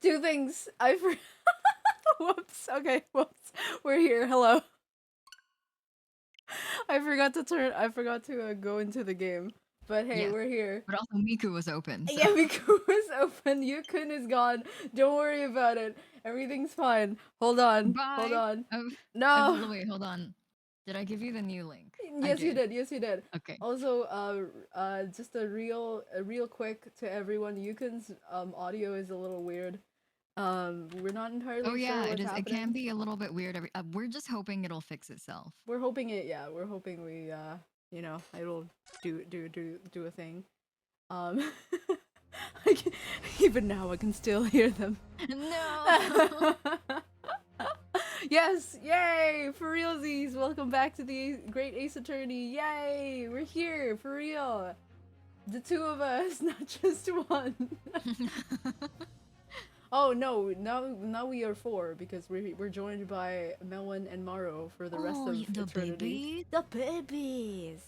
Two things. Whoops. Okay. Whoops. We're here. Hello. I forgot to go into the game. But hey, we're here. But also Miku was open. So. Yeah, Miku was open. Yukun is gone. Don't worry about it. Everything's fine. Hold on. Bye. Hold on. No. Wait, hold on. Did I give you the new link? Yes, you did. Yes, you did. Okay. Also, just a real quick to everyone. Yukun's audio is a little weird. We're not entirely sure what's happening. It can be a little bit weird. We're just hoping it'll fix itself. We're hoping we're hoping we it'll do a thing. Even now I can still hear them. No. Yes, yay, for realsies. Welcome back to the Great Ace Attorney. Yay, we're here for real. The two of us, not just one. Oh no, now we are four because we're joined by Melwin and Maro for the rest of eternity. The babies.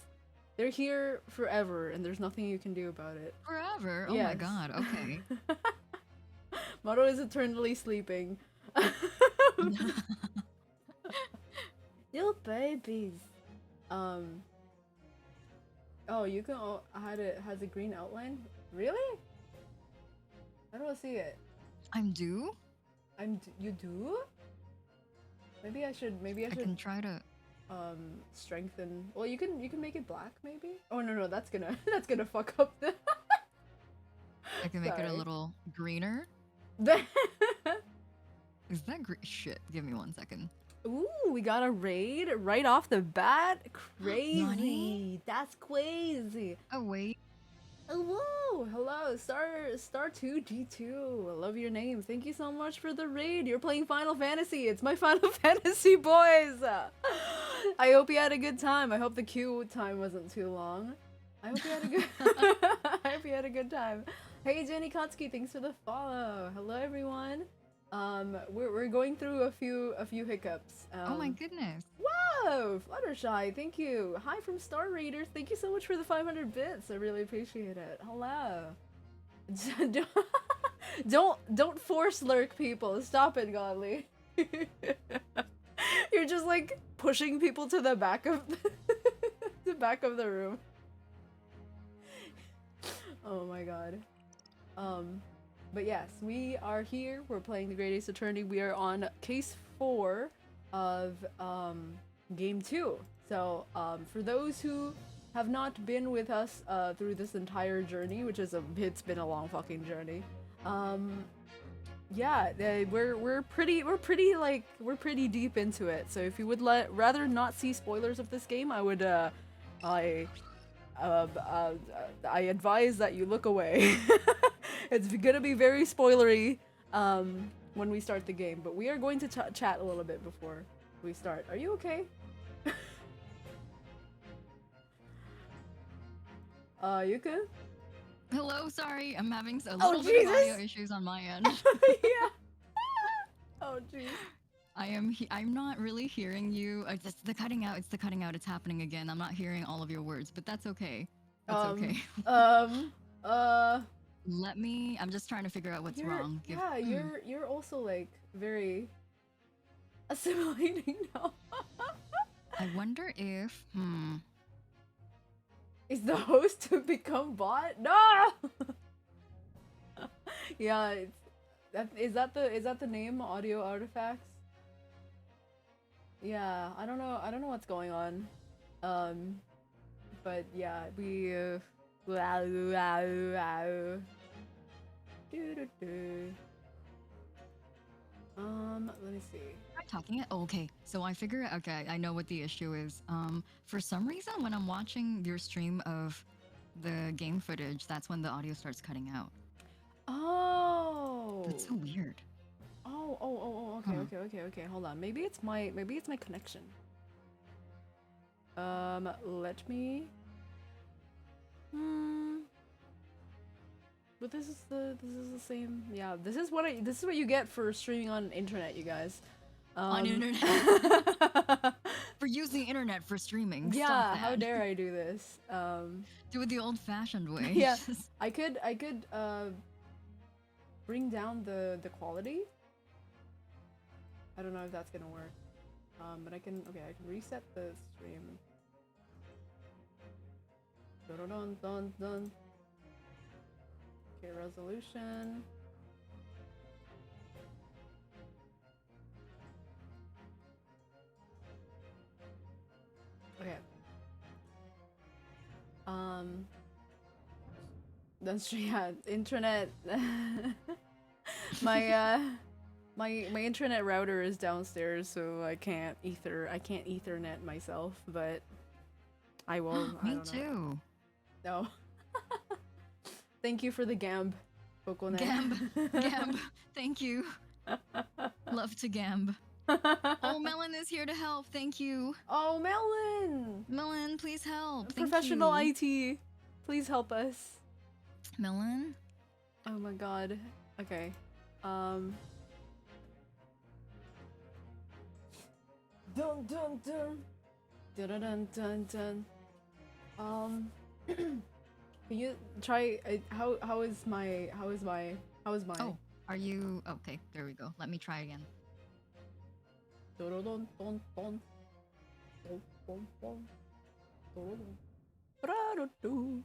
They're here forever, and there's nothing you can do about it. Forever? Oh my god, okay. Maro is eternally sleeping. Little babies. Oh, you can has a green outline? Really? I don't see it. I'm due? You do? Maybe I should I can try to strengthen. Well, you can make it black maybe? Oh no, that's gonna fuck up the I can make it a little greener. Is that shit? Give me 1 second. Ooh, we got a raid right off the bat. Crazy. Money? That's crazy. Oh wait. Oh, whoa, hello, Star 2 G2. I love your name. Thank you so much for the raid. You're playing Final Fantasy. It's my Final Fantasy boys. I hope you had a good time. I hope the queue time wasn't too long. I hope you had a good I hope you had a good time. Hey Jenny Kotsky, thanks for the follow. Hello everyone. We're going through a few hiccups. Oh my goodness. Whoa, Fluttershy, thank you. Hi from Star Raiders. Thank you so much for the 500 bits. I really appreciate it. Hello. Don't force lurk people. Stop it, Godly. You're just like pushing people to the back of the back of the room. Oh my god. But yes, we are here. We're playing the Great Ace Attorney. We are on case 4 of game 2. So for those who have not been with us through this entire journey, which is it's been a long fucking journey. Yeah, we're pretty deep into it. So if you would rather not see spoilers of this game, I would I advise that you look away. It's gonna be very spoilery when we start the game, but we are going to chat a little bit before we start. Are you okay? You good? Hello, sorry, I'm having a little bit of audio issues on my end. Yeah. Oh jeez. I'm not really hearing you. It's the cutting out. It's the cutting out. It's happening again. I'm not hearing all of your words, but that's okay. That's okay. I'm just trying to figure out what's wrong. You're also like very assimilating now. I wonder if is the host to become bot? No. Yeah, is that the name? Audio artifacts. Yeah, I don't know what's going on. But yeah, we let me see. I'm talking it. Oh, okay, so I figure. Okay, I know what the issue is. For some reason, when I'm watching your stream of the game footage, that's when the audio starts cutting out. Oh, that's so weird. Oh. Okay. Hold on. Maybe it's my connection. Let me. But this is the same. Yeah, this is what you get for streaming on internet, you guys. On internet. For using the internet for streaming. Yeah, how dare I do this? Do it the old-fashioned way. Yeah, I could bring down the quality. I don't know if that's gonna work. But I can reset the stream. Dun dun dun dun. Okay, resolution. Okay. That's true. Yeah, internet. my my internet router is downstairs, so I can't Ethernet myself, but I will. I Me don't know. too. No. Thank you for the Gamb, Coconet. Gamb. Thank you. Love to Gamb. Oh, Melon is here to help. Thank you. Oh, Melon! Melon, please help. Thank Professional you. IT. Please help us. Melon? Oh my god. Okay. Dun dun dun. Dun dun dun dun. Can you try how is my Oh, are you okay? There we go. Let me try again. Dun dun dun dun dun. Dun dun dun. Dun dun. Ra-do-do.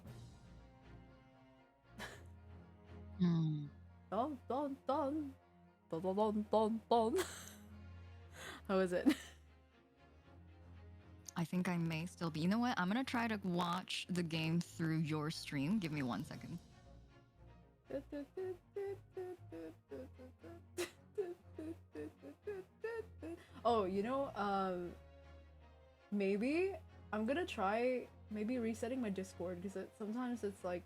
Hmm. Dun dun dun. Dun dun dun dun dun. How is it? I think I may still be. You know what? I'm gonna try to watch the game through your stream. Give me 1 second. Oh, you know, maybe I'm gonna try resetting my Discord because sometimes it's like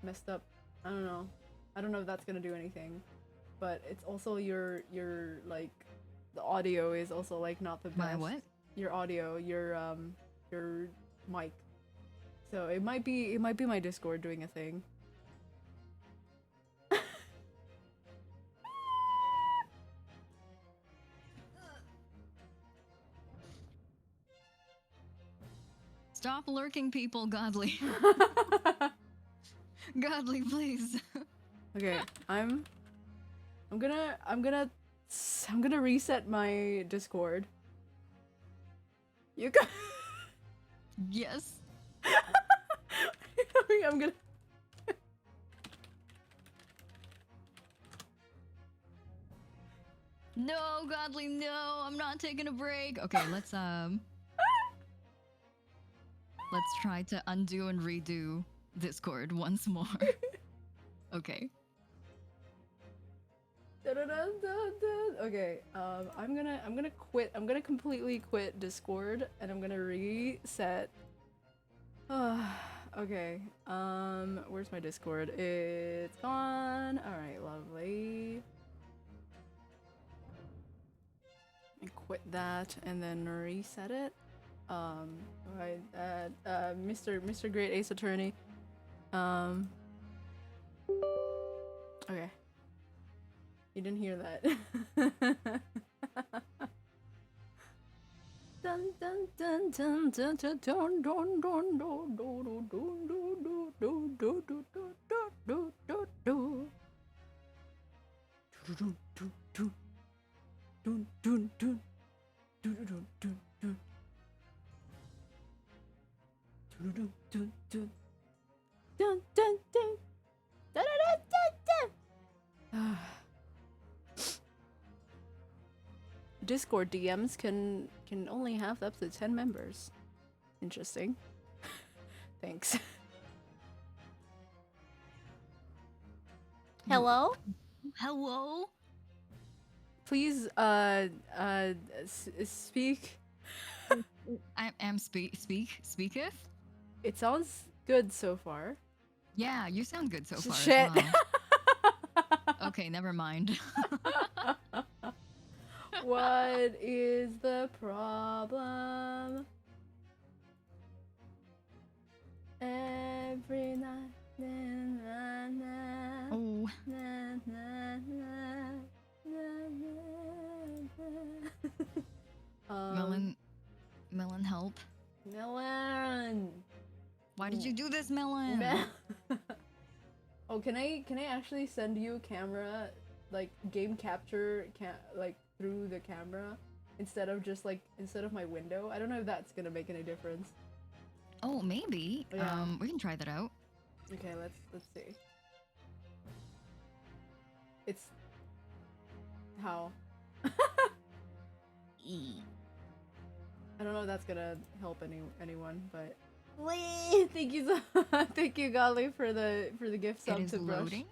messed up. I don't know. I don't know if that's gonna do anything, but it's also your like the audio is also like not the best. My what? Your audio, your mic. So it might be my Discord doing a thing. Stop lurking, people, Godly. Godly, please. Okay, I'm gonna reset my Discord. You go. Yes. I'm gonna. No, Godly, no. I'm not taking a break. Okay, let's try to undo and redo Discord once more. Okay. Okay, I'm gonna quit. I'm gonna completely quit Discord and I'm gonna reset. Okay. Where's my Discord? It's gone. All right, lovely. I quit that and then reset it. Alright, Mr. Great Ace Attorney. Okay. You didn't hear that. Dun dun dun dun dun dun dun dun dun dun dun dun dun Discord DMs can only have up to 10 members. Interesting. Thanks. Hello? Hello? Please speak. I am speaketh? It sounds good so far. Yeah, you sound good so far. Shit. As well. Okay, never mind. What is the problem? Every night. Na, na, na, Oh. na, na, na, na, na. Melon, help. Melon. Why did you do this, Melon? Oh, can I actually send you camera, like game capture like through the camera instead of just like instead of my window? I don't know if that's gonna make any difference. Oh, maybe. Yeah. We can try that out. Okay, let's see. It's how. I don't know if that's gonna help anyone, but wait, thank you thank you Golly for the gift sub It is to Brush. loading.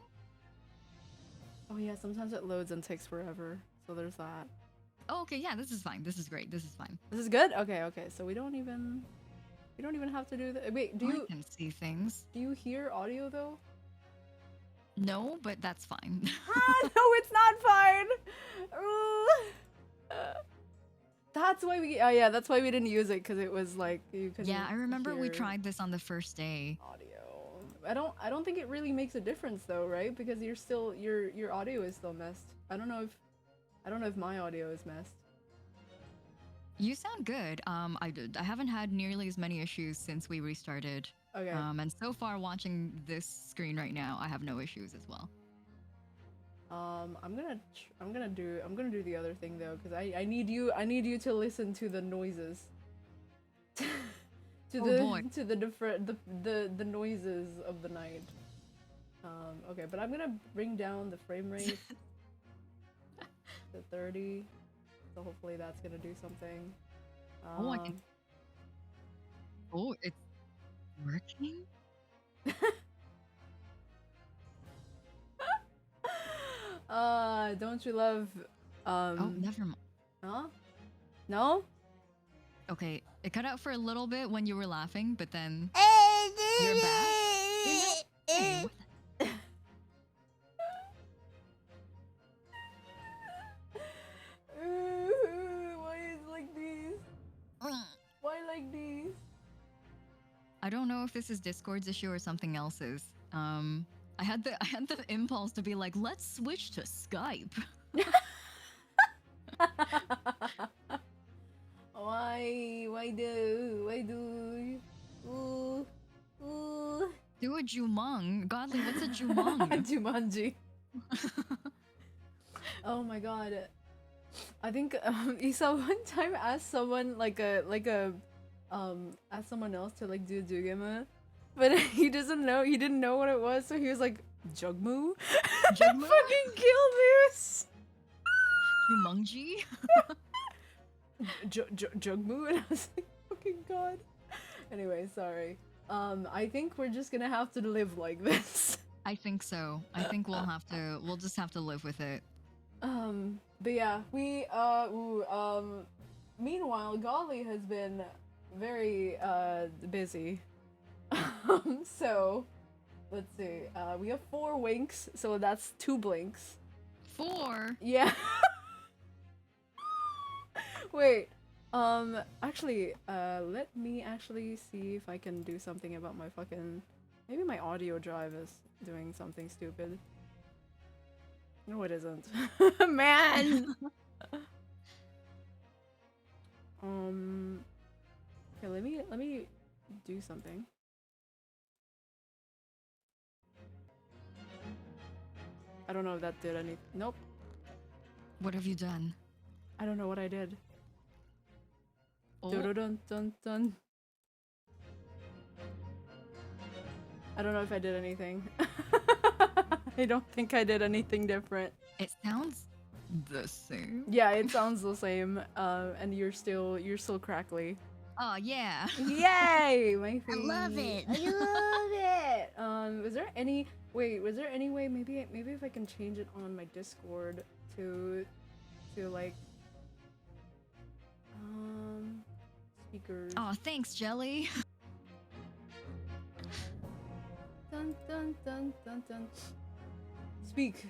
Oh yeah, sometimes it loads and takes forever, so there's that. Oh, okay, yeah, this is fine. This is great. This is fine. This is good. Okay, so we don't even have to do that. Wait, I can see things. do you hear audio though? No, but that's fine. No, it's not fine. Ooh. That's why we. Oh yeah, that's why we didn't use it because it was like you couldn't. Yeah, I remember we hear tried this on the first day. audio. I don't think it really makes a difference though, right? Because you're still your audio is still messed. I don't know if my audio is messed. You sound good. I haven't had nearly as many issues since we restarted. Okay. And so far, watching this screen right now, I have no issues as well. I'm gonna do the other thing though, because I need you to listen to the noises. to the different the noises of the night. Okay, but I'm gonna bring down the frame rate to 30, so hopefully that's gonna do something. Oh, I can. Oh, it's working. Don't you love Oh, never mind. huh? No? Okay, it cut out for a little bit when you were laughing, but then you're back. Hey, what the- Why is like this? Why like this? I don't know if this is Discord's issue or something else's. I had the impulse to be like, let's switch to Skype. Why do? Ooh. Do a Jumong. Godly, what's a Jumong? Jumanji. Oh my god. I think Isa one time asked someone asked someone else to like do Dugema, but he didn't know what it was, so he was like Jugmu. Jugmu? Fucking killed me. Jumanji? Jugmu, and I was like, fucking god. Anyway, sorry. I think we're just gonna have to live like this. I think so. I think we'll just have to live with it. But yeah, we meanwhile, Golly has been very busy. So let's see. We have 4 winks, so that's 2 blinks. 4? Yeah. Wait. Actually, let me actually see if I can do something about my fucking. Maybe my audio drive is doing something stupid. No, it isn't. Man. Okay, let me do something. I don't know if that did any. Nope. What have you done? I don't know what I did. Oh, Dun dun dun. I don't know if I did anything. I don't think I did anything different. it sounds the same. Yeah, it sounds the same. And you're still crackly. Oh, yeah. Yay! My I love it. I love it. Was there any way maybe if I can change it on my Discord to like speakers. Oh, thanks, Jelly. Dun dun dun dun dun. Speak.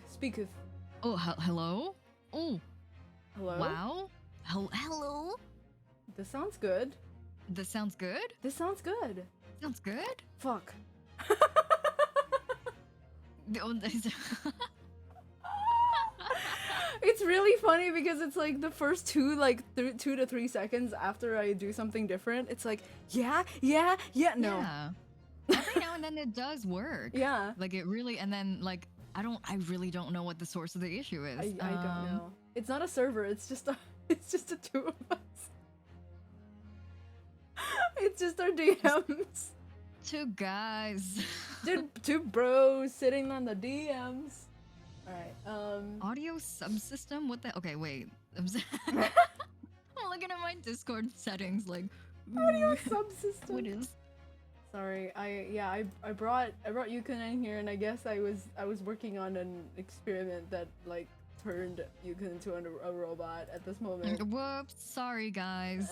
Oh, hello? Oh, Hello? wow. Hello? This sounds good. This sounds good? This sounds good. Sounds good? Fuck. It's really funny because it's like the first 2 to 3 seconds after I do something different, it's like, yeah, no. Yeah. every now and then it does work. Yeah. Like it really, and then like I really don't know what the source of the issue is. I don't know. It's not a server. It's just the two of us. It's just our DMs. Two guys. Two bros sitting on the DMs. All right. Audio subsystem? What the? Okay, wait. I'm looking at my Discord settings. Like Audio subsystem. what is? Sorry. I brought Yukon in here, and I guess I was working on an experiment that like turned Yukon into a robot at this moment. Whoops. Sorry, guys.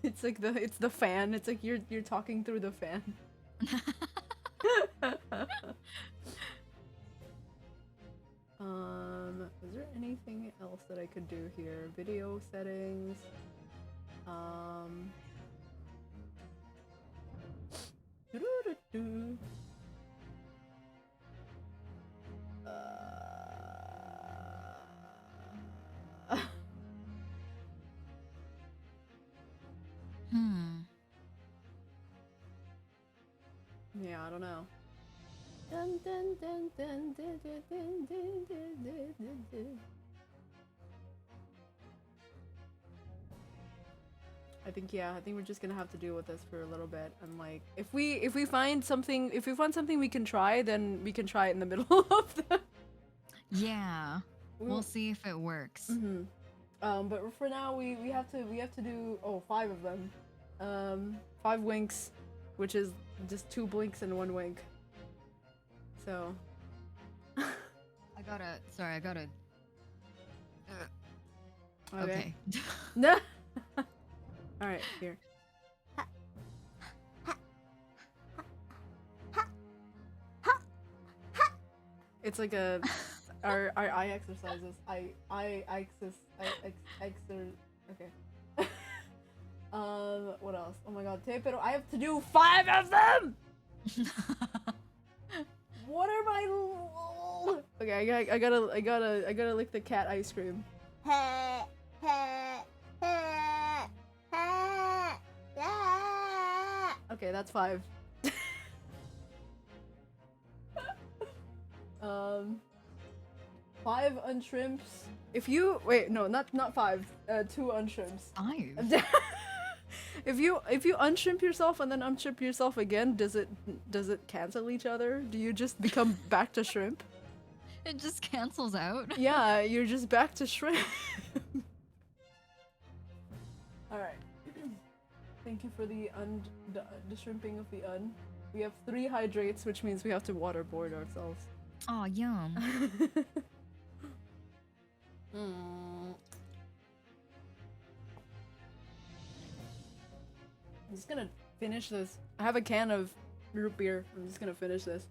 It's like the fan. It's like you're talking through the fan. Is there anything else that I could do here? Video settings. Doo-doo-doo-doo. Yeah, I don't know. Dun, dun, dun, dun, dun, dun, dun, dun, dun, dun, dun. I think we're just gonna have to deal with this for a little bit, and like if we find something we can try, then we can try it in the middle of the. Yeah, we'll see if it works. Mm-hmm. But for now we have to do 5 of them, 5 winks, which is just 2 blinks and 1 wink. So. I gotta. Okay. No. All right, here. It's like our eye exercises. Okay. What else? Oh my god, Peppino, I have to do 5 of them. What are my? Okay, I gotta lick the cat ice cream. Okay, that's 5. 5 untrimps. If you not 5. 2 untrimps. 5. If you untrimp yourself and then untrimp yourself again, does it cancel each other? Do you just become back to shrimp? It just cancels out. Yeah, you're just back to shrimp. All right. Thank you for the shrimping of the un. We have 3 hydrates, which means we have to waterboard ourselves. Oh, yum. I'm just gonna finish this. I have a can of root beer. I'm just gonna finish this.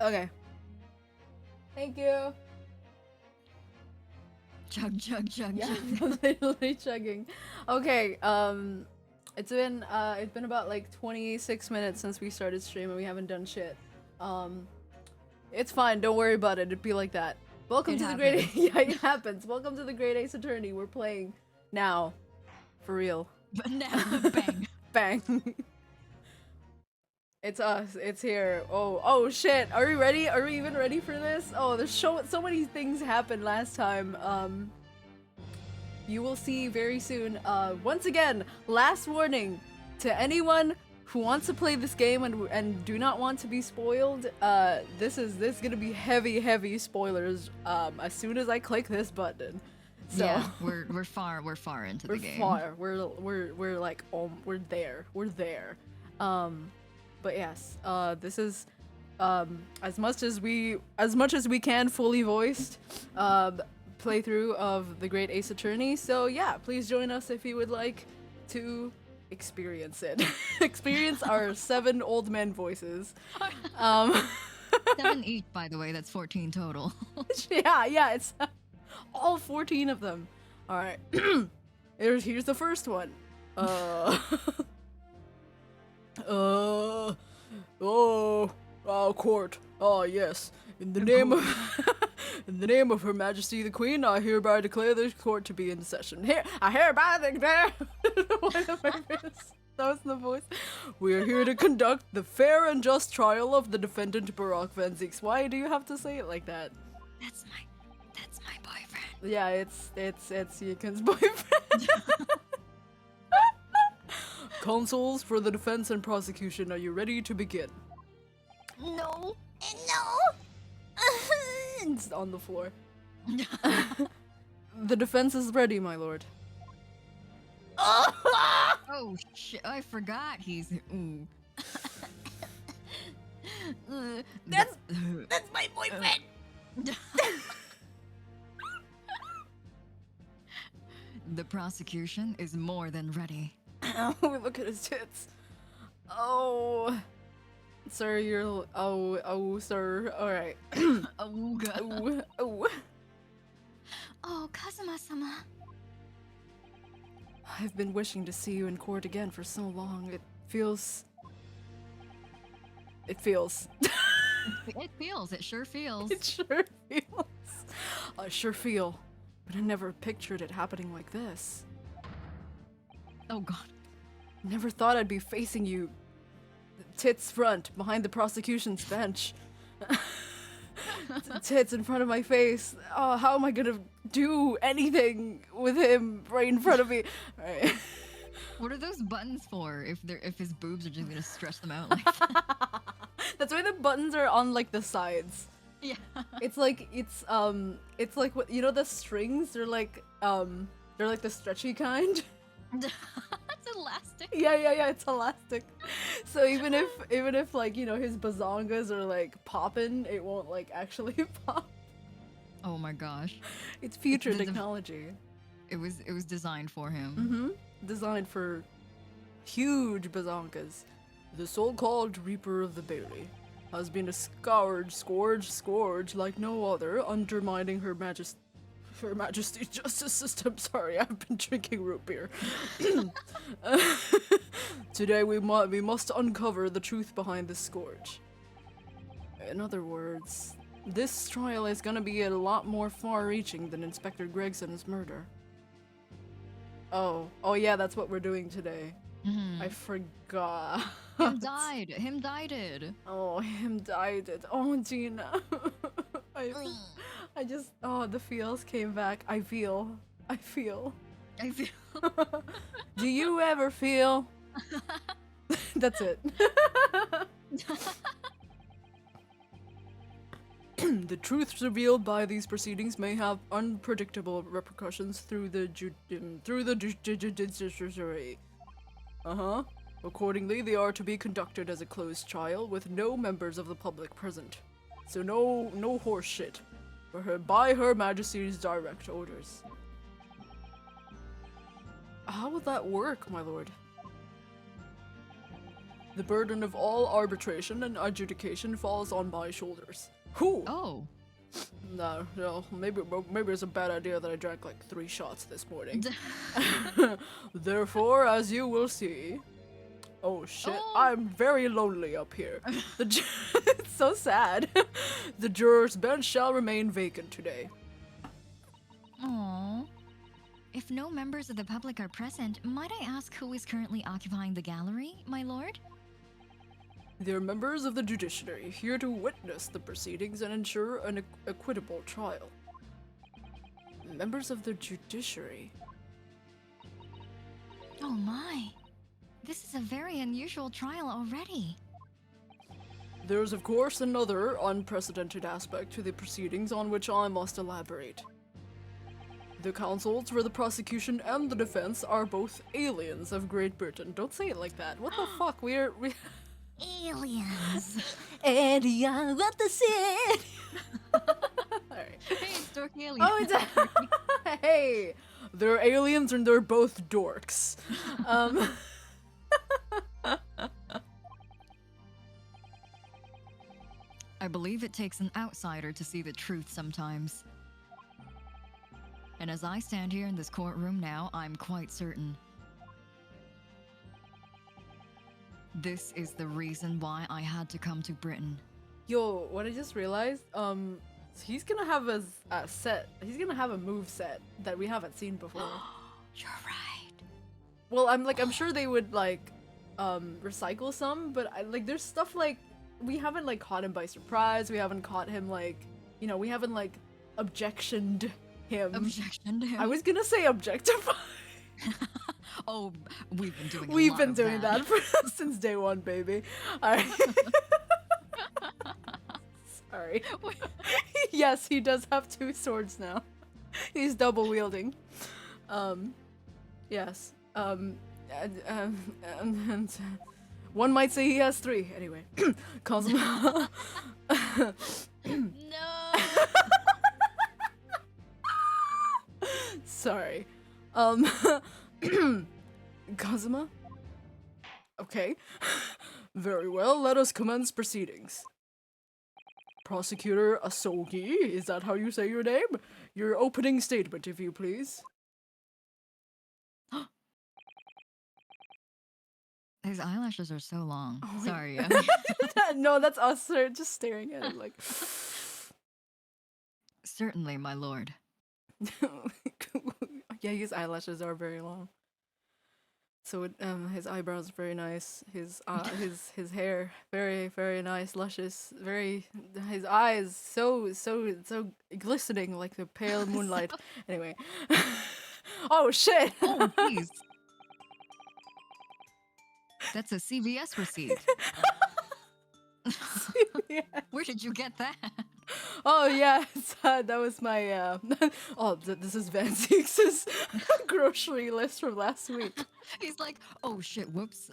Okay. Thank you. Chug, chug, chug, Yeah, chug. I'm literally chugging. Okay, it's been about like 26 minutes since we started streaming. We haven't done shit. It's fine. Don't worry about it. It'd be like that. Welcome to the Great. Yeah, it happens. Welcome to the Great Ace Attorney. We're playing now, for real. But now, bang. Bang. It's us. It's here. Oh shit. Are we ready? Are we even ready for this? Oh, there's so many things happened last time. You will see very soon. Once again, last warning to anyone who wants to play this game and do not want to be spoiled. This is gonna be heavy spoilers. As soon as I click this button. So Yeah, we're far into the game. We're like we're there. But yes, this is as much as we can fully voiced playthrough of the Great Ace Attorney. So yeah, please join us if you would like to experience it. Experience our 7 old men voices. 7 each, by the way. That's 14 total. Yeah, it's all 14 of them. All right. Here's the first one. Court. Oh, yes. In the name of In the name of Her Majesty the Queen, I hereby declare this court to be in session. Here, I hereby declare. That was the voice. We are here to conduct the fair and just trial of the defendant Barack Van Zieks. Why do you have to say it like that? That's my boyfriend. Yeah, it's Yekin's boyfriend. Counsels for the defense and prosecution, are you ready to begin? No. It's on the floor. The defense is ready, my lord. Oh shit! I forgot he's. Ooh. That's my boyfriend. The prosecution is more than ready. Oh, look at his tits. Oh, sir, you're. Oh, sir. All right. Oh god. Oh. Oh, Kazuma-sama. I've been wishing to see you in court again for so long. It feels. It feels. It sure feels. It sure feels. I sure feel, but I never pictured it happening like this. Oh god. Never thought I'd be facing you, tits front, behind the prosecution's bench. Tits in front of my face. Oh, how am I gonna do anything with him right in front of me? Alright. What are those buttons for? If his boobs are just gonna stretch them out like that? That's why the buttons are on like the sides. Yeah. It's like what, you know, the strings, they're like the stretchy kind. It's elastic. Yeah, it's elastic. So even if like, you know, his bazongas are like popping, it won't like actually pop. Oh my gosh. It's future technology. It was designed for him. Mm-hmm. Designed for huge bazongas. The so-called Reaper of the Bailey has been a scourge like no other, undermining Her Majesty's justice system. Sorry, I've been drinking root beer. Today we must uncover the truth behind this scourge. In other words, this trial is gonna be a lot more far-reaching than Inspector Gregson's murder. Oh yeah, that's what we're doing today. Mm-hmm. I forgot. Him died. Oh, him died. Oh, Gina. I just, the feels came back. I feel. Do you ever feel? That's it. The truths revealed by these proceedings may have unpredictable repercussions through the judiciary. Accordingly, they are to be conducted as a closed trial with no members of the public present. So no horse shit. By Her Majesty's direct orders. How would that work, my lord? The burden of all arbitration and adjudication falls on my shoulders. Who? Oh. No, maybe it's a bad idea that I drank like 3 shots this morning. Therefore, as you will see... Oh shit, I'm very lonely up here. It's so sad. The juror's bench shall remain vacant today. Aww. If no members of the public are present, might I ask who is currently occupying the gallery, my lord? They're members of the judiciary, here to witness the proceedings and ensure an equitable trial. Members of the judiciary? Oh my. This is a very unusual trial already. There's of course another unprecedented aspect to the proceedings on which I must elaborate. The counsels for the prosecution and the defense are both aliens of Great Britain. Don't say it like that. What the fuck? We Aliens. Alien, what the shit? Alright. Hey, it's dorky alien. Oh, it's hey! They're aliens and they're both dorks. I believe it takes an outsider to see the truth sometimes. And as I stand here in this courtroom now, I'm quite certain. This is the reason why I had to come to Britain. Yo, what I just realized, So he's gonna have a set. He's gonna have a move set that we haven't seen before. You're right. Well, I'm sure they would like recycle some, but there's stuff like we haven't like caught him by surprise. We haven't caught him like, you know, we haven't like objectioned him. Objectioned him. I was gonna say objectify. Oh, we've been doing. We've been doing that since day one, baby. Alright. Sorry. Yes, he does have 2 swords now. He's double wielding. Yes. And one might say he has 3. Anyway, Cosmo. No. Sorry. Kazuma? Okay. Very well, let us commence proceedings. Prosecutor Asogi, is that how you say your name? Your opening statement, if you please. His eyelashes are so long. Oh, Sorry. No, that's us, sir, just staring at it like... Certainly, my lord. Yeah, his eyelashes are very long. So his eyebrows are very nice. His hair very, very nice, luscious. His eyes so glistening like the pale moonlight. Anyway. Oh shit. Oh please. That's a CVS receipt. Yeah. Where did you get that? Oh yeah, that was my this is Van Zeek's grocery list from last week. He's like, oh shit, whoops.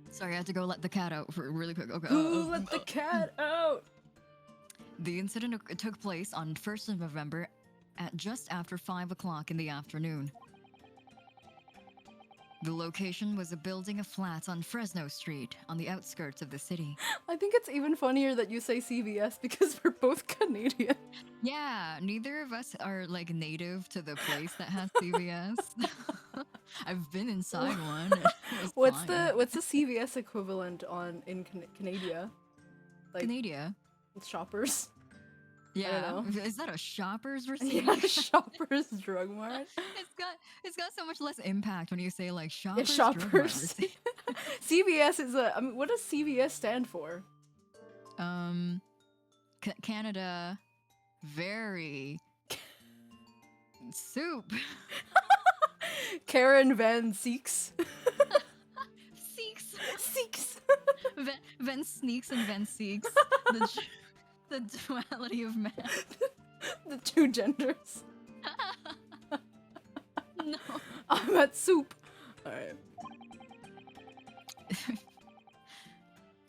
Sorry, I had to go let the cat out for really quick. Okay. Who let the cat out? The incident took place on 1st of November at just after 5 o'clock in the afternoon. The location was a building of flats on Fresno Street, on the outskirts of the city. I think it's even funnier that you say CVS because we're both Canadian. Yeah, neither of us are like native to the place that has CVS. I've been inside one. What's the CVS equivalent in Canada? Like Canada? Shoppers. Yeah, is that a shopper's receipt? Yeah, Shoppers Drug Mart. It's got so much less impact when you say like shoppers. Yeah, Drug Mart Shoppers. receipt. CVS is a. I mean, what does CVS stand for? Canada, very soup. Karen Van Seeks. Seeks. Ven sneaks and Ven seeks. The duality of man. The 2 genders. No. I'm at soup. Alright.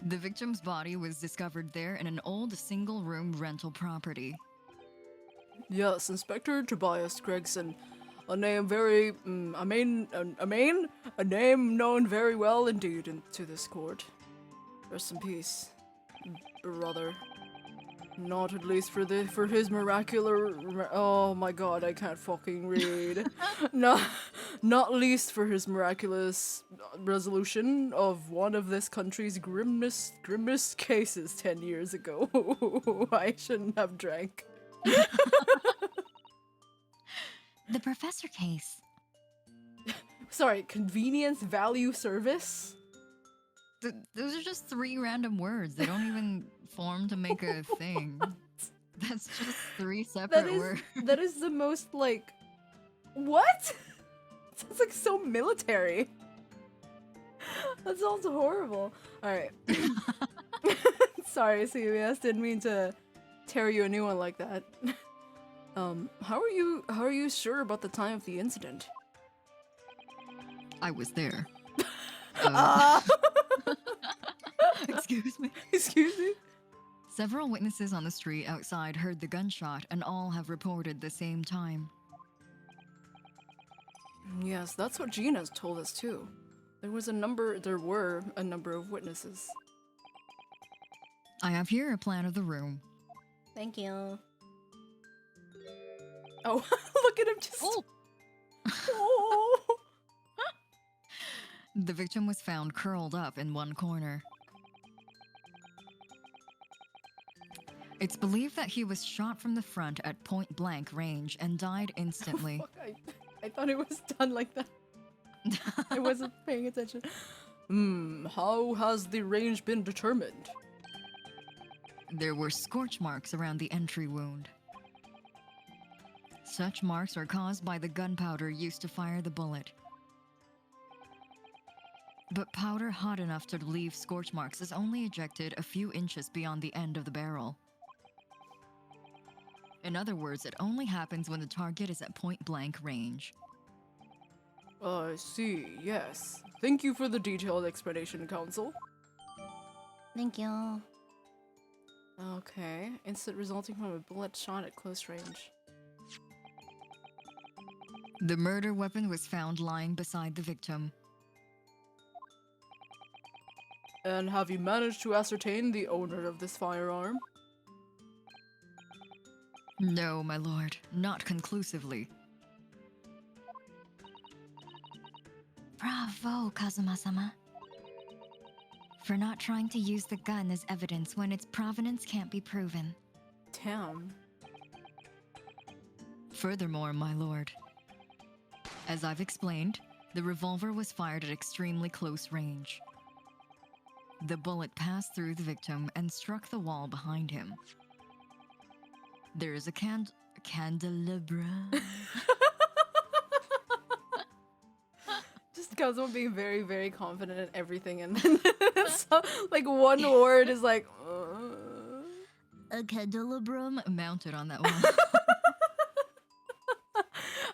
The victim's body was discovered there in an old single-room rental property. Yes, Inspector Tobias Gregson. A name a name known very well indeed to this court. Rest in peace, brother. Not at least for his miraculous. Oh my god, I can't fucking read. Not least for his miraculous resolution of one of this country's grimmest cases 10 years ago. I shouldn't have drank. The professor case. Sorry, convenience value service? Those are just 3 random words. They don't even form to make a thing. That's just 3 separate words. That is the most like... What? Sounds like so military. That sounds horrible. Alright. Sorry, CBS, didn't mean to tear you a new one like that. How are you sure about the time of the incident? I was there. Excuse me? Several witnesses on the street outside heard the gunshot and all have reported the same time. Yes, that's what Gina's told us too. There were a number of witnesses. I have here a plan of the room. Thank you. Oh, look at him just... Oh! Oh. The victim was found curled up in one corner. It's believed that he was shot from the front at point-blank range and died instantly. Fuck, I thought it was done like that. I wasn't paying attention. How has the range been determined? There were scorch marks around the entry wound. Such marks are caused by the gunpowder used to fire the bullet. But powder hot enough to leave scorch marks is only ejected a few inches beyond the end of the barrel. In other words, it only happens when the target is at point-blank range. I see, yes. Thank you for the detailed explanation, Counsel. Thank you. Okay, incident resulting from a bullet shot at close range. The murder weapon was found lying beside the victim. And have you managed to ascertain the owner of this firearm? No, my lord, not conclusively. Bravo, Kazuma-sama. For not trying to use the gun as evidence when its provenance can't be proven. Damn. Furthermore, my lord, as I've explained, the revolver was fired at extremely close range. The bullet passed through the victim and struck the wall behind him. There is a candelabra. Just Kazuma being very, very confident in everything, and then so, like one word is like. A candelabrum mounted on that wall.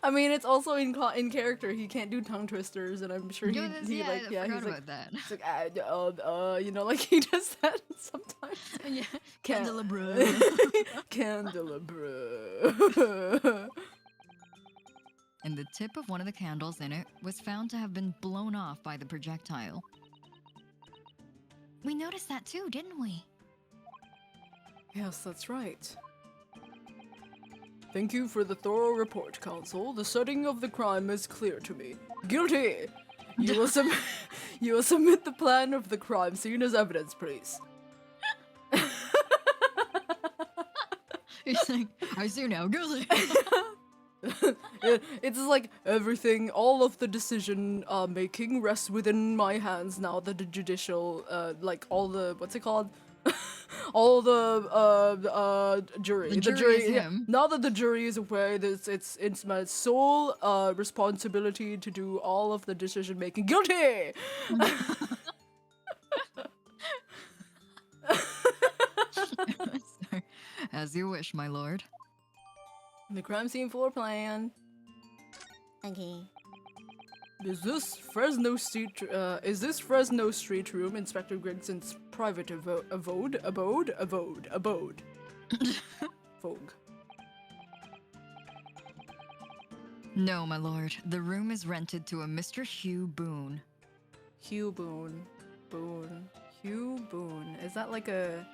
I mean, it's also in character. He can't do tongue twisters, and I'm sure he I he's forgot like about that. he's like you know, like he does that sometimes. Yeah, candelabra. Candelabra. And the tip of one of the candles in it was found to have been blown off by the projectile. We noticed that too, didn't we? Yes, that's right. Thank you for the thorough report, Counsel. The setting of the crime is clear to me. Guilty! You will submit the plan of the crime scene as evidence, please. He's like, I see now, guilty. It's like everything, all of the decision making rests within my hands now that the judicial, like all the, what's it called? All the jury. The jury is yeah, him. now that the jury is aware, it's my sole responsibility to do all of the decision making. Guilty! Sorry. As you wish, my lord. The crime scene floor plan. Okay. Is this Fresno Street room Inspector Gregson's private abode? Vogue. No, my lord. The room is rented to a Mr. Hugh Boone. Hugh Boone. Hugh Boone. Is that like a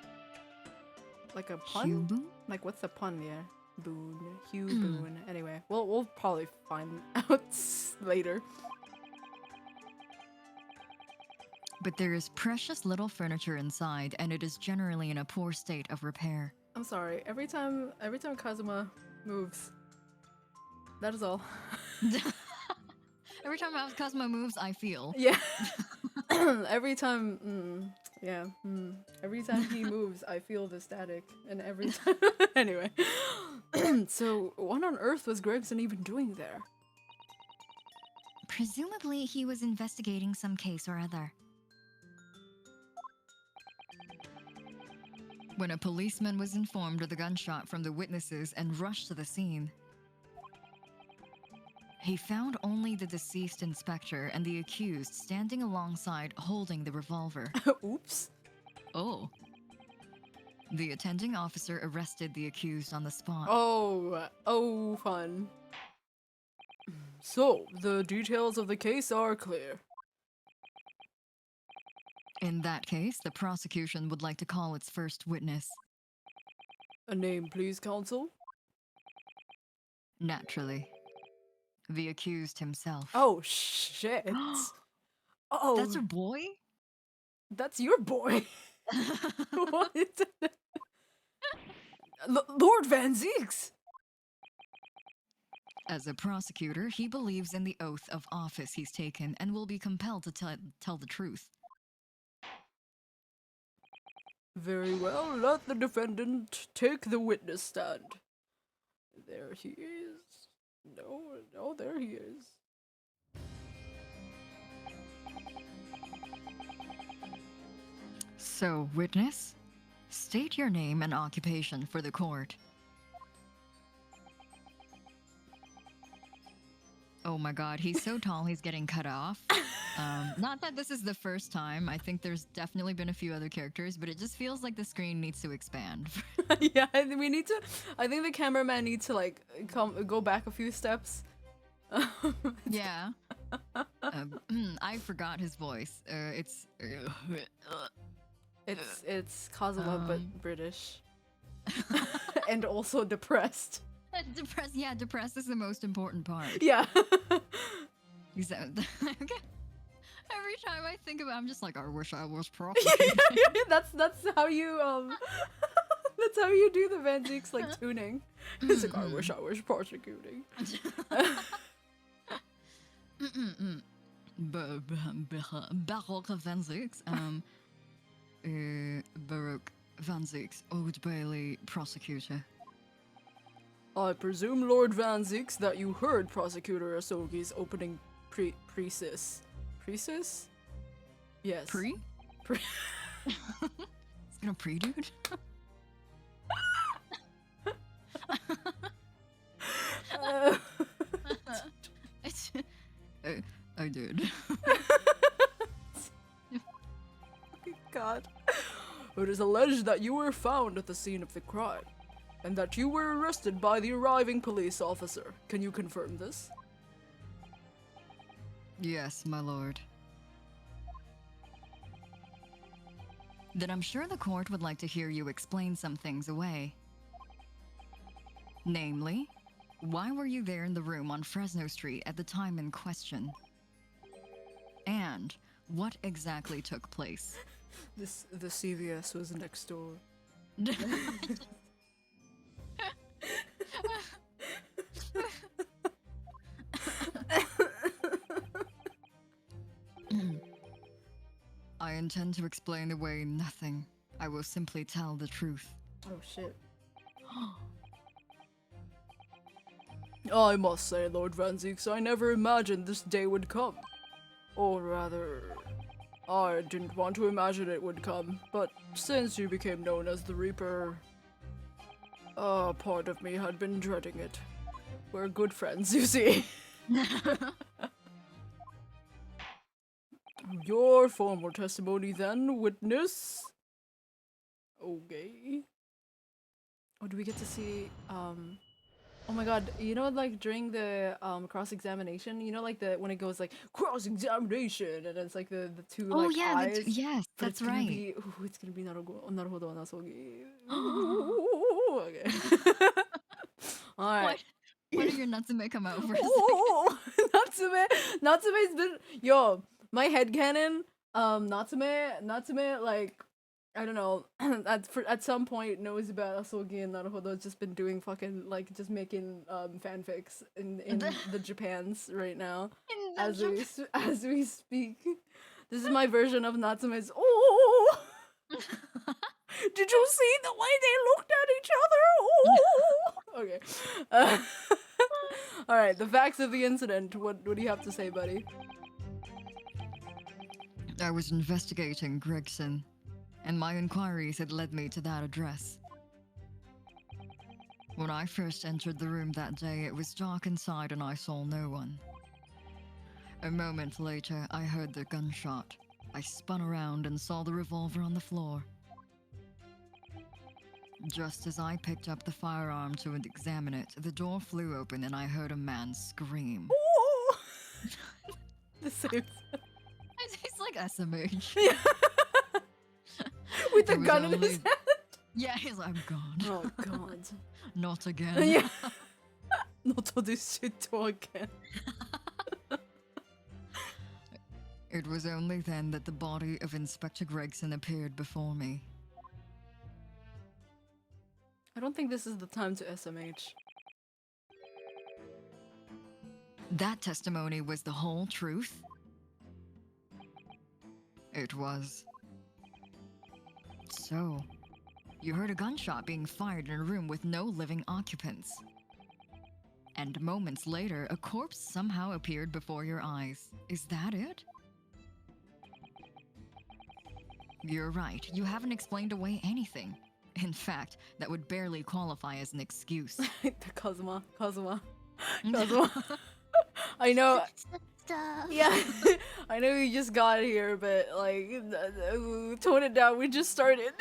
pun? Hugh Boone? Like what's the pun there? Boone. Hugh Boone. Anyway, we'll probably find out later. But there is precious little furniture inside, and it is generally in a poor state of repair. I'm sorry. Every time Kazuma moves, that is all. Every time Kazuma moves, I feel. Yeah. Every time, every time he moves, I feel the static, and every time. Anyway, so what on earth was Gregson even doing there? Presumably he was investigating some case or other. When a policeman was informed of the gunshot from the witnesses and rushed to the scene, he found only the deceased inspector and the accused standing alongside holding the revolver. Oops. Oh. The attending officer arrested the accused on the spot. Oh, fun. So, the details of the case are clear. In that case, the prosecution would like to call its first witness. A name, please, counsel? Naturally. The accused himself. Oh, shit. Oh, That's her boy? that's your boy. What? Lord Van Zeeks. As a prosecutor, he believes in the oath of office he's taken and will be compelled to tell the truth. Very well, let the defendant take the witness stand. There he is. No, there he is. So, witness, state your name and occupation for the court. Oh my god, he's so tall he's getting cut off. Not that this is the first time. I think there's definitely been a few other characters, but it just feels like the screen needs to expand. Yeah, we need to. I think the cameraman needs to like go back a few steps. Yeah. I forgot his voice. It's Kozuma but British, and also depressed. Depressed. Yeah, depressed is the most important part. Yeah. Okay. Every time I think about, I'm just like, I wish I was prosecuted. That's how you that's how you do the Van Zeeks like tuning. He's like, I wish I was prosecuting. Baroque Van Zeeks. Baroque Van Zeeks, Old Bailey prosecutor. I presume, Lord Van Zeeks, that you heard Prosecutor Asogi's opening precis. Precis? Yes. Pre? It's gonna pre-dude? I did. God. It is alleged that you were found at the scene of the crime, and that you were arrested by the arriving police officer. Can you confirm this? Yes, my lord. Then I'm sure the court would like to hear you explain some things away. Namely, why were you there in the room on Fresno Street at the time in question? And what exactly took place? The CVS was next door. I intend to explain away nothing. I will simply tell the truth. Oh shit. I must say, Lord Van Zeeks, I never imagined this day would come. Or rather, I didn't want to imagine it would come, but since you became known as the Reaper, part of me had been dreading it. We're good friends, you see. Your formal testimony then, witness. Okay. Oh, do we get to see, oh my god, you know, like during the cross-examination, you know, like when it goes like cross-examination and it's like the two Oh like yeah, eyes. yes, But that's it's gonna right. be, it's gonna be naruhodo nasogi. Okay. Alright. When do your Natsume come out for a second? Oh, Natsume's been, yo, my headcanon, Natsume, like, I don't know, at some point knows about Asogi and Naruhodo. Has just been doing fucking, like, just making fanfics in the Japans right now. As we speak. This is my version of Natsume's, oh! Did you see the way they looked at each other? Oh! Okay. Alright, the facts of the incident. What do you have to say, buddy? I was investigating Gregson, and my inquiries had led me to that address. When I first entered the room that day, it was dark inside and I saw no one. A moment later, I heard the gunshot. I spun around and saw the revolver on the floor. Just as I picked up the firearm to examine it, the door flew open and I heard a man scream. Oh! The same. It's like SMH. Yeah. With the It was gun in only- his hand. Yeah, he's like, I'm gone. Oh god. Not again. Yeah. Not this shit again. It was only then that the body of Inspector Gregson appeared before me. I don't think this is the time to SMH. That testimony was the whole truth? It was. So, you heard a gunshot being fired in a room with no living occupants. And moments later, a corpse somehow appeared before your eyes. Is that it? You're right, you haven't explained away anything. In fact, that would barely qualify as an excuse. Kazuma. I know. Stop. Yeah, I know you just got here, but like, tone it down. We just started.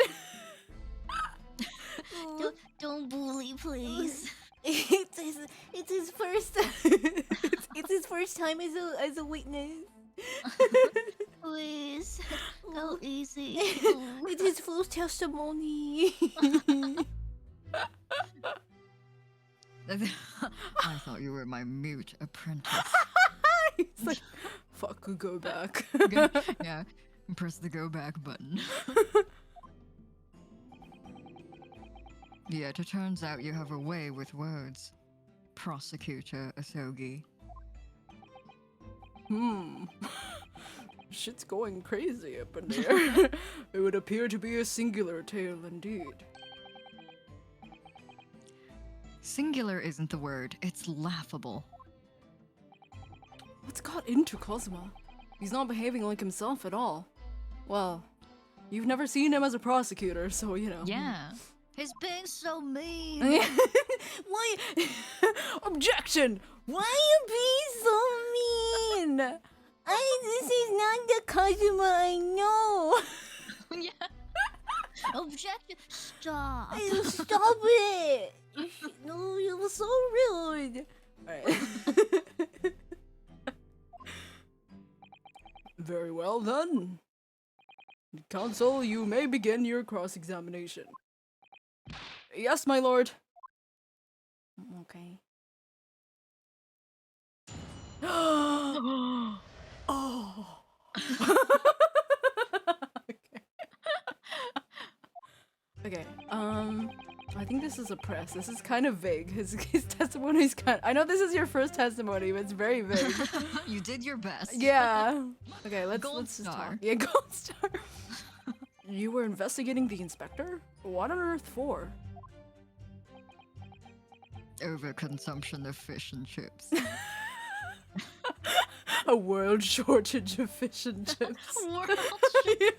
Don't bully, please. It's his first. it's his first time as a witness. Please, go easy. It's his first testimony. I thought you were my mute apprentice. He's like, fuck, go back. Yeah, press the go back button. Yet it turns out you have a way with words, Prosecutor Asogi. Shit's going crazy up in there. It would appear to be a singular tale indeed. Singular isn't the word, it's laughable. What's got into Cosmo? He's not behaving like himself at all. Well, you've never seen him as a prosecutor, so you know. Yeah. He's being so mean. Why? Objection! Why are you being so mean? This is not the Kazuma I know. Yeah. Objection. Stop. Stop it! No, you were so rude. Alright. Very well then. Counsel, you may begin your cross-examination. Yes, my lord. Okay. Oh. Okay. Okay. I think this is a press. This is kind of vague. His testimony is kind. I know this is your first testimony, but it's very vague. You did your best. Yeah. Okay. Let's Gold just star. talk. Yeah, gold star. You were investigating the inspector? What on earth for? Overconsumption of fish and chips. A world shortage of fish and chips. World Yeah.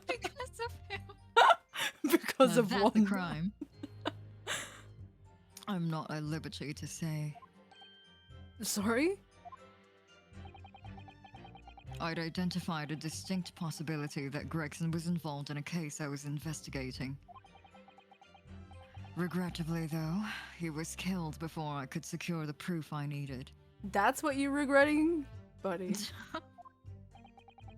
because of him. Because Now of that's one a crime. I'm not at liberty to say. Sorry? I'd identified a distinct possibility that Gregson was involved in a case I was investigating. Regrettably, though, he was killed before I could secure the proof I needed. That's what you're regretting, buddy.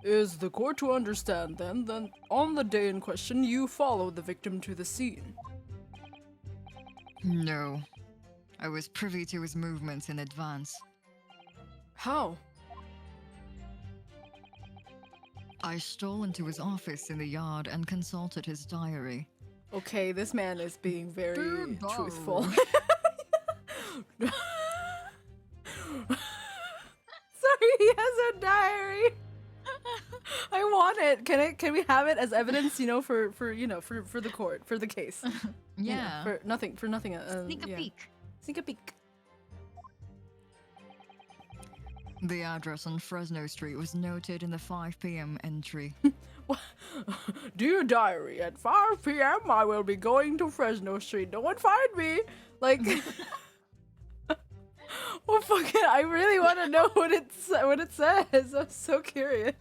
Is the court to understand then that on the day in question you followed the victim to the scene? No. I was privy to his movements in advance. How? I stole into his office in the yard and consulted his diary. Okay, this man is being very Dear truthful. diary. Sorry, he has a diary. I want it. Can we have it as evidence, you know, for the court, for the case? You know, Yeah. for nothing. Sneak a yeah. peek. Sneak a peek. The address on Fresno Street was noted in the 5 p.m. entry. Dear diary, at 5 p.m. I will be going to Fresno Street. No one find me. Like, well, fuck it. I really want to know what it says. I'm so curious.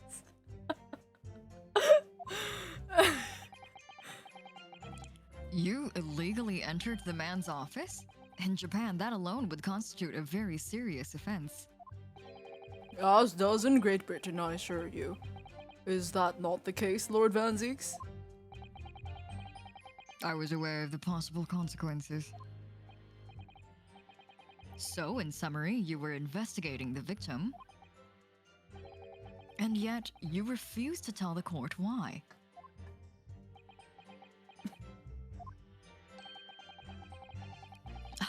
You illegally entered the man's office? In Japan, that alone would constitute a very serious offense. As does in Great Britain, I assure you. Is that not the case, Lord Van Zeeks? I was aware of the possible consequences. So, in summary, you were investigating the victim? And yet, you refuse to tell the court why.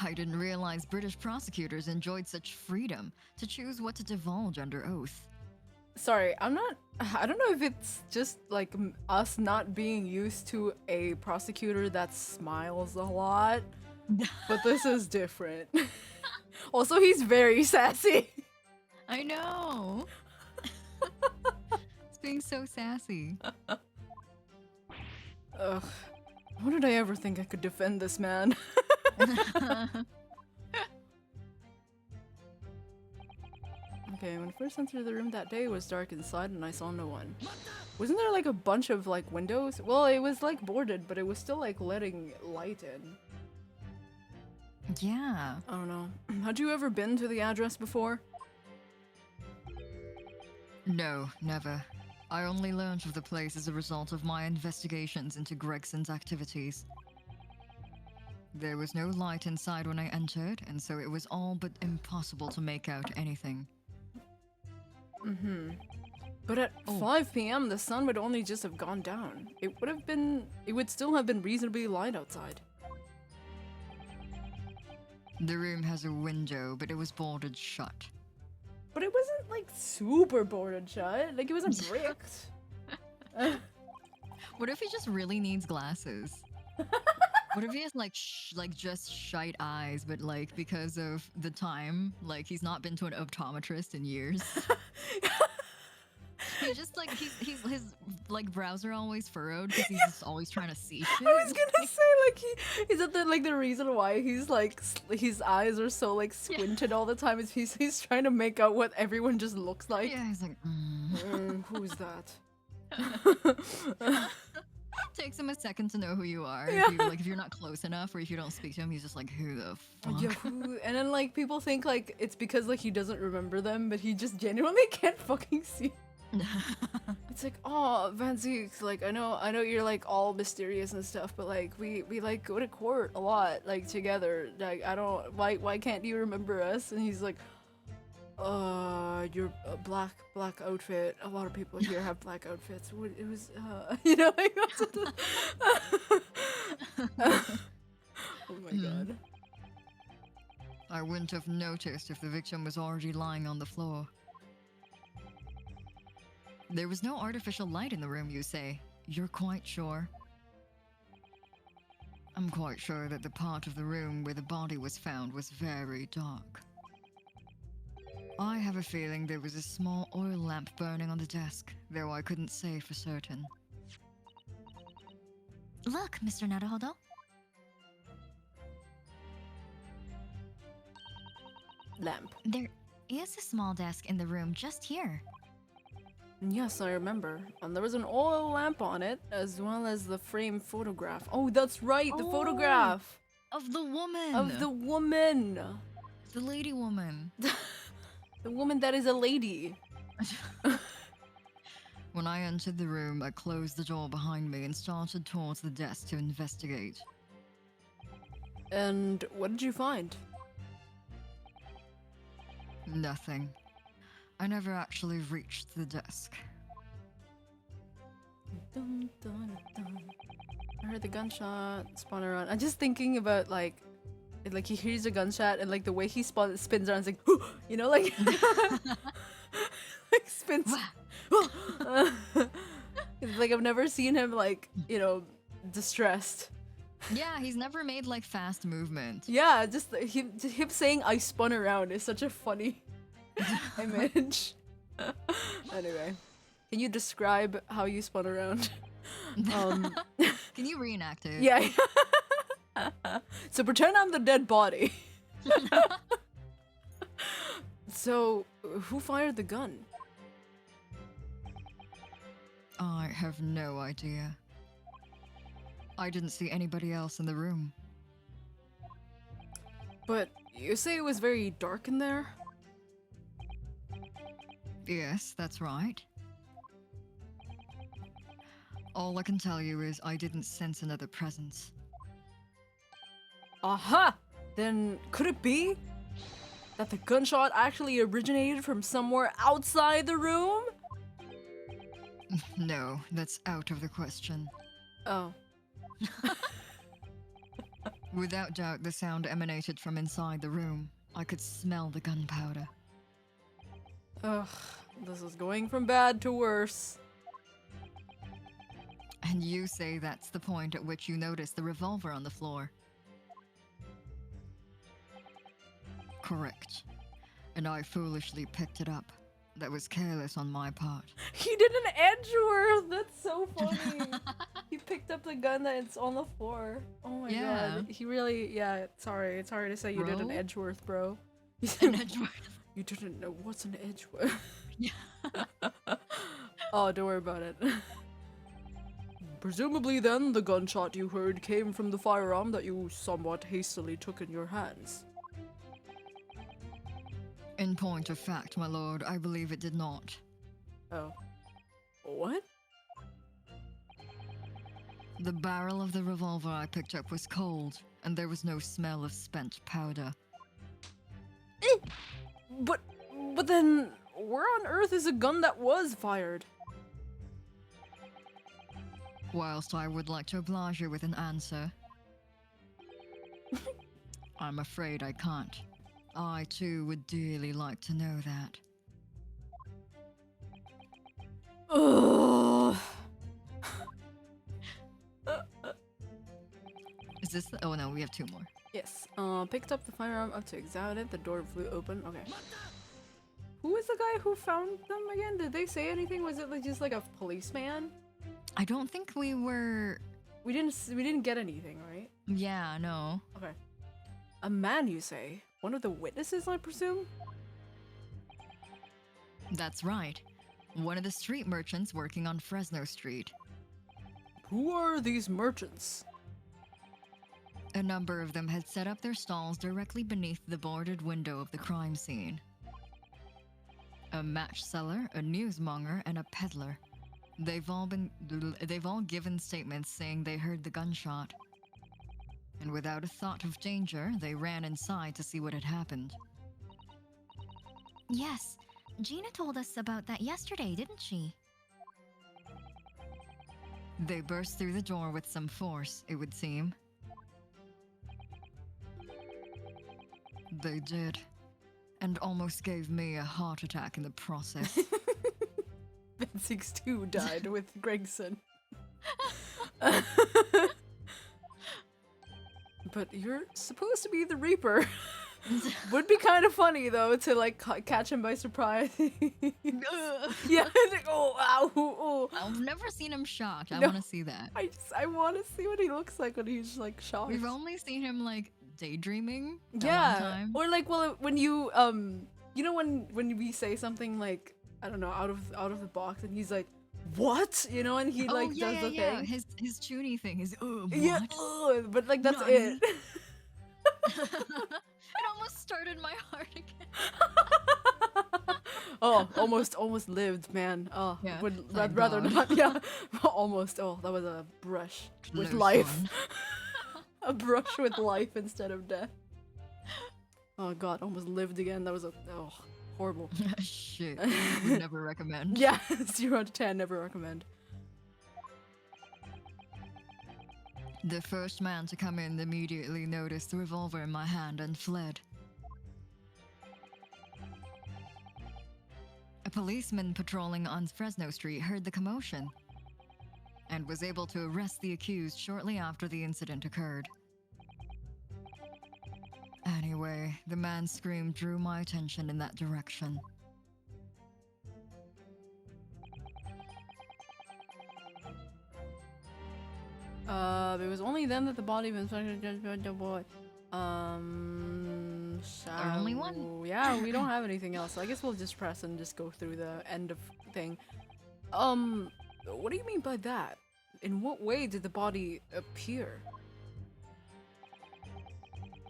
I didn't realize British prosecutors enjoyed such freedom to choose what to divulge under oath. Sorry, I don't know if it's just like us not being used to a prosecutor that smiles a lot, but this is different. Also, he's very sassy. I know. It's being so sassy. Ugh. When did I ever think I could defend this man? Okay, when I first entered the room that day, it was dark inside and I saw no one. Wasn't there like a bunch of like windows? Well, it was like boarded, but it was still like letting light in. Yeah. I don't know. Had you ever been to the address before? No, never. I only learned of the place as a result of my investigations into Gregson's activities. There was no light inside when I entered, and so it was all but impossible to make out anything. But at 5 p.m. the sun would only just have gone down. It would still have been reasonably light outside. The room has a window, but it was boarded shut. But it wasn't like super boarded shut. Like it wasn't bricked. What if he just really needs glasses? What if he has like just shite eyes, but like because of the time, like he's not been to an optometrist in years. He's just like his like brows are always furrowed because he's just always trying to see shit. I was gonna say like is that the reason why he's like his eyes are so like squinted all the time is he's trying to make out what everyone just looks like. Yeah, he's like, who's that? Takes him a second to know who you are. Yeah. If you're not close enough, or if you don't speak to him, he's just like, who the fuck? Yeah, and then like people think like it's because like he doesn't remember them, but he just genuinely can't fucking see. It's like, oh, Van Zeeks, like I know you're like all mysterious and stuff, but like we like go to court a lot like together. Like I don't why can't you remember us? And he's like, your black outfit. A lot of people here have black outfits. It was you know like oh my god. I wouldn't have noticed if the victim was already lying on the floor. There was no artificial light in the room, you say? You're quite sure? I'm quite sure that the part of the room where the body was found was very dark. I have a feeling there was a small oil lamp burning on the desk, though I couldn't say for certain. Look, Mr. Naruhodo. Lamp. There is a small desk in the room just here. Yes, I remember. And there was an oil lamp on it, as well as the framed photograph. Oh, that's right, the photograph! Of the woman! Of the woman! The lady woman. The woman that is a lady. When I entered the room, I closed the door behind me and started towards the desk to investigate. And what did you find? Nothing. I never actually reached the desk. Dun, dun, dun. I heard the gunshot spun around. I'm just thinking about like he hears a gunshot and like the way he spins around, it's like, you know, like, like spins. It's like I've never seen him like, you know, distressed. Yeah, he's never made like fast movement. Yeah, just him saying "I spun around" is such a funny image. Anyway, can you describe how you spun around? Can you reenact it? Yeah. So pretend I'm the dead body. So, who fired the gun? I have no idea. I didn't see anybody else in the room. But you say it was very dark in there? Yes, that's right. All I can tell you is I didn't sense another presence. Aha! Then could it be that the gunshot actually originated from somewhere outside the room? No, that's out of the question. Oh. Without doubt, the sound emanated from inside the room. I could smell the gunpowder. Ugh. This is going from bad to worse. And you say that's the point at which you noticed the revolver on the floor. Correct. And I foolishly picked it up. That was careless on my part. He did an Edgeworth! That's so funny! He picked up the gun that's on the floor. Oh my god. He really, yeah, sorry to say you did an Edgeworth, bro. An Edgeworth? You didn't know what's an Edgeworth. Yeah. Oh, don't worry about it. Presumably then, the gunshot you heard came from the firearm that you somewhat hastily took in your hands. In point of fact, my lord, I believe it did not. Oh. What? The barrel of the revolver I picked up was cold, and there was no smell of spent powder. But then, where on earth is a gun that was fired? Whilst I would like to oblige you with an answer, I'm afraid I can't. I too would dearly like to know that. Ugh. Is this the— oh no, we have two more. Yes. Picked up the firearm up to examine it. The door flew open. Okay. Who was the guy who found them again? Did they say anything? Was it like just like a policeman? I don't think we were— We didn't get anything, right? yeah, no. Okay. A man, you say? One of the witnesses, I presume? That's right. One of the street merchants working on Fresno Street. Who are these merchants? A number of them had set up their stalls directly beneath the boarded window of the crime scene. A match seller, a newsmonger, and a peddler. They've all given statements saying they heard the gunshot. And without a thought of danger, they ran inside to see what had happened. Yes, Gina told us about that yesterday, didn't she? They burst through the door with some force, it would seem. They did. And almost gave me a heart attack in the process. Ben62 died with Gregson. But you're supposed to be the Reaper. Would be kind of funny though to like catch him by surprise. Yeah, like, oh, ow, oh. I've never seen him shocked. I No. want to see that. I want to see what he looks like when he's like shocked. We've only seen him like daydreaming. At one Yeah, time. or like when you you know when we say something like I don't know out of the box and he's like what, you know, and he like does the thing. His chuny thing is what? Yeah, but like that's Nani? it. It almost started my heart again. Oh, almost lived, man. Oh, Yeah, would thank rather God. not. Yeah, almost. Oh, that was a brush with Close life. one. A brush with life instead of death. Oh god, almost lived again. That was horrible. Shit. Would never recommend. Yeah, 0 to 10, never recommend. The first man to come in immediately noticed the revolver in my hand and fled. A policeman patrolling on Fresno Street heard the commotion and was able to arrest the accused shortly after the incident occurred. Anyway, the man's scream drew my attention in that direction. It was only then that the body of Inspector Boy. Our only one? Yeah, we don't have anything else. So I guess we'll just press and just go through the end of thing. What do you mean by that? In what way did the body appear?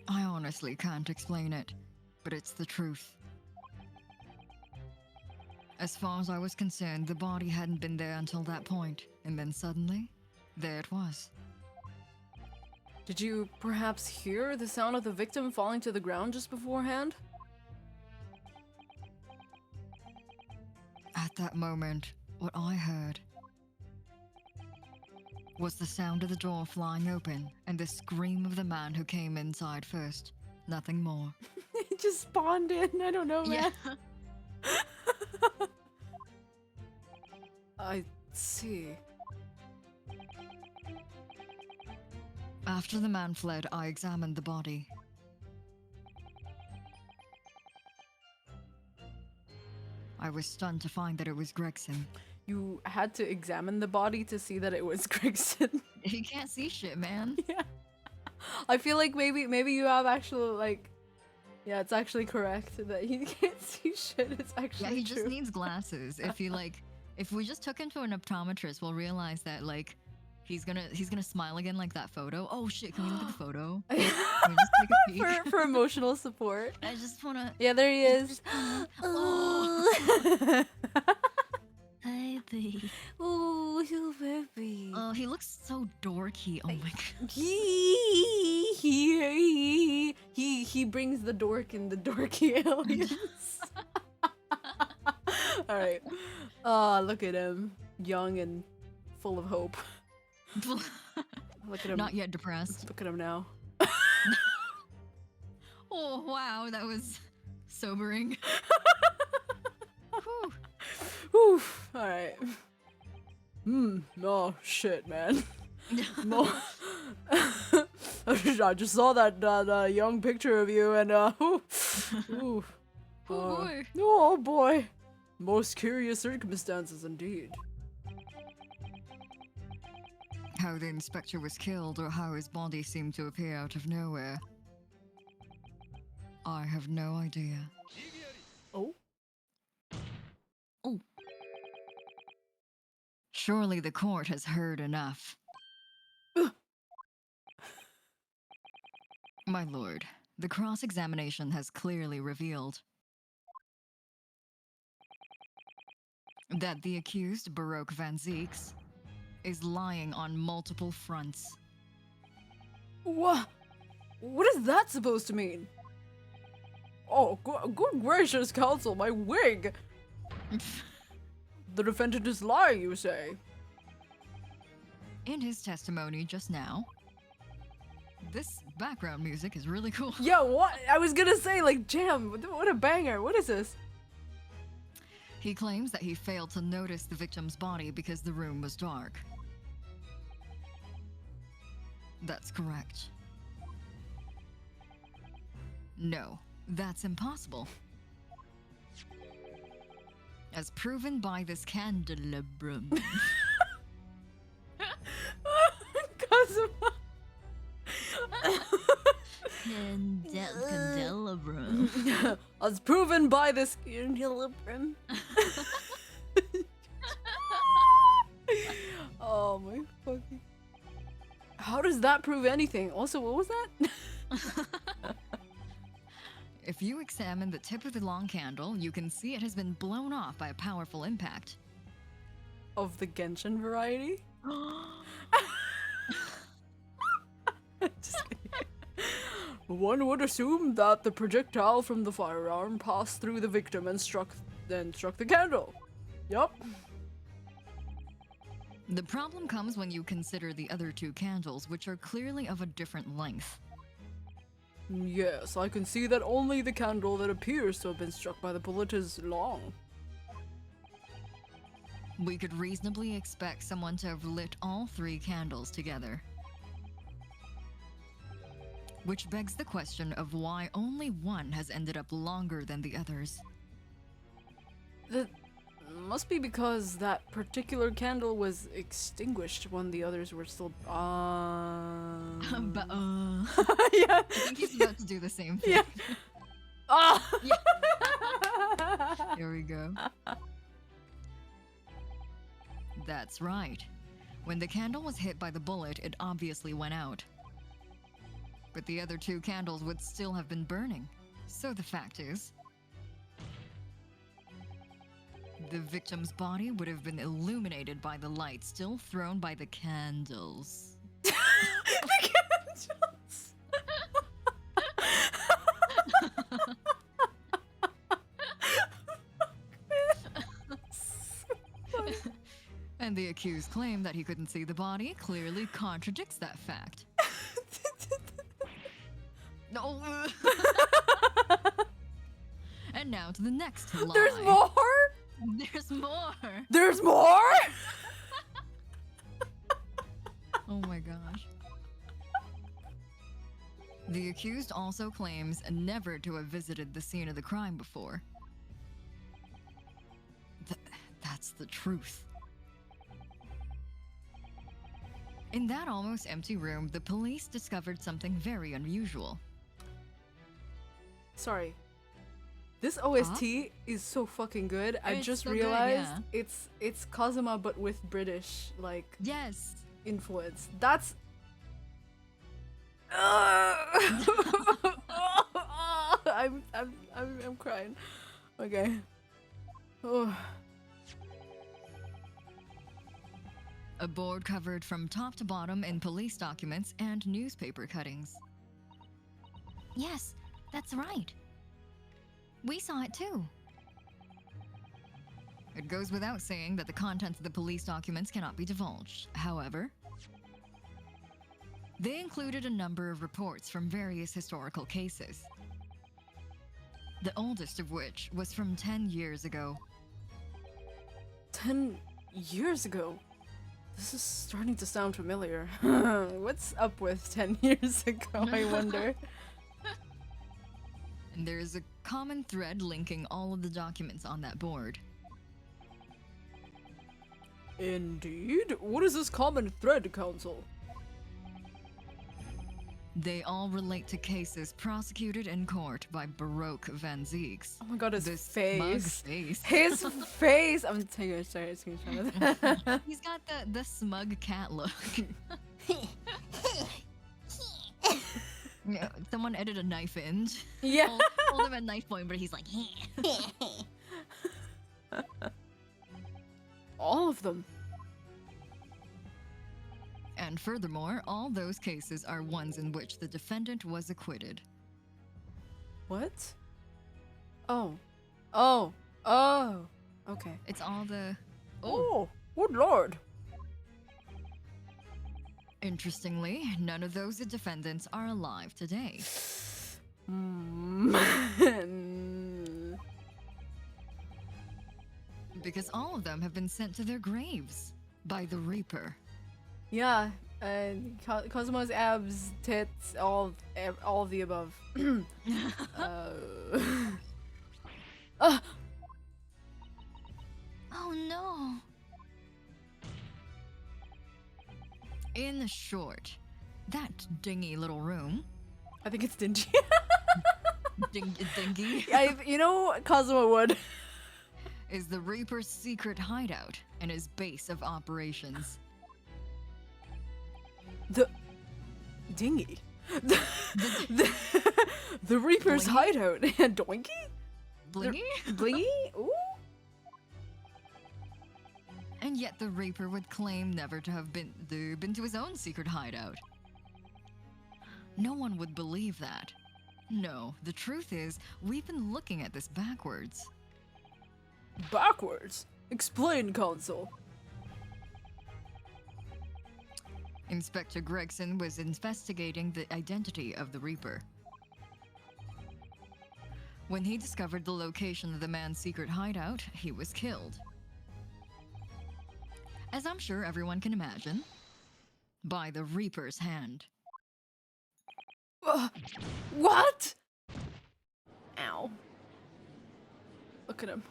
I honestly can't explain it, but it's the truth. As far as I was concerned, the body hadn't been there until that point, and then suddenly, there it was. Did you perhaps hear the sound of the victim falling to the ground just beforehand? At that moment, what I heard was the sound of the door flying open and the scream of the man who came inside first. Nothing more. He just spawned in. I don't know, man. I see. After the man fled, I examined the body. I was stunned to find that it was Gregson. You had to examine the body to see that it was Gregson. He can't see shit, man. Yeah. I feel like maybe you have actual like, yeah, it's actually correct that he can't see shit. It's actually Yeah, he true. just needs glasses. If we just took him to an optometrist, we'll realize that like he's gonna smile again like that photo. Oh shit! Can we look at the photo? Can we just take a peek? for emotional support. I just wanna. Yeah, there he is. Oh. Baby. Oh, you baby. Oh, he looks so dorky. Oh my god. He brings the dork in the dorky aliens. All right. Oh, look at him, young and full of hope. Look at him. Not yet depressed. Look at him now. Oh wow, that was sobering. Whew. Whew. All right. Oh shit, man. No. I just saw that young picture of you, and ooh. Oh boy. Oh boy. Most curious circumstances indeed. How the inspector was killed or how his body seemed to appear out of nowhere, I have no idea. Oh. Oh. Surely the court has heard enough. My lord, the cross-examination has clearly revealed that the accused, Baroque Van Zieks, is lying on multiple fronts. What? What is that supposed to mean? Oh, good gracious, counsel, my wig! The defendant is lying, you say? In his testimony just now, this background music is really cool. Yeah, what? I was gonna say, like, jam, what a banger. What is this? He claims that he failed to notice the victim's body because the room was dark. That's correct. No, that's impossible. As proven by this candelabrum. Kazuma. Candelabrum. As proven by this candelabrum. Oh my fucking. How does that prove anything? Also, what was that? If you examine the tip of the long candle, you can see it has been blown off by a powerful impact. Of the Genshin variety? Just kidding. One would assume that the projectile from the firearm passed through the victim and struck the candle. Yup. The problem comes when you consider the other two candles, which are clearly of a different length. Yes, I can see that only the candle that appears to have been struck by the bullet is long. We could reasonably expect someone to have lit all three candles together. Which begs the question of why only one has ended up longer than the others. That must be because that particular candle was extinguished when the others were still But, yeah. I think he's about to do the same thing. Yeah. Ah. Here we go. That's right. When the candle was hit by the bullet, it obviously went out. But the other two candles would still have been burning. So the fact is, the victim's body would have been illuminated by the light still thrown by the candles. The candles. And The accused claim that he couldn't see the body clearly contradicts that fact. No. And now to the next lie. There's more? There's more. There's more? Oh my gosh. The accused also claims never to have visited the scene of the crime before. That's the truth. In that almost empty room, the police discovered something very unusual. Sorry. This OST is so fucking good. I It's just so good, realized yeah. it's Kazuma but with British Yes. influence. That's I'm crying. Okay. Oh. A board covered from top to bottom in police documents and newspaper cuttings. Yes, that's right. We saw it too. It goes without saying that the contents of the police documents cannot be divulged. However, they included a number of reports from various historical cases. The oldest of which was from 10 years ago. 10 years ago? This is starting to sound familiar. What's up with 10 years ago, I wonder? And there is a common thread linking all of the documents on that board. Indeed? What is this common thread, Counsel? They all relate to cases prosecuted in court by Baroque Van Ziegs. Oh my god, his The face. smug face. His face! I'm taking a screenshot of that. He's got the smug cat look. Yeah, someone edited a knife in. Yeah. Hold him at knife point, but he's like, All of them. And furthermore, all those cases are ones in which the defendant was acquitted. What? Oh. Oh. Oh. Okay. It's all the... Oh, good lord. Interestingly, none of those defendants are alive today. Because all of them have been sent to their graves by the Reaper. Yeah, Cosmo's abs, tits, all of the above. Oh no. In short, that dingy little room... I think it's dingy. dingy? You know, Cosmo would. Is the Reaper's secret hideout and his base of operations. The dingy. The Reaper's Blingy? hideout. Doinky? Blingy? Blingy? Ooh. And yet the Reaper would claim never to have been to his own secret hideout. No one would believe that. No, the truth is, we've been looking at this backwards. Backwards? Explain, Counsel. Inspector Gregson was investigating the identity of the Reaper. When he discovered the location of the man's secret hideout, he was killed. As I'm sure everyone can imagine, by the Reaper's hand. What? Ow. Look at him.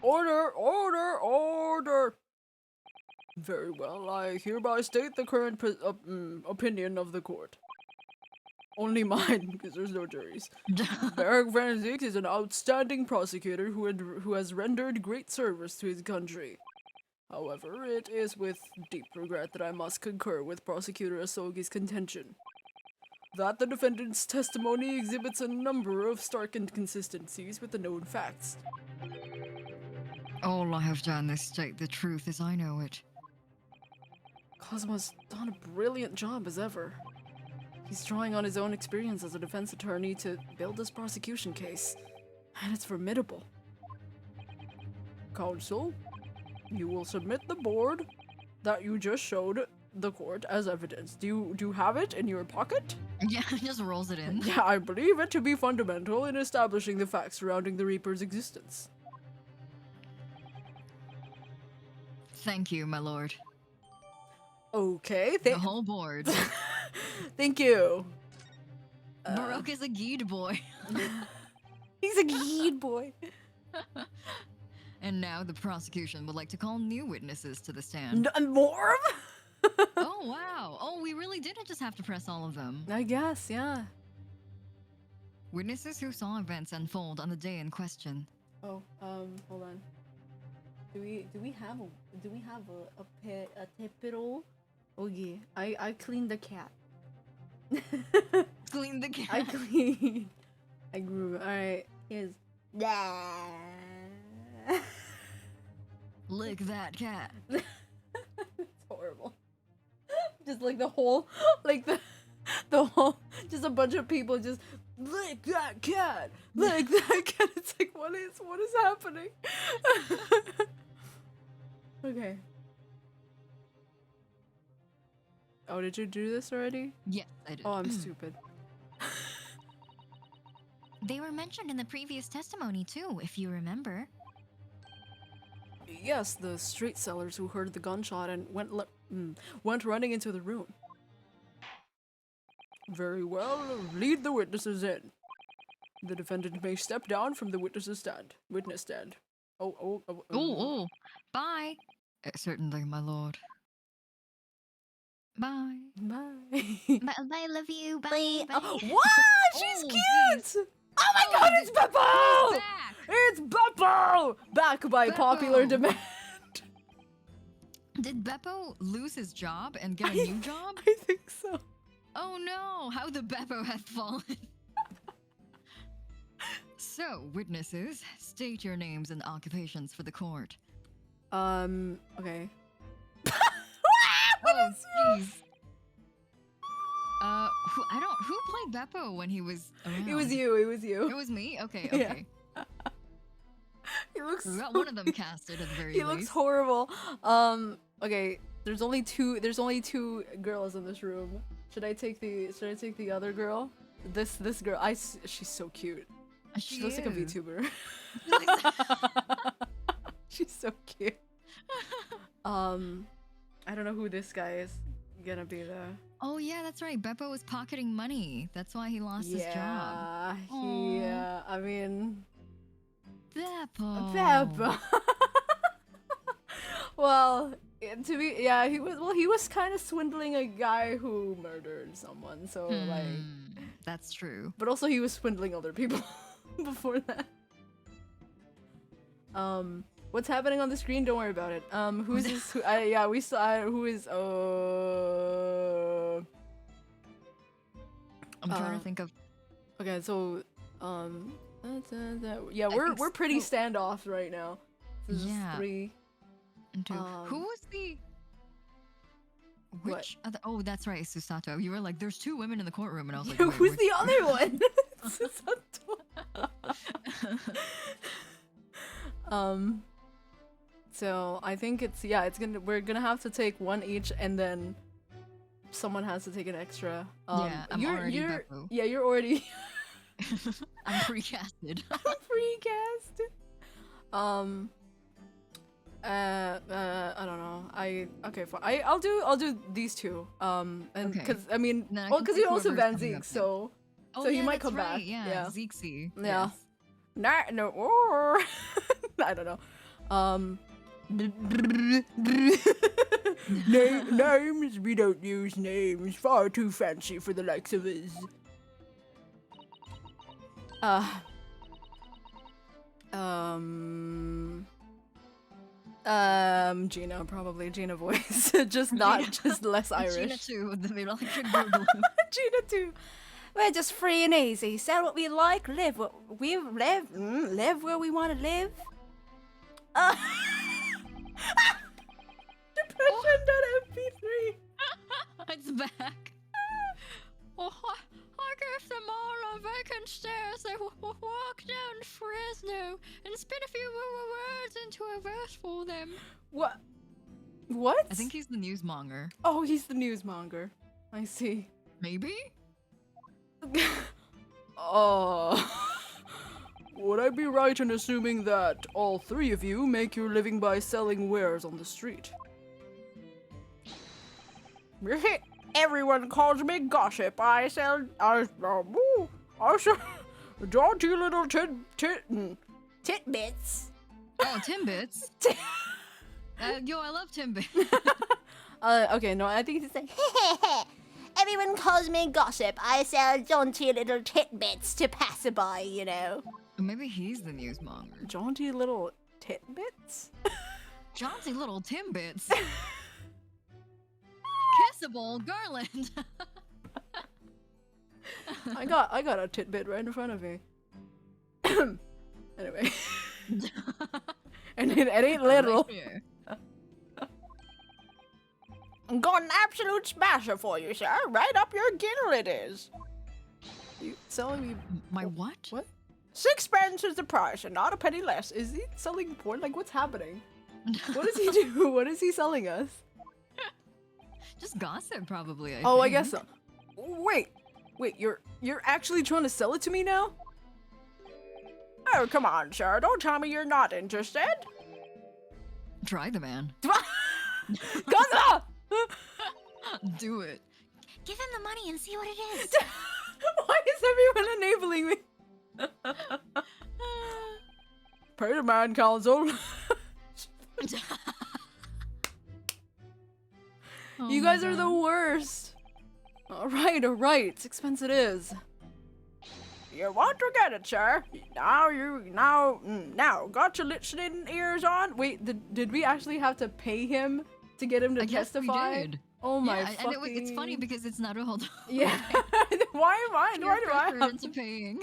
Order, order, order. Very well, I hereby state the current opinion of the court. Only mine, because there's no juries. Baron Van Ziegs is an outstanding prosecutor who has rendered great service to his country. However, it is with deep regret that I must concur with Prosecutor Asogi's contention that the defendant's testimony exhibits a number of stark inconsistencies with the known facts. All I have done is state the truth as I know it. Cosmo's done a brilliant job as ever. He's drawing on his own experience as a defense attorney to build this prosecution case, and it's formidable. Counsel, You will submit the board that you just showed the court as evidence. Do you have it in your pocket? Yeah, just rolls it in. Yeah, I believe it to be fundamental in establishing the facts surrounding the Reaper's existence. Thank you, my lord. Okay, The whole board. thank you. Baroque is a guide boy. He's a guide boy. And now the prosecution would like to call new witnesses to the stand. More? Oh, wow. Oh, we really didn't just have to press all of them. I guess, yeah. Witnesses who saw events unfold on the day in question. Oh, hold on. Do we have a Peppino? Oh yeah, I cleaned the cat. Clean the cat. I clean. I grew. All right. Here's. Lick that cat. It's horrible. Just like the whole, like the whole, just a bunch of people just lick that cat, lick that cat. It's like what is happening? Okay. Oh, did you do this already? Yes, I did. Oh, I'm stupid. They were mentioned in the previous testimony too, if you remember. Yes, the street sellers who heard the gunshot and went running into the room. Very well, lead the witnesses in. The defendant may step down from the witness stand. Oh, bye. Certainly, my lord. Bye. Bye. Bye, love you. Bye. Bye. Oh, what? She's Oh, cute! Oh my god, it's Beppo! Back. It's Beppo! Back by popular Beppo. demand. Did Beppo lose his job and get a new job? I think so. Oh no, how the Beppo hath fallen. So, witnesses, state your names and occupations for the court. Okay. Oh, jeez. Who played Beppo when he was around? It was you, it was you. It was me? Okay, Yeah. okay. He looks We got so one of them casted at the very He least. looks horrible. Okay, there's only two girls in this room. Should I take the other girl? This girl, she's so cute. She looks like a is. VTuber. She's so cute. I don't know who this guy is gonna be though. Oh yeah, that's right. Beppo was pocketing money. That's why he lost his job. Yeah, I mean, Beppo. Peppa. Well, to be, yeah, he was kind of swindling a guy who murdered someone. So like, That's true. but also he was swindling other people before that. What's happening on the screen? Don't worry about it. Who's this? Yeah, we saw. Who is? I'm trying to think of. Okay, so yeah, we're pretty standoff right now. So just Yeah. 3. And 2. Who was the? Which other? Oh, that's right, Susato. You were like, "There's 2 women in the courtroom," and I was like, Who's "Wait, the other one? So I think we're gonna have to take one each, and then someone has to take an extra. Yeah, I'm already Beppo. Yeah, you're already I'm precasted." precast. I don't know. Okay, fine. I'll do these 2. And Okay. because I mean, Then I well, can because pick you're also whoever's Van coming Zeke, up so Oh, so he yeah, might that's come right. back. Yeah, Zeeksy. Yeah. Yes. No, or I don't know. Names, we don't use names. Far too fancy for the likes of us. Gina, probably Gina voice. Just less Irish. Gina too, the electric boogaloo. Gina too. We're just free and easy. Sell what we like, live what we live, live where we want to live. Depression.mp3. It's back. Oh, I gave them all a vacant stare as they walked down Fresno and spit a few words into a verse for them. What? What? I think he's the newsmonger. Oh, he's the newsmonger. I see. Maybe? Would I be right in assuming that all three of you make your living by selling wares on the street? Everyone calls me gossip. I sell jaunty little titbits. Oh, Timbits. Yo, I love Timbits. Okay, no, I think he's saying, Everyone calls me gossip. I sell jaunty little titbits to passerby, you know. Maybe he's the newsmonger. jaunty little titbits? Jaunty little Timbits. Kissable garland. I got a titbit right in front of me. Anyway. and it ain't little. Right here. Got an absolute smasher for you, sir. Right up your ginnel it is. You selling me My what? what? 6 pence is the price and not a penny less. Is he selling porn? Like, what's happening? What does he do? What is he selling us? Just gossip, probably. I guess so. Wait, you're actually trying to sell it to me now? Oh, come on, sir. Don't tell me you're not interested. Try the man. Gaza! Do it. Give him the money and see what it is. Why is everyone enabling me? Pay the man, council. Oh You my guys are the God. worst. Alright. 6 pence it is. You want to get it, sir. Now, got your listening ears on? Wait, did we actually have to pay him to get him to I guess we testify? did. Oh my Yeah, fucking... and it's funny because it's not a hold on. Yeah. Why do I have into paying?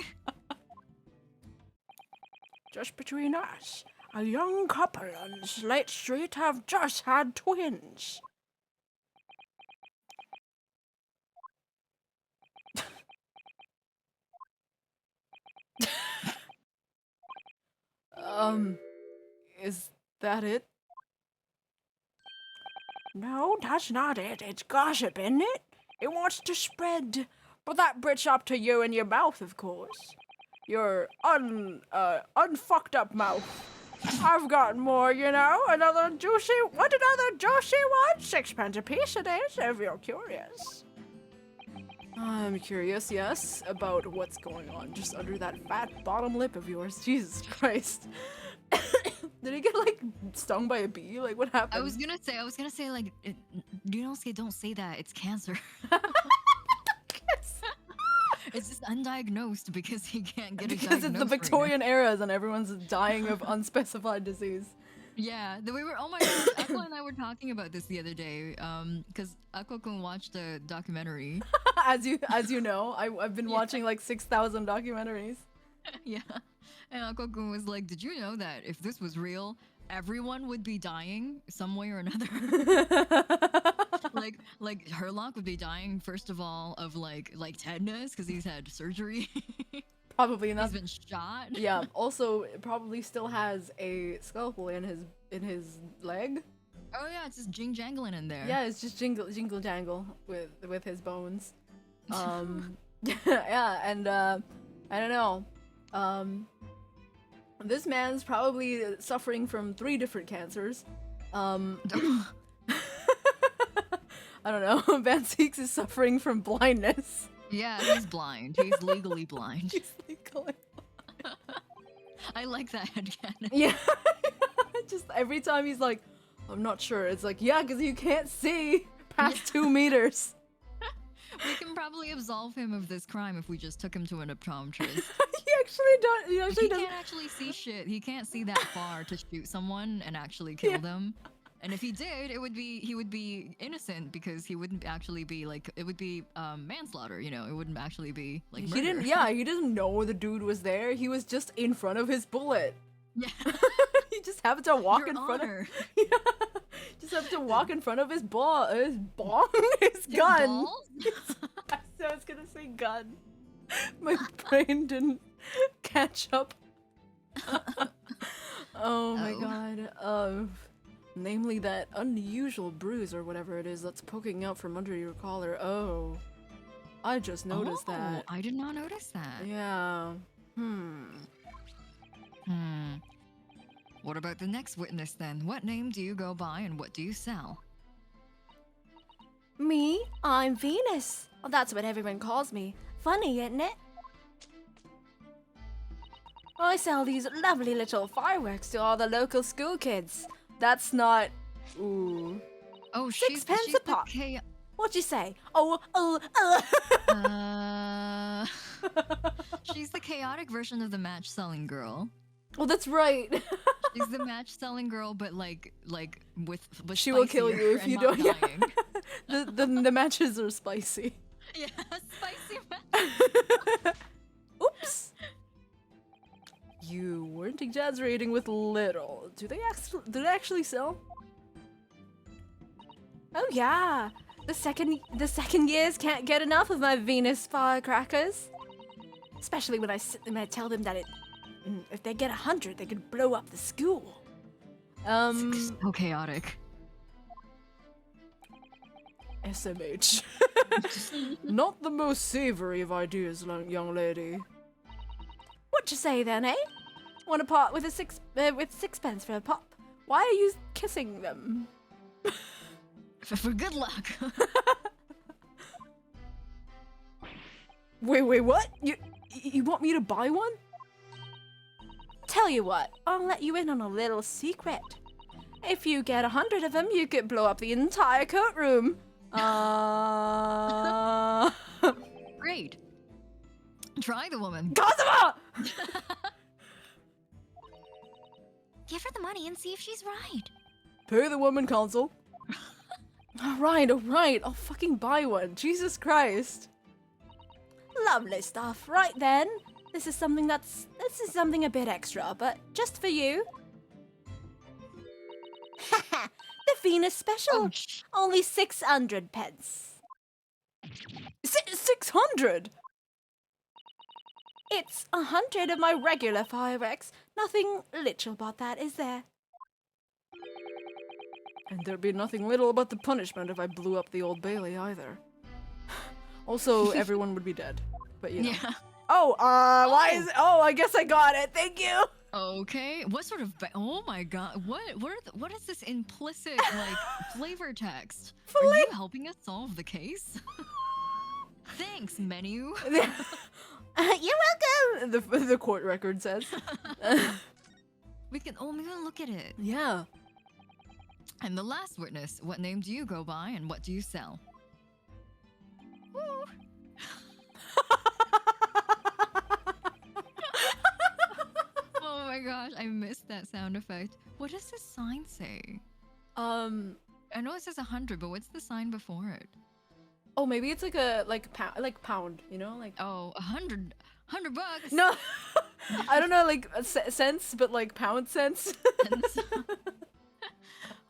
Just between us, a young couple on Slate Street have just had twins. Is that it? No, that's not it. It's gossip, isn't it? It wants to spread. But that Brit's up to you and your mouth, of course. Your unfucked up mouth. I've got more, you know. What another juicy one? 6 pence a piece it is, if you're curious. I'm curious, yes, about what's going on just under that fat bottom lip of yours. Jesus Christ. Did he get, like, stung by a bee? Like, what happened? I was gonna say, like, don't say that. It's cancer. It's just undiagnosed because he can't get it Because diagnosed it's the right now. Victorian era and everyone's dying of unspecified disease. Yeah, we were. Oh my god, Aqua and I were talking about this the other day. Because Aqua-kun watched a documentary. As you know, I've been watching like 6,000 documentaries. Yeah, and Aqua-kun was like, "Did you know that if this was real, everyone would be dying some way or another?" like Herlock would be dying first of all of like tetanus because he's had surgery. Probably He's not. been shot. Yeah. Also, it probably still has a scalpel in his leg. Oh yeah, it's just jangling in there. Yeah, it's just jingle jangle with his bones. Yeah, and I don't know. This man's probably suffering from 3 different cancers. I don't know. Van Seeks is suffering from blindness. Yeah, he's blind. He's legally blind. He's legally. I like that headcanon. Yeah. Just every time he's like, I'm not sure. It's like, yeah, because you can't see past 2 meters. We can probably absolve him of this crime if we just took him to an optometrist. He actually don't. He actually He doesn't. can't actually see shit. He can't see that far to shoot someone and actually kill them. And if he did, he would be innocent because he wouldn't actually be like, it would be manslaughter, you know, it wouldn't actually be like murder. He didn't. Yeah, he doesn't know the dude was there. He was just in front of his bullet. Yeah. He just happened to walk Your in front of. Honor. Yeah. Just happened to walk in front of his his gun. balls? I was gonna say gun. My brain didn't catch up. Oh my Oh. god. Namely that unusual bruise or whatever it is that's poking out from under your collar. Oh. I just noticed that. I did not notice that. Yeah. What about the next witness then? What name do you go by and what do you sell? Me? I'm Venus. Well, that's what everyone calls me. Funny, isn't it? I sell these lovely little fireworks to all the local school kids. That's not... Ooh. Oh, Sixpence she's a pop. What'd you say? She's the chaotic version of the match selling girl. Oh, that's right. She's the match selling girl, but like with she will kill you if you don't. Yeah. The matches are spicy. Yeah, spicy match. Oops. You weren't exaggerating with little. Do they actually sell? Oh yeah. The second years can't get enough of my Venus firecrackers. Especially when I tell them that if they get 100, they could blow up the school. So chaotic. SMH. Not the most savory of ideas, young lady. What you say then, eh? Want to part with with sixpence for a pop? Why are you kissing them? For good luck. Wait, what? You want me to buy one? Tell you what, I'll let you in on a little secret. If you get 100 of them, you could blow up the entire courtroom. Great. Try the woman. Kazuma! Give her the money and see if she's right. Pay the woman, Consul. Alright, I'll fucking buy one. Jesus Christ. Lovely stuff. Right then. This is something a bit extra, but just for you. The Venus special. Only 600 pence. 600? It's 100 of my regular fireworks. Nothing literal about that, is there? And there'd be nothing little about the punishment if I blew up the Old Bailey either. Also, everyone would be dead. But you know. Yeah. Oh, why is it? Oh, I guess I got it. Thank you. Okay. What sort of? Oh my god. What is this implicit like flavor text? Are you helping us solve the case? Thanks, menu. You're welcome. The court record says. we can look at it. Yeah. And the last witness, what name do you go by and what do you sell? Ooh. Oh my gosh, I missed that sound effect. What does this sign say? I know it says 100, but what's the sign before it? Oh, maybe it's like pound, you know, like. Oh, 100 bucks. No, I don't know, like cents, but like pound cents.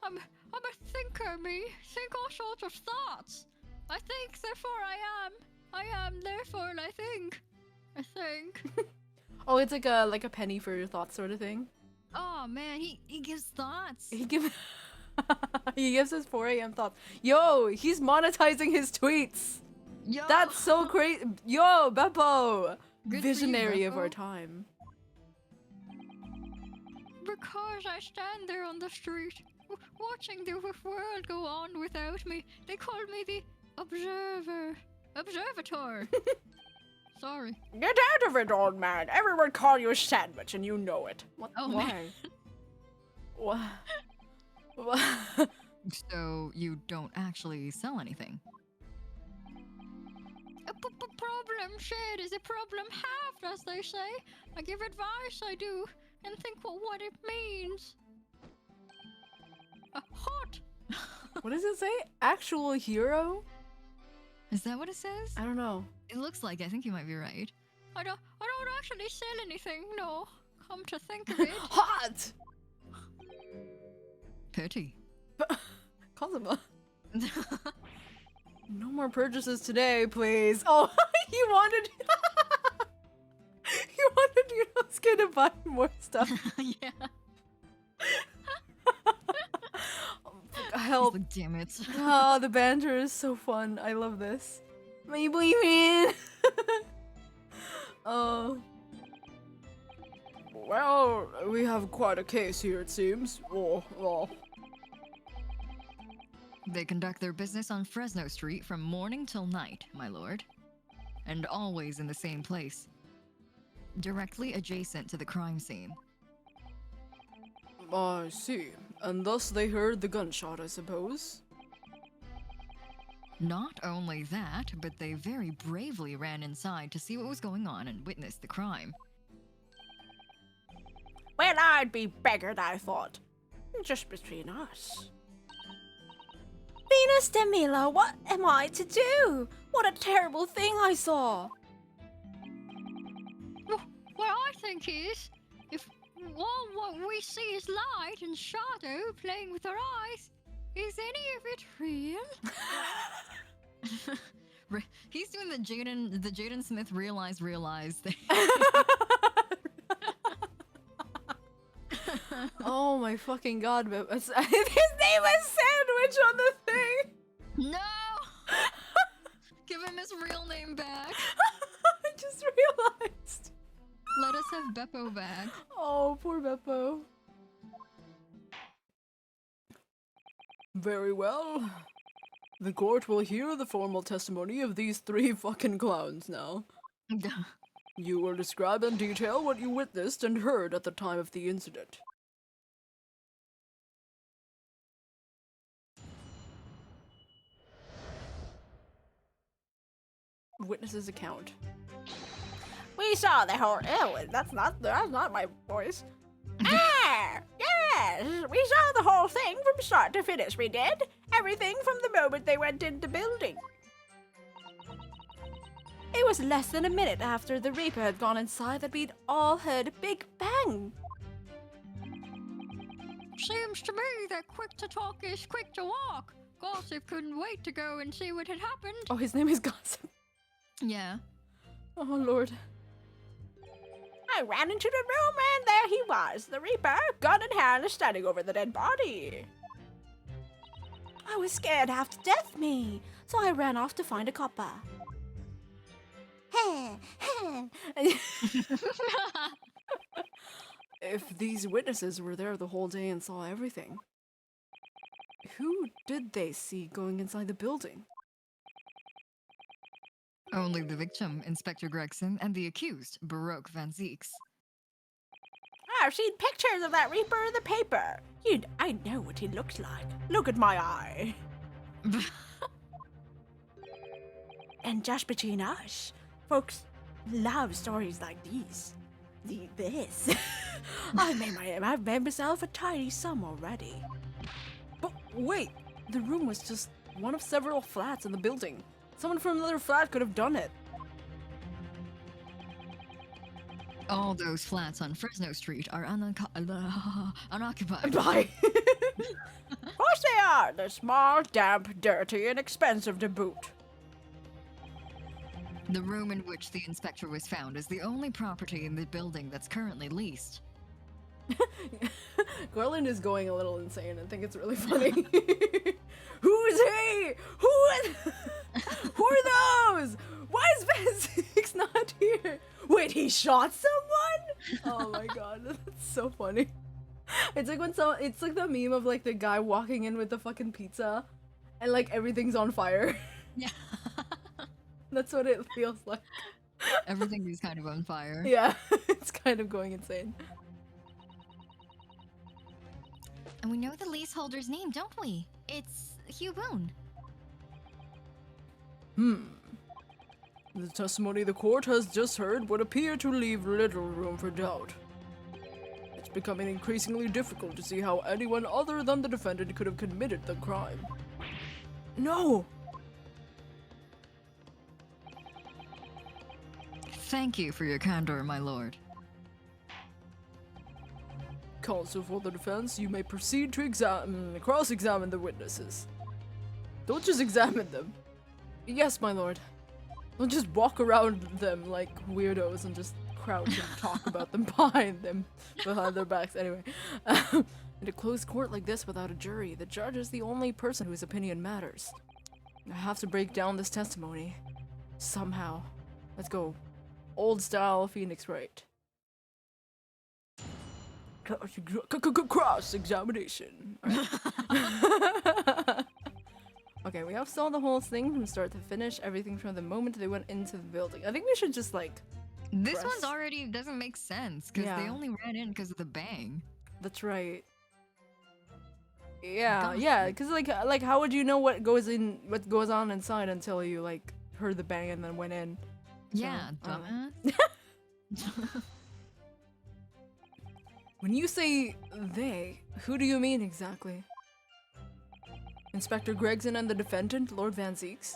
I'm a thinker, me. Think all sorts of thoughts. I think, therefore I am. I am, therefore I think. I think. Oh, it's like a penny for your thoughts sort of thing. Oh man, he gives thoughts. He gives us 4 a.m. thoughts. Yo, he's monetizing his tweets. Yo. That's so crazy. Yo, Beppo, Good visionary for you, of Beppo. our time. Because I stand there on the street, watching the world go on without me. They call me the observator. Sorry. Get out of it, old man. Everyone call you a sandwich and you know it. What? Oh, Why? man. What? So you don't actually sell anything? A problem shared is a problem halved, as they say. I give advice, I do, and think what it means. Hot. What does it say? Actual hero? Is that what it says? I don't know. It looks like. I think you might be right. I don't actually sell anything. No. Come to think of it. Hot. Pity. Kazuma. No more purchases today, please. Oh, you wanted Yunosuke to buy more stuff. Yeah. help. Like, damn it. Oh, the banter is so fun. I love this. My boyfriend. Oh. Well, we have quite a case here, it seems. Oh. They conduct their business on Fresno Street from morning till night, my lord. And always in the same place. Directly adjacent to the crime scene. I see. And thus they heard the gunshot, I suppose? Not only that, but they very bravely ran inside to see what was going on and witness the crime. Well, I'd be beggared, I thought. Just between us. Venus de Milo, what am I to do? What a terrible thing I saw. What I think is, if all what we see is light and shadow playing with our eyes, is any of it real? He's doing the Jaden Smith realize thing. Oh my fucking god, his name is Sandwich on the thing! No! Give him his real name back. I just realized. Let us have Beppo back. Oh, poor Beppo. Very well. The court will hear the formal testimony of these three fucking clowns now. You will describe in detail what you witnessed and heard at the time of the incident. Witness's account. We saw the whole. Oh, that's not my voice. Yes, we saw the whole thing from start to finish. We did everything from the moment they went into the building. It was less than a minute after the Reaper had gone inside that we'd all heard a big bang. Seems to me that quick to talk is quick to walk. Gossip couldn't wait to go and see what had happened. Oh, his name is Gossip. Yeah. Oh, Lord. I ran into the room and there he was, the Reaper, gun in hand, standing over the dead body. I was scared half to death, me, so I ran off to find a copper. If these witnesses were there the whole day and saw everything, who did they see going inside the building? Only the victim, Inspector Gregson, and the accused, Baroque Van Zeeks. I've seen pictures of that Reaper in the paper. I know what he looks like. Look at my eye. And just between us, folks love stories like these. This. I've made myself a tidy sum already. But wait, the room was just one of several flats in the building. Someone from another flat could have done it. All those flats on Fresno Street are unoccupied. Bye. Of course they are. They're small, damp, dirty, and expensive to boot. The room in which the inspector was found is the only property in the building that's currently leased. Garland is going a little insane. I think it's really funny. Who's he? Who are those? Why is Van Zeeks not here? Wait, he shot someone? Oh my god, that's so funny. It's like it's like the meme of like the guy walking in with the fucking pizza and like everything's on fire. Yeah. That's what it feels like. Everything is kind of on fire. Yeah, it's kind of going insane. And we know the leaseholder's name, don't we? It's Hugh Boone. The testimony the court has just heard would appear to leave little room for doubt. It's becoming increasingly difficult to see how anyone other than the defendant could have committed the crime. No! Thank you for your candor, my lord. Counsel for the defense, you may proceed to cross-examine the witnesses. Don't just examine them. Yes, my lord. Don't just walk around them like weirdos and just crouch and talk about them behind their backs. Anyway, In a closed court like this without a jury, the judge is the only person whose opinion matters. I have to break down this testimony. Somehow. Let's go. Old style Phoenix Wright. Cross-examination. Okay, we have saw the whole thing from start to finish, everything from the moment they went into the building. I think we should just like... This press. one's already doesn't make sense because Yeah. they only ran in because of the bang. That's right. Yeah, Gosh. yeah, because like how would you know what goes on inside until you like heard the bang and then went in? Yeah, So, dumbass. When you say they, who do you mean exactly? Inspector Gregson and the defendant, Lord Van Zeeks?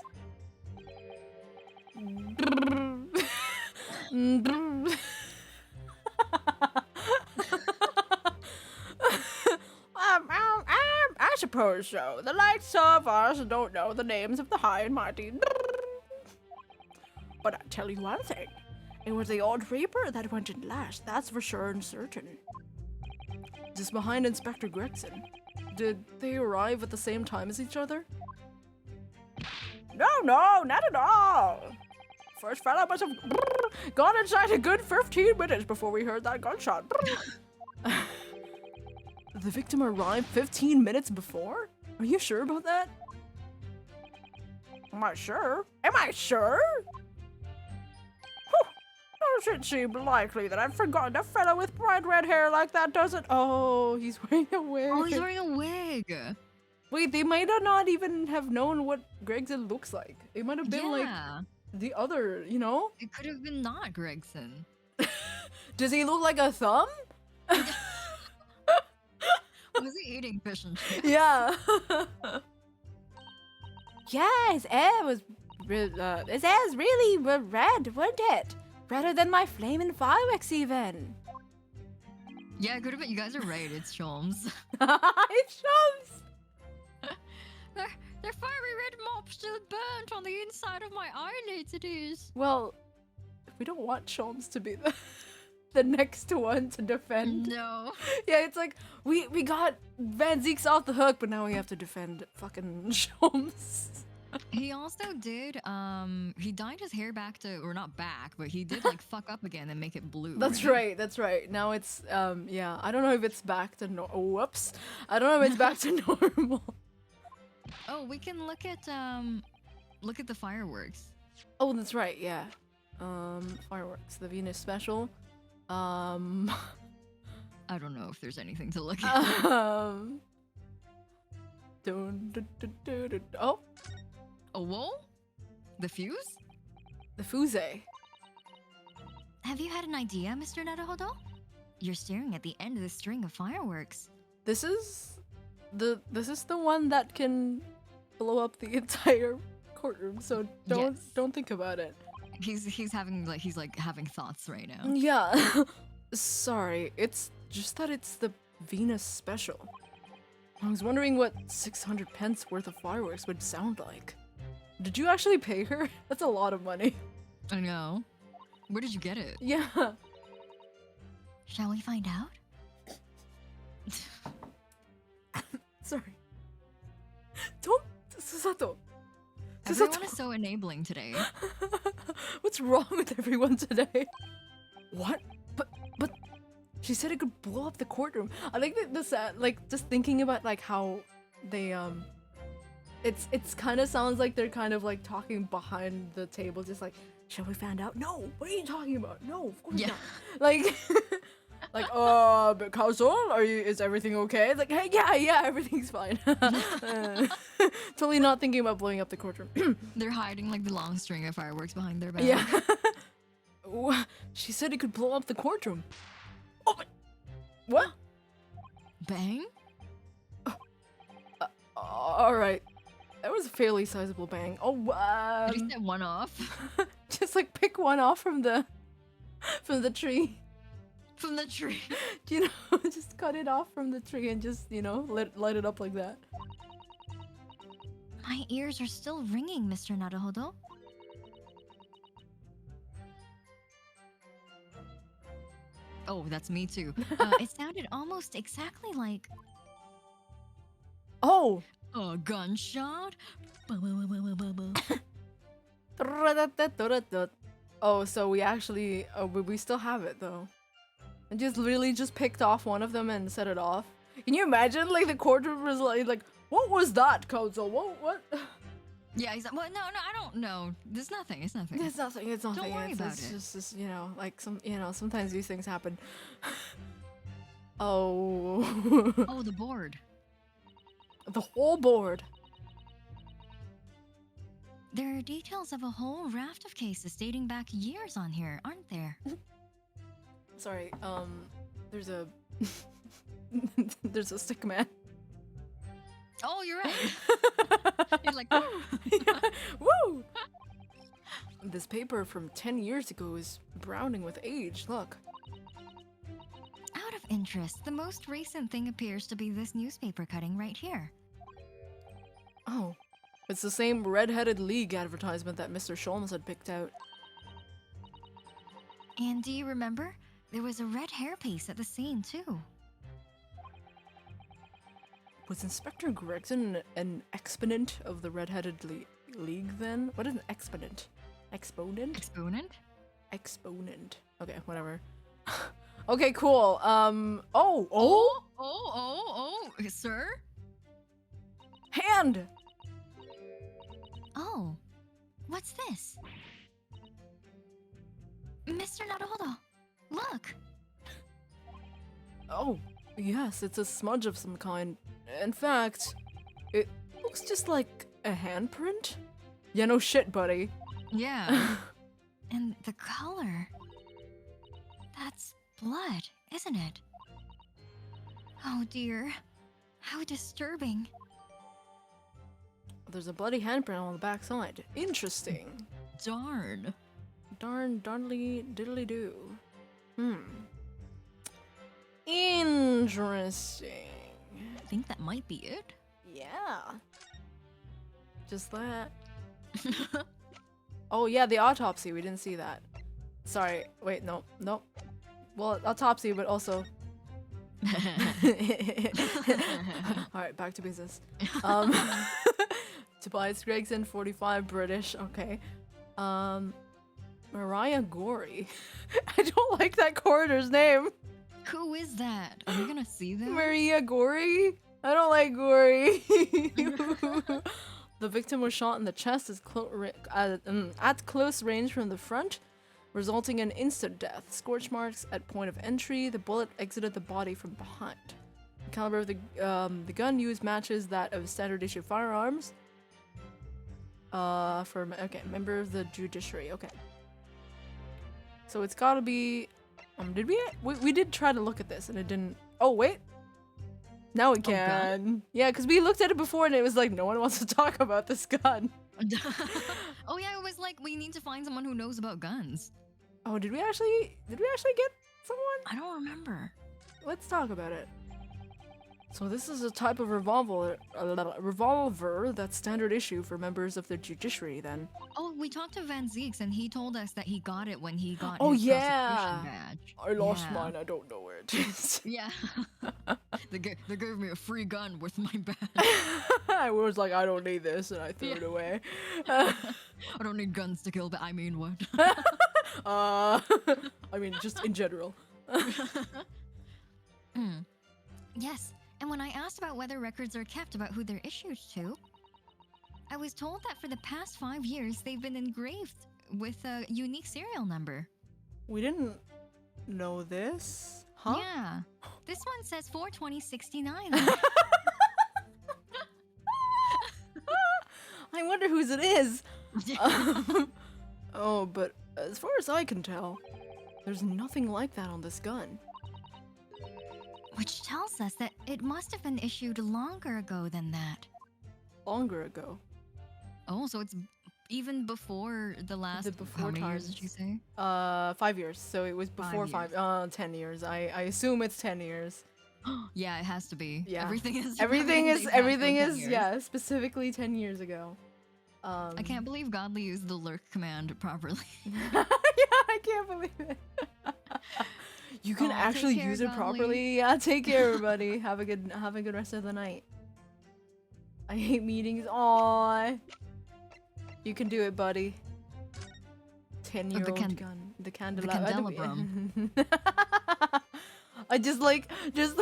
I suppose so. The likes of us don't know the names of the high and mighty. But I tell you one thing. It was the old Reaper that went in last, that's for sure and certain. Just behind Inspector Gregson. Did they arrive at the same time as each other? No, not at all. First fella must have gone inside a good 15 minutes before we heard that gunshot. The victim arrived 15 minutes before? Are you sure about that? Am I sure? Does it seem likely that I've forgotten a fellow with bright red hair like that, does it? Oh, he's wearing a wig. Oh, he's wearing a wig. Wait, they might not even have known what Gregson looks like. It might have been like Yeah, the other, you know? it could have been not Gregson. Does he look like a thumb? Was he eating fish and chips? Yeah. Yes, his hair's really red, wasn't it? Redder than my flaming fireworks even. Yeah, it could have been. You guys are right. It's Sholmes. It's Shums. Their fiery red mop still burnt on the inside of my eyelids. It is. Well, we don't want Shums to be the next one to defend. No. Yeah, it's like we got Van Zeeks off the hook, but now we have to defend fucking Shums. He also did. He dyed his hair back to, or not back, but he did like fuck up again and make it blue. That's right. That's right. Now it's yeah. I don't know if it's back to whoops. I don't know if it's back to normal. Oh, we can look at the fireworks. Oh, that's right. Yeah. Fireworks. The Venus special. I don't know if there's anything to look at. Oh, Oh, whoa? The fuse? the fuse. Have you had an idea, Mr. Naruhodo? You're staring at the end of the string of fireworks. This is the one that can blow up the entire courtroom. So don't think about it. He's having thoughts right now. Yeah. Sorry. It's just that it's the Venus special. I was wondering what 600 pence worth of fireworks would sound like. Did you actually pay her? That's a lot of money. I know. Where did you get it? Yeah. Shall we find out? Sorry. Don't, Susato. Everyone is so enabling today. What's wrong with everyone today? What? But she said it could blow up the courtroom. I like this like just thinking about like how they it's kind of sounds like they're kind of like talking behind the table, just like, shall we find out? No, what are you talking about? No, of course Yeah. not. Like but counsel, is everything okay? It's like, hey, yeah, everything's fine. Totally not thinking about blowing up the courtroom. They're hiding like the long string of fireworks behind their back. Yeah. She said it could blow up the courtroom. Oh my... What? Bang? Alright. That was a fairly sizable bang. Oh, Did you set one off? just like pick one off from the tree. From the tree. You know, just cut it off from the tree and just, you know, light it up like that. My ears are still ringing, Mr. Naruhodo. Oh, that's me too. It sounded almost exactly like Oh! A gunshot? Oh, so we actually... Oh, but we still have it, though. I just really just picked off one of them and set it off. Can you imagine? Like, the courtroom was like, what was that, Kozo? What? Yeah, he's like, well, no, I don't know. There's nothing. It's nothing. It's nothing. Don't worry about it's it. just, you know, like sometimes these things happen. Oh. Oh, the board. The whole board. There are details of a whole raft of cases dating back years on here, aren't there? Sorry, there's a... there's a stick man. Oh, you're right. He's like, Yeah. Woo! This paper from 10 years ago is browning with age, look. Out of interest, the most recent thing appears to be this newspaper cutting right here. Oh. It's the same Red-Headed League advertisement that Mr. Sholmes had picked out. And do you remember? There was a red hairpiece at the scene, too. Was Inspector Gregson an exponent of the Red-Headed League then? What is an exponent? Exponent? exponent? Exponent. Okay, whatever. Okay, cool. Sir? Hand! Oh, what's this? Mr. Naruhodo, look! Oh, yes, it's a smudge of some kind. In fact, it looks just like a handprint. Yeah, no shit, buddy. Yeah. And the color. That's blood, isn't it? Oh dear. How disturbing. There's a bloody handprint on the back side. Interesting. Darn. Darnly diddly do. Interesting. I think that might be it. Yeah. Just that. Oh yeah, the autopsy. We didn't see that. Sorry. Wait, no. Well, autopsy, but also. Alright, back to business. Tobias Gregson, 45, British. Okay. Mariah Gorey. I don't like that coroner's name. Who is that? Are we gonna see that? Maria Gorey? I don't like Gorey. The victim was shot in the chest at close range from the front, resulting in instant death. Scorch marks at point of entry. The bullet exited the body from behind. The caliber of the gun used matches that of standard issue firearms. Member of the judiciary. Okay. So it's gotta be. Did we did try to look at this and it didn't. Oh wait. Now we can. Yeah, because we looked at it before and it was like no one wants to talk about this gun. Oh yeah, it was like we need to find someone who knows about guns. Oh, did we actually get someone? I don't remember. Let's talk about it. So this is a type of revolver that's standard issue for members of the judiciary then. Oh, we talked to Van Zeeks and he told us that he got it when he got Oh, his yeah. prosecution badge. I lost Yeah. mine, I don't know where it is. Yeah. they gave me a free gun with my badge. I was like, I don't need this, and I threw it away. I don't need guns to kill, but I mean what? I mean, just in general. Yes, and when I asked about whether records are kept about who they're issued to, I was told that for the past 5 years they've been engraved with a unique serial number. We didn't know this, huh? Yeah. This one says 42069. I wonder whose it is. Oh, but as far as I can tell, there's nothing like that on this gun. Which tells us that it must have been issued longer ago than that. Longer ago. Oh, so it's even before the last. before how many years times. did you say? 5 years. So it was before 10 years. I assume it's 10 years. Yeah, it has to be. Yeah. Everything is. Everything is, dates back 10 years. yeah, specifically 10 years ago. I can't believe Godly used the lurk command properly. Yeah, I can't believe it. You can Aw, take actually care, use it Godly. properly. Yeah, take care, everybody. Have a good rest of the night. I hate meetings. Aww. You can do it, buddy. 10-year-old gun. The candelabrum. I just like, just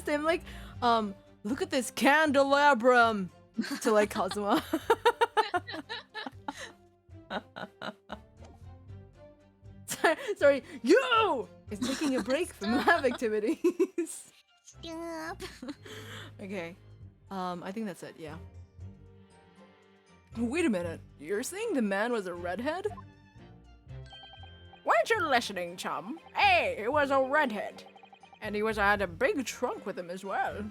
him like, look at this candelabrum to like Kazuma. Sorry, you is taking a break from lab activities. Stop. Okay, I think that's it. Yeah. Wait a minute. You're saying the man was a redhead? Weren't you listening, chum? Hey, he was a redhead. And he had a big trunk with him as well.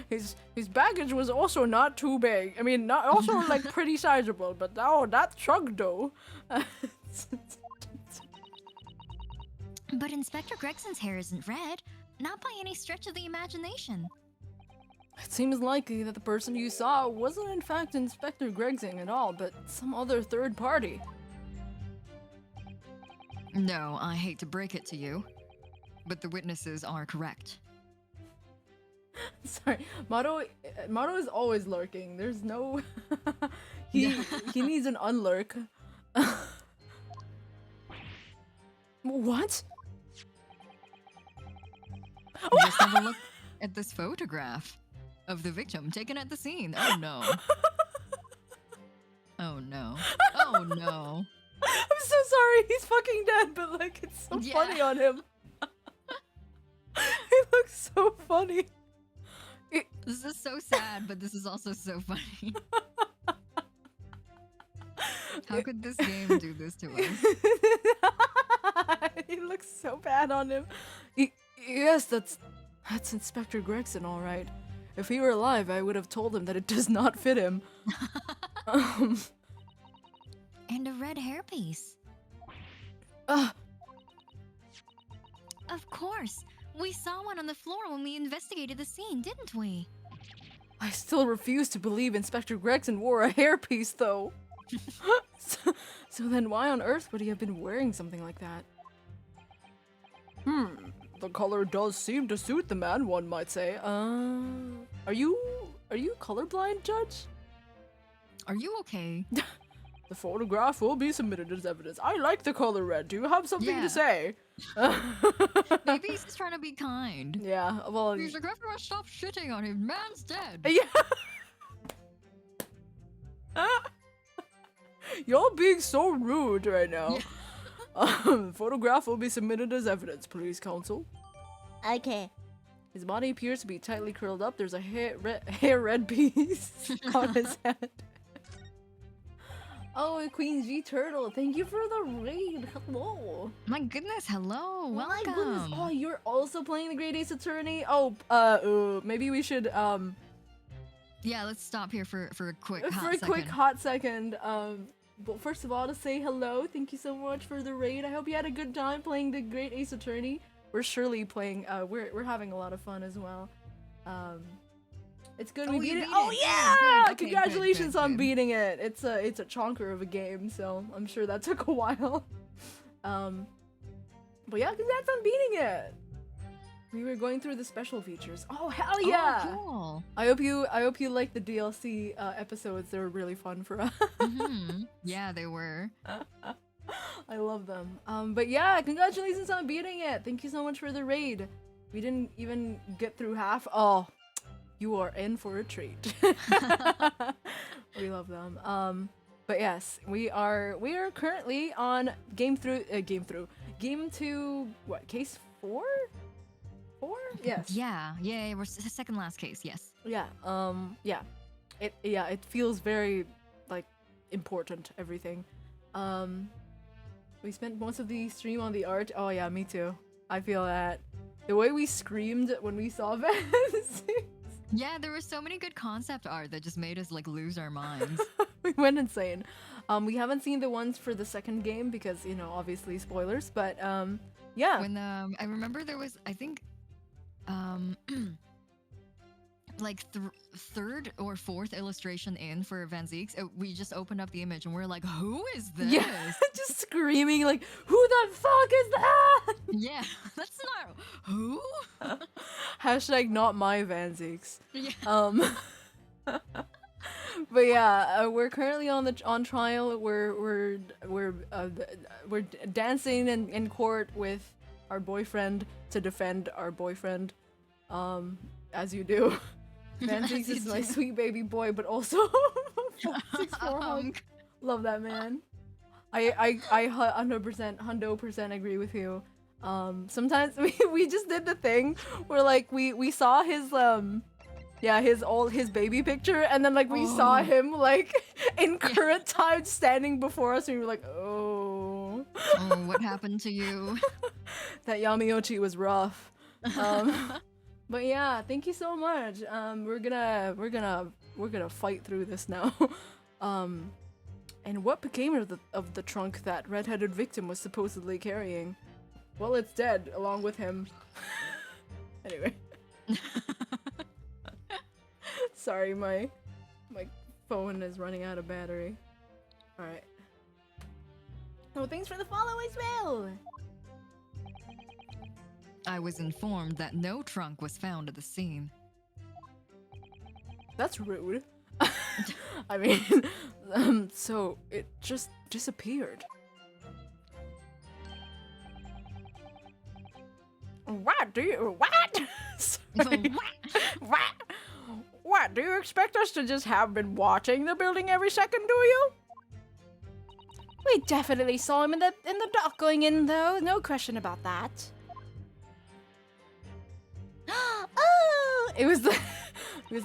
His baggage was also not too big. I mean, not also like pretty sizable, but oh, that trunk though. But Inspector Gregson's hair isn't red, not by any stretch of the imagination. It seems likely that the person you saw wasn't in fact Inspector Gregson at all, but some other third party. No, I hate to break it to you, but the witnesses are correct. Sorry, Motto is always lurking. There's no he needs an unlurk. What? Just have a look at this photograph of the victim taken at the scene. Oh no. Oh no. Oh no. I'm so sorry, he's fucking dead, but like it's so funny on him. He looks so funny. This is so sad, but this is also so funny. How could this game do this to us? He looks so bad on him. Yes, that's Inspector Gregson, all right. If he were alive, I would have told him that it does not fit him. And a red hairpiece. Of course. We saw one on the floor when we investigated the scene, didn't we? I still refuse to believe Inspector Gregson wore a hairpiece, though. So then why on earth would he have been wearing something like that? The color does seem to suit the man, one might say. Are you colorblind, Judge? Are you okay? The photograph will be submitted as evidence. I like the color red. Do you have something to say? Maybe he's just trying to be kind. Yeah, well... He's like, everyone stop shitting on him. Man's dead. Yeah. Y'all being so rude right now. Yeah. Photograph will be submitted as evidence, please, counsel. Okay. His body appears to be tightly curled up. There's a hair red piece on his head. Oh, Queen G Turtle, thank you for the raid. Hello. My goodness, hello. Welcome. My goodness. Oh, you're also playing the Great Ace Attorney? Oh, maybe we should yeah, let's stop here for a quick hot second. But first of all, to say hello, thank you so much for the raid. I hope you had a good time playing the Great Ace Attorney. We're surely playing. We're having a lot of fun as well. It's good we beat it. Oh yeah! Okay, congratulations good. on beating it. It's a chonker of a game, so I'm sure that took a while. But yeah, congrats on beating it. We were going through the special features. Oh hell yeah! Oh, cool. I hope you liked the DLC episodes. They were really fun for us. Yeah, they were. I love them. But yeah, congratulations on beating it. Thank you so much for the raid. We didn't even get through half. Oh, you are in for a treat. We love them. But yes, we are currently on game 2. What, case 4? 4? Yes. Yeah. We're second last case. Yes. Yeah. Yeah. It feels very like important. Everything. We spent most of the stream on the art. Oh yeah, me too. I feel that. The way we screamed when we saw Venice. Yeah, there was so many good concept art that just made us like lose our minds. We went insane. We haven't seen the ones for the second game because, you know, obviously spoilers, but yeah. When I remember there was, I think like third or fourth illustration in for Van Zeeks, we just opened up the image and we're like, who is this? Yeah, just screaming like, who the fuck is that? Yeah, that's not who. Hashtag not my Van Zeeks. Yeah. But yeah, we're currently on trial. We're dancing in court with our boyfriend to defend our boyfriend, as you do. Manzix is my sweet baby boy, but also 464 hunk. Love that man. I 100% agree with you. Sometimes we just did the thing where like we saw his his baby picture, and then like we saw him like in current time standing before us, and we were like, oh, what happened to you? That Yamiochi was rough. But yeah, thank you so much. We're gonna fight through this now. And what became of the trunk that red-headed victim was supposedly carrying? Well, it's dead along with him. Anyway. Sorry, my phone is running out of battery. Alright. Oh, thanks for the follow as well! I was informed that no trunk was found at the scene. That's rude. I mean, so it just disappeared. What? Sorry. What? Do you expect us to just have been watching the building every second, do you? We definitely saw him in the dock going in, though. No question about that. Oh! It was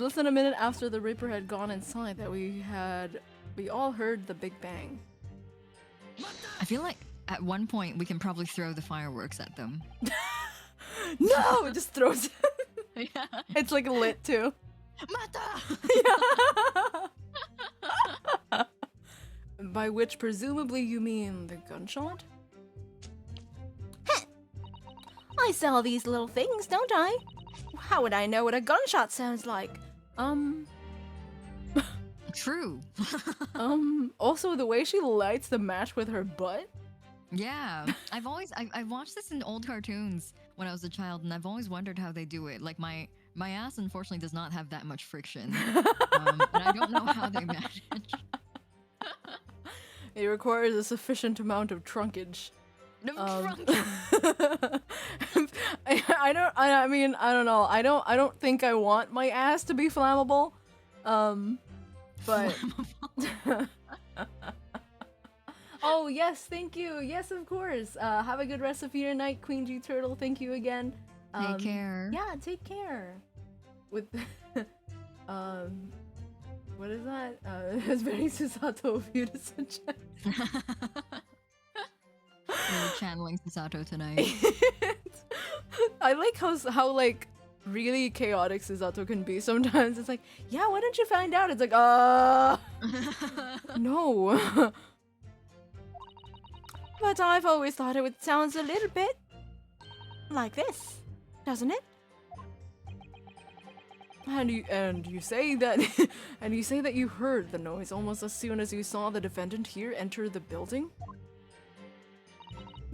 less than a minute after the Reaper had gone inside that we all heard the Big Bang. I feel like at one point we can probably throw the fireworks at them. No! It just throws it. Yeah. It's like lit too. Mata! Yeah. By which presumably you mean the gunshot? I sell these little things, don't I? How would I know what a gunshot sounds like? True. Also the way she lights the match with her butt? Yeah. I've watched this in old cartoons when I was a child, and I've always wondered how they do it. Like my ass unfortunately does not have that much friction. And I don't know how they manage. It requires a sufficient amount of trunkage. No trunk. I don't know. I don't think I want my ass to be flammable. But oh yes, thank you. Yes, of course. Have a good rest of your night, Queen G Turtle. Thank you again. Take care. Yeah, take care. With what is that? It's very Susato of you to suggest. We're channeling Susato tonight. I like how like really chaotic Susato can be sometimes. It's like, yeah, why don't you find out? It's like, no. But I've always thought it sounds a little bit like this, doesn't it? And you say that you heard the noise almost as soon as you saw the defendant here enter the building?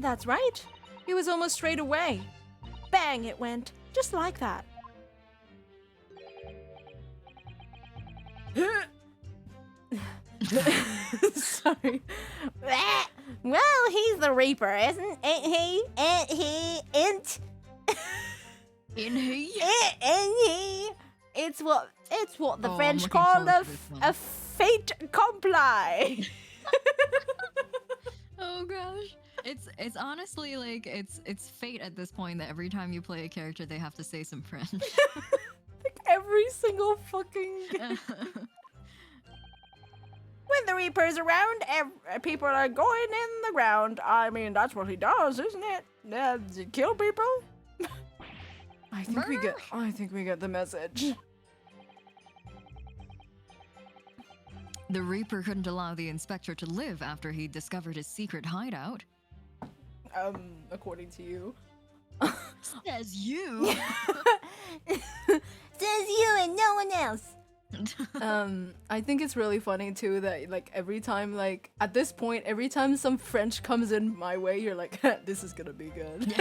That's right. It was almost straight away. Bang, it went. Just like that. Sorry. Well, he's the Reaper, ain't he? Ain't he? Ain't he? It's what the French call a fait accompli. Oh gosh. It's honestly like it's fate at this point that every time you play a character they have to say some French. Like every single fucking When the Reaper's around, people are going in the ground. I mean, that's what he does, isn't it? Kill people? I think we get the message. The Reaper couldn't allow the inspector to live after he discovered his secret hideout. According to you. Says you. Says you and no one else. I think it's really funny too that like every time like at this point every time some French comes in my way you're like this is gonna be good.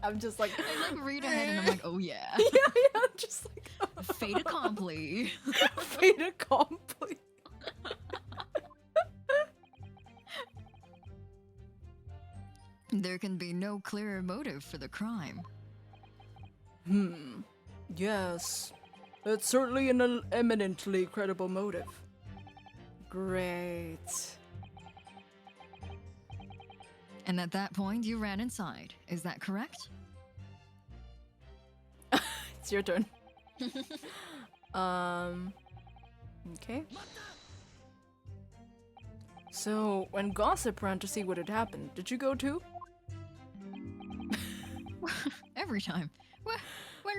I'm just like I like read ahead and I'm like, oh yeah. yeah, I'm just like Fait accompli. fait accompli. There can be no clearer motive for the crime. Yes. That's certainly an eminently credible motive. Great. And at that point, you ran inside. Is that correct? It's your turn. Okay. So, when Gossip ran to see what had happened, did you go too? Every time. Well,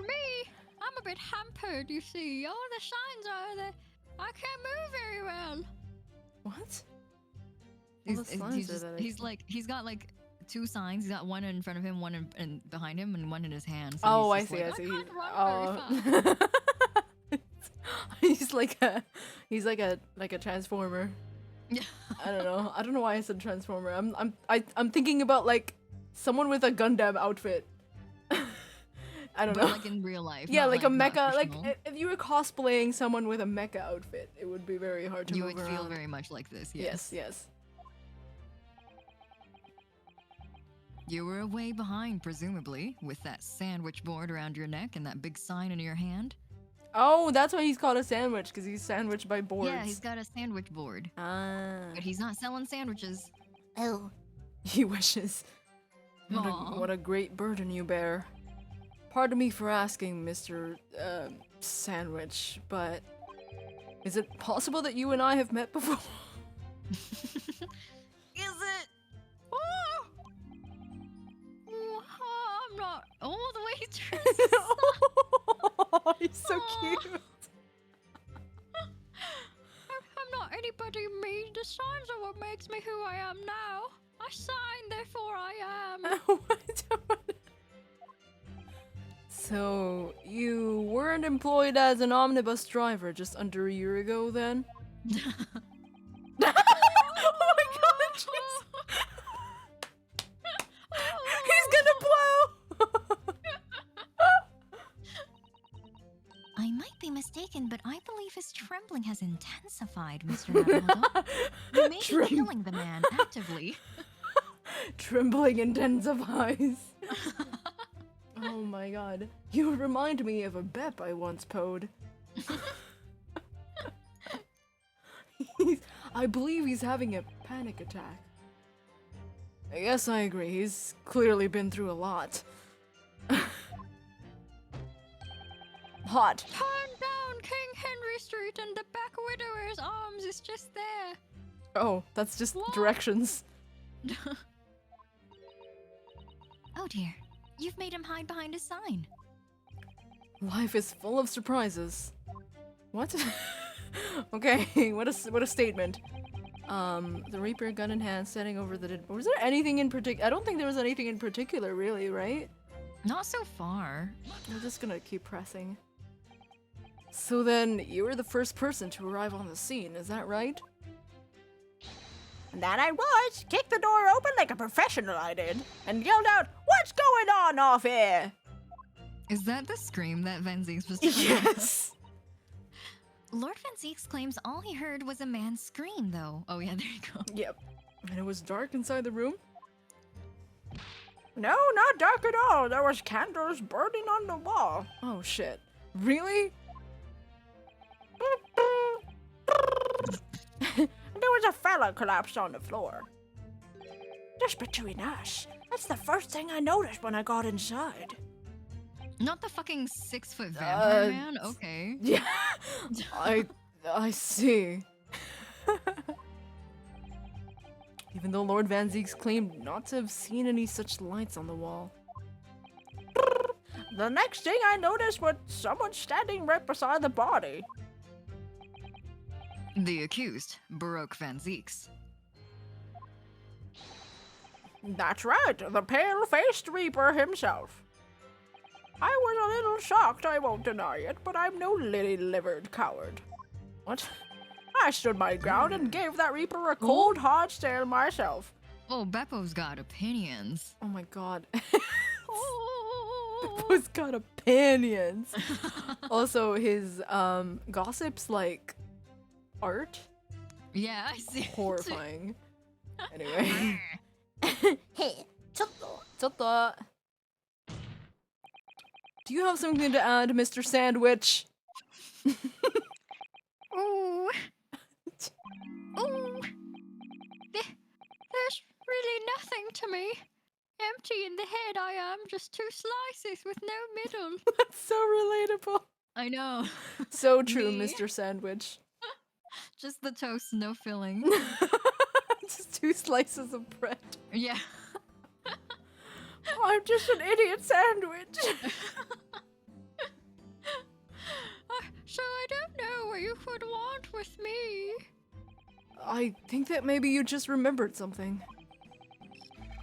me, I'm a bit hampered, you see. All the signs are that I can't move very well. What? He's got like two signs. He's got one in front of him, one in behind him, and one in his hand. So Oh, I he's just see, I like, see. can't run very He's like a transformer. Yeah. I don't know why I said transformer. I'm thinking about like someone with a Gundam outfit. I don't But know. like in real life. Yeah, not like a not mecha. Like fictional. if you were cosplaying someone with a mecha outfit, it would be very hard to You move would feel around. very much like this. Yes, yes. You were way behind, presumably, with that sandwich board around your neck and that big sign in your hand. Oh, that's why he's called a sandwich, because he's sandwiched by boards. Yeah, he's got a sandwich board. Ah. But he's not selling sandwiches. Oh. He wishes. Aw. What a great burden you bear. Pardon me for asking, Mr. Sandwich, but is it possible that you and I have met before? Is it? Oh, I'm not all the way through. Oh, he's so cute. I'm not anybody mean. The signs are what makes me who I am now. I sign, therefore I am. So, you weren't employed as an omnibus driver just under a year ago then? Oh my god, jeez. He's gonna blow! I might be mistaken, but I believe his trembling has intensified, Mr. Naruto. You may be Trem- killing the man actively. Trembling intensifies. Oh my god. You remind me of a Bep I once poed. I believe he's having a panic attack. Yes, I agree. He's clearly been through a lot. Hot. Turn down King Henry Street and the back widower's arms is just there. Oh, that's just What? directions. Oh dear. You've made him hide behind a sign. Life is full of surprises. What? Okay, what a statement. The Reaper gun in hand, standing over the dead. Was there anything in particular? I don't think there was anything in particular, really, right? Not so far. I'm just gonna keep pressing. So then, you were the first person to arrive on the scene, is that right? That I was. Kicked the door open like a professional I did, and yelled out, "What's going on off here?" Is that the scream that Van Zieks was doing? Yes! Lord Van Zieks claims all he heard was a man scream, though. Oh yeah, there you go. Yep. And it was dark inside the room? No, not dark at all. There was candles burning on the wall. Oh shit. Really? There was a fella collapsed on the floor. Just between us, that's the first thing I noticed when I got inside. Not the fucking 6-foot vampire Uh, man? Okay. Yeah. I see. Even though Lord Van Zieks claimed not to have seen any such lights on the wall. The next thing I noticed was someone standing right beside the body. The accused, Baroque Van Zieks. That's right, the pale-faced Reaper himself. I was a little shocked, I won't deny it, but I'm no lily-livered coward. What? I stood my ground and gave that Reaper a cold, hard stare myself. Oh, Beppo's got opinions. Oh my god. Beppo's got opinions. Also, his gossip's like art. Yeah, I see. Horrifying. Anyway. Hey, ちょっと。 Chotto. Do you have something to add, Mr. Sandwich? Ooh. Ooh. There's really nothing to me. Empty in the head I am, just 2 slices with no middle. That's so relatable. I know. So true, Me. Mr. Sandwich. Just the toast, no filling. Just 2 slices of bread. Yeah. I'm just an idiot sandwich. So I don't know what you would want with me. I think that maybe you just remembered something.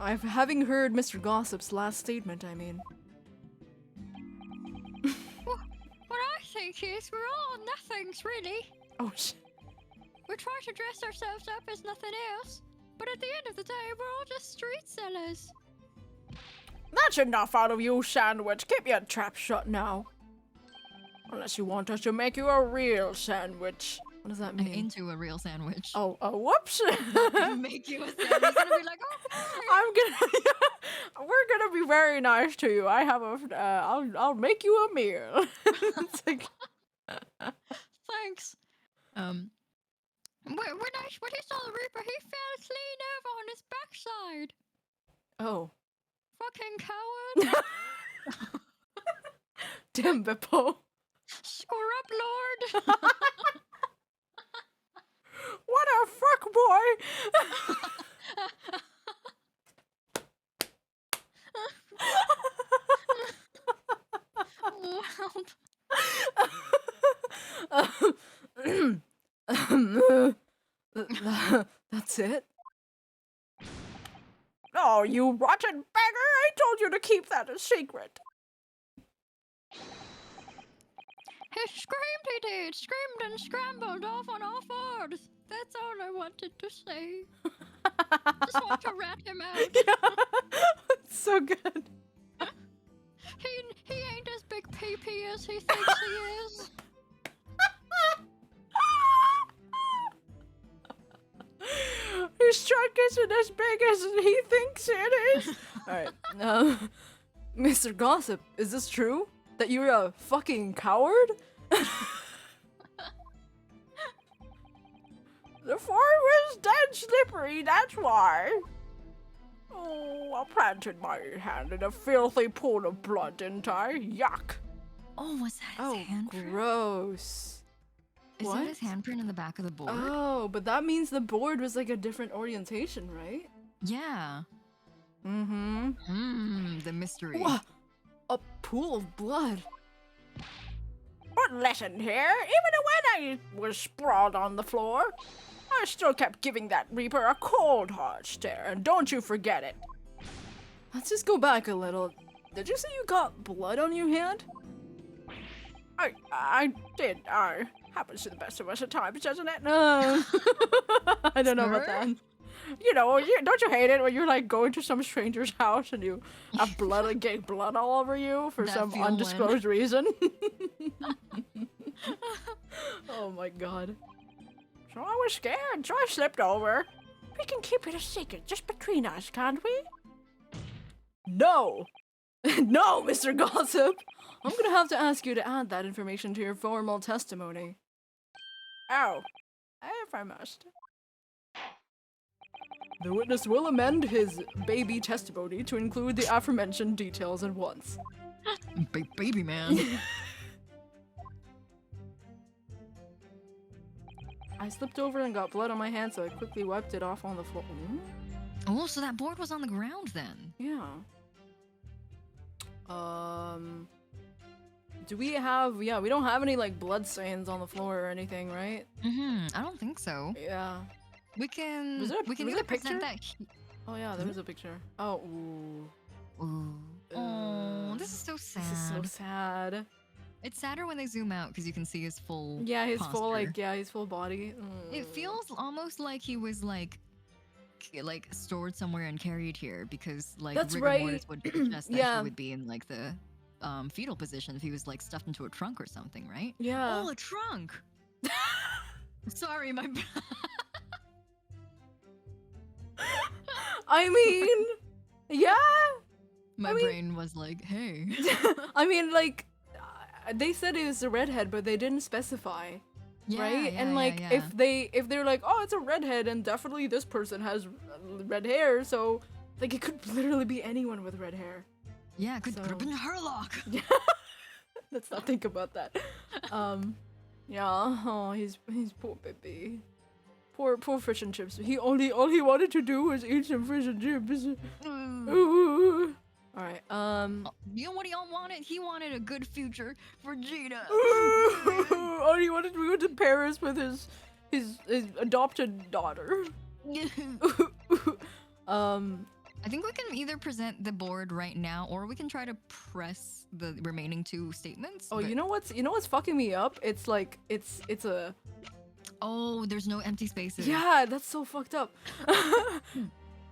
Having heard Mr. Gossip's last statement, I mean. What I think is we're all nothings, really. Oh, shit. We try to dress ourselves up as nothing else, but at the end of the day, we're all just street sellers. That's enough out of you, sandwich. Keep your trap shut now. Unless you want us to make you a real sandwich. What does that And mean? into a real sandwich. Oh, whoops. Make you a sandwich. He's gonna be like, oh, I'm gonna. We're gonna be very nice to you. I have a. I'll make you a meal. It's like, Thanks. um, When he saw the Reaper, he fell clean over on his backside. oh. Fucking coward. Damn, Beppo. Score up, Lord. what a fuck boy. Oh, help. That's it? Oh, you rotten beggar! I told you to keep that a secret. He screamed, he did. Screamed and scrambled off on all fours. That's all I wanted to say. Just want to rat him out. It's so good. He ain't as big pee-pee as he thinks he is. His truck isn't as big as he thinks it is. Alright, Mr. Gossip, is this true? That you're a fucking coward? The floor was dead slippery, that's why. Oh, I planted my hand in a filthy pool of blood, didn't I? Yuck. oh, was that his Oh, handprint? gross. Is What? that his handprint in the back of the board? Oh, but that means the board was like a different orientation, right? Yeah. Mm-hmm. The mystery. Wha- A pool of blood. But listen here, even when I was sprawled on the floor, I still kept giving that Reaper a cold hard stare, and don't you forget it. Let's just go back a little. Did you say you got blood on your hand? I did. Happens to the best of us at times, doesn't it? No. I don't know about Sir? that. You know, don't you hate it when you're like going to some stranger's house and you have blood and getting blood all over you for That some feeling. undisclosed reason? Oh my god. So I was scared, so I slipped over. We can keep it a secret just between us, can't we? No! No, Mr. Gossip! I'm gonna have to ask you to add that information to your formal testimony. Oh, if I must. The witness will amend his baby testimony to include the aforementioned details at once. Baby man. I slipped over and got blood on my hand, so I quickly wiped it off on the floor. Oh, so that board was on the ground then. Yeah. Do we have... Yeah, we don't have any, like, blood stains on the floor or anything, right? I don't think so. Yeah. We can. Was there a- we can was either there a picture? present that. Oh, yeah, there was a picture. Oh, ooh. Ooh. Oh, this is so sad. This is so sad. It's sadder when they zoom out because you can see his full Yeah, his posture. full his full body. It feels almost like he was like stored somewhere and carried here because like That's rigor right. mortis would suggest that Yeah. he would be in like the fetal position if he was like stuffed into a trunk or something, right? Yeah. Oh, a trunk. Sorry, my. I mean, yeah. My brain was like, hey. I mean, like, they said it was a redhead, but they didn't specify, right? Yeah, and like, yeah. if they're like, oh, it's a redhead, and definitely this person has red hair, so like it could literally be anyone with red hair. Yeah, could have So- been Herlock. Let's not think about that. Yeah. Oh, he's poor baby. Poor fish and chips. All he wanted to do was eat some fish and chips. Ooh. All right. You know what he all wanted? He wanted a good future for Gina. All he wanted to go to Paris with his adopted daughter. I think we can either present the board right now, or we can try to press the remaining two statements. Oh, but- you know what's fucking me up? It's like it's a Oh, there's no empty spaces. yeah. That's so fucked up.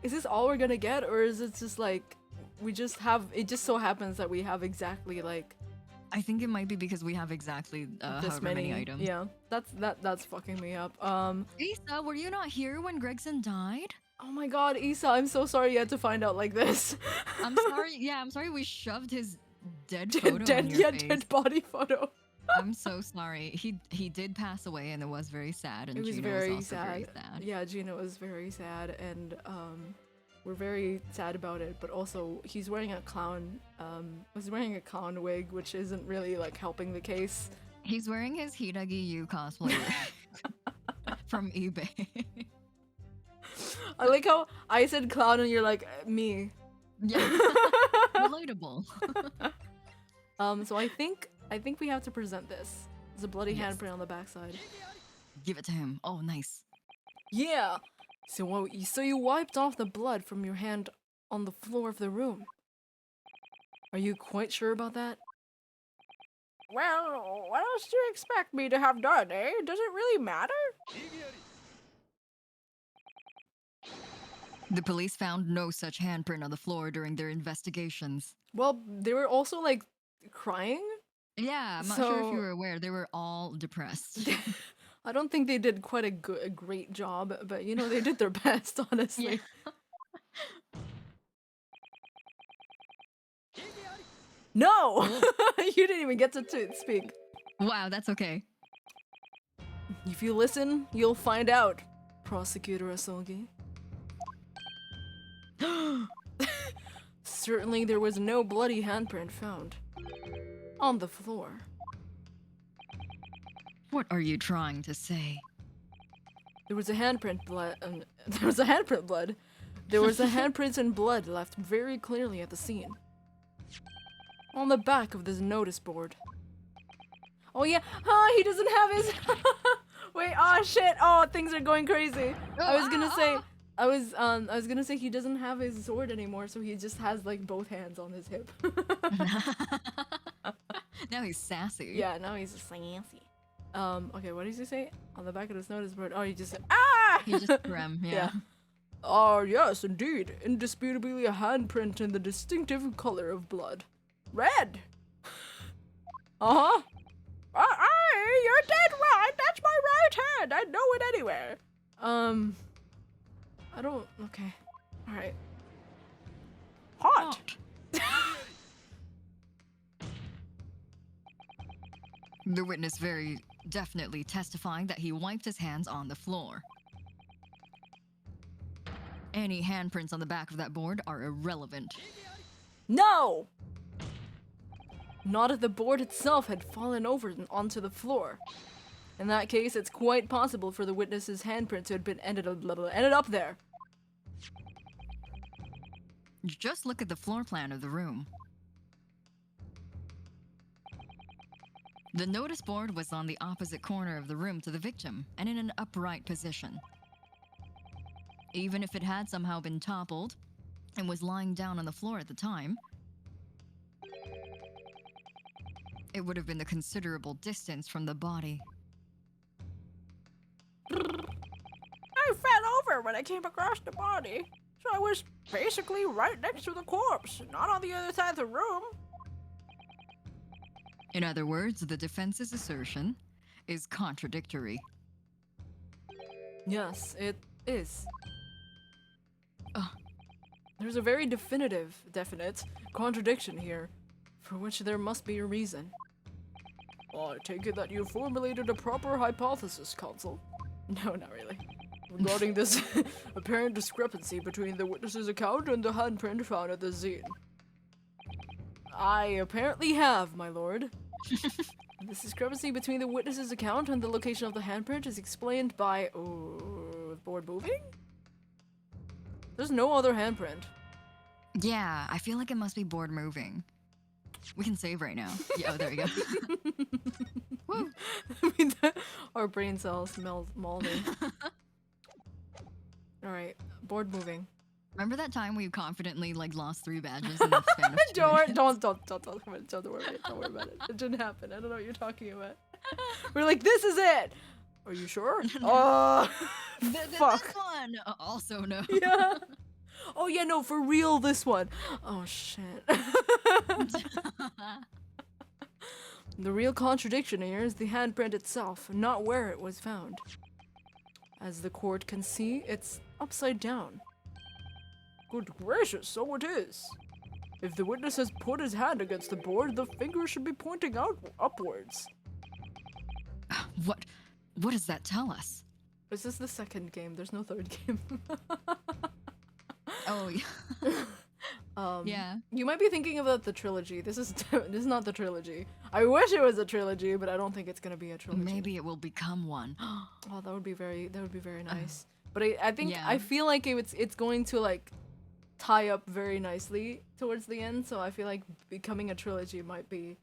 Is this all we're gonna get, or is it just like we just have? It just so happens that we have exactly like I think it might be because we have exactly this however many items. Yeah, that's fucking me up. Lisa, were you not here when Gregson died? Oh my God, Issa, I'm so sorry you had to find out like this. I'm sorry. Yeah, I'm sorry we shoved his dead photo dead, in your face. dead body photo. I'm so sorry. He did pass away, and it was very sad. And It was Gina very was also sad. very sad. Yeah, Gina was very sad, and we're very sad about it. But also, he's wearing a clown. Was wearing a clown wig, which isn't really like helping the case. He's wearing his Hiiragi Yuu cosplay from eBay. I like how I said clown, and you're like me. Yeah, relatable. So I think we have to present this. There's a bloody Yes. handprint on the backside. Give it to him. Oh, nice. Yeah. So you wiped off the blood from your hand on the floor of the room. Are you quite sure about that? Well, what else do you expect me to have done, eh? Does it really matter? The police found no such handprint on the floor during their investigations. Well, they were also like crying. Yeah, I'm not sure if you So- were aware. They were all depressed. I don't think they did quite a great job, but you know they did their best, honestly. No, you didn't even get to speak. Wow, that's okay. If you listen, you'll find out, Prosecutor Asogi. Certainly there was no bloody handprint found on the floor. What are you trying to say? There was a handprint blood. There was a handprint blood. There was a handprint and blood left very clearly at the scene. On the back of this notice board. Oh yeah, he doesn't have his. Wait, oh shit! Oh, things are going crazy. I was gonna say, I was gonna say he doesn't have his sword anymore, so he just has like both hands on his hip. Now he's sassy. Yeah, now he's sassy. Okay, what did he say? On the back of this notice board. Oh, he just said, ah! He's just grim, yeah. Yeah. Oh, yes, indeed. Indisputably a handprint in the distinctive color of blood. Red! Uh-huh. Aye, you're dead right. That's my right hand. I know it anywhere. I don't... Okay. Alright. Hot. The witness very definitely testifying that he wiped his hands on the floor. Any handprints on the back of that board are irrelevant. No! Not if the board itself had fallen over and onto the floor. In that case, it's quite possible for the witness's handprint to have been ended up there. Just look at the floor plan of the room. The notice board was on the opposite corner of the room to the victim and in an upright position. Even if it had somehow been toppled and was lying down on the floor at the time, It would have been a considerable distance from the body. I fell over when I came across the body, so I was basically right next to the corpse, not on the other side of the room. In other words, the defense's assertion is contradictory. Yes, it is. There's a very definite contradiction here, for which there must be a reason. I take it that you formulated a proper hypothesis, Consul. No, not really. Regarding this apparent discrepancy between the witness's account and the handprint found at the zine. I apparently have, my lord. This discrepancy between the witness's account and the location of the handprint is explained by... board moving? There's no other handprint. Yeah, I feel like it must be board moving. We can save right now. Yeah, oh, there we go. Woo. I mean, our brain cells molding. Alright, board moving. Remember that time we confidently like lost 3 badges in the span of 2 Don't worry minutes? about it. It didn't happen. I don't know what you're talking about. We're like, this is it! Are you sure? Oh, fuck. This one! Also no. Yeah. Oh yeah, no, for real, this one. Oh shit. The real contradiction here is the handprint itself, not where it was found. As the court can see, it's upside down. Good gracious, so it is. If the witness has put his hand against the board, the finger should be pointing out upwards. What does that tell us? Is this the second game? There's no third game. Oh yeah. Yeah. You might be thinking about the trilogy. This is not the trilogy. I wish it was a trilogy, but I don't think it's gonna be a trilogy. Maybe it will become one. Oh, that would be very nice. But I think Yeah. I feel like it's going to like tie up very nicely towards the end. So I feel like becoming a trilogy might be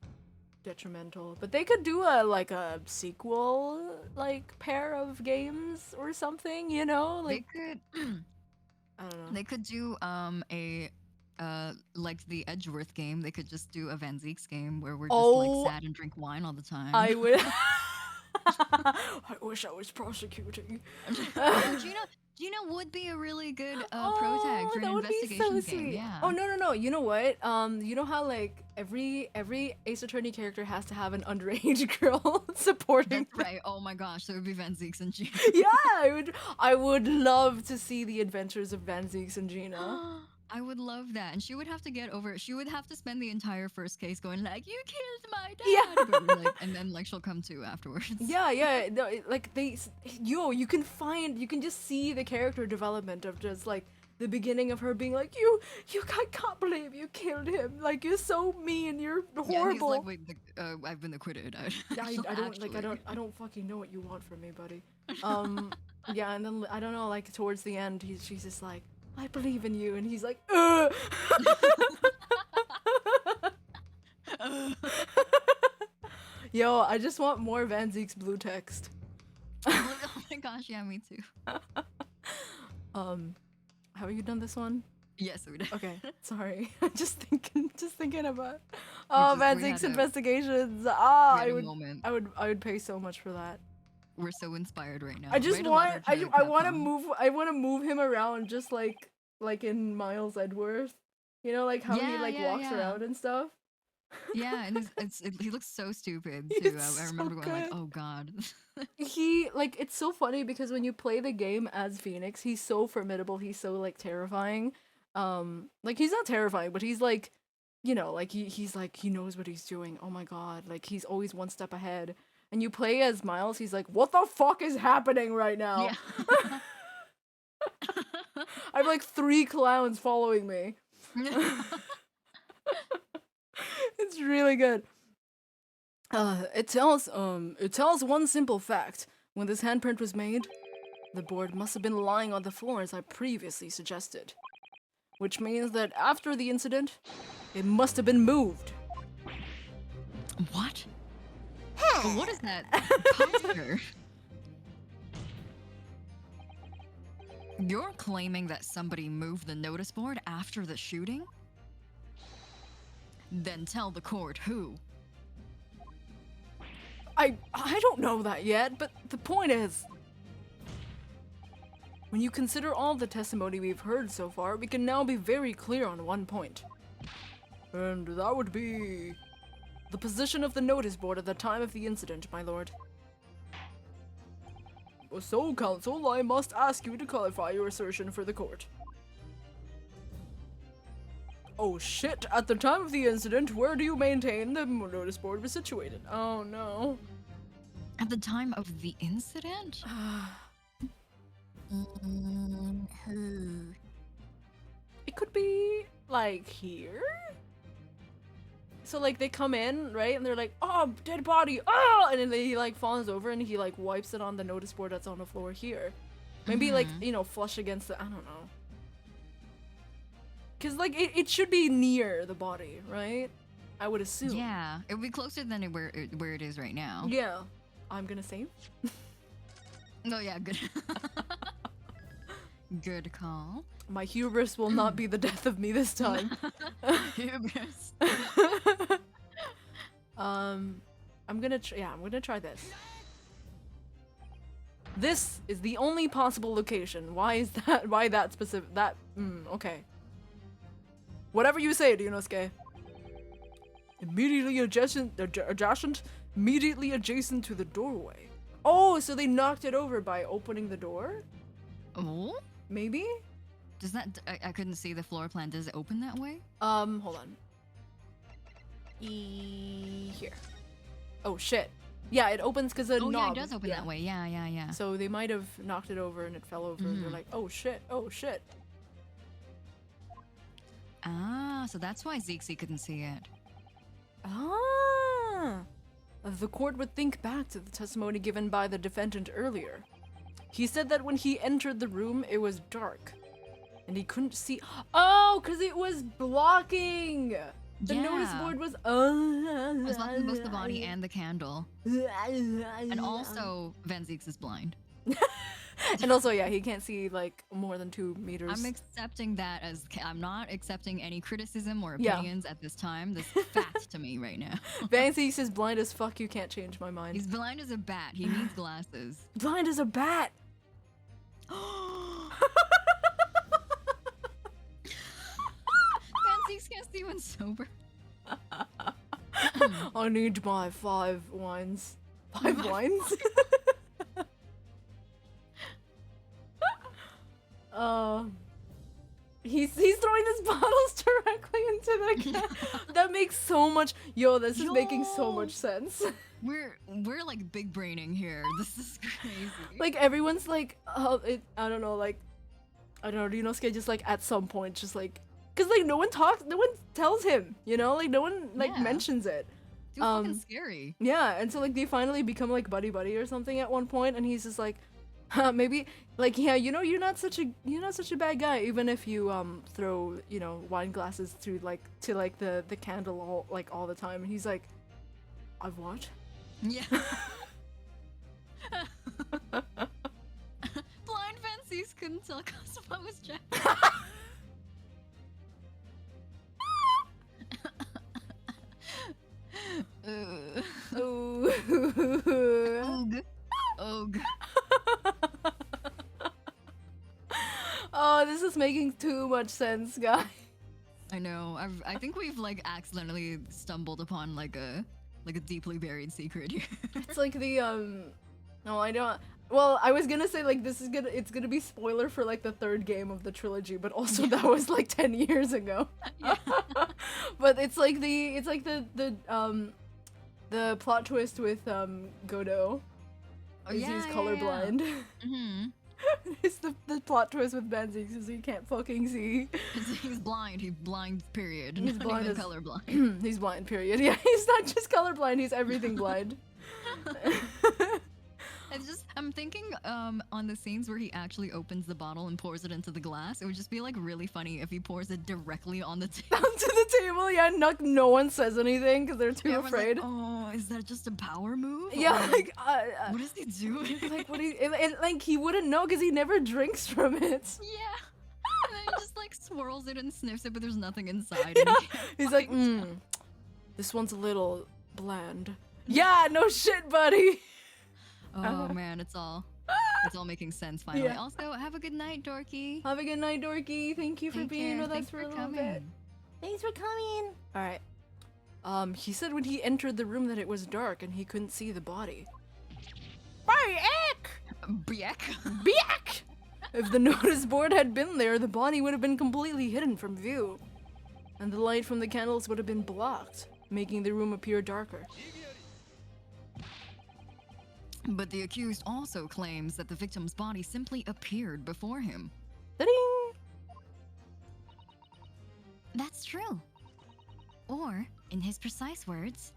detrimental. But they could do a sequel like pair of games or something. You know, like They could. I don't know. They could do like the Edgeworth game. They could just do a Van Zeeks game where we're just like sad and drink wine all the time. I would. I wish I was prosecuting. Gina would be a really good pro tag for an that would be investigation so game. sweet. Yeah. Oh no! You know what? You know how like every Ace Attorney character has to have an underage girl supporting. That's right. Oh my gosh, there would be Van Zeeks and Gina. Yeah, I would love to see the adventures of Van Zeeks and Gina. I would love that, and she would have to get over. She would have to spend the entire first case going like, "You killed my dad," Yeah. but, like, and then like she'll come to afterwards. Yeah. No, like you can just see the character development of just like the beginning of her being like, I can't believe you killed him. Like you're so mean. You're horrible. Yeah, he's like, "Wait, I've been acquitted." I don't fucking know what you want from me, buddy. Yeah, and then I don't know, like towards the end, she's just like, I believe in you, and he's like, ugh. Yo, I just want more Van Zeek's blue text. Oh my gosh, yeah, me too. Have you done this one? Yes, we did. Okay, sorry. just thinking about Van we Zeek's had a- investigations. we had I a would moment. I would pay so much for that. We're so inspired right now. I just Write a want letter to I want to Capcom. move him around just like in Miles Edgeworth. You know, like how he Yeah, like yeah, walks yeah. around and stuff. Yeah, and he looks so stupid He's too. I so remember going like, good. "Oh God." He like it's so funny because when you play the game as Phoenix, he's so formidable. He's so like terrifying. Like he's not terrifying, but he's like, you know, like he's like he knows what he's doing. Oh my god, like he's always one step ahead. And you play as Miles, he's like, what the fuck is happening right now? Yeah. I have like 3 clowns following me. It's really good. It tells one simple fact. When this handprint was made, the board must have been lying on the floor as I previously suggested. Which means that after the incident, it must have been moved. What? What is that posture? You're claiming that somebody moved the notice board after the shooting? Then tell the court who. I don't know that yet, but the point is, when you consider all the testimony we've heard so far, we can now be very clear on one point. And that would be the position of the notice board at the time of the incident, my lord. So, counsel, I must ask you to clarify your assertion for the court. Oh shit, at the time of the incident, where do you maintain the notice board was situated? Oh no. At the time of the incident? It could be, like, here? So, like, they come in, right? And they're like, oh, dead body, oh! And then he, like, falls over and he, like, wipes it on the notice board that's on the floor here. Maybe, like, you know, flush against the, I don't know. Because, like, it should be near the body, right? I would assume. Yeah, it would be closer than where it is right now. Yeah. I'm gonna save. Oh yeah, good. Good call. My hubris will not be the death of me this time. Hubris. I'm gonna try this. This is the only possible location. Why is that? Why that specific? That. Okay. Whatever you say, Ryunosuke. Immediately adjacent to the doorway. Oh, so they knocked it over by opening the door? Oh? Maybe? Does that? I couldn't see the floor plan. Does it open that way? Hold on. Here. Oh shit. Yeah, it opens because the knob. Yeah, it does open that way. Yeah. So they might have knocked it over and it fell over and they're like, oh shit, oh shit. Ah, so that's why Zeke couldn't see it. Ah. The court would think back to the testimony given by the defendant earlier. He said that when he entered the room, it was dark. And he couldn't see. Oh, because it was blocking! The notice board was. It was blocking both the body and the candle. And also, Van Zeeks is blind. And also, yeah, he can't see like more than 2 meters. I'm accepting that as. I'm not accepting any criticism or opinions at this time. This is fact to me right now. Van Zeeks is blind as fuck, you can't change my mind. He's blind as a bat. He needs glasses. Blind as a bat! Van Zeeks can't see when sober. I need my 5 wines. 5 wines? He's throwing his bottles directly into the that makes so much. This is making so much sense. We're like big braining here. This is crazy. Like everyone's like, I don't know, Ryunosuke just like at some point just like, cause like no one tells him, like no one like mentions it. Dude, fucking scary. Yeah, and so like they finally become like buddy or something at one point, and he's just like, maybe like you're not such a bad guy, even if you throw wine glasses through like to like the candle all the time. And he's like, I've what? Yeah. Blind Van Zeeks couldn't tell Cosmo was Jack. Oog. Oh, this is making too much sense, guys. I know. I think we've like accidentally stumbled upon like a deeply buried secret here. It's like the no, I don't. Well, I was gonna say like it's gonna be spoiler for like the 3rd game of the trilogy, but also that was like 10 years ago. Yeah. But it's like the plot twist with Godot. Oh, he's colorblind. Mm-hmm. It's the plot twist with Van Zeeks is he can't fucking see. He's blind. He's blind. Period. He's Not blind even as colorblind. He's blind. Period. Yeah, he's not just colorblind. He's everything blind. I'm thinking on the scenes where he actually opens the bottle and pours it into the glass. It would just be like really funny if he pours it directly on the table. Onto the table, yeah. No one says anything because they're too afraid. Like, oh, is that just a power move? Yeah, or, like what is he doing? Like what like he wouldn't know because he never drinks from it. Yeah. And then he just like swirls it and sniffs it, but there's nothing inside. Yeah. And He's like, this one's a little bland. Yeah, no shit, buddy. Oh man, it's all making sense finally. Yeah. Also, have a good night, Dorky. Have a good night, Dorky. Thank you for Take being care. with us Thanks for a little coming. bit. Thanks for coming. All right. He said when he entered the room that it was dark and he couldn't see the body. Biek. Biak! If the notice board had been there, the body would have been completely hidden from view, and the light from the candles would have been blocked, making the room appear darker. But the accused also claims that the victim's body simply appeared before him. Ta-ding! That's true. Or, in his precise words,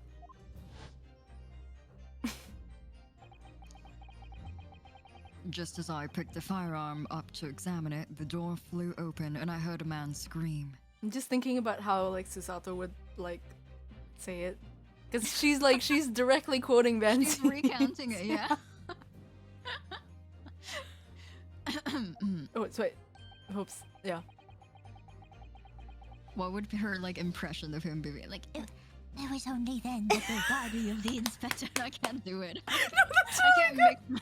Just as I picked the firearm up to examine it, the door flew open and I heard a man scream. I'm just thinking about how like Susato would like say it, because she's directly quoting Van. She's recounting it, yeah. Oh, wait. Oops. Yeah. What would be her like impression of him being like? it was only then that the body of the inspector. I can't do it. No, that's I can't make my.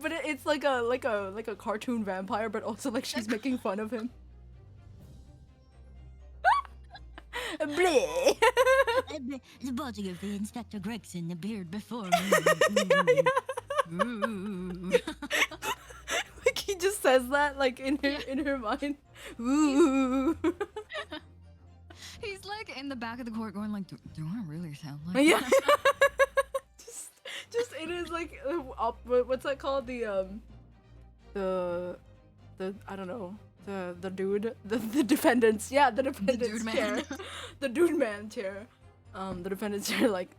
But it's like a cartoon vampire, but also like she's making fun of him. Bleh. The body of the Inspector Gregson appeared before me. Ooh. Like he just says that like in her mind. Ooh. He's like in the back of the court going like, do I really sound like Yeah. that? just it is like what's that called, the I don't know, the dude, the defendants, yeah, the defendants dude chair. man. The dude man chair, the defendants chair, like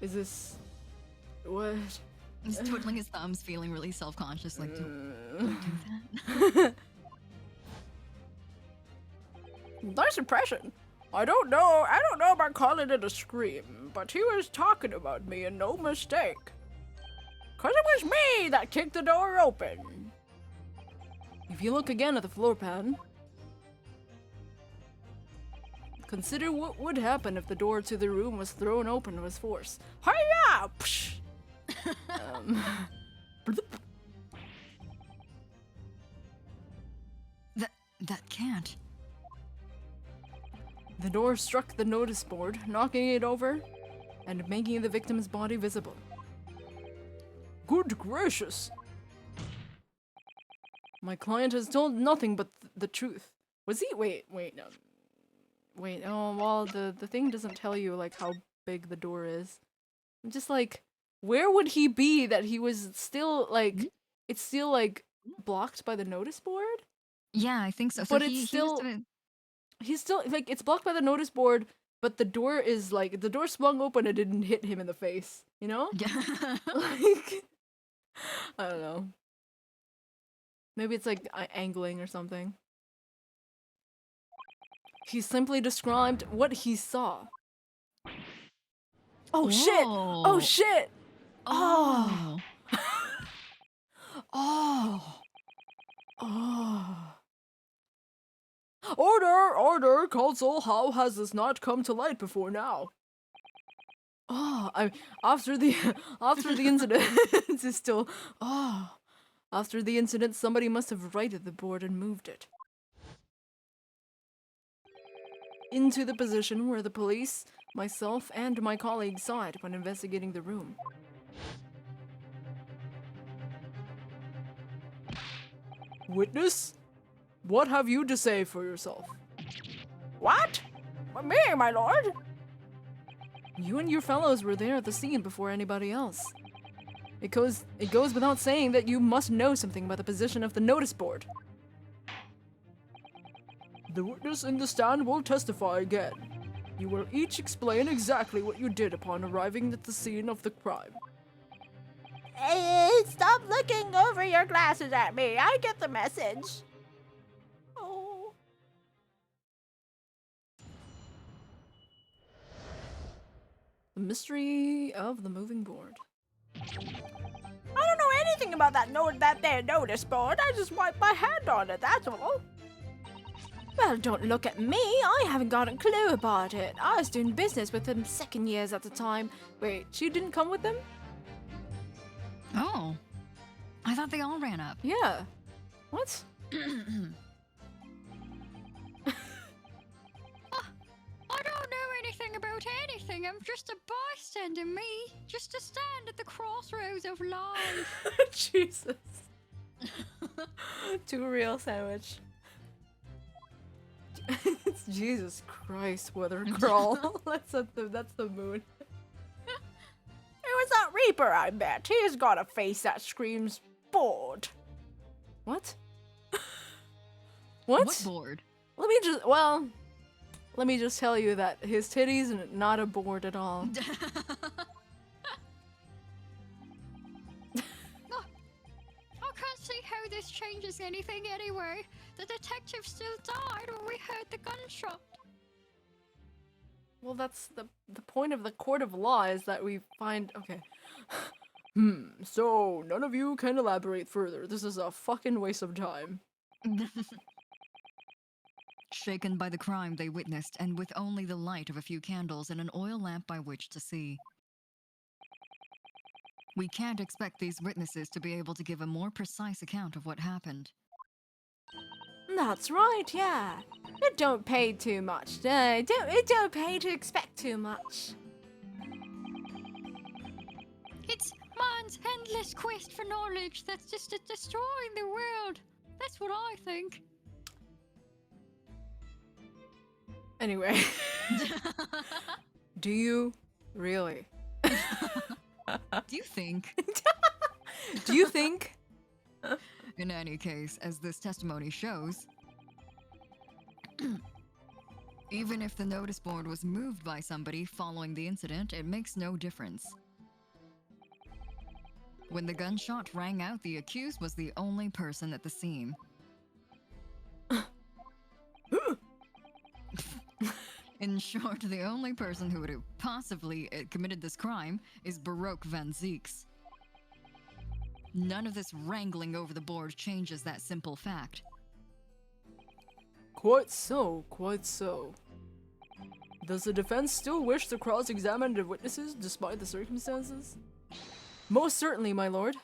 is this what? He's twiddling his thumbs, feeling really self-conscious, like, don't do that. Nice impression. I don't know about calling it a scream, but he was talking about me and no mistake. 'Cause it was me that kicked the door open. If you look again at the floor pan, consider what would happen if the door to the room was thrown open with force. Hiya! Psh. That can't. The door struck the notice board, knocking it over and making the victim's body visible. Good gracious. My client has told nothing but the truth. Was he? Wait, no. Wait, oh, well, the thing doesn't tell you, like, how big the door is. I'm just like, where would he be that he was still, like, it's still, like, blocked by the notice board? Yeah, I think so. But he it's still, must have- he's still, like, it's blocked by the notice board, but the door is, like, the door swung open and didn't hit him in the face, you know? Yeah. Like, I don't know. Maybe it's like angling or something. He simply described what he saw. Oh shit! Oh shit! Oh. Oh! Oh! Order, counsel. How has this not come to light before now? Oh! After the incident, it's still. Oh! After the incident, somebody must have righted the board and moved it into the position where the police, myself, and my colleagues saw it when investigating the room. Witness? What have you to say for yourself? What? Me, my lord? You and your fellows were there at the scene before anybody else. It goes without saying that you must know something about the position of the notice board. The witness in the stand will testify again. You will each explain exactly what you did upon arriving at the scene of the crime. Stop looking over your glasses at me. I get the message. Oh. The mystery of the moving board. I don't know anything about that there notice board. I just wiped my hand on it, that's all. Well, don't look at me. I haven't got a clue about it. I was doing business with them second years at the time. Wait, she didn't come with them? Oh. I thought they all ran up. Yeah. What? I don't know anything about anything. I'm just a bystander, me. Just a stand at the crossroads of life. Jesus. Too real sandwich. Jesus Christ, weather crawl. that's the mood. It was that Reaper, I bet. He's got a face that screams bored. What? What? What board? Let me just tell you that his titties are not a board at all. I can't see how this changes anything anyway. The detective still died when we heard the gunshot. Well, that's the point of the court of law is that we find okay. So none of you can elaborate further. This is a fucking waste of time. Shaken by the crime they witnessed, and with only the light of a few candles and an oil lamp by which to see. We can't expect these witnesses to be able to give a more precise account of what happened. That's right, yeah. It don't pay too much. It don't pay to expect too much. It's man's endless quest for knowledge that's just destroying the world. That's what I think. Anyway. Do you really? Do you think? Do you think? In any case, as this testimony shows, even if the notice board was moved by somebody following the incident, it makes no difference. When the gunshot rang out, the accused was the only person at the scene. In short, the only person who would have possibly committed this crime is Baroque Van Zeeks. None of this wrangling over the board changes that simple fact. Quite so, quite so. Does the defense still wish to cross-examine the witnesses despite the circumstances? Most certainly, my lord.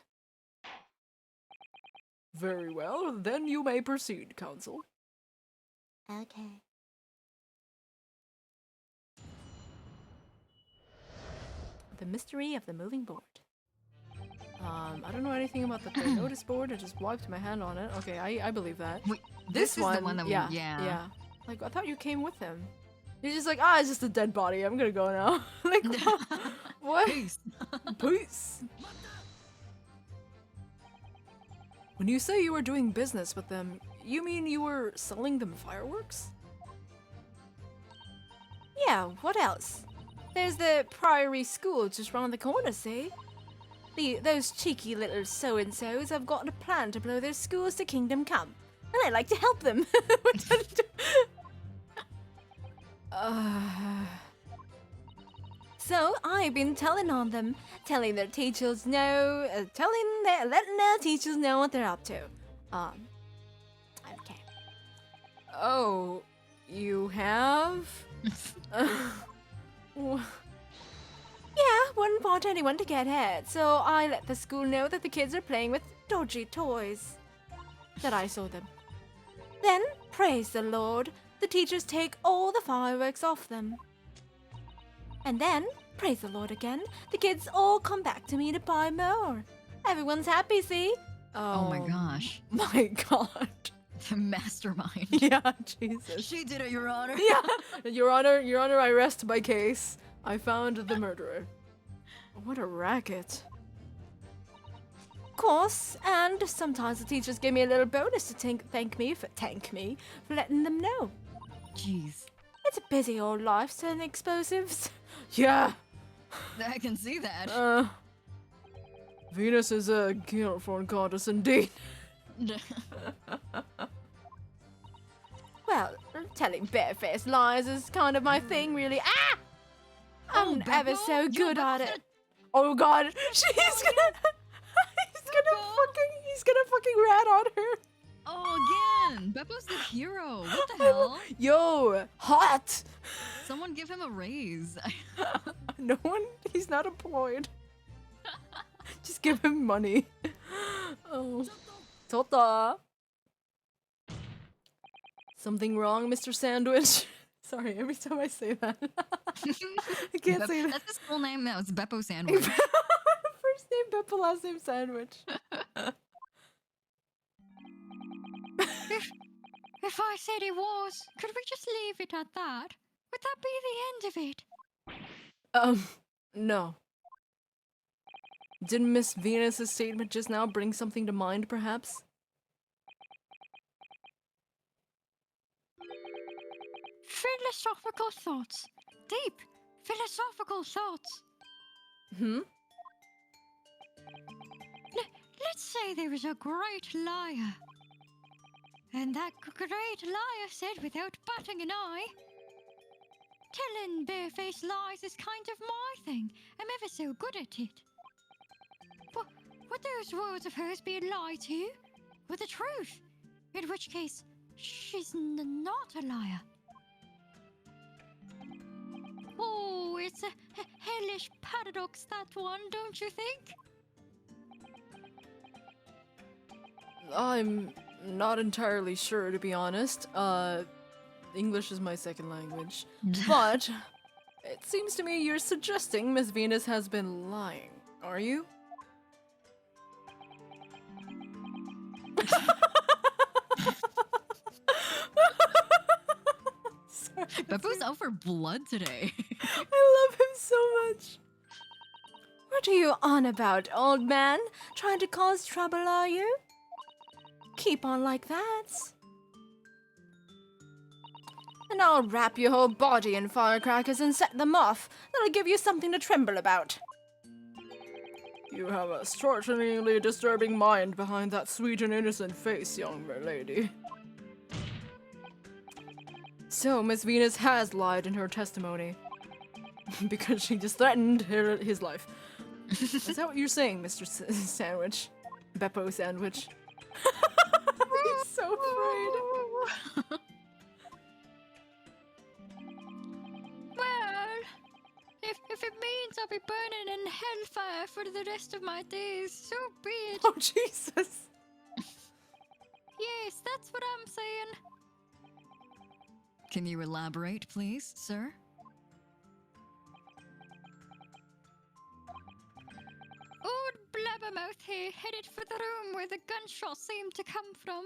Very well, then you may proceed, counsel. Okay. The mystery of the moving board. I don't know anything about the notice board. I just wiped my hand on it. Okay, I believe that. Wait, This is one, the one that yeah, yeah. Like, I thought you came with him. You're just like, it's just a dead body. I'm gonna go now. Like, what? Peace. Peace. When you say you were doing business with them, you mean you were selling them fireworks? Yeah, what else? There's the Priory School just round the corner, see? Those cheeky little so-and-sos have got a plan to blow their schools to kingdom come. And I'd like to help them. So I've been telling on them, telling their teachers no, letting their teachers know what they're up to. Okay. Oh, you have? Yeah, wouldn't want anyone to get hurt, so I let the school know that the kids are playing with dodgy toys. That I saw them. Then, praise the Lord, the teachers take all the fireworks off them. And then, praise the Lord again, the kids all come back to me to buy more. Everyone's happy, see? Oh my gosh. My god. The mastermind. Yeah, Jesus. She did it, Your Honor. Yeah. Your Honor, I rest my case. I found the murderer. What a racket. Of course, and sometimes the teachers give me a little bonus to thank me for letting them know. Jeez. It's a busy old life selling explosives. Yeah. I can see that. Venus is a California goddess indeed. Well, telling barefaced lies is kind of my thing, really. Ah! I'm ever so good at it. Oh god, he's gonna fucking rat on her. Oh, again. Beppo's the hero. What the hell? Yo, hot. Someone give him a raise. No one. He's not employed. Just give him money. Oh, Tota. Something wrong, Mr. Sandwich? Sorry, every time I say that, I can't say that. That's his full name now. It's Beppo Sandwich. First name Beppo, last name Sandwich. If I said it was, could we just leave it at that? Would that be the end of it? No. Didn't Miss Venus's statement just now bring something to mind, perhaps? Philosophical thoughts. Deep philosophical thoughts. Hmm? Let's say there is a great liar. And that great liar said without batting an eye, telling barefaced lies is kind of my thing. I'm ever so good at it. Would those words of hers be a lie too? Or the truth? In which case, she's not a liar. Oh, it's a hellish paradox, that one, don't you think? I'm not entirely sure, to be honest. English is my second language. But it seems to me you're suggesting Miss Venus has been lying. Are you? Sorry. Beppo's out for blood today. I love him so much. What are you on about, old man? Trying to cause trouble, are you? Keep on like that. And I'll wrap your whole body in firecrackers and set them off. That'll give you something to tremble about. You have a startlingly disturbing mind behind that sweet and innocent face, young lady. So, Miss Venus has lied in her testimony. Because she just threatened his life. Is that what you're saying, Mr. Sandwich? Beppo Sandwich? He's so afraid. Well, if it means I'll be burning in hellfire for the rest of my days, so be it. Oh, Jesus. Yes, that's what I'm saying. Can you elaborate, please, sir? Old blabbermouth here headed for the room where the gunshots seemed to come from.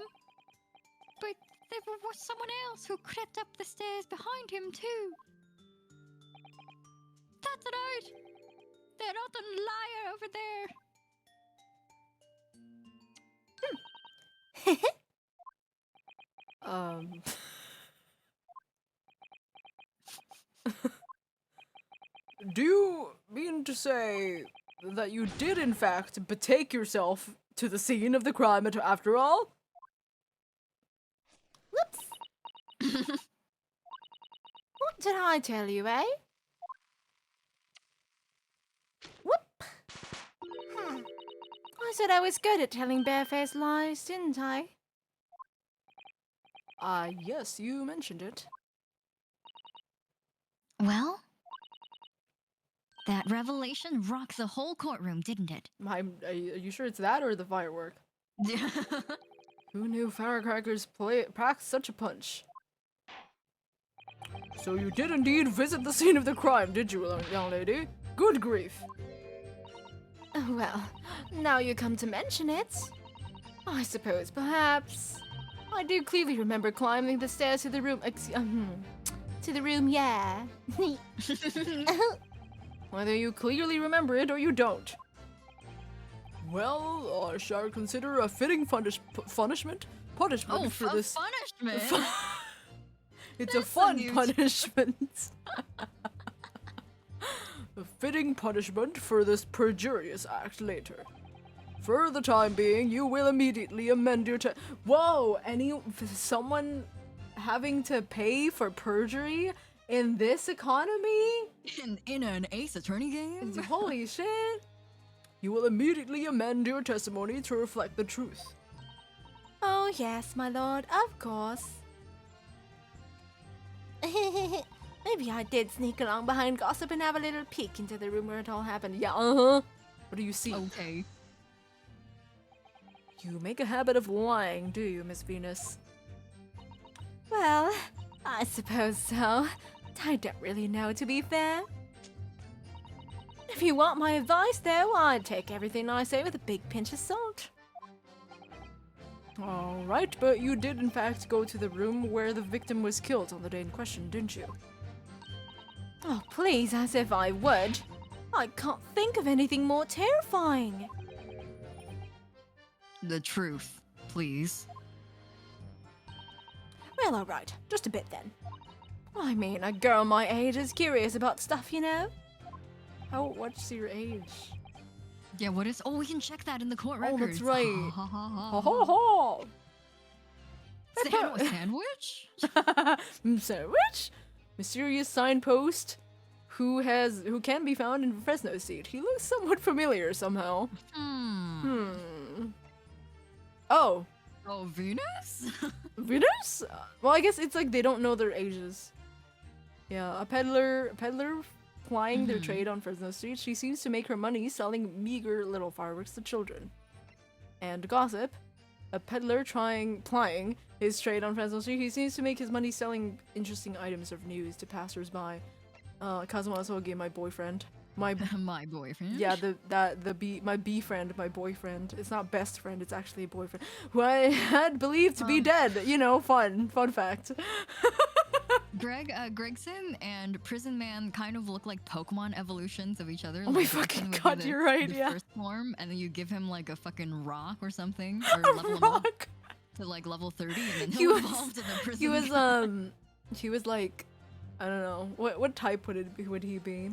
But there was someone else who crept up the stairs behind him too. That's right! That rotten liar over there! Do you mean to say that you did in fact betake yourself to the scene of the crime after all? Whoops. What did I tell you, eh? Whoop. I said I was good at telling barefaced lies, didn't I? Yes, you mentioned it. Well, that revelation rocked the whole courtroom, didn't it? Are you sure it's that or the firework? Who knew firecrackers pack such a punch? So you did indeed visit the scene of the crime, did you, young lady? Good grief. Well, now you come to mention it. I suppose, perhaps. I do clearly remember climbing the stairs to the room. To the room, yeah. Whether you clearly remember it or you don't. Well, I shall consider a fitting punishment for this. Punishment? It's a fun punishment. A fitting punishment for this perjurious act later. For the time being, you will immediately amend your Whoa! Someone having to pay for perjury in this economy? In an Ace Attorney game? Holy shit! You will immediately amend your testimony to reflect the truth. Oh, yes, my lord, of course. Maybe I did sneak along behind gossip and have a little peek into the room where it all happened. Yeah, What do you see? Okay. You make a habit of lying, do you, Miss Venus? Well, I suppose so. I don't really know, to be fair. If you want my advice, though, I'd take everything I say with a big pinch of salt. Alright, but you did in fact go to the room where the victim was killed on the day in question, didn't you? Oh, please, as if I would. I can't think of anything more terrifying. The truth, please. Well, alright, just a bit then. I mean, a girl my age is curious about stuff, you know? What's your age? Yeah, what is? Oh, we can check that in the court Oh, records. that's right. Ha ha ha. Ho ho ho! Sandwich? Sandwich? Mysterious signpost who can be found in Fresno State. He looks somewhat familiar somehow. Oh. Oh, Venus? Venus? Well, I guess it's like they don't know their ages. Yeah, a peddler plying their trade on Fresno Street. She seems to make her money selling meager little fireworks to children. And gossip, a peddler plying his trade on Fresno Street. He seems to make his money selling interesting items of news to passersby. Kazumasoge, my boyfriend. My boyfriend? Yeah, my B friend, my boyfriend. It's not best friend, it's actually a boyfriend. Who I had believed to be dead. You know, fun fact. Gregson and Prison Man kind of look like Pokemon evolutions of each other. Oh my fucking god, you're right, yeah. First form, and then you give him like a fucking rock or something, or level him up to like level 30, and then he'll evolve to the prison. He was like, I don't know, what type would he be?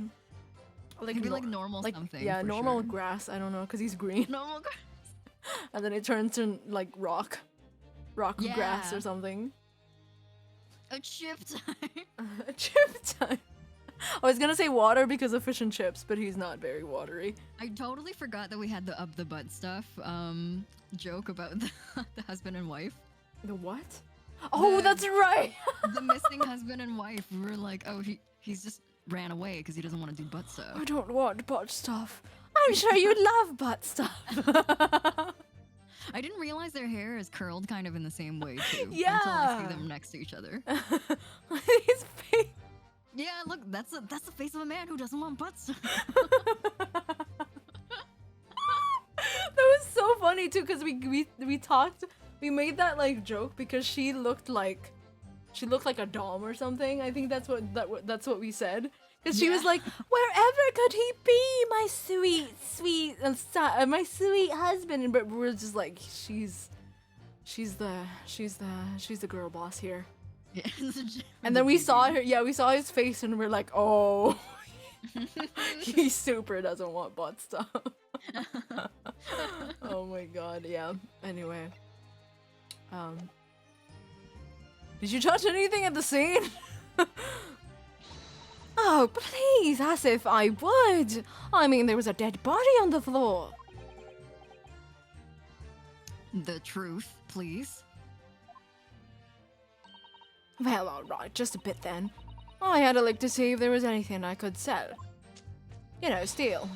Like it'd be like normal something. Yeah, normal sure. grass. I don't know, cause he's green. Normal grass. And then it turns to like rock grass or something. A chip time. A chip time. I was gonna say water because of fish and chips, but he's not very watery. I totally forgot that we had the up the butt stuff joke about the husband and wife. The what? Oh, that's right. The missing husband and wife. We were like, oh, he's just ran away because he doesn't want to do butt stuff. I don't want butt stuff. I'm sure you love butt stuff. I didn't realize their hair is curled kind of in the same way too. Yeah. Until I see them next to each other. His face. Yeah, look, that's the face of a man who doesn't want butt stuff. That was so funny too, because we talked, we made that like joke because she looked like a dom or something. I think that's what we said. Because she was like, wherever could he be, my sweet husband? But we're just like, she's the girl boss here. Yeah. And then we saw her. Yeah, we saw his face, and we're like, oh, he super doesn't want butt stuff. Oh my god, yeah. Anyway, did you touch anything at the scene? Oh, please, as if I would. I mean, there was a dead body on the floor. The truth, please. Well, alright, just a bit then. I had a look to see if there was anything I could sell. You know, steal.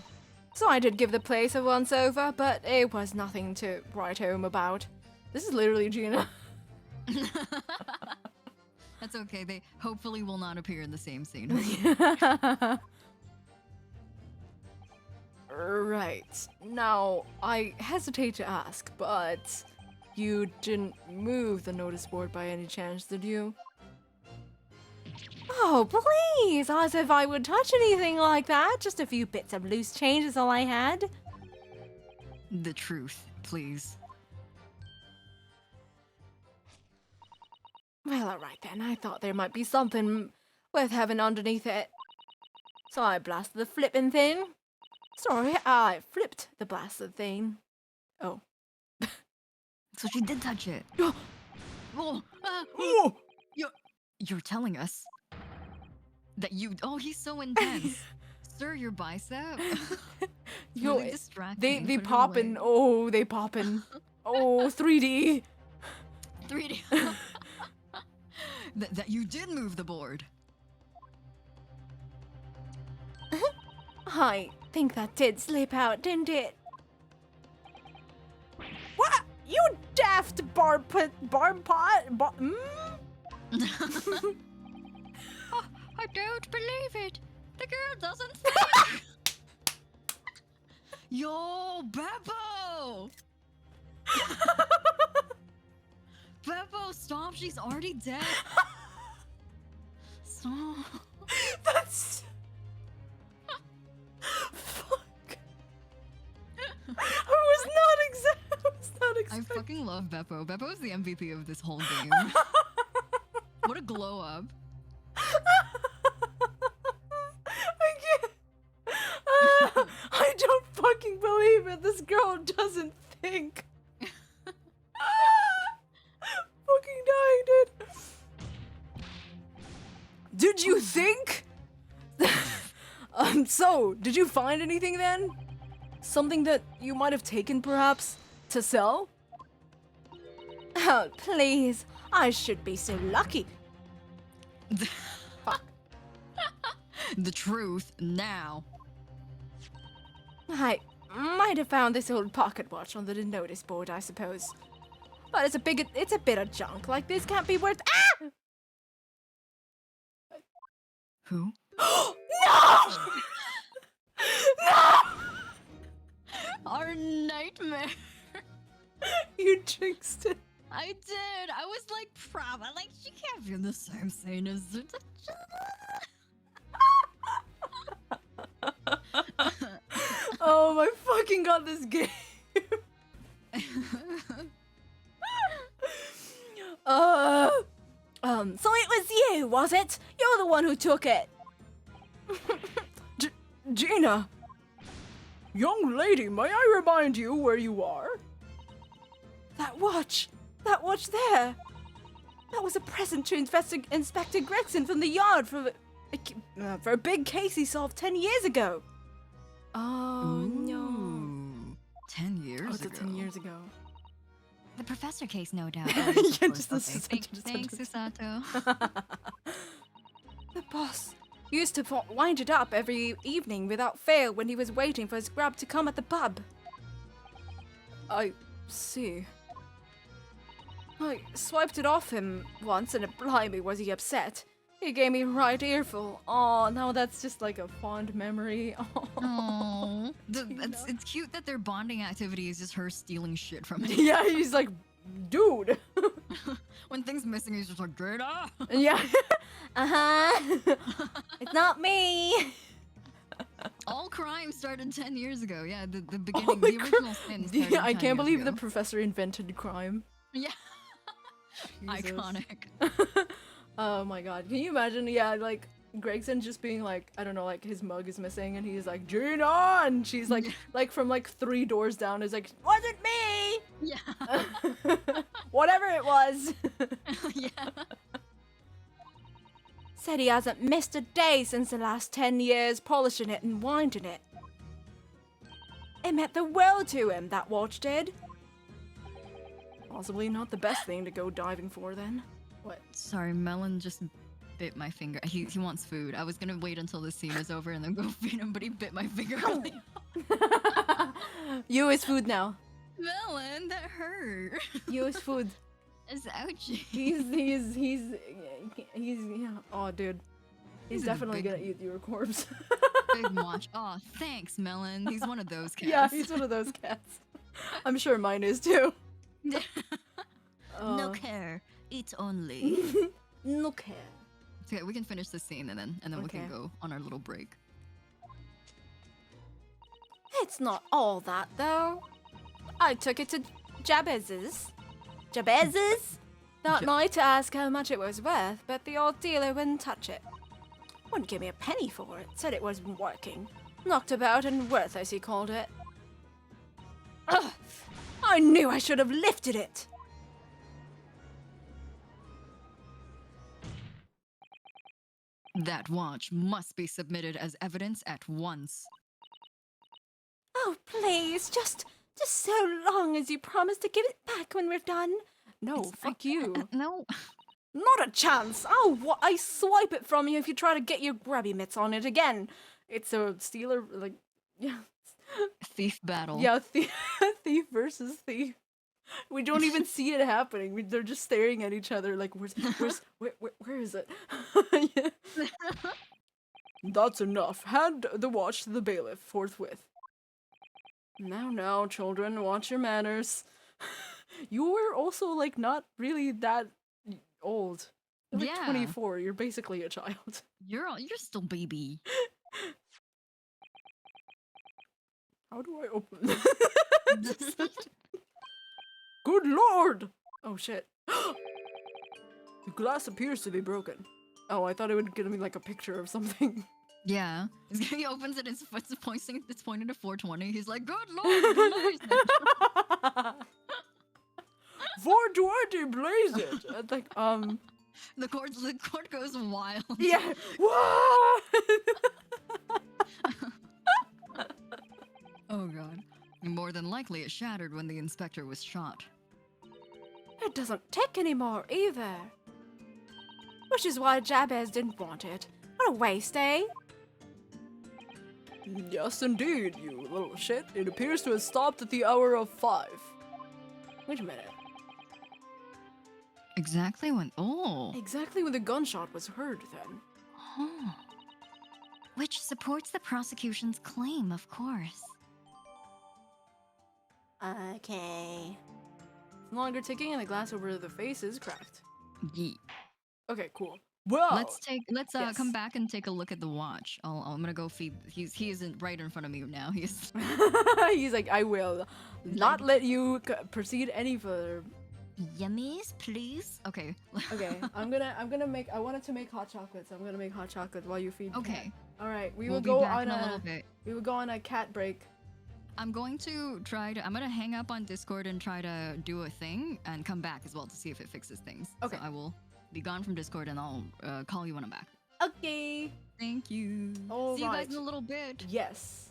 So I did give the place a once over, but it was nothing to write home about. This is literally Gina. That's okay, they hopefully will not appear in the same scene. Right. Now, I hesitate to ask, but you didn't move the notice board by any chance, did you? Oh, please! As if I would touch anything like that. Just a few bits of loose change is all I had. The truth, please. Well, alright then. I thought there might be something worth having underneath it. So I blasted the flipping thing. Sorry, I flipped the blasted thing. Oh. So she did touch it. Oh, you're telling us that you... Oh, he's so intense. Sir, your bicep. Yo, really distracting. they poppin'. Oh, they poppin'. Oh, 3D. 3D. That you did move the board. I think that did slip out, didn't it? What? You daft barb pot? Oh, I don't believe it. The girl doesn't think. Yo, Beppo! Beppo, stop! She's already dead. Stop. That's... Fuck. I was not I expecting. fucking love Beppo. Beppo is the MVP of this whole game. What a glow up. I can't. I don't fucking believe it. This girl doesn't think. Fucking dying, dude. Did you think? So, did you find anything then? Something that you might have taken, perhaps, to sell? Oh, please. I should be so lucky. Fuck. The truth now. I might have found this old pocket watch on the notice board, I suppose. But it's a bit of junk. Like, this can't be worth— Ah! Who? No! No! Our nightmare. You jinxed it. I did. I was like, proud. Like, she can't be in the same scene as. Oh my fucking god, this game. So it was you, was it? You're the one who took it. Gina. Young lady, may I remind you where you are? That watch there. That was a present to Inspector Gregson from the yard for a big case he solved 10 years ago. Oh, no. Ooh, 10 years Oh, it's ago. 10 years ago. The professor case, no doubt. Yeah, Of just course, the okay. Thanks, Susato. The boss used to wind it up every evening without fail when he was waiting for his grub to come at the pub. I see. I swiped it off him once and blimey was he upset. He gave me a right earful. Oh, now that's just like a fond memory. Aww. It's cute that their bonding activity is just her stealing shit from him. Yeah, he's like, dude. When things missing, he's just like, Greta! Yeah. Uh-huh. It's not me. All crime started 10 years ago. Yeah, the beginning, Oh my the original sin started Yeah, I 10 can't years believe ago. the professor invented crime. Yeah. Jesus. Iconic. Oh my god. Can you imagine? Yeah, like Gregson just being like, I don't know, like his mug is missing and he's like, Gina! And she's like from like 3 doors down is like, wasn't me! Yeah. Whatever it was. Yeah. Said he hasn't missed a day since the last 10 years polishing it and winding it. It meant the world to him, that watch did. Possibly not the best thing to go diving for then. What? Sorry, Melon just bit my finger. He wants food. I was gonna wait until the scene is over and then go feed him, but he bit my finger. You is food now. Melon, that hurt. You is food. It's ouchie. He's yeah. Oh, dude. He's a definitely big- gonna eat your corpse. Big watch. Oh, thanks, Melon. He's one of those cats. Yeah, he's one of those cats. I'm sure mine is too. No care. Eat only. No care. Okay, we can finish this scene and then we can Okay. go on our little break. It's not all that though. I took it to Jabez's that night to ask how much it was worth, but the old dealer wouldn't touch it. Wouldn't give me a penny for it, said it wasn't working. Knocked about and worthless, he called it. Ugh, I knew I should have lifted it. That watch must be submitted as evidence at once. Oh, please, just so long as you promise to give it back when we're done. No, fuck you. No. Not a chance. I swipe it from you if you try to get your grabby mitts on it again. It's a stealer, like, yeah. Thief battle. Yeah, thief versus thief. We don't even see it happening. They're just staring at each other like, where is it? Yeah. That's enough. Hand the watch to the bailiff forthwith. Now, children, watch your manners. You were also, like, not really that old. You're like 24. You're basically a child. You're still baby. How do I open this? Good lord! Oh shit. The glass appears to be broken. Oh, I thought it would give me like a picture of something. Yeah. He opens it, it's pointing to 420. He's like, good lord, blaze it. 420, blaze it! It's like, The court goes wild. yeah. Whoa! Oh god. More than likely it shattered when the inspector was shot. It doesn't tick anymore either. Which is why Jabez didn't want it. What a waste, eh? Yes, indeed, you little shit. It appears to have stopped at the hour of 5. Wait a minute. Exactly when... Oh. Exactly when the gunshot was heard, then. Oh. Which supports the prosecution's claim, of course. Okay. It's no longer ticking and the glass over the face is cracked. Yeet. Okay, cool. Well, Let's yes. come back and take a look at the watch. I'm gonna go feed. He isn't right in front of me now. He's he's like, I will not let you proceed any further. yummies, please. Okay. Okay, I'm gonna make. I wanted to make hot chocolate, so I'm gonna make hot chocolate while you feed. Okay. Cat. All right, we We'll will be go back on in a little bit. We will go on a cat break. I'm going to I'm gonna hang up on Discord and try to do a thing and come back as well to see if it fixes things. Okay. So I will be gone from Discord and I'll call you when I'm back. Okay. Thank you. All see you guys right. in a little bit. Yes.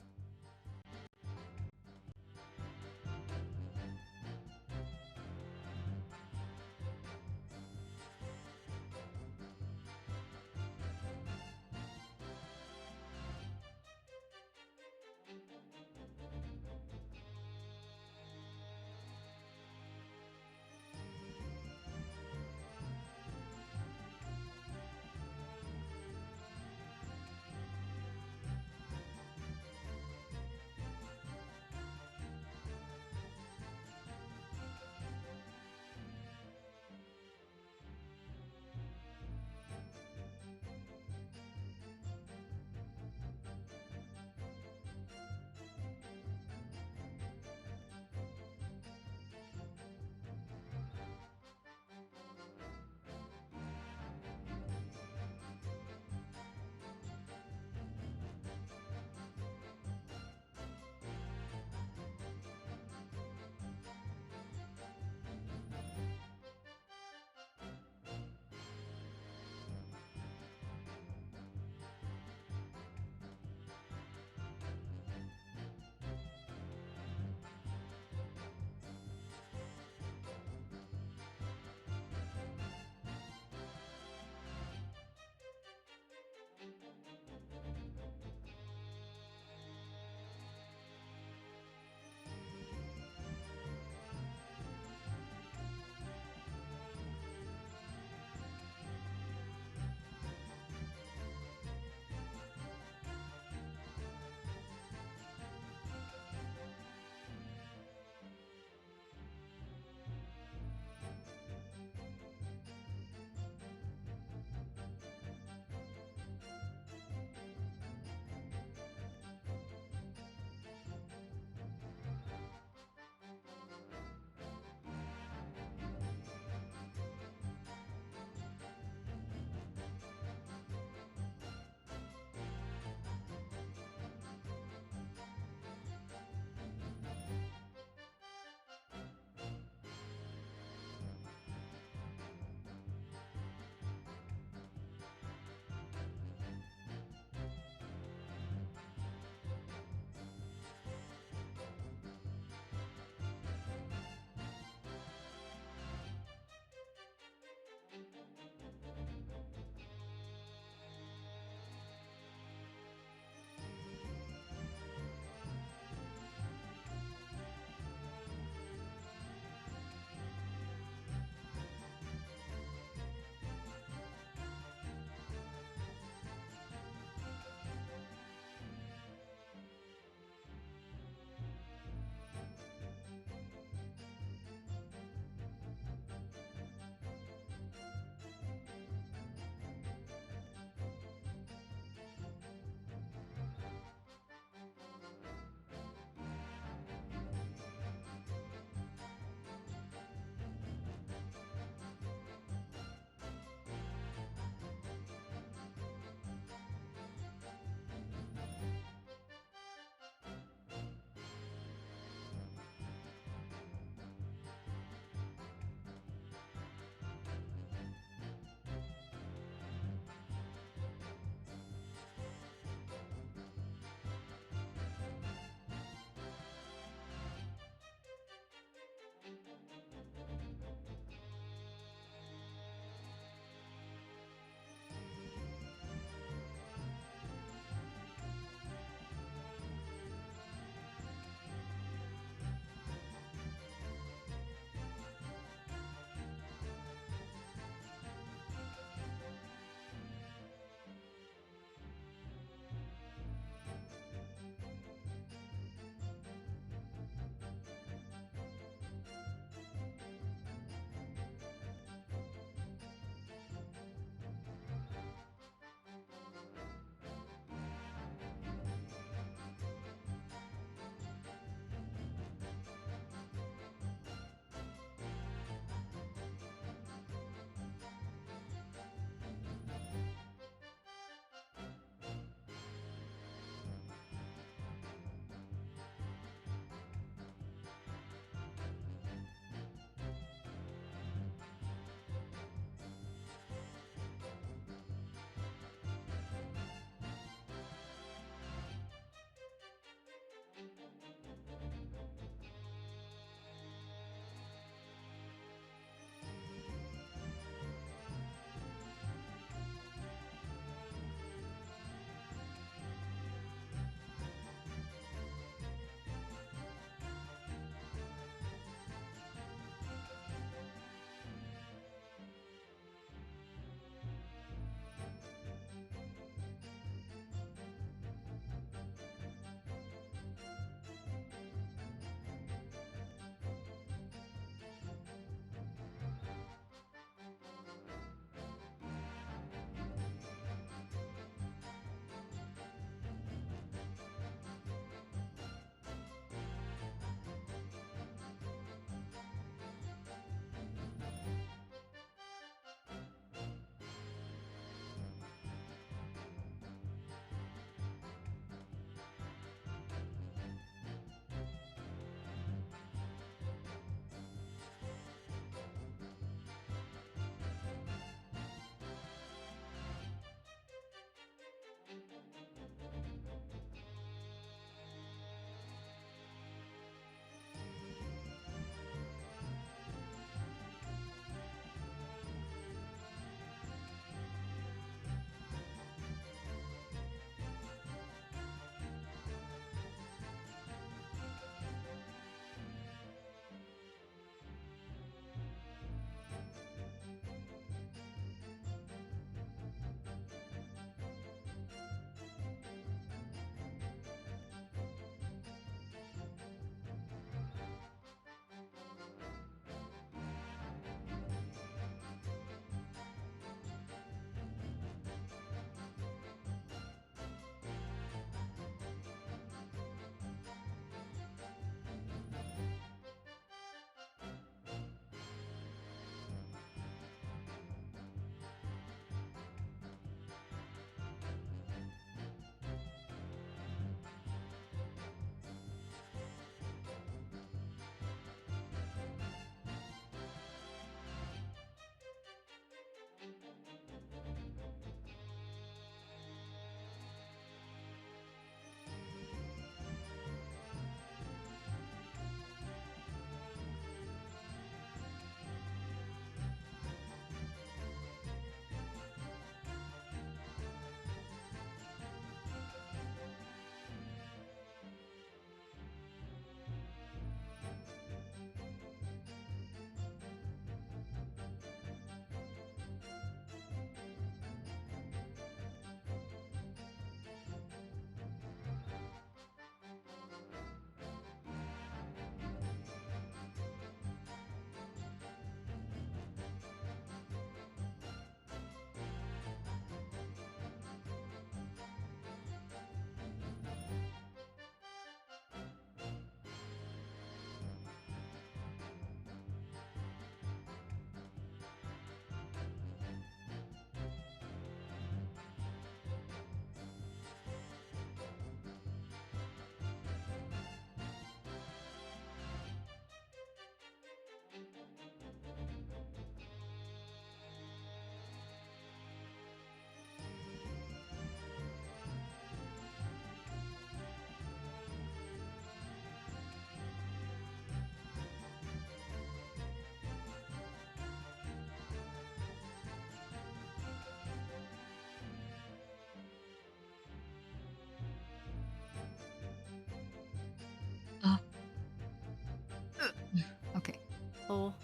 Oh.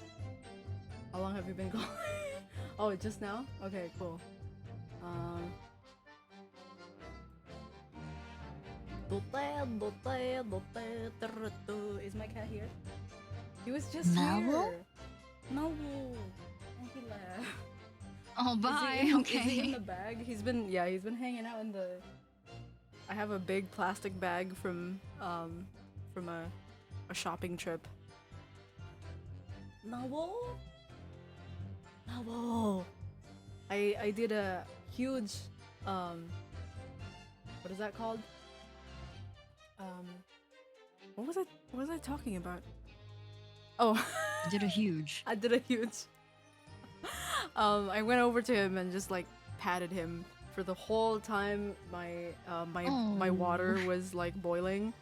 How long have you been gone? Oh, just now? Okay, cool. Is my cat here? He was just Marvel? here. No. He left. Oh, bye. Is he in Okay. the bag? He's been hanging out in the. I have a big plastic bag from a shopping trip. No. I did a huge what is that called? What was I talking about? Oh. You did a huge. I did a huge. I went over to him and just like patted him for the whole time my water was like boiling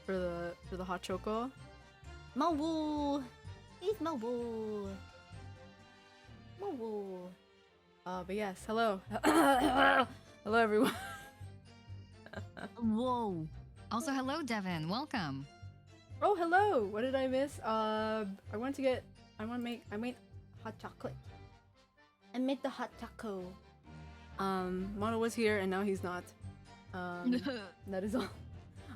for the hot choco. Mawu, he's Mawu. Mawu. But yes, hello, hello everyone. Whoa. Also, hello, Devin. Welcome. Oh, hello. What did I miss? I made hot chocolate. I made the hot taco. Mono was here and now he's not. That is all.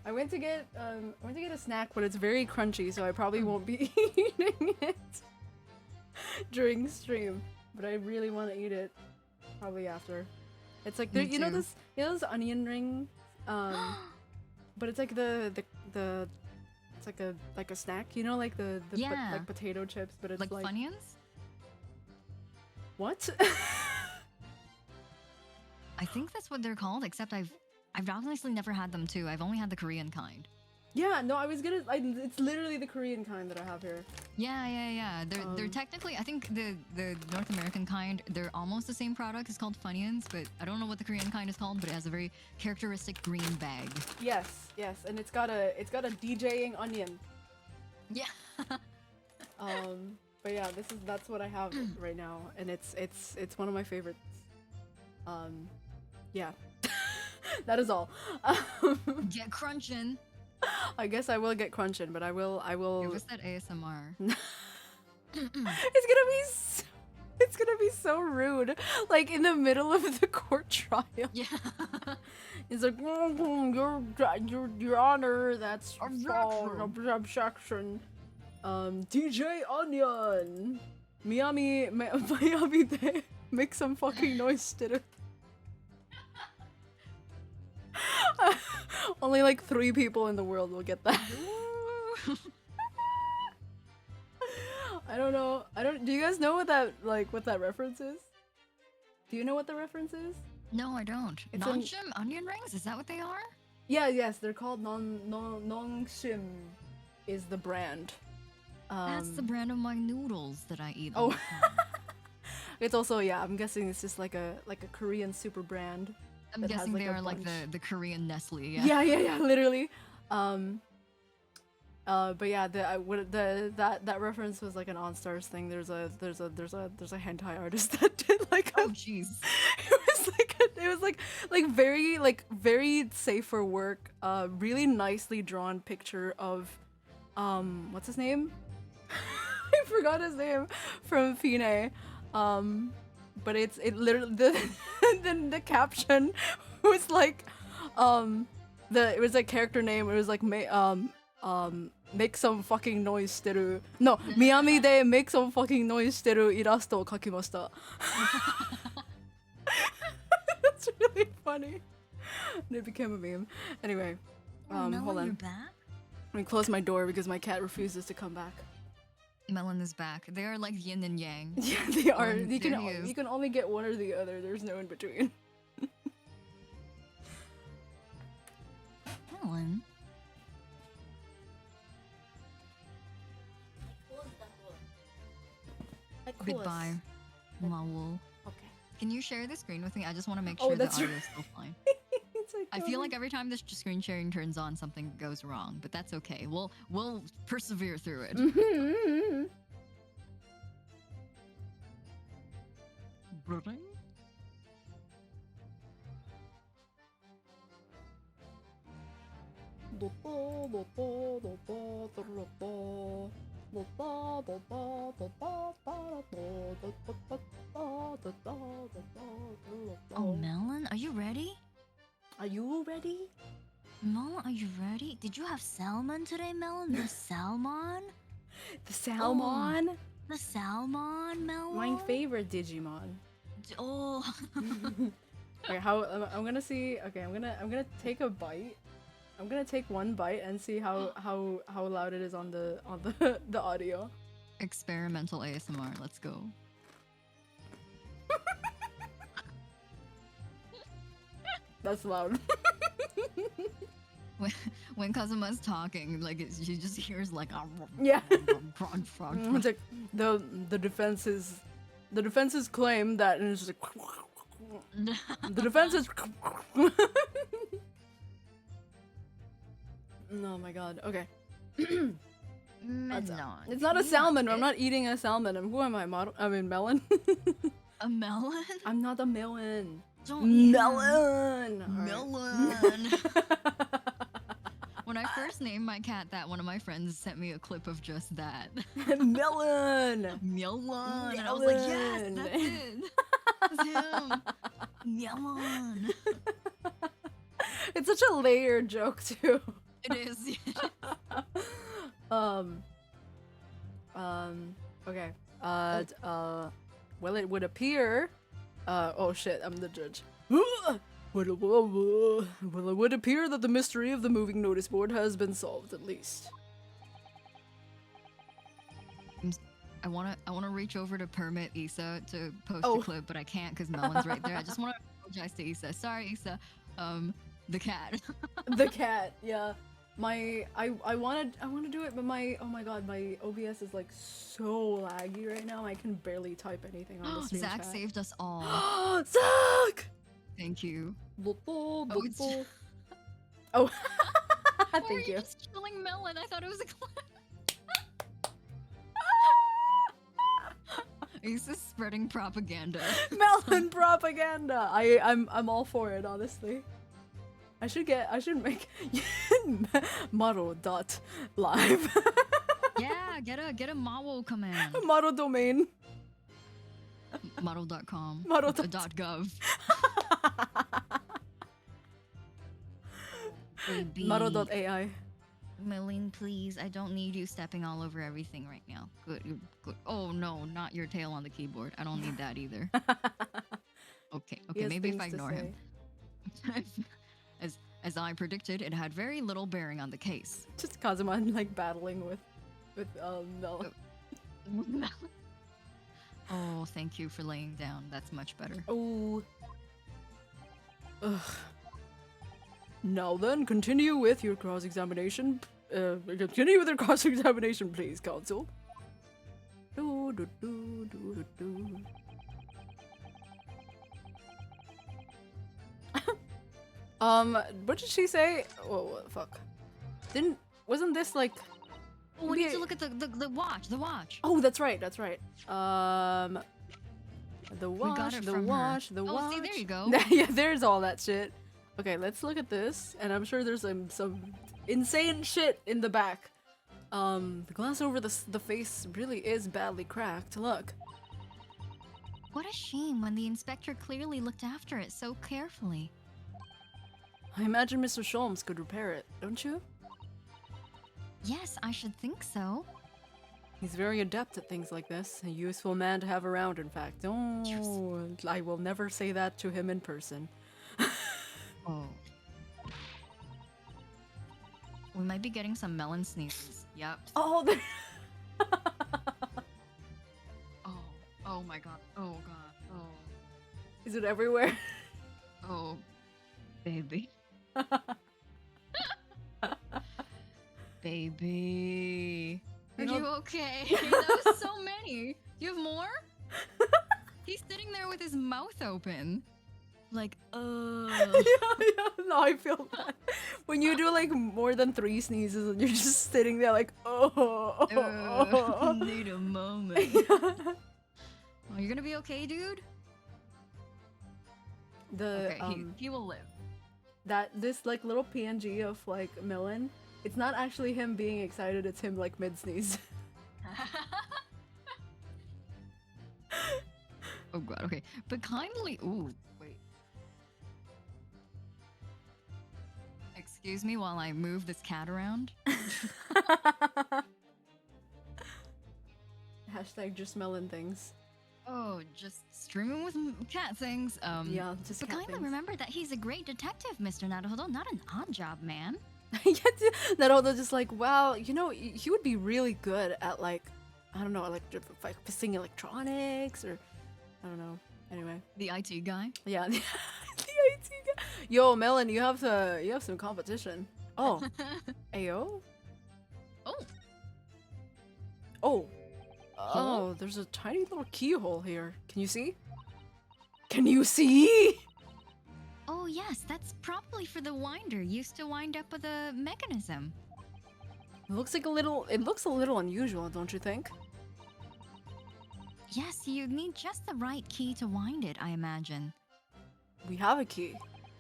I went to get a snack, but it's very crunchy, so I probably won't be eating it during stream. But I really want to eat it probably after. It's like Me you know too. those onion rings, but it's like the it's like a snack, you know, like the Yeah. like potato chips, but it's Like like Funyuns? what? I think that's what they're called, except I've obviously never had them too. I've only had the Korean kind. Yeah, no, it's literally the Korean kind that I have here. Yeah. They're technically, I think the North American kind, they're almost the same product. It's called Funyuns, but I don't know what the Korean kind is called, but it has a very characteristic green bag. Yes, and it's got a DJing onion. Yeah. But yeah, that's what I have right now, and it's one of my favorites. Yeah. That is all. Get crunching. I guess I will get crunching, but I will. Give us that ASMR. It's gonna be so rude, like in the middle of the court trial. Yeah. It's like, your honor, that's objection. DJ Onion, Miami de make some fucking noise, still. Only like 3 people in the world will get that. I don't know. Do you guys know what that reference is? Do you know what the reference is? No, I don't. It's Non-shim onion rings? Is that what they are? Yes, they're called Nongshim is the brand. That's the brand of my noodles that I eat. Oh. all the time. It's also, yeah, I'm guessing it's just like a Korean super brand. I'm that has, guessing they a are like bunch. the Korean Nestle. Yeah. Yeah, literally. But yeah, that reference was like an OnStars thing. There's a hentai artist that did like Oh jeez. it was like very safe for work, really nicely drawn picture of what's his name? I forgot his name from Fine. But it literally the caption was like it was like character name. It was like make some fucking noise してる No, Miami de make some fucking noise してる irasto を描きました That's really funny. And it became a meme. Anyway, hold You're on. back? Let me close my door because my cat refuses to come back. Melon is back. They are like yin and yang. Yeah, they are. There he is. You can only get one or the other. There's no in between. Melon. Goodbye, Maul. Okay. Can you share the screen with me? I just want to make Oh, sure the that's audio right. is still fine. It's like I feel like every time this screen sharing turns on, something goes wrong, but that's okay. We'll persevere through it. Bring? Oh, Melon, are you ready? Are you ready? Melon, are you ready? Did you have salmon today, Melon? The salmon? The salmon? The salmon, Melon? My favorite Digimon. Oh. Okay, how I'm gonna see. Okay, I'm gonna take a bite. I'm gonna take one bite and see how loud it is on the the audio. Experimental ASMR. Let's go. That's loud. When Kazuma's talking, like she just hears like a Yeah. frog. It's like the defense's claim that, and it's just like the defense is. Oh my god. Okay. Melon. It's not a salmon. I'm not eating a salmon. Who am I? Melon. A melon? I'm not a melon. Don't eat Melon. All right. Melon. When I first named my cat that, one of my friends sent me a clip of just that. Melon. Melon. And I was like, yes, that's it. That's him. Melon. It's such a layered joke too. It is. Okay. Well, it would appear. Oh shit! I'm the judge. Well, it would appear that the mystery of the moving notice board has been solved, at least. I wanna reach over to permit Issa to post Oh. a clip, but I can't because Melon's right there. I just want to apologize to Issa. Sorry, Issa. The cat. The cat, yeah. I wanna do it, but oh my god, my OBS is like so laggy right now. I can barely type anything on the stream Zach chat. saved us all. Zach! Thank you. Oh, it's- oh. Why were Thank you. just killing Melon? I thought it was a clip. Issa's spreading propaganda. Melon propaganda. I'm all for it, honestly. I should make model.live. Yeah, get a model command. Model domain. Model.com. Model. .gov. Baby. Model.ai. Melon, please. I don't need you stepping all over everything right now. Good. Oh no, not your tail on the keyboard. I don't need that either. Okay, He has maybe if things I to ignore him. As I predicted, it had very little bearing on the case. Just Kazuma like battling with Melon. Oh, thank you for laying down. That's much better. Oh. Ugh. Now then, continue with your cross-examination. Continue with your cross-examination, please, counsel. Do, do, do, do, do, do. What did she say? Oh, what the fuck. Wasn't this like... Oh, we need to look at the watch. The watch. Oh, that's right, that's right. The watch, got it the from her. watch, the watch. Oh, see, there you go. Yeah, there's all that shit. Okay, let's look at this, and I'm sure there's some insane shit in the back. The glass over the face really is badly cracked. Look. What a shame when the inspector clearly looked after it so carefully. I imagine Mr. Sholmes could repair it, don't you? Yes, I should think so. He's very adept at things like this. A useful man to have around, in fact. Oh, I will never say that to him in person. Oh. We might be getting some melon sneezes. Yep. Oh, there. Oh my god. Oh god. Oh. Is it everywhere? Oh. Baby. Baby. Are You know- you okay? That was so many. Do you have more? He's sitting there with his mouth open. Like, Yeah, no, I feel that. When you do like more than 3 sneezes and you're just sitting there like, need a moment. Oh, you're gonna be okay, dude? The Okay, he will live. this like little PNG of like Millen, it's not actually him being excited, it's him like mid sneeze. Oh god, okay. But kindly. Ooh, wait. Excuse me while I move this cat around. Hashtag just smelling things. Oh, just streaming with cat things. Yeah, just But cat kindly things. remember that he's a great detective, Mr. Naruhodo, not an odd job man. Naruto just like, wow, you know, he would be really good at like, I don't know, like fixing electronics or, I don't know. Anyway, The IT guy. yeah, the IT guy. Yo, Melon, you have some competition. Oh, Ayo. Oh, Oh, oh, there's a tiny little keyhole here. Can you see? Can you see? Oh yes, that's probably for the winder used to wind up with a mechanism. It looks like a little. It looks a little unusual, don't you think? Yes, you need just the right key to wind it, I imagine. We have a key.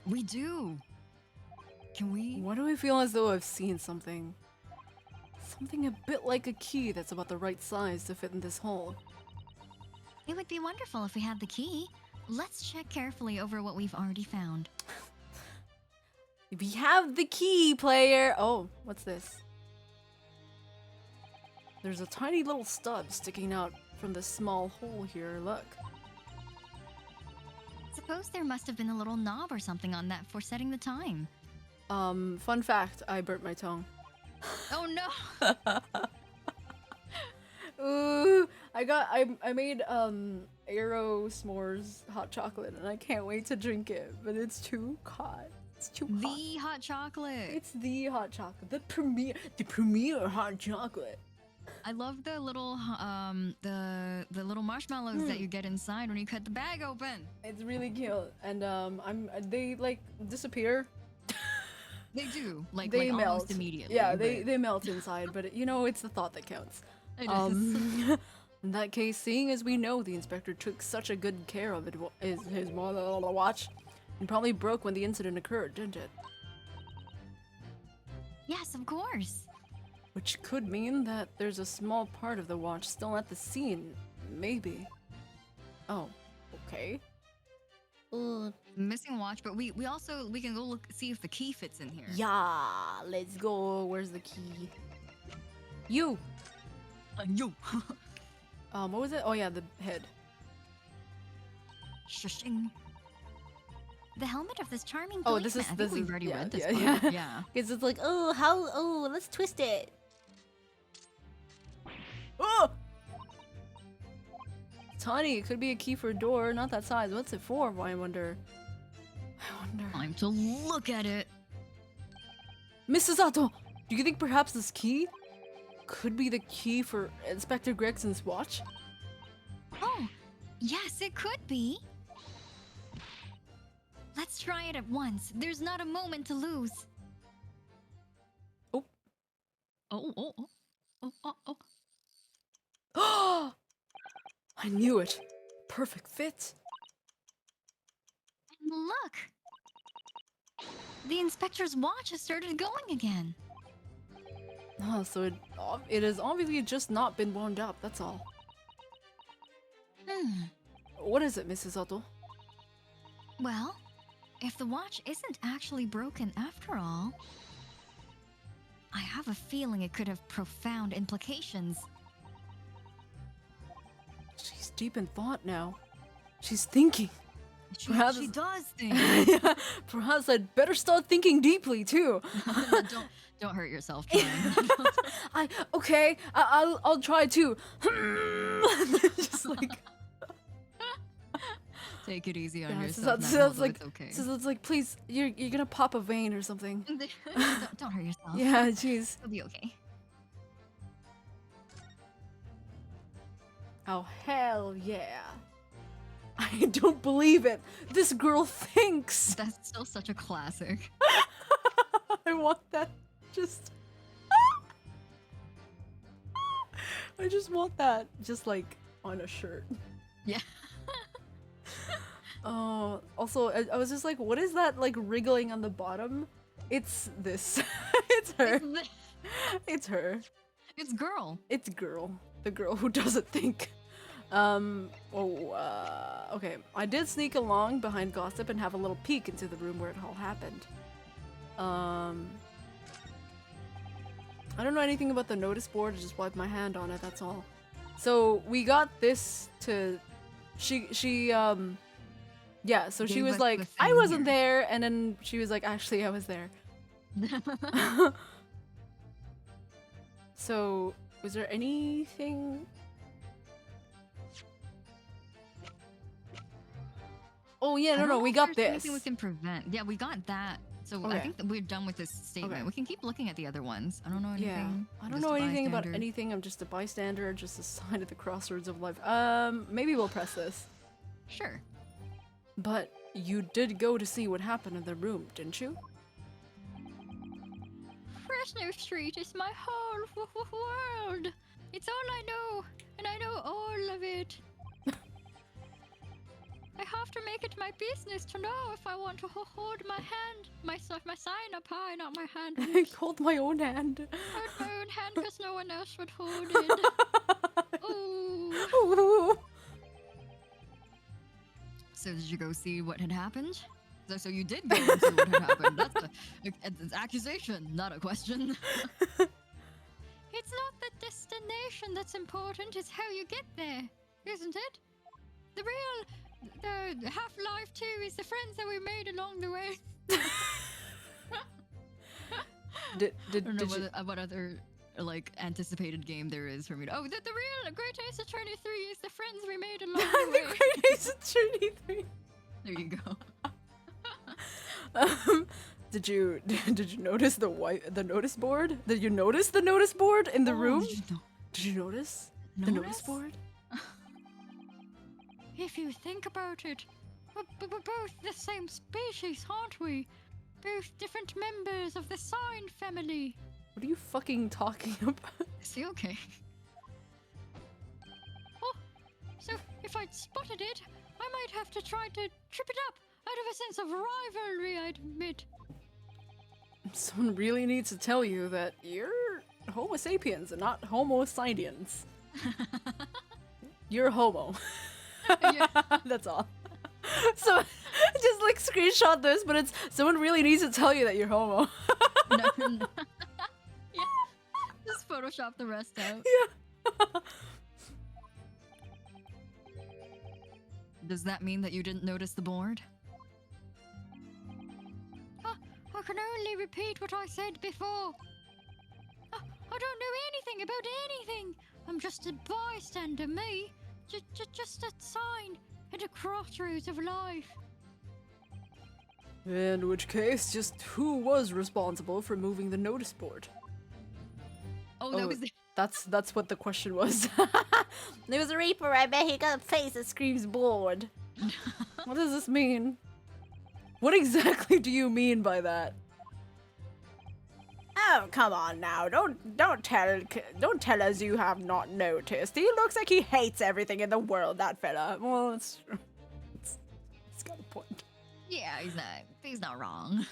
we do. Can we? Why do I feel as though I've seen something? Something a bit like a key that's about the right size to fit in this hole. It would be wonderful if we had the key. Let's check carefully over what we've already found. We have the key, player! Oh, what's this? There's a tiny little stub sticking out from this small hole here, look. Suppose there must have been a little knob or something on that for setting the time. Fun fact, I burnt my tongue. Oh no! Ooh, I made Aero s'mores hot chocolate and I can't wait to drink it, but it's too hot. It's too hot. The hot chocolate. It's the hot chocolate. The premier hot chocolate. I love the little the little marshmallows that you get inside when you cut the bag open. It's really cute. And they like disappear. They do. Like They almost melt immediately. Yeah, but they melt inside, but you know, it's the thought that counts. it is. In that case, seeing as we know the inspector took such a good care of it, his watch, and probably broke when the incident occurred, didn't it? Yes, of course. Which could mean that there's a small part of the watch still at the scene. Maybe. Oh, okay. Missing watch, but we can go look see if the key fits in here. Yeah, let's go. Where's the key? You. You. What was it? Oh yeah, the head. Shushing. The helmet of this charming Oh, this policeman. is I this think we've is already yeah, read this yeah, part. yeah. Yeah. Because it's like, oh, let's twist it. Oh! Tiny, it could be a key for a door, not that size. What's it for? I wonder. Time to look at it. Mrs. Sato, do you think perhaps this key could be the key for Inspector Gregson's watch? Oh, yes, it could be. Let's try it at once. There's not a moment to lose. Oh, oh, oh, oh, oh, oh. Oh! I knew it. Perfect fit. And look! The inspector's watch has started going again. Oh, so it has obviously just not been wound up, that's all. What is it, Mrs. Sato? Well, if the watch isn't actually broken after all, I have a feeling it could have profound implications. She's deep in thought now. She's thinking. Perhaps- She does think. Yeah, perhaps I'd better start thinking deeply too. don't hurt yourself trying. I'll try too. Just like Take it easy on yeah, yourself. so Matt, it's although like it's okay. so it's like please you're gonna pop a vein or something. Don't hurt yourself. Yeah, jeez. It'll be okay. Oh hell yeah! I don't believe it. This girl thinks. That's still such a classic. I want that. Just. I just want that. Just like on a shirt. Yeah. Oh, also, I was just like, what is that like wriggling on the bottom? It's this. It's her. It's her. It's girl. It's girl. the girl who doesn't think. Okay. I did sneak along behind Gossip and have a little peek into the room where it all happened. I don't know anything about the notice board, I just wiped my hand on it, that's all. So we got this to... Yeah, so she Gave was us like, the I thing wasn't here." there, and then she was like, actually, I was there. So, was there anything... Oh yeah, I no, don't no, know we if got there's anything we this. can prevent. Yeah, we got that. So I Okay. think that we're done with this statement. Okay. We can keep looking at the other ones. I don't know anything. Yeah, I I'm don't just know a anything about bystander. anything. I'm just a bystander, just a sign at the crossroads of life. Maybe we'll press this. Sure. But you did go to see what happened in the room, didn't you? Fresno Street is my whole world. It's all I know, and I know all of it. I have to make it my business to know if I want to hold my hand, my sign up high, not my hand. I hold my own hand. Hold my own hand because no one else would hold it. Ooh. Ooh. So did you go see what had happened? So you did go and see what had happened. That's an accusation, not a question. It's not the destination that's important, it's how you get there, isn't it? The Half-Life 2 is the friends that we made along the way. Did I don't know you... what other like anticipated game there is for me to. Oh, the real Great Ace Attorney 3 is the friends we made along the way. The Great Ace Attorney 3. There you go. Did you notice the notice board? Did you notice the notice board in the room? Did you notice the notice Notice? board? If you think about it, we're both the same species, aren't we? Both different members of the sign family. What are you fucking talking about? Is he okay? Oh, so if I'd spotted it, I might have to try to trip it up out of a sense of rivalry, I'd admit. Someone really needs to tell you that you're Homo sapiens and not Homo science. You're homo. That's all. So just like screenshot this, but it's someone really needs to tell you that you're homo. No. Yeah. Just Photoshop the rest out. Yeah. Does that mean that you didn't notice the board? I can only repeat what I said before. I don't know anything about anything. I'm just a bystander, me. Just a sign at a crossroads of life. In which case, just who was responsible for moving the notice board? Oh, that was the That's what the question was. There was a Reaper, I bet he got a face that screams bored. What does this mean? What exactly do you mean by that? Oh, come on now. Don't tell us you have not noticed. He looks like he hates everything in the world, that fella. Well, it's got a point. Yeah, he's not wrong.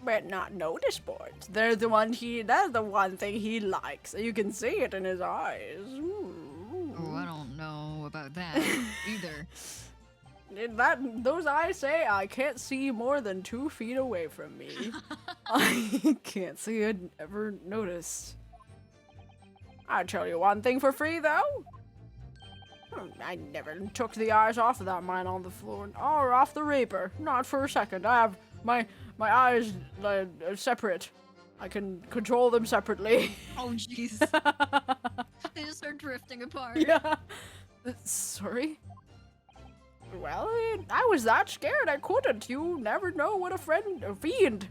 But not notice boards. That's the one thing he likes. You can see it in his eyes. Oh, I don't know about that either. Those eyes say I can't see more than 2 feet away from me. I can't say I'd ever noticed. I'll tell you one thing for free, though. I never took the eyes off of that man on the floor, or off the Reaper. Not for a second. I have my eyes are separate. I can control them separately. Oh, jeez. They just start drifting apart. Yeah. Sorry? Well, I was that scared I couldn't. You never know what a fiend. Friend.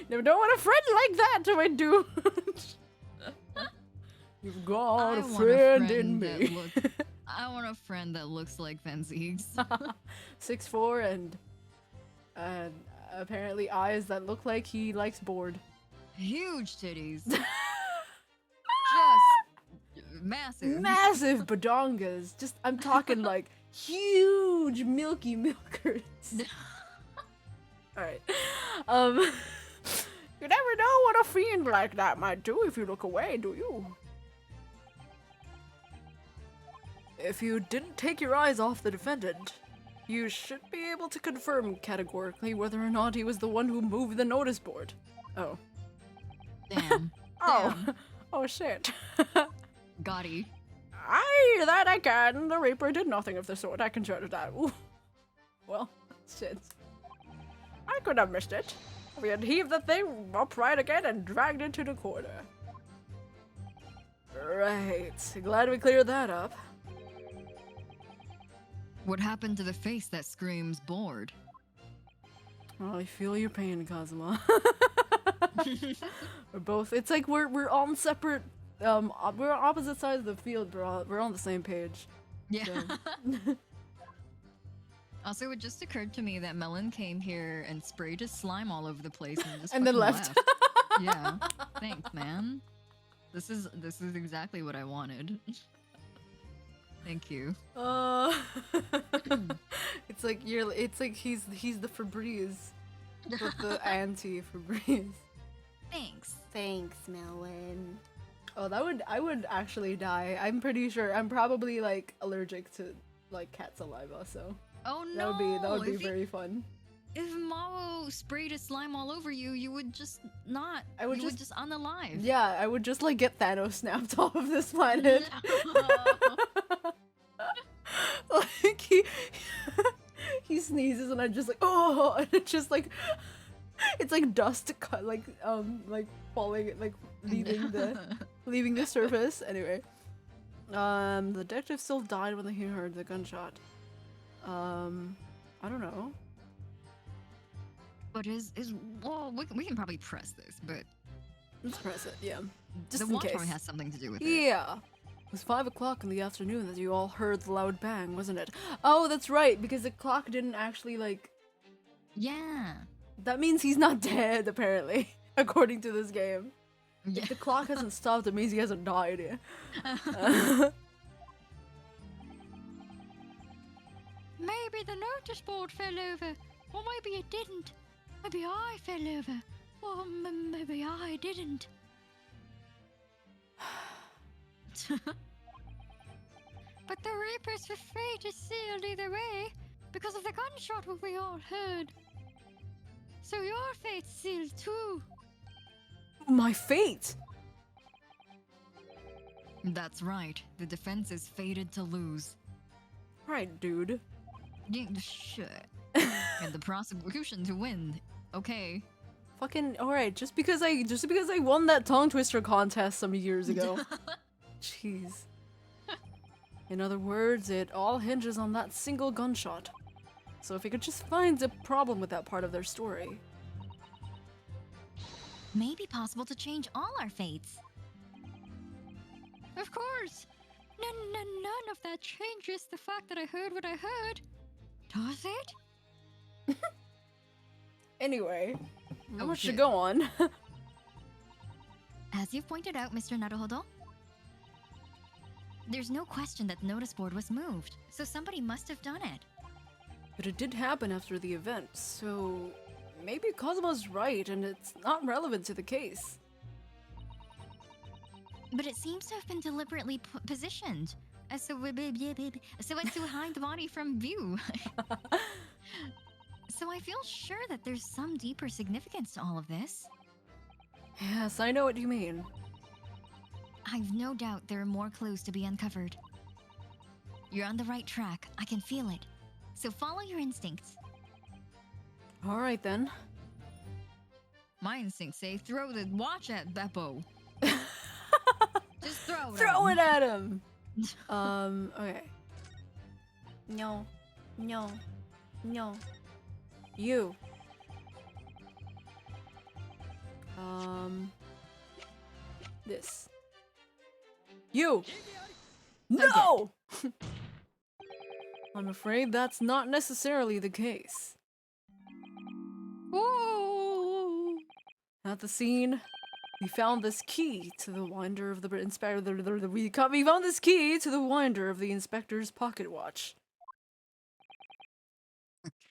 Never know what a friend like that would do. You've got a friend in me. I want a friend that looks like Fenzies. 6'4" and apparently eyes that look like he likes board. Huge titties. Just massive. Massive badongas. Just, I'm talking like huge milky milkers. Alright. You never know what a fiend like that might do if you look away, do you? If you didn't take your eyes off the defendant, you should be able to confirm categorically whether or not he was the one who moved the notice board. Oh. Damn. Oh. Damn. Oh shit. Gotti. That I can. The Reaper did nothing of the sort. I can show that. Ooh. Well, shit. I could have missed it. We had heaved the thing upright again and dragged it to the corner. Right. Glad we cleared that up. What happened to the face that screams bored? Oh, I feel your pain, Kazuma. We're both. It's like we're on separate. We're on opposite sides of the field. We're on the same page. Yeah. So. Also, it just occurred to me that Melon came here and sprayed his slime all over the place and just And then fucking left. Yeah. Thanks, man. This is exactly what I wanted. Thank you. It's like he's the Febreze, but the anti-Febreze. Thanks. Thanks, Melon. Oh, I would actually die. I'm pretty sure. I'm probably like allergic to like cat saliva, so Oh no! that would be very fun. If Mao sprayed his slime all over you, you would just not. I would you would just- just unalive. Yeah, I would just like get Thanos snapped off of this planet. Like he sneezes and I just like, oh, and it's just like it's like dust cut like falling, like leaving the surface. Anyway, the detective still died when he heard the gunshot. I don't know. But well, we can probably press this, but Let's press it. Yeah, just the in watch case. probably has something to do with it. Yeah. It was 5 o'clock in the afternoon that you all heard the loud bang, wasn't it? Oh, that's right, because the clock didn't actually, like... Yeah. That means he's not dead, apparently, according to this game. Yeah. If the clock hasn't stopped, it means he hasn't died yet. Maybe the notice board fell over. Or maybe it didn't. Maybe I fell over. Or maybe I didn't. But the Reaper's fate is sealed either way because of the gunshot we all heard. So your fate's sealed too. My fate! That's right. The defense is fated to lose. Right, dude. Shit. And the prosecution to win. Okay. Fucking alright, just because I won that tongue twister contest some years ago. Jeez. In other words, it all hinges on that single gunshot. So if we could just find a problem with that part of their story. May be possible to change all our fates. Of course. None of that changes the fact that I heard what I heard. Does it? Anyway, Oh, much to shit. go on. As you've pointed out, Mr. Naruhodo, there's no question that the notice board was moved, so somebody must have done it. But it did happen after the event, so maybe Cosmo's right and it's not relevant to the case. But it seems to have been deliberately positioned so as to hide the body from view. So I feel sure that there's some deeper significance to all of this. Yes, I know what you mean. I've no doubt there are more clues to be uncovered. You're on the right track. I can feel it. So follow your instincts. Alright then. My instincts say throw the watch at Beppo. Just throw it. Throw at it him. at him! Okay. No. No. No. You. This. You! No! I'm afraid that's not necessarily the case. Whoa! At the scene, we found this key to the winder of the inspector. We found this key to the winder of the inspector's pocket watch.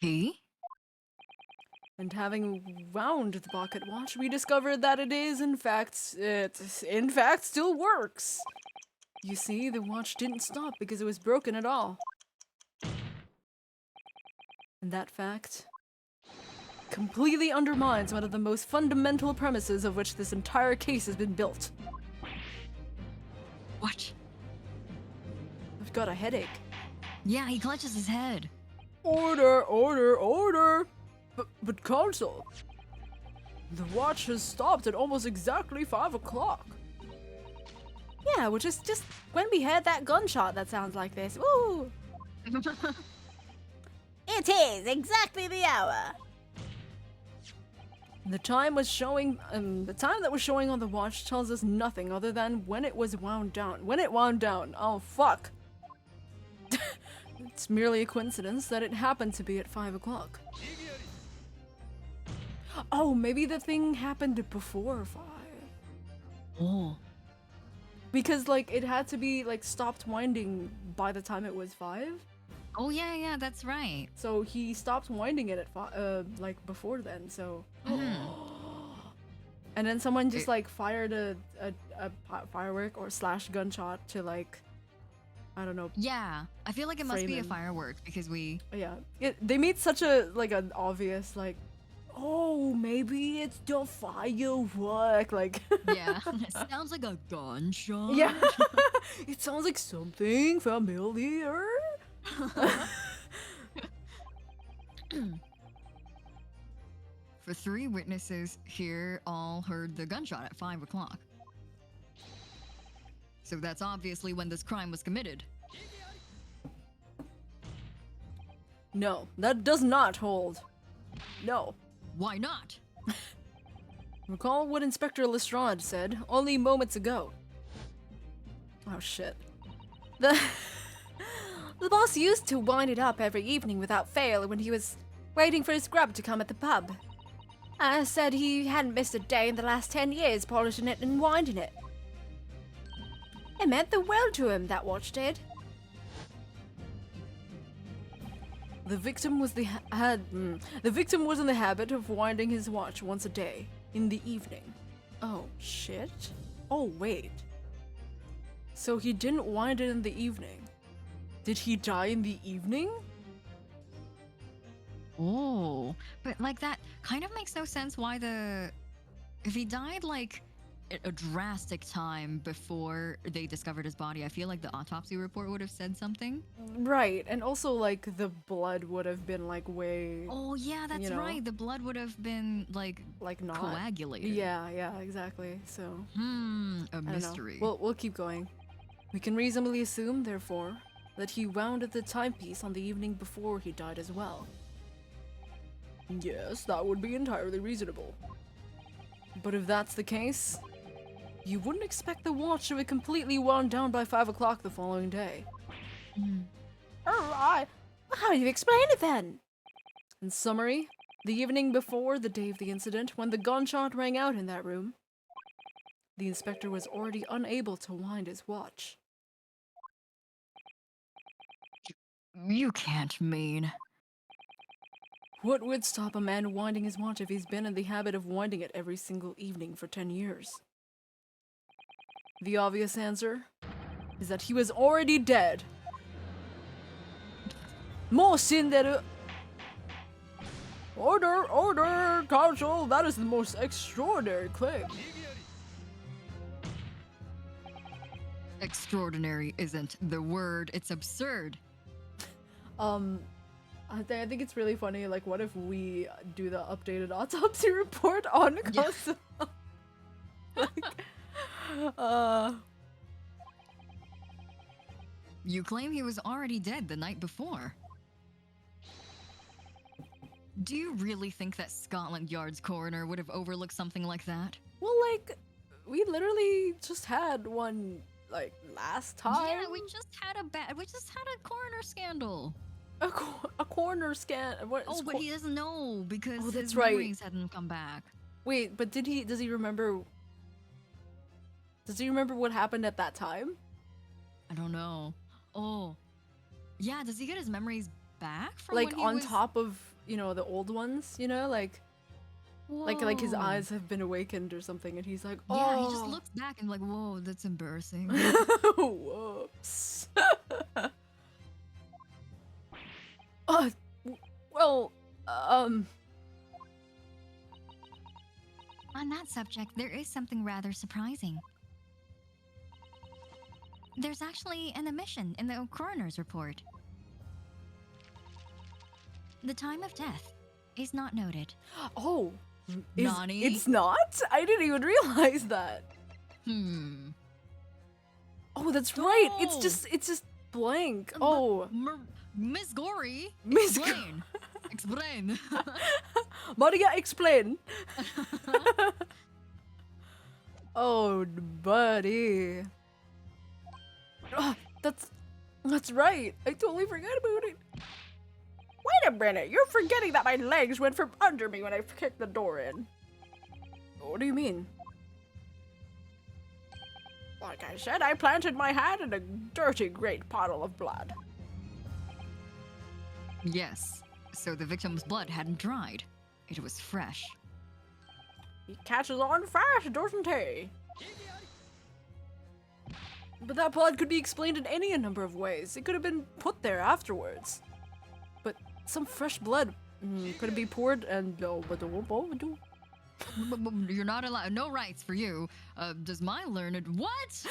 Key? And having wound the pocket watch, we discovered that it in fact still works. You see, the watch didn't stop because it was broken at all. And that fact completely undermines one of the most fundamental premises of which this entire case has been built. What? I've got a headache. Yeah, he clutches his head. Order, order, order! But Counsel, the watch has stopped at almost exactly 5 o'clock. Yeah, well just when we heard that gunshot that sounds like this. Woo! It is exactly the hour. The time was showing, the time that was showing on the watch tells us nothing other than when it was wound down. When it wound down. Oh, fuck. It's merely a coincidence that it happened to be at 5 o'clock. Oh, maybe the thing happened before 5. Oh. Because, like, it had to be, like, stopped winding by the time it was 5. Oh, yeah, that's right. So he stopped winding it at like before then. So, and then someone just like fired a firework or slash gunshot to like, I don't know. Yeah, I feel like it must be a Framing. firework because we. Yeah, they made such a like an obvious like, oh maybe it's the firework like. Yeah, it sounds like a gunshot. Yeah, it sounds like something familiar. For 3 witnesses here, all heard the gunshot at 5 o'clock. So that's obviously when this crime was committed. No, that does not hold. No. Why not? Recall what Inspector Lestrade said only moments ago. Oh shit. The boss used to wind it up every evening without fail when he was waiting for his grub to come at the pub. Said he hadn't missed a day in the last 10 years polishing it and winding it. It meant the world to him, that watch did. The victim was the victim was in the habit of winding his watch once a day in the evening. Oh shit. Oh wait. So he didn't wind it in the evening. Did he die in the evening? Oh, but like that kind of makes no sense why if he died like at a drastic time before they discovered his body, I feel like the autopsy report would have said something. Right, and also like the blood would have been like way Oh yeah, that's You know? right. The blood would have been like not coagulated. Yeah, exactly. So A I don't know. mystery. We'll keep going. We can reasonably assume, therefore, that he wound at the timepiece on the evening before he died as well. Yes, that would be entirely reasonable. But if that's the case, you wouldn't expect the watch to be completely wound down by 5 o'clock the following day. Alright. How do you explain it then? In summary, the evening before the day of the incident, when the gunshot rang out in that room, the inspector was already unable to wind his watch. You can't mean. What would stop a man winding his watch if he's been in the habit of winding it every single evening for 10 years? The obvious answer is that he was already dead. More sin that Order, Counsel, that is the most extraordinary claim. Extraordinary isn't the word, it's absurd. I think it's really funny, like, what if we do the updated autopsy report on Counsel? You claim he was already dead the night before. Do you really think that Scotland Yard's coroner would have overlooked something like that? Well, like, we literally just had one, like, last time. Yeah, we just had a coroner scandal. A corner scan. What? Oh, but he doesn't know because Oh, that's his right. memories hadn't come back. Wait, but does he remember? Does he remember what happened at that time? I don't know. Oh, yeah. Does he get his memories back from Like when he on was... top of, you know, the old ones, you know, like Like his Whoa. eyes have been awakened or something, and he's like, oh. Yeah, he just looks back and like, whoa, that's embarrassing. Whoops. Well, On that subject, there is something rather surprising. There's actually an omission in the coroner's report. The time of death is not noted. oh. Nani? It's not? I didn't even realize that. Oh, that's right. It's Oh. just blank. Oh. Miss Gory. Miss Explain. Explain. Maria, explain. Oh, buddy. Ah, that's right. I totally forgot about it. Wait a minute, you're forgetting that my legs went from under me when I kicked the door in. What do you mean? Like I said, I planted my hand in a dirty great puddle of blood. Yes. So the victim's blood hadn't dried. It was fresh. He catches on fast, doesn't he? But that blood could be explained in any number of ways. It could have been put there afterwards. But some fresh blood could it be poured and You're not allowed. No rights for you. Does my learned what?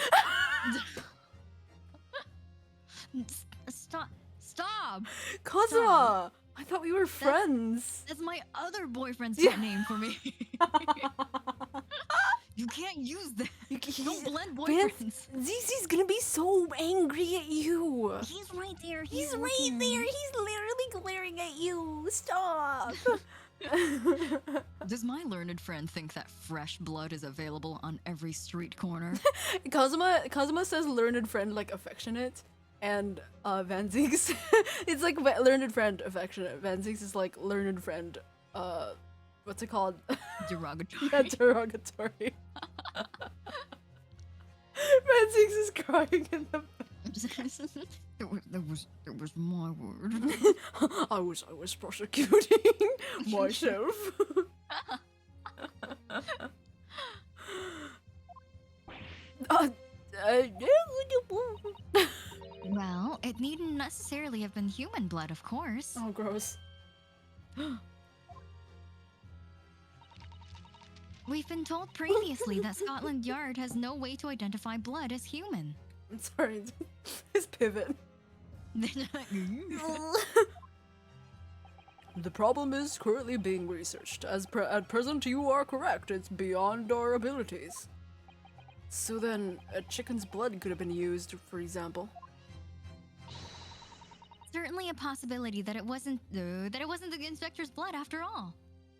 Stop. Stop. Kazuma! I thought we were friends. That's my other boyfriend's Yeah. name for me. You can't use that. Don't blend Vance, boyfriends. Zizi's gonna be so angry at you. He's right there. He's right there. He's literally glaring at you. Stop. Does my learned friend think that fresh blood is available on every street corner? Kazuma says learned friend like affectionate, and Van Zieks it's like learned friend affectionate. Van Zieks is like learned friend what's it called? Derogatory. Yeah, derogatory. Van Zieks is crying in the There was my word. I was prosecuting myself. Well, it needn't necessarily have been human blood, of course. Oh, gross. We've been told previously that Scotland Yard has no way to identify blood as human. I'm sorry. His pivot. The problem is currently being researched. At present, you are correct. It's beyond our abilities. So then, a chicken's blood could have been used, for example. Certainly a possibility that it wasn't the inspector's blood after all.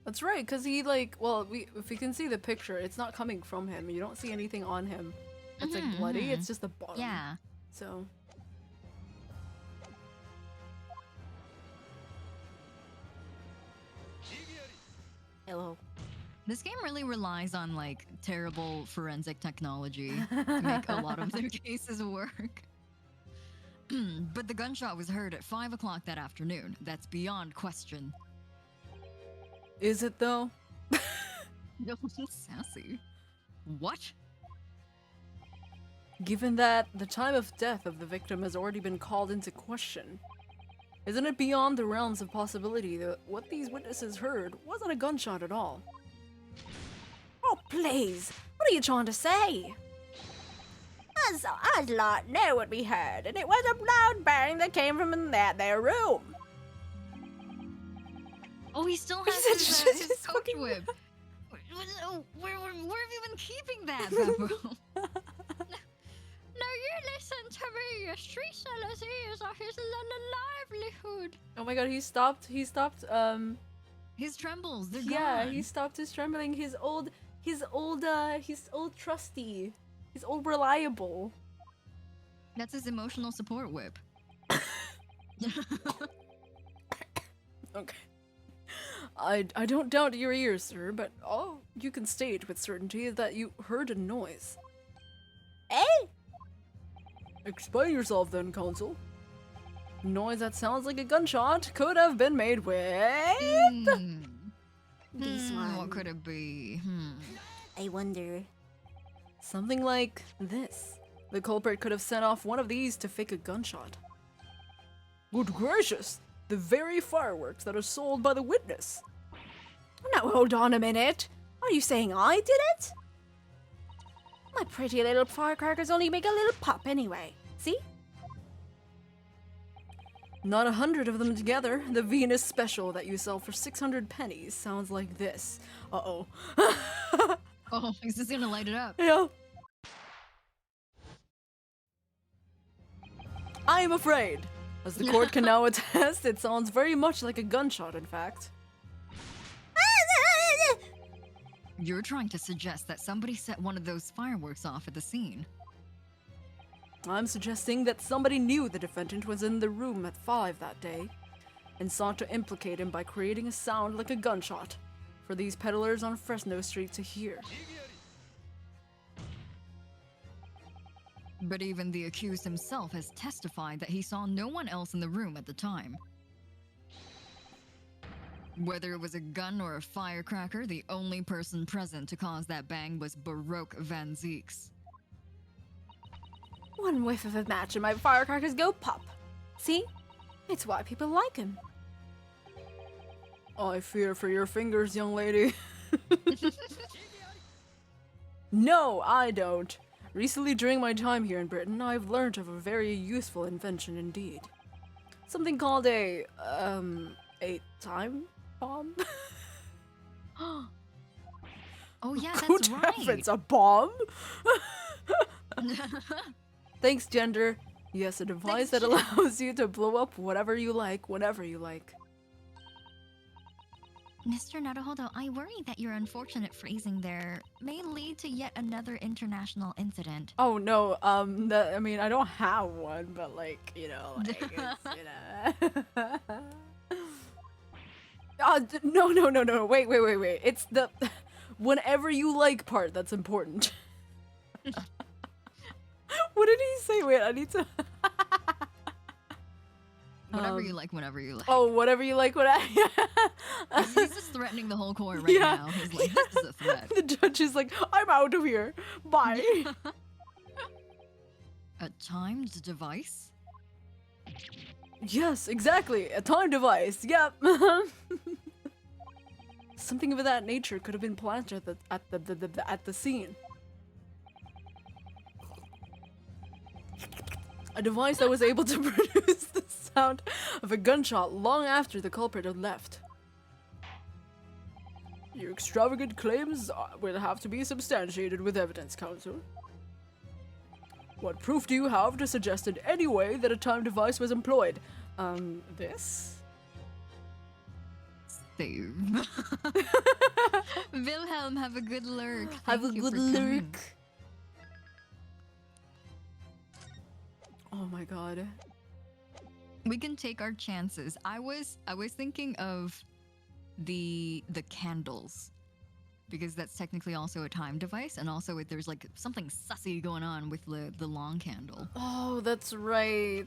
That's right, because he if you can see the picture, it's not coming from him. You don't see anything on him. It's like bloody. It's just the bottom. Yeah. So. Hello. This game really relies on like terrible forensic technology to make a lot of their cases work. But the gunshot was heard at 5 o'clock that afternoon. That's beyond question. Is it though? No, sassy. What? Given that the time of death of the victim has already been called into question, isn't it beyond the realms of possibility that what these witnesses heard wasn't a gunshot at all? Oh, please. What are you trying to say? I'd like to know what we heard, and it was a loud bang that came from in that there room. Oh, he still He has said his, just his his coach fucking- whip. Where have you been keeping that, Beppo? Now you listen to me, a street seller's ears are his livelihood. Oh my god, he stopped, His trembles, they're yeah, gone. he stopped his trembling, his old trusty, his old reliable. That's his emotional support whip. Okay. I don't doubt your ears, sir, but all you can state with certainty is that you heard a noise. Eh? Explain yourself then, Counsel. Noise that sounds like a gunshot could have been made with... This one. What could it be? I wonder. Something like this. The culprit could have set off one of these to fake a gunshot. Good gracious! The very fireworks that are sold by the witness. Now hold on a minute. Are you saying I did it? My pretty little firecrackers only make a little pop anyway. See? Not 100 of them together. The Venus special that you sell for 600 pennies sounds like this. Uh-oh. Oh, he's just gonna light it up. Yeah. I am afraid. As the court can now attest, it sounds very much like a gunshot, in fact. You're trying to suggest that somebody set one of those fireworks off at the scene. I'm suggesting that somebody knew the defendant was in the room at 5 that day and sought to implicate him by creating a sound like a gunshot for these peddlers on Fresno Street to hear. But even the accused himself has testified that he saw no one else in the room at the time. Whether it was a gun or a firecracker, the only person present to cause that bang was Baroque Van Zeeks. One whiff of a match and my firecrackers go pop. See? It's why people like him. I fear for your fingers, young lady. No, I don't. Recently, during my time here in Britain, I've learned of a very useful invention indeed. Something called a time bomb? Oh yeah, that's Good right. heavens, a bomb? Thanks, Gender. Yes, a device that allows you to blow up whatever you like, whenever you like. Mr. Naruhodo, I worry that your unfortunate phrasing there may lead to yet another international incident. Oh no, I mean, I don't have one, but like, you know, like, it's, you know. No, wait. It's the whenever you like part that's important. What did he say? Wait, I need to... Whatever you like, whenever you like. Oh, whatever you like, He's just threatening the whole court right Yeah. now. He's like, this is a threat. The judge is like, I'm out of here. Bye. A timed device? Yes, exactly. A time device. Yep. Something of that nature could have been planted at the scene. A device that was able to produce the sound of a gunshot long after the culprit had left. Your extravagant claims will have to be substantiated with evidence, counsel. What proof do you have to suggest in any way that a time device was employed? This? Save. Wilhelm, have a good lurk. Have a Thank you good for coming. lurk. Oh my god. We can take our chances. I was thinking of the candles, because that's technically also a time device, and also there's like something sussy going on with the long candle. Oh, that's right.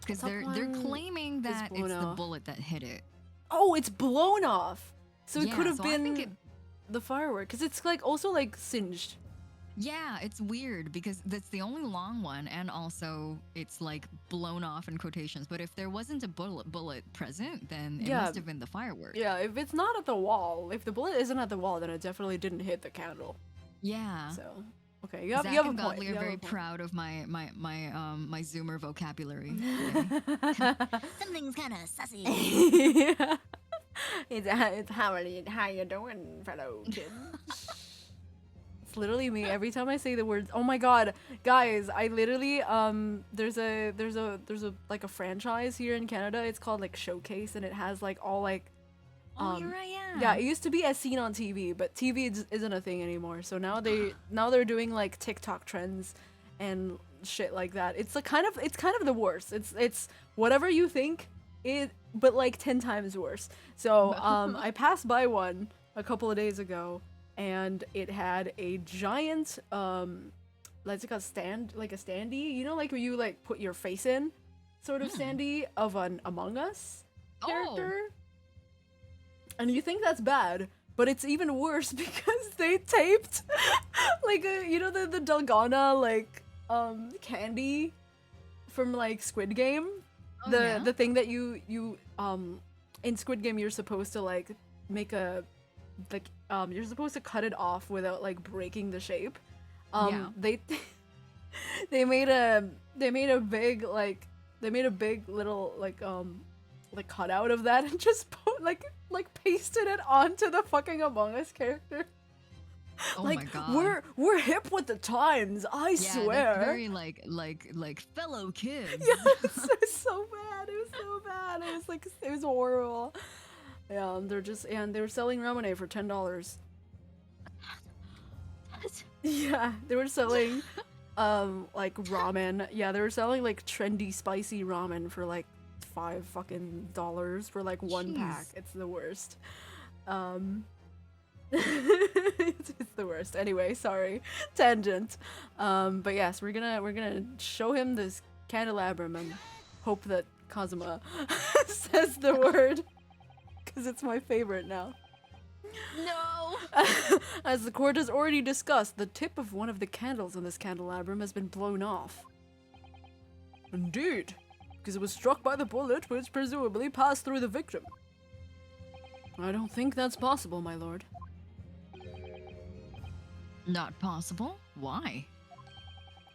Because That they're one claiming that blown it's the off. bullet that hit it. Oh, it's blown off. So it Yeah, could have so I think been the firework, because it's like also like singed. Yeah, it's weird because that's the only long one, and also it's like blown off in quotations. But if there wasn't a bullet present, then it Yeah. must have been the firework. Yeah, if it's not at the wall, if the bullet isn't at the wall, then it definitely didn't hit the candle. Yeah. So, okay, you have Zach a and point. Godly you are have a very point. proud of my Zoomer vocabulary. Something's kind of sussy. Yeah. It's how you doing, fellow kids? It's literally me every time I say the words. Oh my god, guys! I literally there's a like a franchise here in Canada. It's called like Showcase, and it has like all like Oh, here I am. yeah. It used to be as seen on TV, but TV isn't a thing anymore. So now they're doing like TikTok trends and shit like that. It's kind of the worst. It's whatever you think it, but like 10 times worse. So I passed by one a couple of days ago, and it had a giant like a standee, you know, like where you like put your face in, sort of standee of an Among Us, character. And you think that's bad, but it's even worse because they taped like you know the Dalgona like candy from like Squid Game. Oh, The thing that you in Squid Game you're supposed to like make a like you're supposed to cut it off without like breaking the shape. They they made a big little like cutout of that and just pasted it onto the fucking Among Us character. Oh like my god. we're hip with the times, I swear. That's very like fellow kids. Yeah, it's so bad. It was so bad. It was horrible. Yeah, they were selling ramen for $10. Yeah, they were selling like ramen. Yeah, they were selling like trendy spicy ramen for like $5 fucking for like one pack. It's the worst. It's the worst. Anyway, sorry. Tangent. But yes, we're gonna show him this candelabrum and hope that Kazuma says the word. Cause it's my favorite now. No. As the court has already discussed, the tip of one of the candles in this candelabrum has been blown off. Indeed, because it was struck by the bullet which presumably passed through the victim. I don't think that's possible, my lord. Not possible? Why?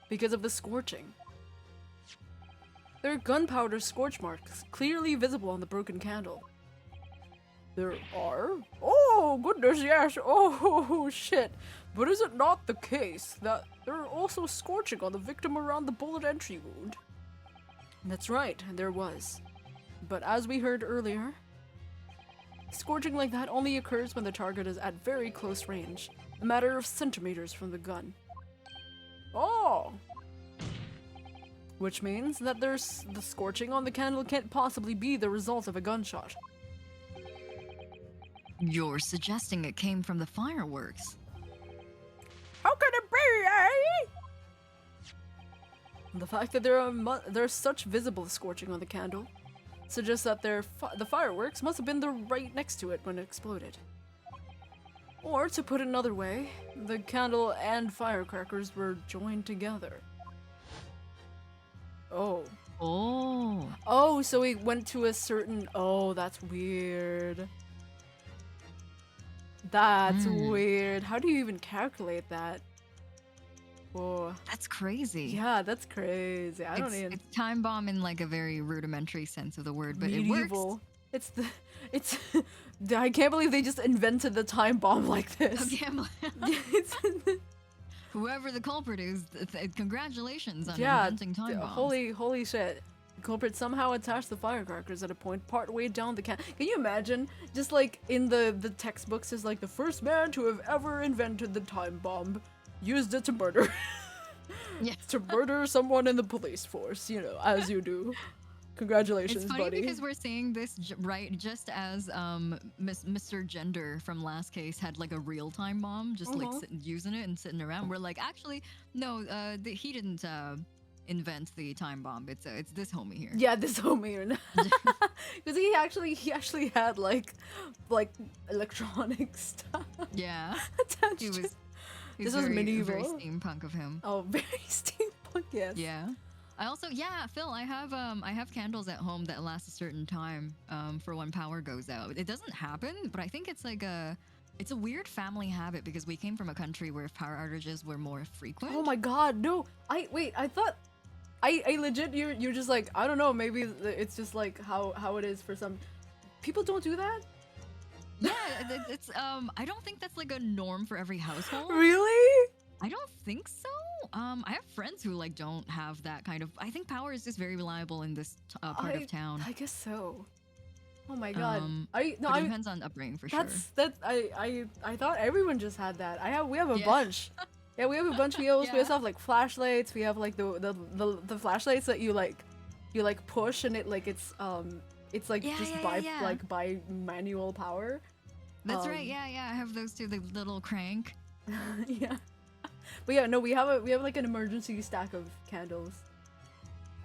Because of the scorching. There are gunpowder scorch marks clearly visible on the broken candle. There are? Oh, goodness, yes. Oh, shit. But is it not the case that there are also scorching on the victim around the bullet entry wound? That's right, there was. But as we heard earlier, scorching like that only occurs when the target is at very close range, a matter of centimeters from the gun. Oh! Which means that the scorching on the candle can't possibly be the result of a gunshot. You're suggesting it came from the fireworks. How can it be, eh? The fact that there's such visible scorching on the candle suggests that the fireworks must have been right next to it when it exploded. Or, to put it another way, the candle and firecrackers were joined together. Oh. Oh. Oh, so he went to a certain... Oh, that's weird. That's weird. How do you even calculate that? Whoa. That's crazy. Yeah, that's crazy. I don't even... It's time bomb in like a very rudimentary sense of the word, but medieval. it works. It's I can't believe they just invented the time bomb like this. Whoever the culprit is, congratulations on Yeah, inventing time bombs. holy shit. The culprit somehow attached the firecrackers at a point partway down the can. Can you imagine? Just like in the textbooks is like the first man to have ever invented the time bomb used it to murder. Yeah. To murder someone in the police force, you know, as you do. Congratulations, it's funny buddy. because we're seeing this right just as Mr. Gender from last case had like a real time bomb, just like using it and sitting around. We're like, actually, no, he didn't invent the time bomb. It's this homie here. Yeah, this homie here. Because he actually had like electronic stuff. Yeah. Attached. This was medieval. Very steampunk of him. Oh, very steampunk. Yes. Yeah. I also, Phil, I have candles at home that last a certain time for when power goes out. It doesn't happen, but I think it's like it's a weird family habit because we came from a country where power outages were more frequent. Oh my god, no. I thought I legit you're just like, I don't know, maybe it's just like how it is for some people. Don't do that? Yeah, it's I don't think that's like a norm for every household. Really? I don't think so. I have friends who like don't have that kind of. I think power is just very reliable in this part of town. I guess so. Oh my god. It depends on upbringing for sure. I thought everyone just had that. We have a bunch. Yeah, we have a bunch. We also have like flashlights. We have like the flashlights that you push and it like it's like by manual power. That's right. Yeah. I have those too. The little crank. Yeah. But yeah, no, we have like an emergency stack of candles.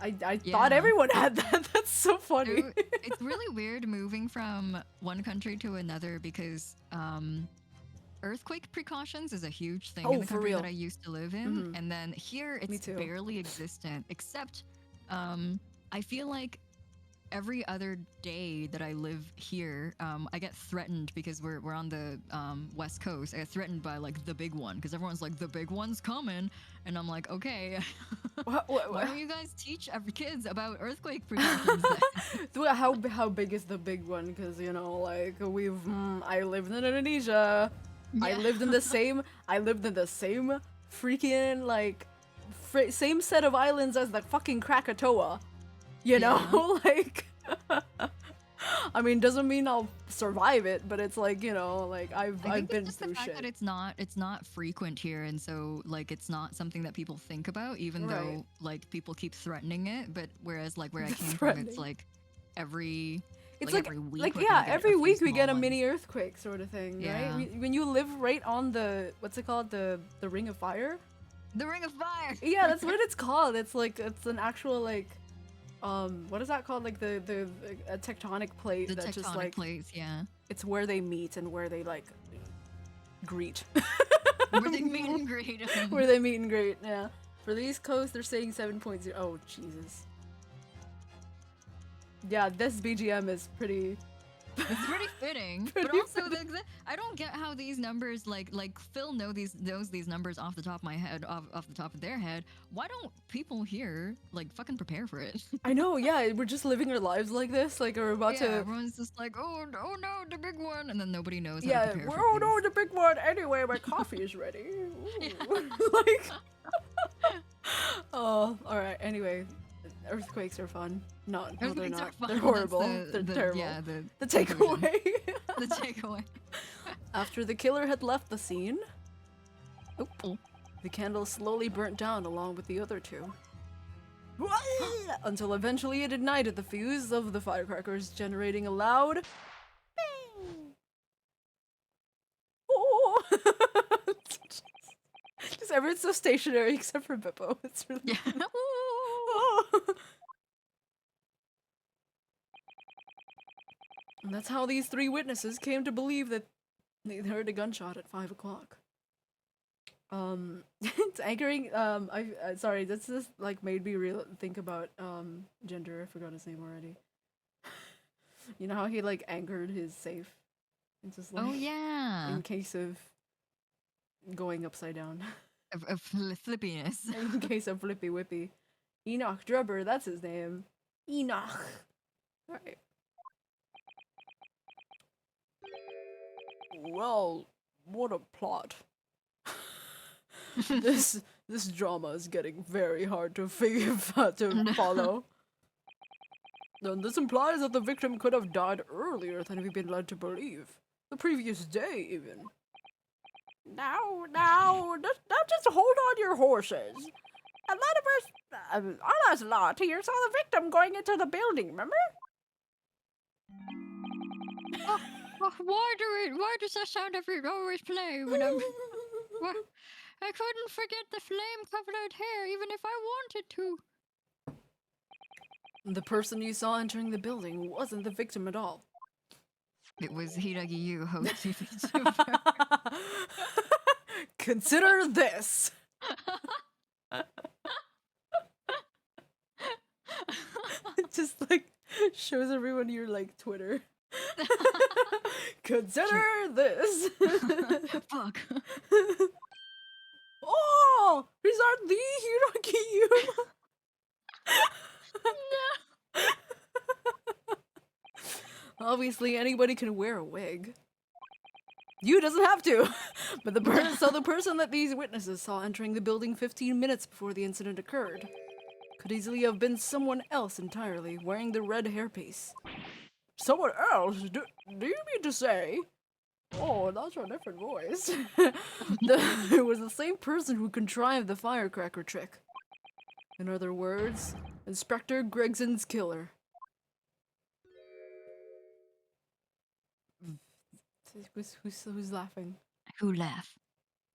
I thought Yeah. everyone had that. That's so funny. It's really weird moving from one country to another because earthquake precautions is a huge thing Oh, in the for country real. that I used to live in, Mhm. and then here Me it's too. barely existent. Except, I feel like every other day that I live here, I get threatened because we're on the west coast. I get threatened by like the big one because everyone's like the big one's coming, and I'm like, okay, why don't you guys teach every kids about earthquake precautions? Then? How big is the big one? Because you know, like I lived in Indonesia. I Yeah. lived in the same. I lived in the same freaking like same set of islands as the fucking Krakatoa. You know, like. I mean, doesn't mean I'll survive it, but it's like, you know, like I I've think been it's just through the fact shit. that it's not frequent here, and so like it's not something that people think about, even Right. though like people keep threatening it. But whereas like where I came from, Threatening. it's like every It's like like, every week. like we're yeah, gonna get every a few week we small get a ones. mini earthquake sort of thing, Yeah. right? When you live right on the what's it called, the Ring of Fire? The Ring of Fire. Yeah, that's what it's called. It's like it's an actual like, what is that called? Like the a tectonic plate The that's just tectonic like plates, yeah. it's where they meet and where they like greet. Where they meet and greet. Where they meet and greet. Yeah. For the East Coast, they're saying 7.0. Oh Jesus. Yeah, this BGM is pretty. It's pretty fitting, but also I don't get how these numbers like Phil knows these numbers off the top of my head, off the top of their head. Why don't people here like fucking prepare for it? I know, yeah, we're just living our lives like this, like we're about Yeah, to. everyone's just like, oh no, the big one, and then nobody knows how Yeah, to prepare we're, for oh things. no, the big one. Anyway, my coffee is ready. Ooh. Like. Oh, all right. Anyway, earthquakes are fun. No, they're Earthquakes not. are fun. They're That's horrible. the- They're terrible. Yeah, The conclusion. takeaway. The takeaway. After the killer had left the scene, Oh. the candle slowly burnt down along with the other two. Until eventually it ignited the fuse of the firecrackers, generating a loud bang. Oh. Just everyone's so stationary except for Bippo. It's really Yeah. Oh. And that's how these three witnesses came to believe that they heard a gunshot at 5 o'clock. It's anchoring. Sorry, this just like made me think about gender. I forgot his name already. You know how he like anchored his safe? It's just like Oh yeah. in case of going upside down. Of flippiness. In case of flippy whippy. Enoch Drubber, that's his name. Enoch. Alright. Well, what a plot. This drama is getting very hard to follow. Then this implies that the victim could have died earlier than we've been led to believe. The previous day, even. Now, just hold on your horses. A lot of us, Allah's lot here saw the victim going into the building, remember? Why does that sound always play when I'm... Why, I couldn't forget the flame-covered hair even if I wanted to. The person you saw entering the building wasn't the victim at all. It was Hiiragi Yuu, host YouTuber. Consider this. It just like shows everyone your like Twitter. Consider this. Fuck. Oh, is that the Hiiragi Yuu? Obviously, anybody can wear a wig. You doesn't have to. But the person that these witnesses saw entering the building 15 minutes before the incident occurred could easily have been someone else entirely, wearing the red hairpiece. Someone else? Do you mean to say? Oh, that's a different voice. It was the same person who contrived the firecracker trick. In other words, Inspector Gregson's killer. Who's laughing? Who laughed?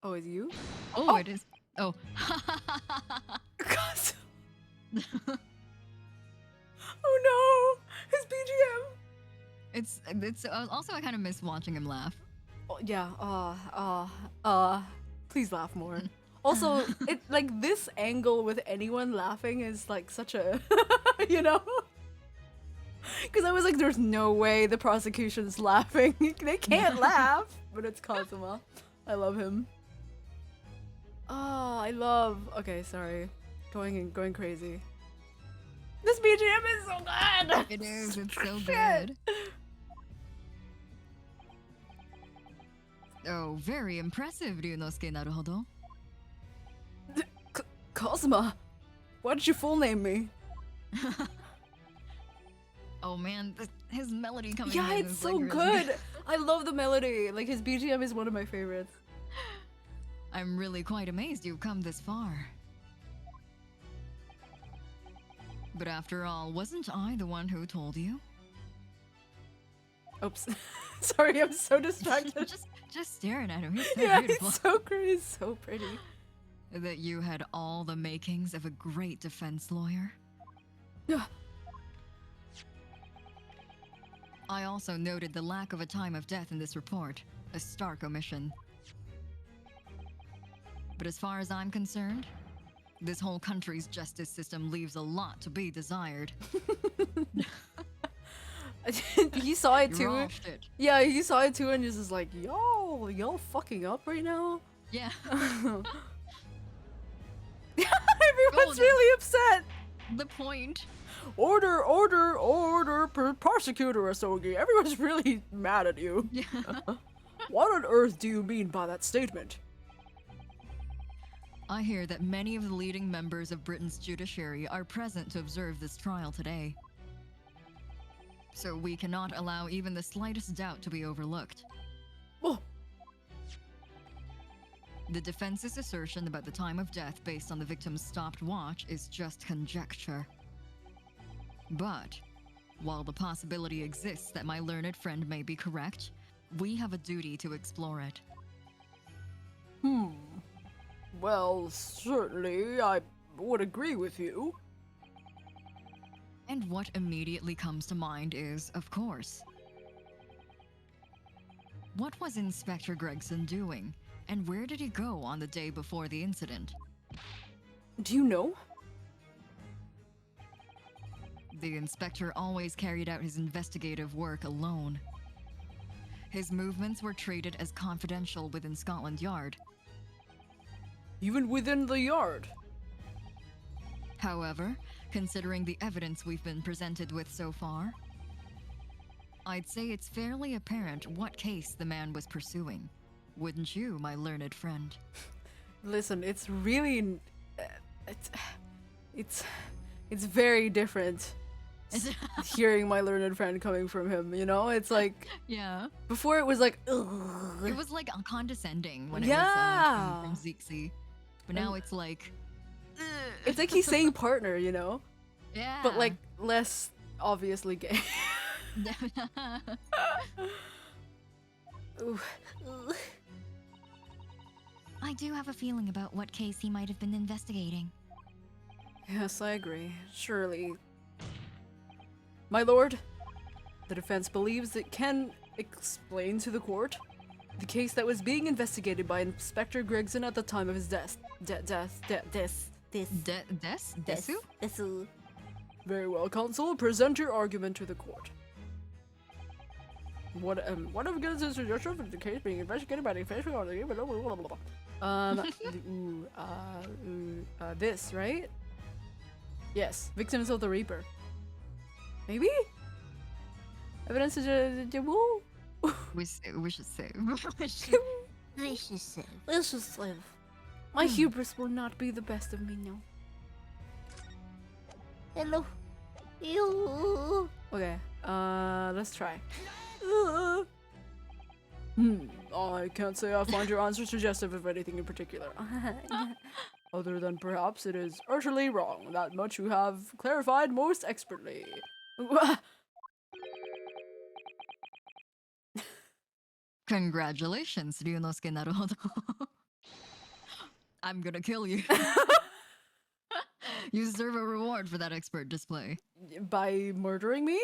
Oh, it's you? Oh, it is. Oh. It's also I kind of miss watching him laugh. Oh, yeah. Please laugh more. Also, it like this angle with anyone laughing is like such a, you know. Because I was like, there's no way the prosecution's laughing. They can't laugh. But it's Kazuma. I love him. Oh, I love... Okay, sorry. Going crazy. This BGM is so good! It is, it's so good. Oh, very impressive, Ryunosuke Naruhodo. Kazuma, why did you full name me? Oh man, his melody coming Yeah, in it's is so like really good. I love the melody. Like his BGM is one of my favorites. I'm really quite amazed you've come this far. But after all, wasn't I the one who told you? Oops. Sorry, I'm so distracted. just staring at him. He's so Yeah, beautiful. he's so great. He's so pretty. That you had all the makings of a great defense lawyer. Yeah. I also noted the lack of a time of death in this report, a stark omission. But as far as I'm concerned, this whole country's justice system leaves a lot to be desired. He saw it You too. rushed it. Yeah, he saw it too and he's just like, yo, y'all fucking up right now? Yeah. Everyone's really upset. The point. Order, prosecutor Asogi. Everyone's really mad at you. Yeah. What on earth do you mean by that statement? I hear that many of the leading members of Britain's judiciary are present to observe this trial today. So we cannot allow even the slightest doubt to be overlooked. Oh. The defense's assertion about the time of death based on the victim's stopped watch is just conjecture. But, while the possibility exists that my learned friend may be correct, we have a duty to explore it. Well, certainly, I would agree with you. And what immediately comes to mind is, of course, what was Inspector Gregson doing, and where did he go on the day before the incident? Do you know? The inspector always carried out his investigative work alone. His movements were treated as confidential within Scotland Yard. Even within the yard? However, considering the evidence we've been presented with so far, I'd say it's fairly apparent what case the man was pursuing. Wouldn't you, my learned friend? Listen, it's really... It's very different hearing my learned friend coming from him, you know? It's like... Yeah. Before it was like... It was like condescending when it Yeah. was coming from Zixi. But now it's like... It's like he's saying partner, you know? Yeah. But like, less obviously gay. Ooh. I do have a feeling about what case he might have been investigating. Yes, I agree. Surely. My lord, the defense believes it can explain to the court the case that was being investigated by Inspector Gregson at the time of his death. Desu? Very well, counsel. Present your argument to the court. What evidence is suggested for the case being investigated by the defense? This, right? Yes, victims of the Reaper. Maybe? Evidence is We should say. Let's just live. My hubris will not be the best of me now. Hello. Ew. Okay, let's try. I can't say I find your answer suggestive of anything in particular. Other than perhaps it is utterly wrong. That much you have clarified most expertly. Congratulations, Ryunosuke Naruhodo. I'm gonna kill you. You deserve a reward for that expert display. By murdering me?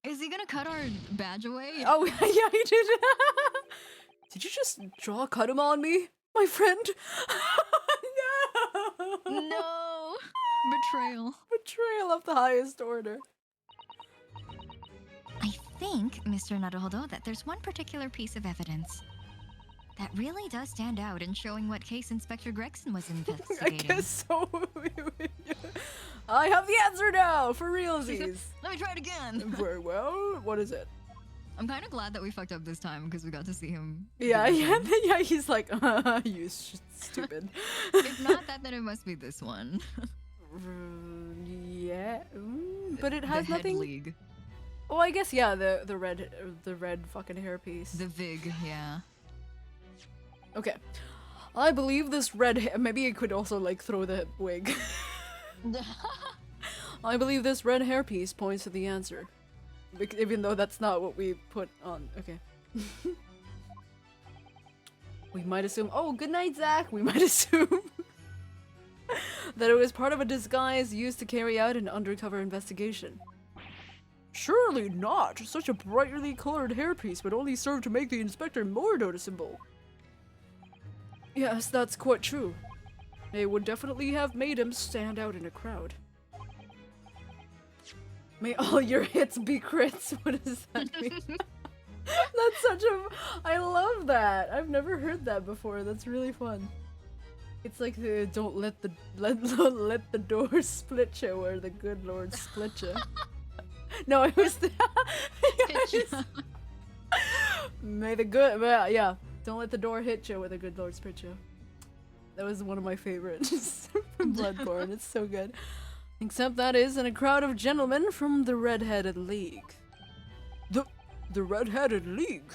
Is he gonna cut our badge away? Oh, yeah, he did. Did you just draw a cut him on me, my friend? No! No! Betrayal. Betrayal of the highest order. I think, Mr. Naruhodo, that there's one particular piece of evidence that really does stand out in showing what case Inspector Gregson was I investigating. guess so. I have the answer now, for realsies. Let me try it again. Very well. What is it? I'm kind of glad that we fucked up this time because we got to see him. Yeah, do it yeah, again. yeah. He's like, you stupid. If not that, then it must be this one. Yeah, but it has the Head nothing. League. Oh, I guess yeah. The red fucking hairpiece. The Vig, yeah. Okay, I believe this red. Maybe I could also like throw the wig. I believe this red hairpiece points to the answer. Even though that's not what we put on. Okay. We might assume. Oh, good night, Zach. We might assume that it was part of a disguise used to carry out an undercover investigation. Surely not. Such a brightly colored hairpiece would only serve to make the inspector more noticeable. Yes, that's quite true. It would definitely have made him stand out in a crowd. May all your hits be crits. What does that mean? That's such a... I love that. I've never heard that before. That's really fun. It's like the don't let the door split you where the good Lord split you. No, it was the... May the good... Yeah. Don't let the door hit you where the good Lord split you. That was one of my favorites from Bloodborne. It's so good. Except that is in a crowd of gentlemen from the Red-Headed League. The Red-Headed League?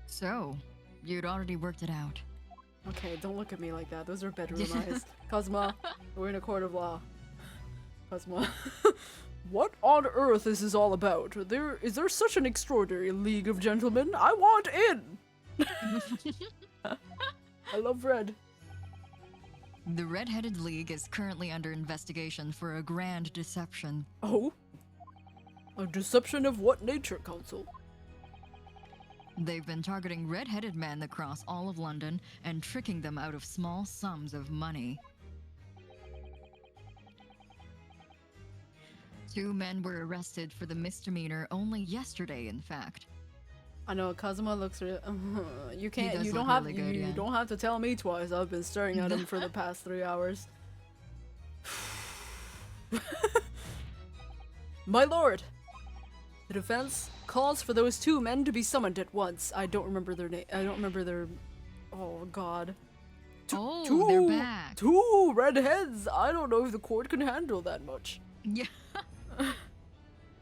So, you'd already worked it out. Okay, don't look at me like that. Those are bedroom eyes. Cosma, we're in a court of law. Cosma. What on earth is this all about? Is there such an extraordinary league of gentlemen? I want in! I love red. The Red-Headed League is currently under investigation for a grand deception. Oh? A deception of what nature, Council? They've been targeting red-headed men across all of London and tricking them out of small sums of money. 2 men were arrested for the misdemeanor only yesterday, in fact. I know Kazuma looks real. You can't. does You look don't have. really good, You yeah. don't have to tell me twice. I've been staring at him for the past 3 hours. My lord, the defense calls for those 2 men to be summoned at once. I don't remember their name. I don't remember their. Oh God. Oh, they're back. 2 redheads. I don't know if the court can handle that much. Yeah.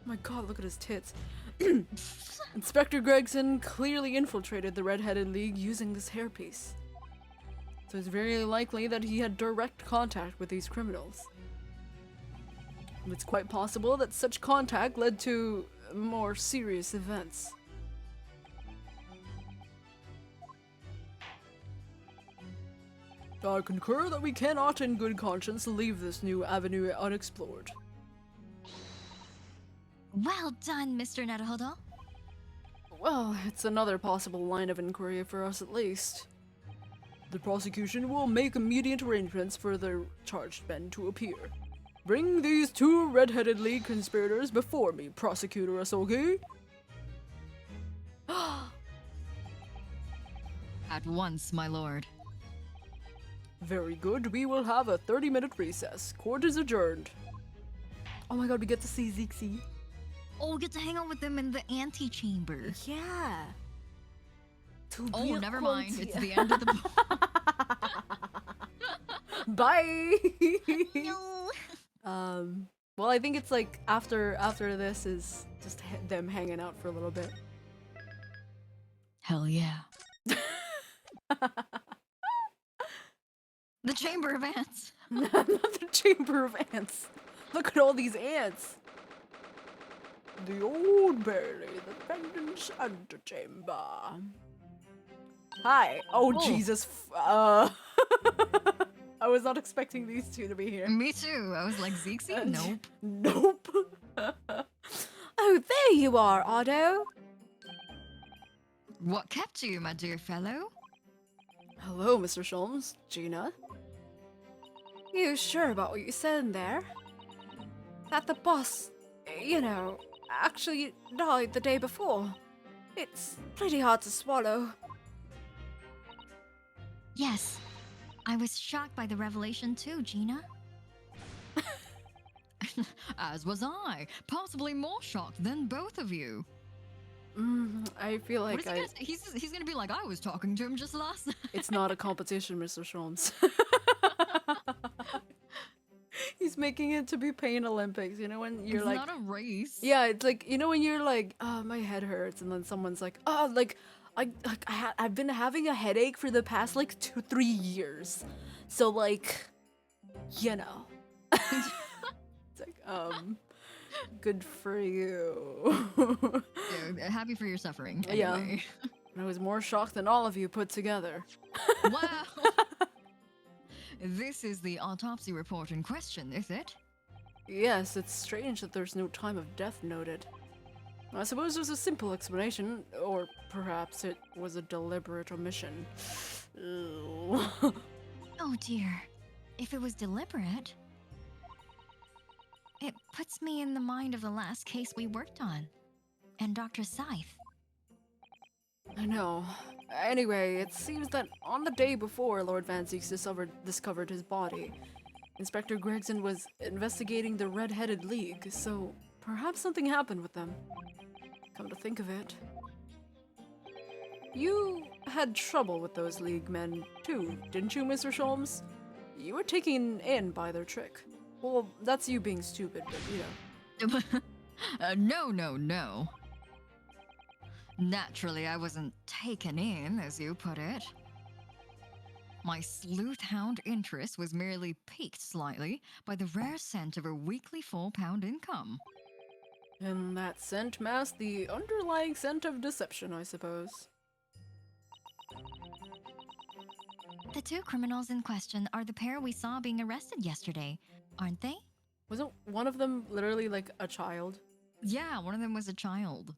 My God, look at his tits. Inspector Gregson clearly infiltrated the Red-Headed League using this hairpiece. So it's very likely that he had direct contact with these criminals. It's quite possible that such contact led to more serious events. I concur that we cannot in good conscience leave this new avenue unexplored. Well done, Mr. Naruhodo. Well, it's another possible line of inquiry for us at least. The prosecution will make immediate arrangements for the charged men to appear. Bring these 2 Red-Headed League conspirators before me, Prosecutor Asogi. At once, my lord. Very good, we will have a 30-minute recess. Court is adjourned. Oh my God, we get to see Zixi. Oh, we get to hang out with them in the antechamber. Yeah. Oh, never mind. It's the end of the book. Bye. No. Well, I think it's like after this is just them hanging out for a little bit. Hell yeah. The Chamber of Ants. Another chamber of ants. Look at all these ants. The Old Bailey, the Pendant's antechamber. Hi. Oh, Oh. Jesus. I was not expecting these 2 to be here. Me too. I was like, Zixi? Nope. Nope. Oh, there you are, Otto. What kept you, my dear fellow? Hello, Mr. Sholmes. Gina. You sure about what you said in there? That the boss, you know, actually died the day before. It's pretty hard to swallow. Yes. I was shocked by the revelation too, Gina. As was I, possibly more shocked than both of you. I feel What like is he gonna say? He's gonna be like, I was talking to him just last night. it's not a competition, Mr. Sholmes. He's making it to be Pain Olympics, you know, when you're It's like... not a race. Yeah, it's like, you know when you're like, oh, my head hurts, and then someone's like, oh, like, I've been having a headache for the past, like, 2-3 years. So, like, you know. It's like, good for you. Yeah, happy for your suffering. Yeah. Anyway. I was more shocked than all of you put together. Wow. This is the autopsy report in question, is it? Yes, it's strange that there's no time of death noted. I suppose there's a simple explanation, or perhaps it was a deliberate omission. Ew. Oh dear. If it was deliberate, it puts me in the mind of the last case we worked on. And Dr. Scythe. I know. Anyway, it seems that on the day before Lord Van Zieks discovered his body, Inspector Gregson was investigating the Red-Headed League, so perhaps something happened with them. Come to think of it. You had trouble with those League men, too, didn't you, Mr. Sholmes? You were taken in by their trick. Well, that's you being stupid, but you know. No. Naturally, I wasn't taken in, as you put it. My sleuth hound interest was merely piqued slightly by the rare scent of her weekly £4 income. And that scent masked the underlying scent of deception, I suppose. The two criminals in question are the pair we saw being arrested yesterday, aren't they? Wasn't one of them literally like a child? Yeah, one of them was a child.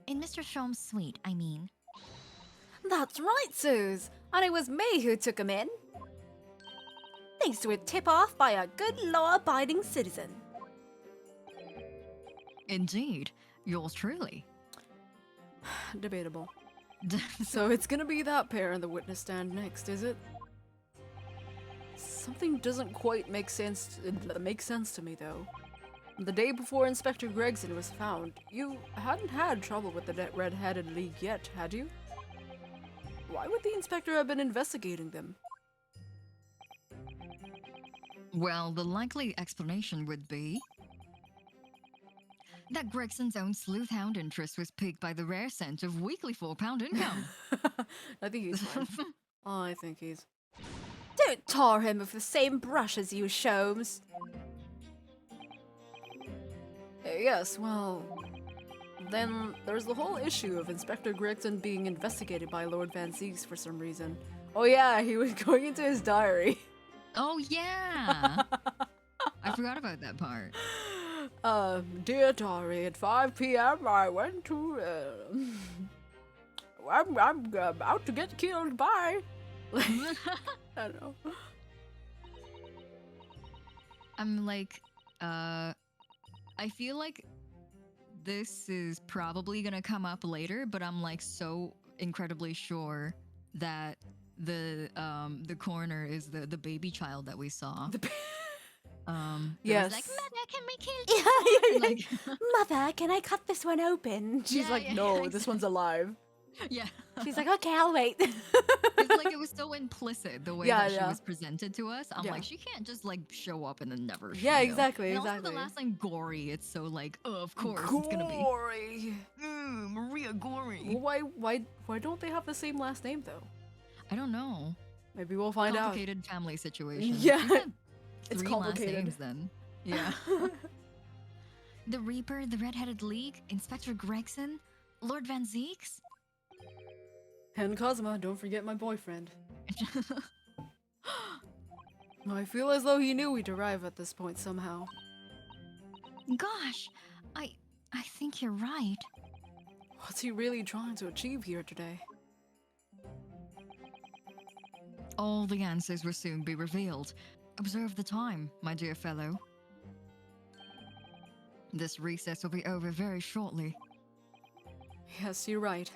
In Mr. Sholmes' suite, I mean. That's right, Suze! And it was me who took him in. Thanks to a tip-off by a good law-abiding citizen. Indeed, yours truly. Debatable. So it's gonna be that pair in the witness stand next, is it? Something doesn't quite make sense to me, though. The day before Inspector Gregson was found, you hadn't had trouble with the Red-Headed League yet, had you? Why would the inspector have been investigating them? Well, the likely explanation would be that Gregson's own sleuth hound interest was piqued by the rare scent of weekly £4 income. I think he's fine. I think he's... Don't tar him with the same brush as you, Sholmes. Yes, well... Then there's the whole issue of Inspector Gregson being investigated by Lord Van Zieks for some reason. Oh yeah, he was going into his diary. Oh, yeah! I forgot about that part. Dear diary, at 5 p.m. I went to, I'm out to get killed, bye! Like, I don't know. I'm like, I feel like this is probably gonna come up later, but I'm like so incredibly sure that the coroner is the baby child that we saw. Yes. Like, Mother, can we kill Yeah, this yeah, one?" yeah. Mother, can I cut this one open? She's Yeah, like, yeah, no, yeah, this one's alive. Yeah. She's like, okay, I'll wait. It's like it was so implicit the way Yeah, that she yeah. was presented to us. I'm Yeah. like, she can't just like show up and then never. Yeah, show. exactly, And also exactly. the last line, gory. It's so like, oh, of course it's gonna be Gory. Maria Gory. Well, why don't they have the same last name though? I don't know. Maybe we'll find out. Complicated family situation. Yeah. You said It's 3 complicated. last names then. Yeah. The Reaper, the Red-Headed League, Inspector Gregson, Lord Van Zieks? And Cosma, don't forget my boyfriend. I feel as though he knew we'd arrive at this point somehow. Gosh, I think you're right. What's he really trying to achieve here today? All the answers will soon be revealed. Observe the time, my dear fellow. This recess will be over very shortly. Yes, you're right.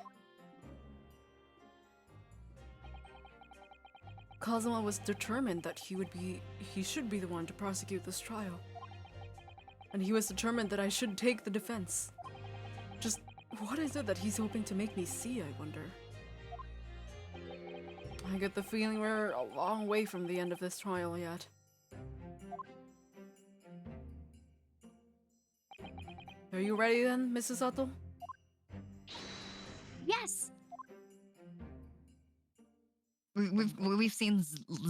Kazuma was determined that he should be the one to prosecute this trial. And he was determined that I should take the defense. Just what is it that he's hoping to make me see, I wonder? I get the feeling we're a long way from the end of this trial yet. Are you ready then, Mrs. Sato? Yes. We've seen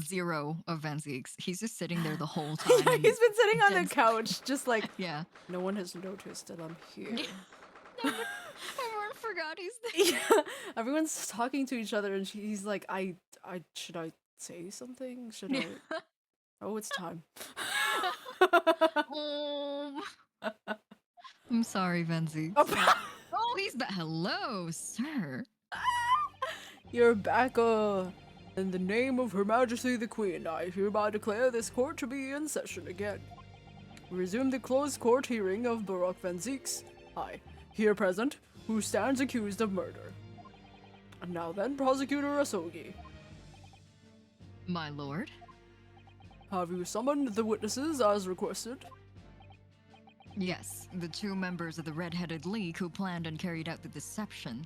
zero of Van Ziek's. He's just sitting there the whole time. Yeah, and he's been sitting on the Jen's- couch, just like, Yeah. no one has noticed that I'm here. Everyone forgot he's there. Yeah, everyone's talking to each other, and he's like, should I say something? Should I? Oh, it's time. Oh. I'm sorry, Van Ziek. Oh, he's back. Hello, sir. You're back, in the name of Her Majesty the Queen, I hereby declare this court to be in session again. We resume the closed court hearing of Barak Van Zieks, here present, who stands accused of murder. And now then, Prosecutor Asogi, My lord. have you summoned the witnesses as requested? Yes, the two members of the Red-Headed League who planned and carried out the deception.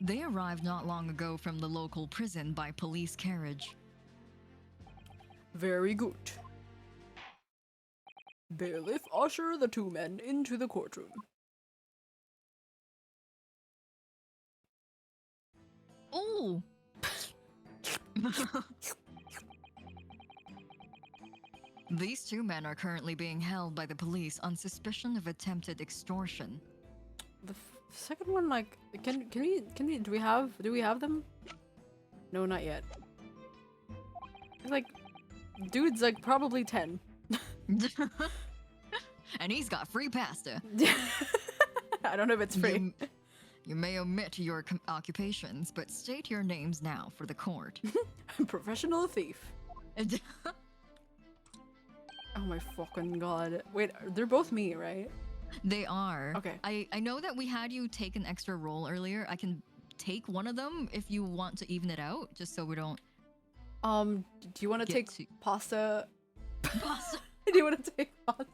They arrived not long ago from the local prison by police carriage. Very good. Bailiff, usher the two men into the courtroom. Oh! These two men are currently being held by the police on suspicion of attempted extortion. The second one, like, can we do we have them? No, not yet. It's like, dude's like probably 10. And he's got free pasta. I don't know if it's free. You may omit your occupations, but state your names now for the court. Professional thief. Oh my fucking god. Wait, they're both me, right? They are. Okay. I know that we had you take an extra roll earlier. I can take one of them if you want to even it out, just so we don't. Do you want to Get take to- pasta? Pasta. Do you want to take pasta?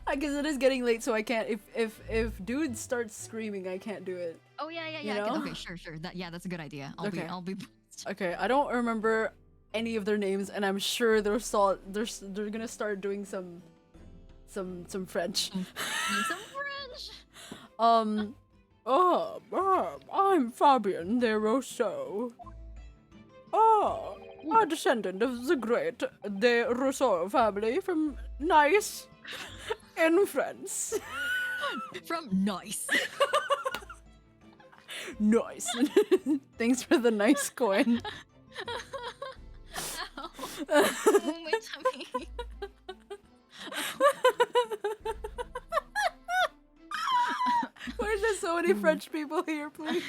I guess it is getting late, so I can't. If dude starts screaming, I can't do it. Oh yeah. You I can- know? okay, sure. That's a good idea. Okay. I'll be. Okay, I don't remember any of their names, and I'm sure they're gonna start doing some French. Some French. I'm Fabian de Rousseau. A descendant of the great de Rousseau family from Nice in France. From Nice. Nice. Thanks for the nice coin. Ow. Oh, my tummy. Where's there so many French people here, please?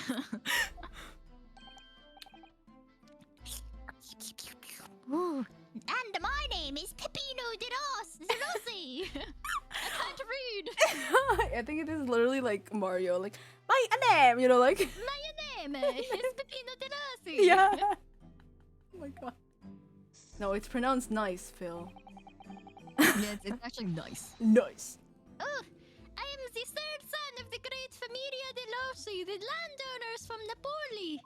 Ooh. And my name is Peppino de Rossi. I can't read. I think it is literally like Mario, like my name, you know, like My name is Peppino de Rossi. yeah. Oh my god. No, it's pronounced nice, Phil. Yeah, it's actually nice. Nice. Oh, I am the third son of the great Familia de Rossi, the landowners from Napoli.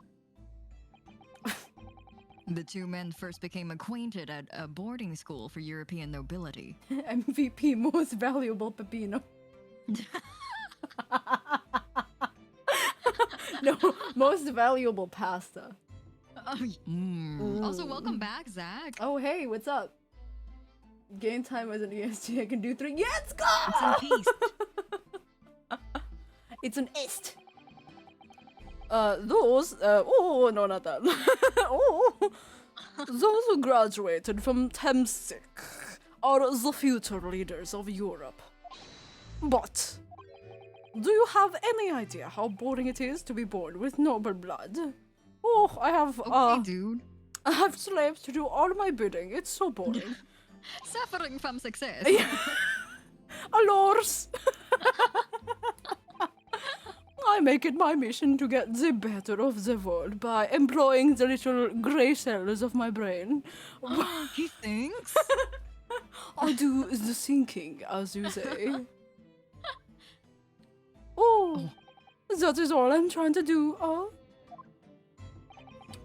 The two men first became acquainted at a boarding school for European nobility. MVP, most valuable Peppino. No, most valuable pasta. Also, welcome back, Zach. Oh, hey, what's up? Game time as an ESG, I can do 3. Yeah, let's go! It's in peace. It's an ist. Those, oh, no, not that. Oh, those who graduated from Temsic are the future leaders of Europe. But do you have any idea how boring it is to be born with noble blood? Oh, I have Okay, dude. I have slaves to do all my bidding. It's so boring. Suffering from success. Alas! I make it my mission to get the better of the world by employing the little grey cells of my brain. He thinks? I do the thinking, as you say. Oh, that is all I'm trying to do.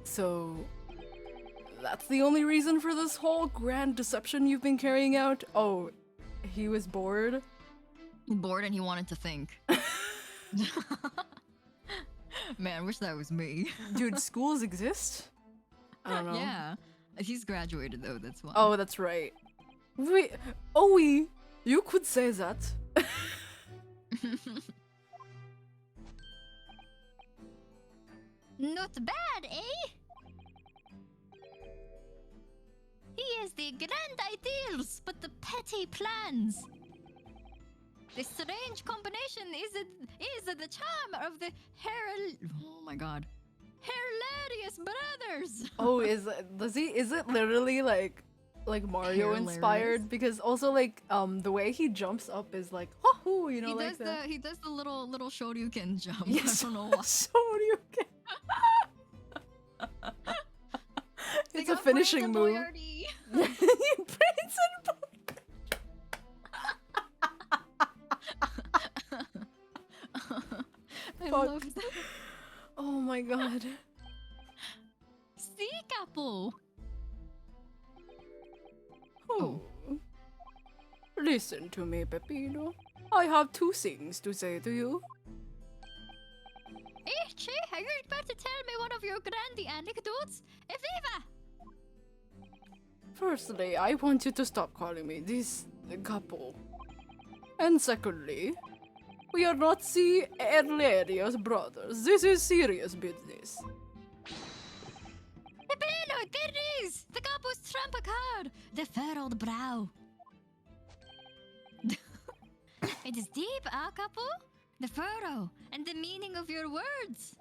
So, that's the only reason for this whole grand deception you've been carrying out? Oh, he was bored? Bored and he wanted to think. Man, I wish that was me. Dude, schools exist? I don't know. Yeah. He's graduated though, that's why. Oh, that's right. Wait, oui, you could say that. Not bad, eh? He has the grand ideals, but the petty plans. The strange combination is the charm of the Oh my god. hilarious brothers. Oh, is it literally like Mario Hilarious. inspired? Because also like the way he jumps up is like oh, you know, He does the little Shoryuken jump. Yes, I don't know why. Shoryuken. They It's a got finishing Prince and move. Boyardee. Prince and I Fuck. love that. Oh my god. Sea couple. Oh. Listen to me, Peppino. I have two things to say to you. Che, are you about to tell me one of your grandy anecdotes? Eviva! Firstly, I want you to stop calling me this couple. And secondly, we are not the hilarious brothers. This is serious business. Peppino, there it is! The couple's trump a card! The furrowed brow. It is deep, couple? The furrow, and the meaning of your words.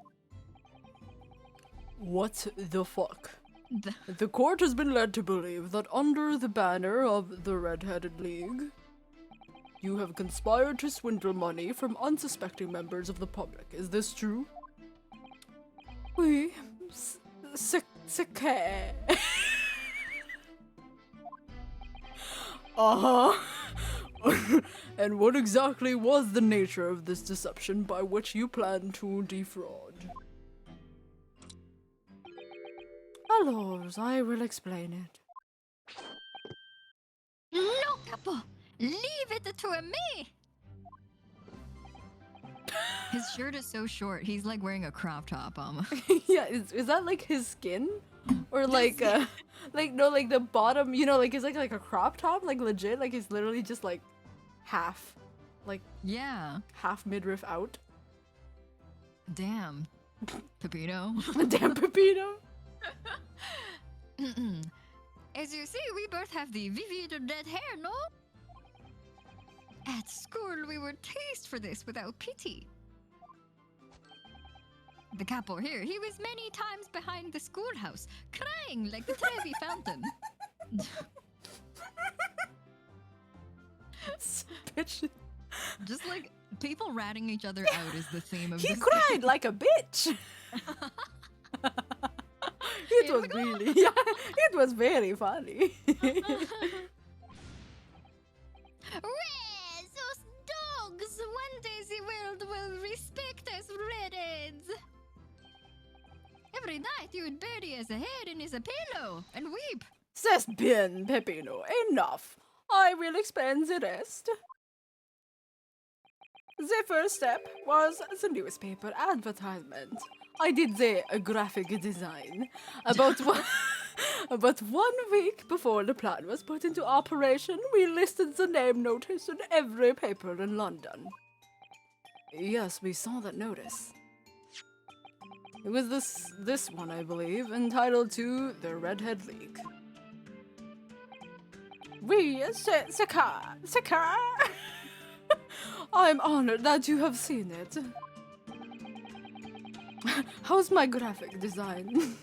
What the fuck? The The court has been led to believe that under the banner of the Red-Headed League, you have conspired to swindle money from unsuspecting members of the public. Is this true? Oui, c'est que. Uh-huh. And what exactly was the nature of this deception by which you plan to defraud? Alors, I will explain it. no, couple! Leave it to me! His shirt is so short, he's like wearing a crop top almost. Yeah, is that like his skin? Or like like the bottom, you know, like it's like a crop top, like legit, like it's literally just like half Yeah. half midriff out. Damn. Peppino. Damn Peppino. As you see, we both have the vivid red hair, no? At school, we were teased for this without pity. The couple here, he was many times behind the schoolhouse, crying like the Trevi fountain. Bitch. Just like people ratting each other out is the theme of He this. cried like a bitch. It Here was we go. really, yeah, it was very funny. Where's those dogs? One day the world will respect us redheads. Every night you would bury his head in his pillow and weep. C'est bien, Peppino. Enough. I will explain the rest. The first step was the newspaper advertisement. I did the graphic design. About 1 week before the plan was put into operation, we listed the name notice in every paper in London. Yes, we saw that notice. It was this one, I believe, entitled to The Redhead League. Oui, c'est car. I'm honored that you have seen it. How's my graphic design?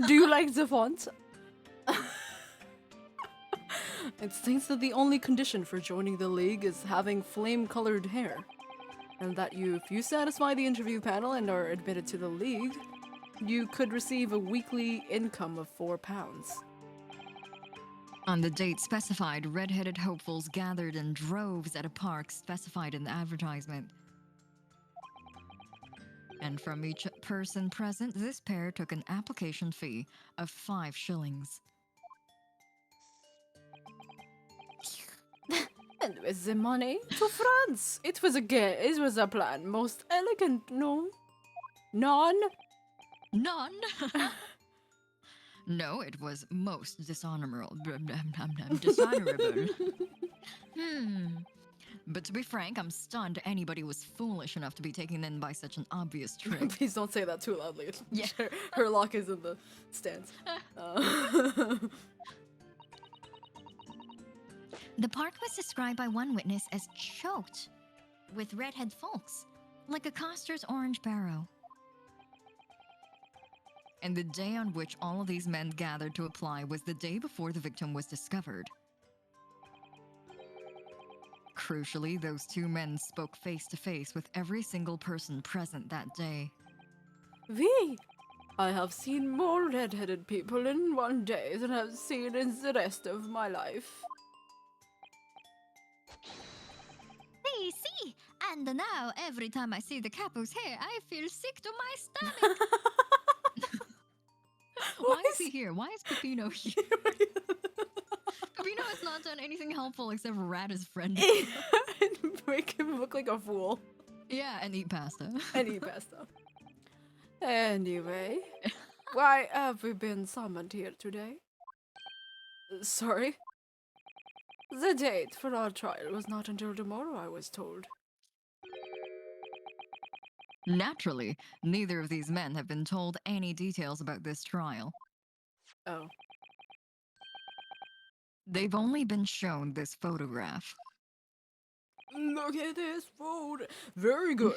Do you like the font? It states that the only condition for joining the league is having flame-colored hair, and that if you satisfy the interview panel and are admitted to the league, you could receive a weekly income of £4. On the date specified, red-headed hopefuls gathered in droves at a park specified in the advertisement. And from each person present, this pair took an application fee of 5 shillings. And with the money, to France. It was a plan. Most elegant, no? None? None? No, it was most dishonorable. Dishonorable. But to be frank, I'm stunned anybody was foolish enough to be taken in by such an obvious trick. Please don't say that too loudly. Yeah. Her lock is in the stands. The park was described by one witness as choked with redhead folks, like a coster's orange barrow. And the day on which all of these men gathered to apply was the day before the victim was discovered. Crucially, those 2 men spoke face to face with every single person present that day. I have seen more red-headed people in one day than I've seen in the rest of my life. See, and now every time I see the capo's hair, I feel sick to my stomach. Why is he here? Why is Peppino here? Peppino has not done anything helpful except rat his friend. And make him look like a fool. Yeah, and eat pasta. And eat pasta. Anyway, why have we been summoned here today? Sorry? The date for our trial was not until tomorrow, I was told. Naturally, neither of these men have been told any details about this trial. Oh. They've only been shown this photograph. Look at this photo. Very good.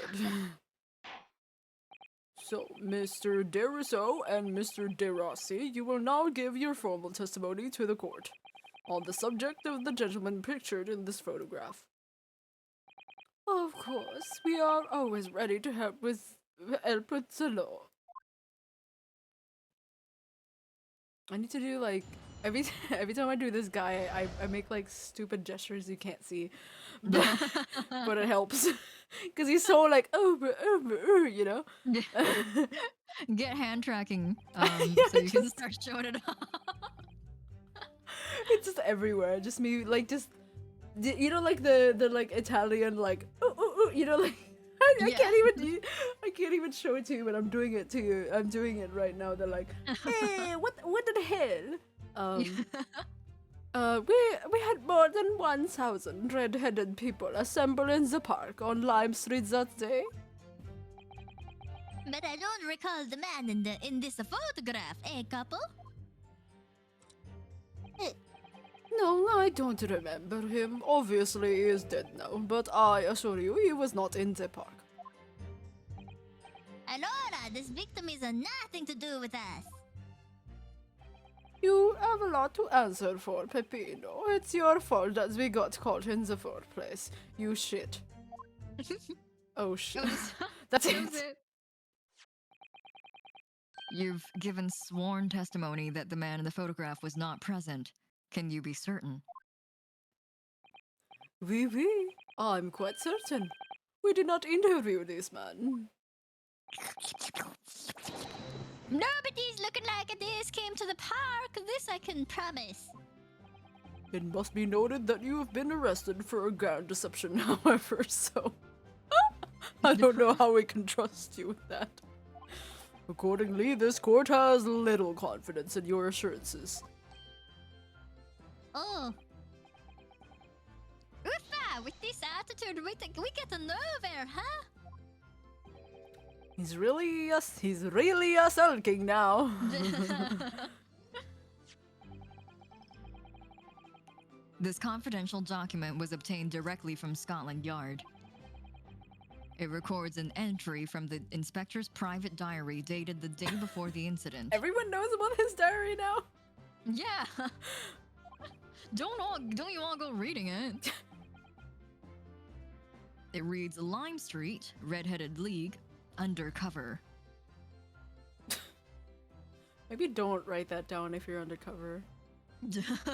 So, Mr. Derusso and Mr. DeRossi, you will now give your formal testimony to the court on the subject of the gentleman pictured in this photograph. Of course, we are always ready to help with the law. I need to do like every time I do this guy, I make like stupid gestures you can't see, but it helps because he's so like you know. Get hand tracking, Yeah, so you can start showing it off. It's just everywhere. Just me, like, just you know, like the like Italian, like you know, like I can't even show it to you, but I'm doing it to you. I'm doing it right now. They're like, hey, what the hell? We had more than 1,000 red-headed people assemble in the park on Lime Street that day. But I don't recall the man in this photograph, couple? No, I don't remember him. Obviously, he is dead now, but I assure you, he was not in the park. Allora, this victim is nothing to do with us. You have a lot to answer for, Peppino. It's your fault that we got caught in the first place. You shit. Oh shit. That's it. You've given sworn testimony that the man in the photograph was not present. Can you be certain? Oui, I'm quite certain. We did not interview this man. Nobody's looking like this came to the park, this I can promise. It must be noted that you have been arrested for a grand deception, however, so... I don't know how we can trust you with that. Accordingly, this court has little confidence in your assurances. Oh. Uffa, with this attitude, we get nowhere, huh? He's really sulking now. This confidential document was obtained directly from Scotland Yard. It records an entry from the inspector's private diary dated the day before the incident. Everyone knows about his diary now. Yeah. Don't you all go reading it? It reads Lime Street, Redheaded League, undercover. Maybe don't write that down if you're undercover.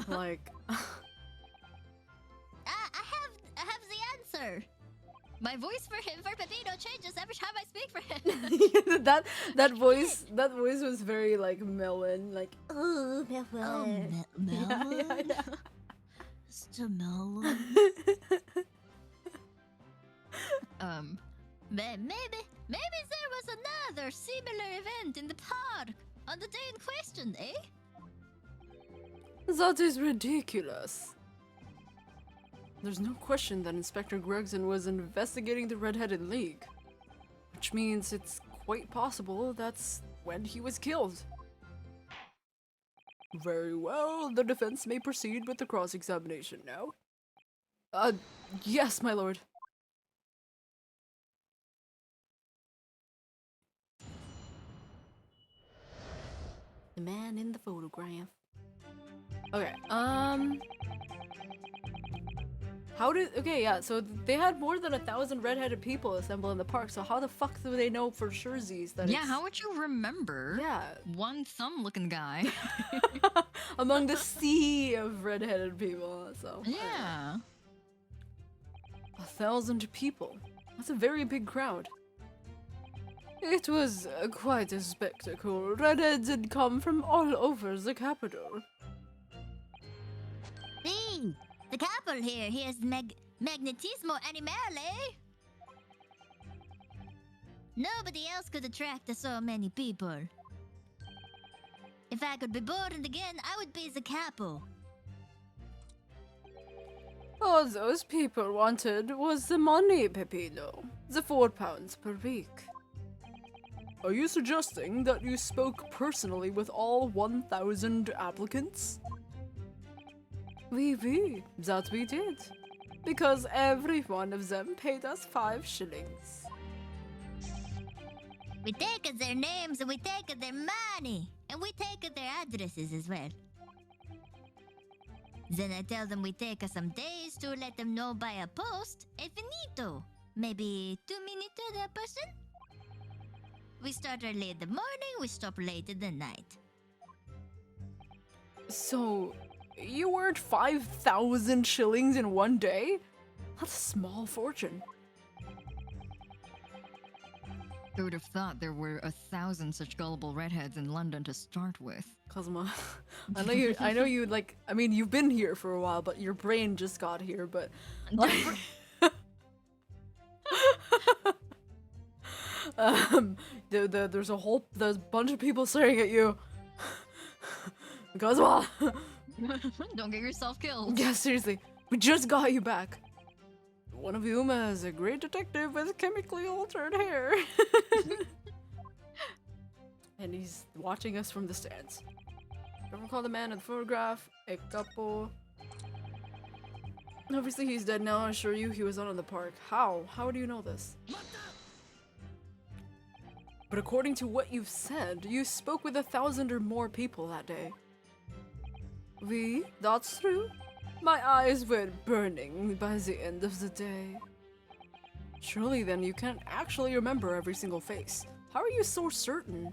Like, I have the answer. My voice for Peppino changes every time I speak for him. that voice was very like melon, like oh melon. Melon? Yeah. Mr. Melon? Maybe there was another similar event in the park on the day in question, eh? That is ridiculous. There's no question that Inspector Gregson was investigating the Red-Headed League, which means it's quite possible that's when he was killed. Very well, the defense may proceed with the cross-examination now. Yes, my lord. The man in the photograph. Okay, so they had more than 1,000 red-headed people assemble in the park, so how the fuck do they know for surezies that Yeah, how would you remember? Yeah. One thumb-looking guy. Among the sea of red-headed people, so... Yeah. 1,000 people. That's a very big crowd. It was quite a spectacle. Redheads had come from all over the capital. See, the couple here has magnetismo animale. Nobody else could attract so many people. If I could be born again, I would be the capo. All those people wanted was the money, Peppino. The £4 per week. Are you suggesting that you spoke personally with all 1,000 applicants? Oui, that we did. Because every one of them paid us 5 shillings. We take their names and we take their money. And we take their addresses as well. Then I tell them we take some days to let them know by a post. E finito. Maybe 2 minutes per person? We start early in the morning, we stop late in the night. So, you earned 5,000 shillings in one day? That's a small fortune. I would have thought there were 1,000 such gullible redheads in London to start with. Cosmo, I know you like, I mean, you've been here for a while, but your brain just got here, but like, there's a bunch of people staring at you. Cosmo! Don't get yourself killed. Yeah, seriously, we just got you back. One of whom is a great detective with chemically altered hair. And he's watching us from the stands. Don't recall the man in the photograph. A couple. Obviously he's dead now, I assure you he was not in the park. How? How do you know this? But according to what you've said, you spoke with 1,000 or more people that day. Oui, that's true. My eyes were burning by the end of the day. Surely then you can't actually remember every single face. How are you so certain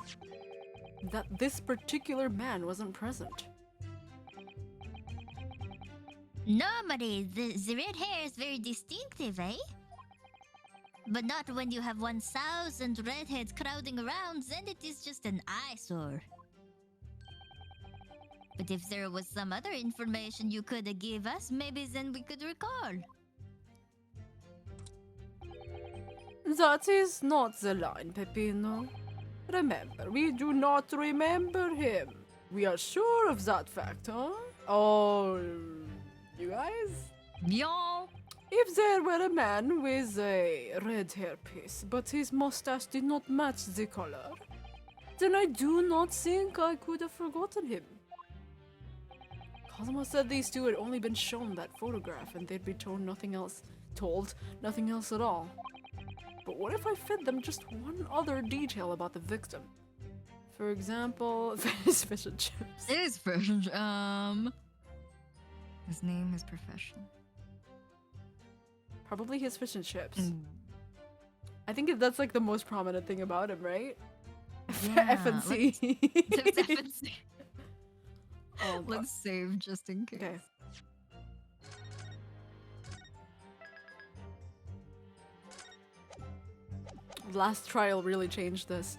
that this particular man wasn't present? Normally, the red hair is very distinctive, eh? But not when you have 1,000 redheads crowding around, then it is just an eyesore. But if there was some other information you could give us, maybe then we could recall. That is not the line, Peppino. Remember, we do not remember him. We are sure of that fact, huh? Oh, you guys? Y'all. If there were a man with a red hairpiece, but his mustache did not match the color, then I do not think I could have forgotten him. Cosmo said these two had only been shown that photograph and they'd be told nothing else at all. But what if I fed them just one other detail about the victim? For example, his fish and chips. His fish. His name, his profession. Probably his fish and chips. Mm. I think that's like the most prominent thing about him, right? Yeah, FNC. Let's FNC. Oh, Let's save just in case. okay. Last trial really changed this.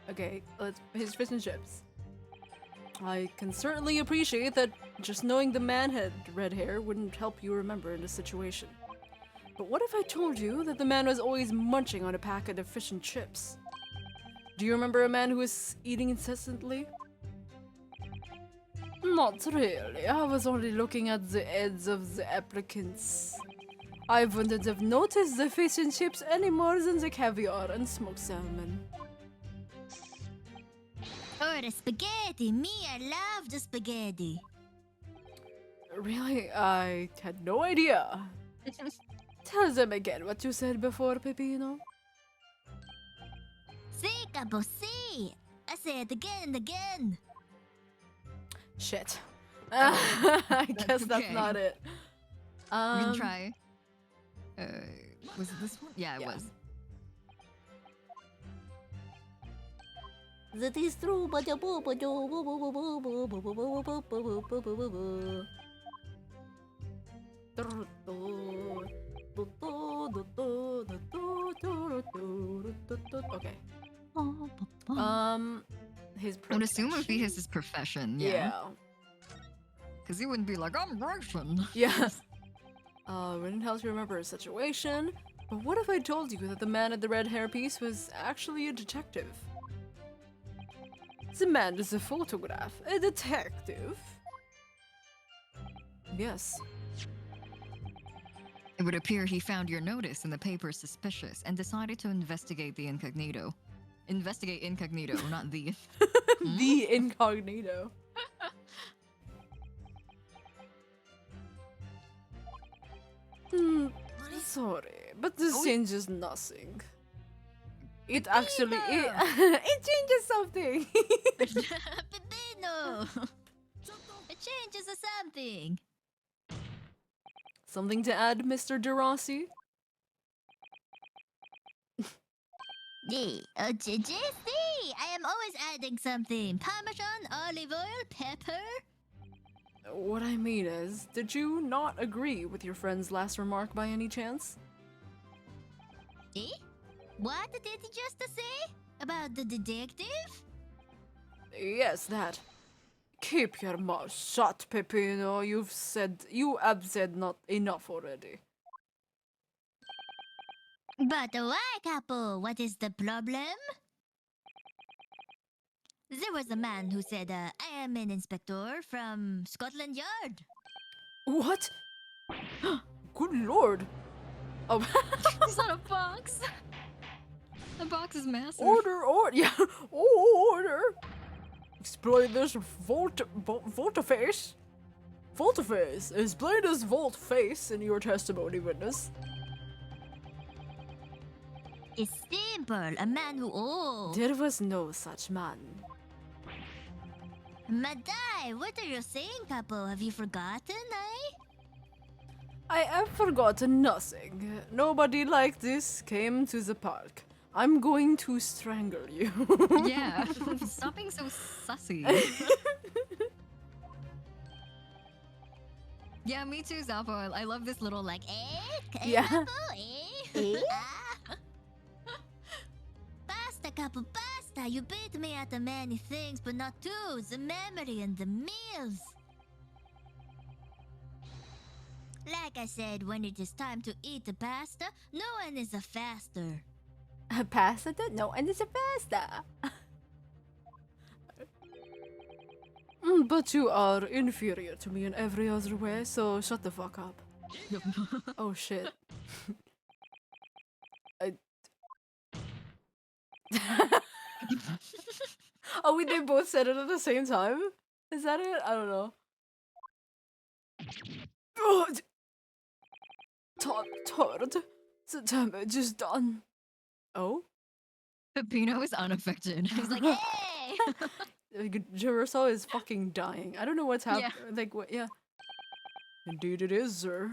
Okay, his fish and chips. I can certainly appreciate that just knowing the man had red hair wouldn't help you remember in this situation. But what if I told you that the man was always munching on a packet of fish and chips? Do you remember a man who was eating incessantly? Not really. I was only looking at the heads of the applicants. I wouldn't have noticed the fish and chips any more than the caviar and smoked salmon. Or the spaghetti. Me, I love the spaghetti. Really? I had no idea. Tell them again what you said before, Peppino. See, Capo, see. I say it again and again. Shit. I guess that's okay. not it. We can try. Was it this one? Yeah, it Yeah. was. That is true, but Okay. His I would assume it would be his profession. Yeah. Because he wouldn't be like, I'm Russian. Yeah. Wouldn't help you remember a situation. But what if I told you that the man at the red hairpiece was actually a detective? The man is a photograph. A detective? Yes. It would appear he found your notice in the paper suspicious and decided to investigate the incognito. Investigate incognito, not the. The incognito. Sorry, but this changes nothing. It actually it changes something. Peppino! It changes to something. Something to add, Mr. De Rossi? See, I am always adding something. Parmesan, olive oil, pepper. What I mean is, did you not agree with your friend's last remark by any chance? Eh? What did you just say? About the detective? Yes, that. Keep your mouth shut, Peppino. You have said not enough already. But why, Capo? What is the problem? There was a man who said, I am an inspector from Scotland Yard. What? Good lord. Oh. It's not a box. The box is massive. Order, yeah, order. Explain this volte-face. Volte-face. Explain this volte-face in your testimony, witness. It's simple. A man who, There was no such man. Madai, what are you saying, Capo? Have you forgotten, eh? I have forgotten nothing. Nobody like this came to the park. I'm going to strangle you. Yeah. Stop being so sussy. Yeah, me too, Zappo. I love this little like, Yeah. Capo, Ah. Basta, Capo, basta. You beat me at the many things, but not two. The memory and the meals. Like I said, when it is time to eat the pasta, no one is a faster. A pasta? No, and it's a pasta. But you are inferior to me in every other way, so shut the fuck up. Oh shit. Oh, wait, they both said it at the same time? Is that it? I don't know. Turd. The damage is done. Oh? Peppino is unaffected. He's like, hey! Jeriso is fucking dying. I don't know what's happening. Yeah. Like, what? Yeah. Indeed it is, sir.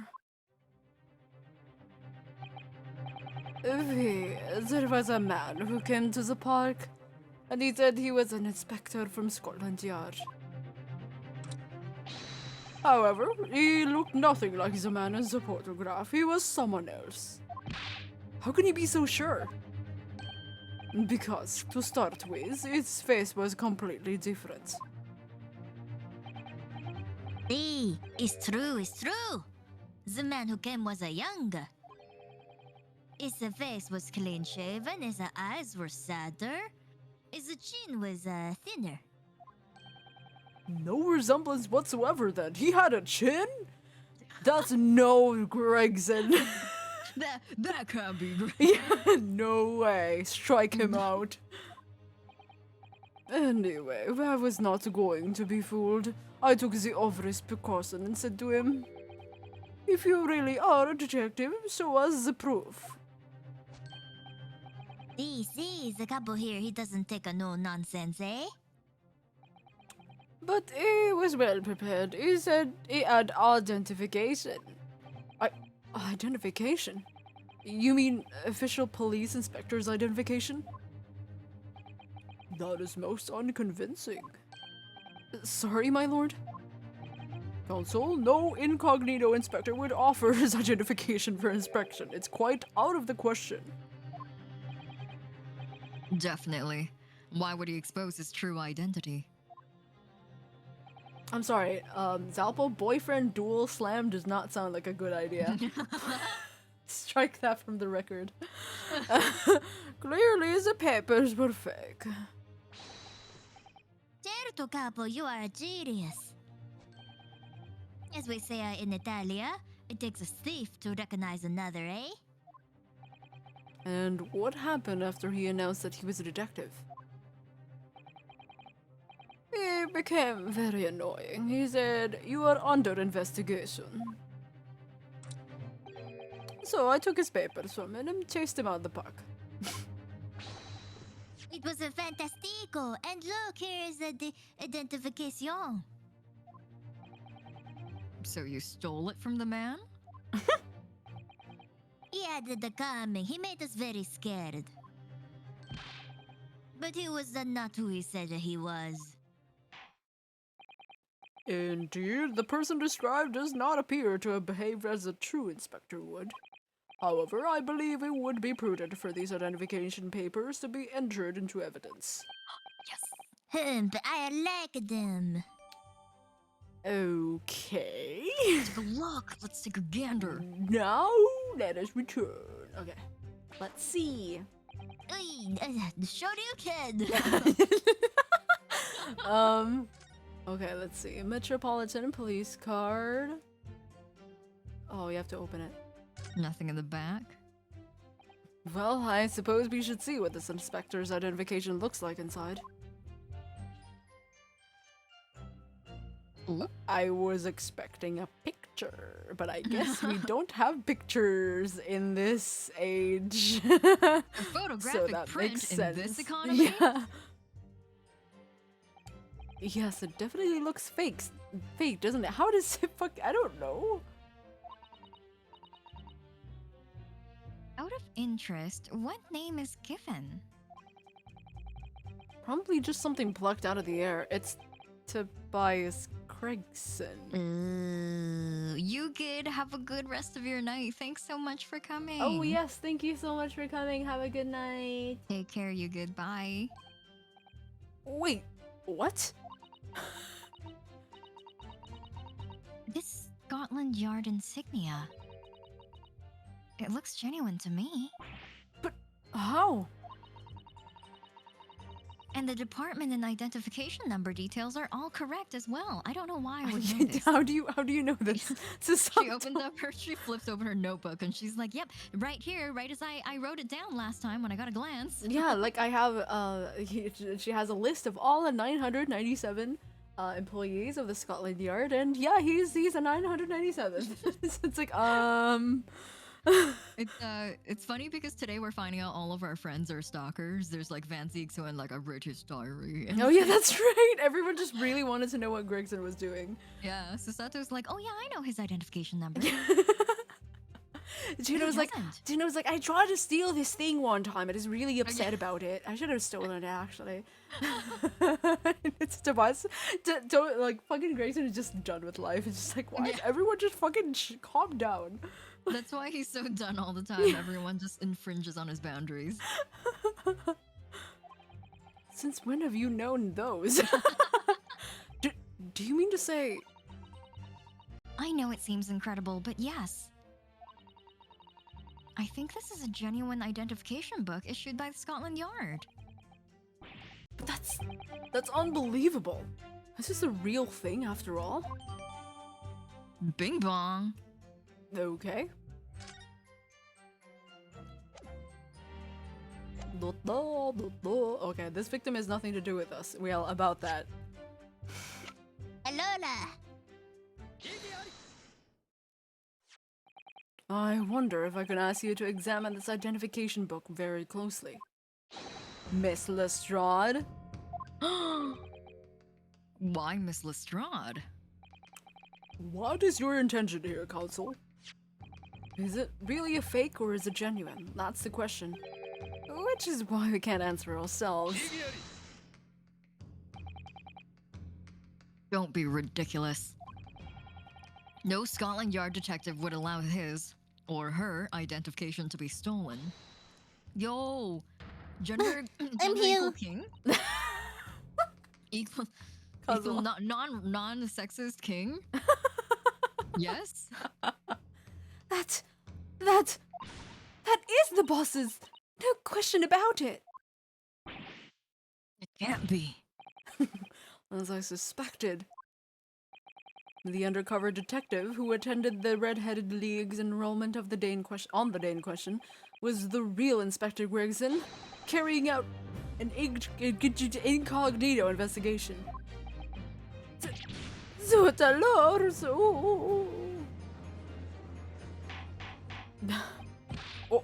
There was a man who came to the park, and he said he was an inspector from Scotland Yard. However, he looked nothing like the man in the photograph. He was someone else. How can you be so sure? Because, to start with, his face was completely different. See, it's true, it's true. The man who came was a younger. His face was clean shaven, his eyes were sadder, his chin was thinner. No resemblance whatsoever then. He had a chin? That's no Gregson. That can't be great. Yeah, no way. Strike him out. Anyway, I was not going to be fooled. I took the obvious precaution and said to him, "If you really are a detective, show us the proof." See, the couple here, he doesn't take a no-nonsense, eh? But he was well prepared. He said he had identification. Identification? You mean official police inspector's identification? That is most unconvincing. Sorry, my lord? Counsel, no incognito inspector would offer his identification for inspection. It's quite out of the question. Definitely. Why would he expose his true identity? I'm sorry, Zalpo boyfriend dual slam does not sound like a good idea. Strike that from the record. Clearly the papers were fake. Certo, capo, you are a genius. As we say in Italia, it takes a thief to recognize another, eh? And what happened after he announced that he was a detective? He became very annoying. He said, "You are under investigation." So I took his papers from him and chased him out of the park. It was a fantastico, and look, here is the identification. So you stole it from the man? He added the coming. He made us very scared. But he was not who he said he was. Indeed, the person described does not appear to have behaved as a true inspector would. However, I believe it would be prudent for these identification papers to be entered into evidence. Yes. But I like them. Okay. Take a look. Let's take a gander. Now, let us return. Okay. Let's see. Shoryuken! Okay, let's see. Metropolitan Police card. Oh, you have to open it. Nothing in the back. Well, I suppose we should see what this inspector's identification looks like inside. Ooh. I was expecting a picture, but I guess we don't have pictures in this age. A photographic that print makes in sense. this economy? Yeah. Yes, it definitely looks fake, doesn't it? How does it I don't know. Out of interest, what name is given? Probably just something plucked out of the air. It's Tobias Craigson. You good. Have a good rest of your night. Thanks so much for coming. Oh yes, thank you so much for coming. Have a good night. Take care, you goodbye. Wait, what? This Scotland Yard insignia. It looks genuine to me. But how? And the department and identification number details are all correct as well. I don't know why I would know this. How do you know this? She opens up she flips open her notebook and she's like, yep, right here, right as I wrote it down last time when I got a glance. Yeah, like I have, she has a list of all the 997 employees of the Scotland Yard, and yeah, he's a 997th. It's like, It's funny because today we're finding out all of our friends are stalkers. There's like Van Zieks and like a British diary. Oh yeah, that's right. Everyone just really wanted to know what Gregson was doing. Yeah, Susato's like, oh yeah, I know his identification number. Gino's like, doesn't? I tried to steal this thing one time. And is really upset about it. I should have stolen it actually. It's Tobias. Like fucking Grayson is just done with life. It's just like, why is everyone just fucking calm down? That's why he's so done all the time. Everyone just infringes on his boundaries. Since when have you known those? Do you mean to say? I know it seems incredible, but yes. I think this is a genuine identification book issued by Scotland Yard. That's unbelievable. Is this a real thing after all? Bing bong. Okay. Okay, this victim has nothing to do with us. Well, about that. Alola. I wonder if I could ask you to examine this identification book very closely. Miss Lestrade? Why Miss Lestrade? What is your intention here, Counsel? Is it really a fake or is it genuine? That's the question. Which is why we can't answer ourselves. Don't be ridiculous. No Scotland Yard detective would allow his or her identification to be stolen. Yo, gender I'm equal here. king? equal non-sexist king? Yes? That is the boss's! No question about it! It can't be. As I suspected. The undercover detective who attended the Red-Headed League's enrollment of the Dane question was the real Inspector Gregson, carrying out an incognito investigation.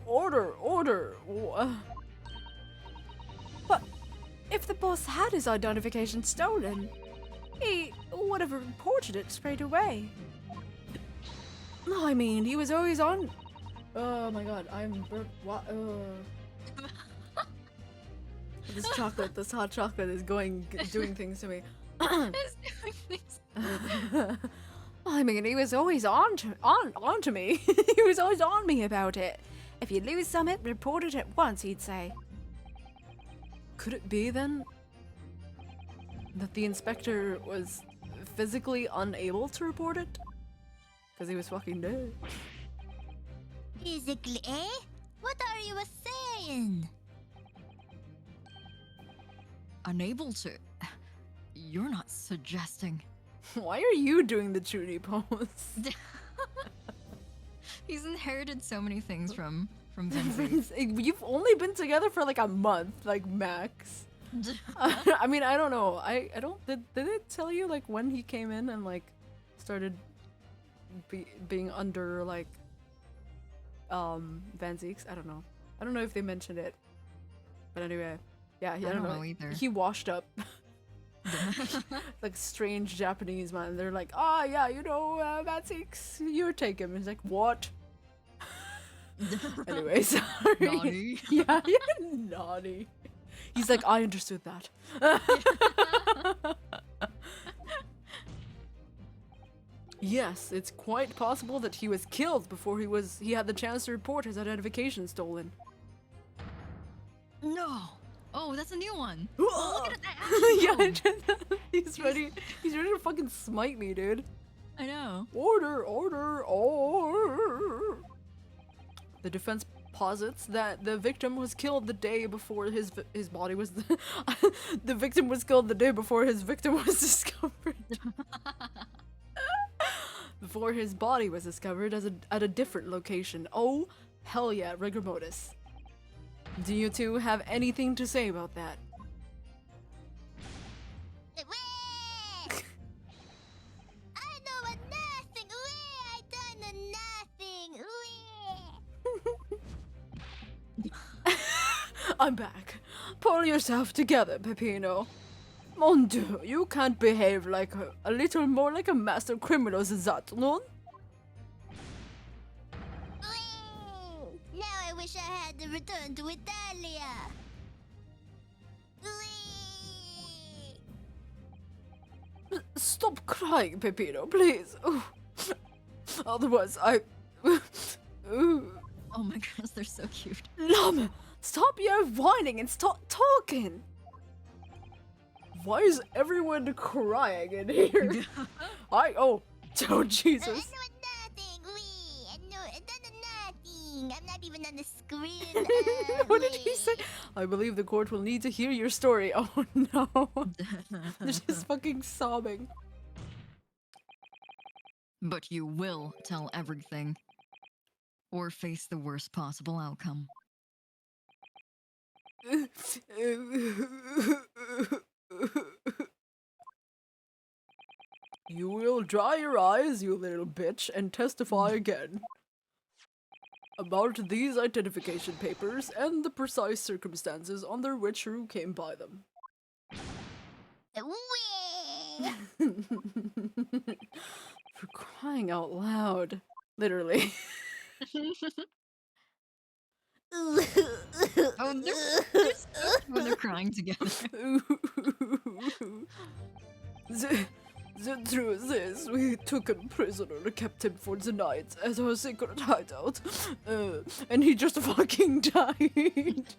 Order! But if the boss had his identification stolen, he would have reported it straight away. No, I mean, he was always on. Oh my god, This chocolate, this hot chocolate is doing things to me. I mean, he was always on to me. He was always on me about it. If you lose something, report it at once, he'd say. Could it be then that the inspector was physically unable to report it? Because he was fucking dead. Physically, eh? What are you saying? Unable to? You're not suggesting. Why are you doing the Trudy pose? He's inherited so many things from Vincent. You've only been together for like a month, like max. I mean, I don't know. I don't. Did it tell you like when he came in and like started being under like Van Zieks? I don't know. I don't know if they mentioned it. But anyway, yeah, I don't know either. He washed up. Like strange Japanese man. They're like, ah, yeah, you know, Van Zieks, you take him. He's like, what? Anyway, sorry. Naughty. Yeah, naughty. He's like, I understood that. Yes, it's quite possible that he was killed before he had the chance to report his identification stolen. No. Oh, that's a new one. Oh, look at that action. Yeah, he's ready to fucking smite me, dude. I know. Order. The defense posits that the victim was killed the day before his body was the victim was killed the day before his victim was discovered. Before his body was discovered at a different location. Oh, hell yeah, rigor mortis. Do you two have anything to say about that? I know nothing. I done nothing. I'm back. Pull yourself together, Peppino. Mon Dieu, you can't behave like a little more like a master criminal, is that no? Now I wish I had to return to Italia. Stop crying, Peppino, please. Otherwise, I... Oh my gosh, they're so cute. Lama, stop your whining and stop talking. Why is everyone crying in here? Oh Jesus. I know nothing. I know nothing. I'm not even on the screen. What did he say? I believe the court will need to hear your story. Oh no. They're just fucking sobbing. But you will tell everything. Or face the worst possible outcome. You will dry your eyes, you little bitch, and testify again. About these identification papers and the precise circumstances under which you came by them. For crying out loud. Literally. Oh, they're so when they're crying together. The truth is, we took him prisoner and kept him for the night as our secret hideout. And he just fucking died.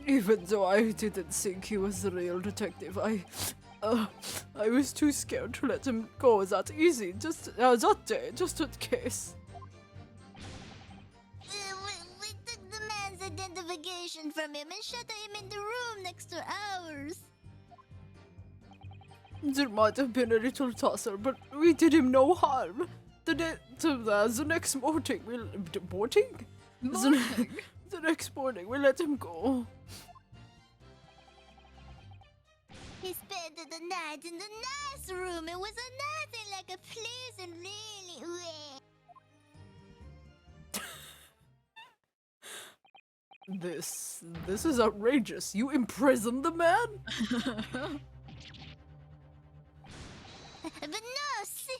Even though I didn't think he was the real detective, I was too scared to let him go that easy, just that day, just in case. We took the man's identification from him and shut him in the room next to ours. There might have been a little tussle, but we did him no harm. The next morning, the next morning, we let him go. He spent the night in the nice room. It was nothing like a pleasant, really. This is outrageous. You imprisoned the man? But no, see,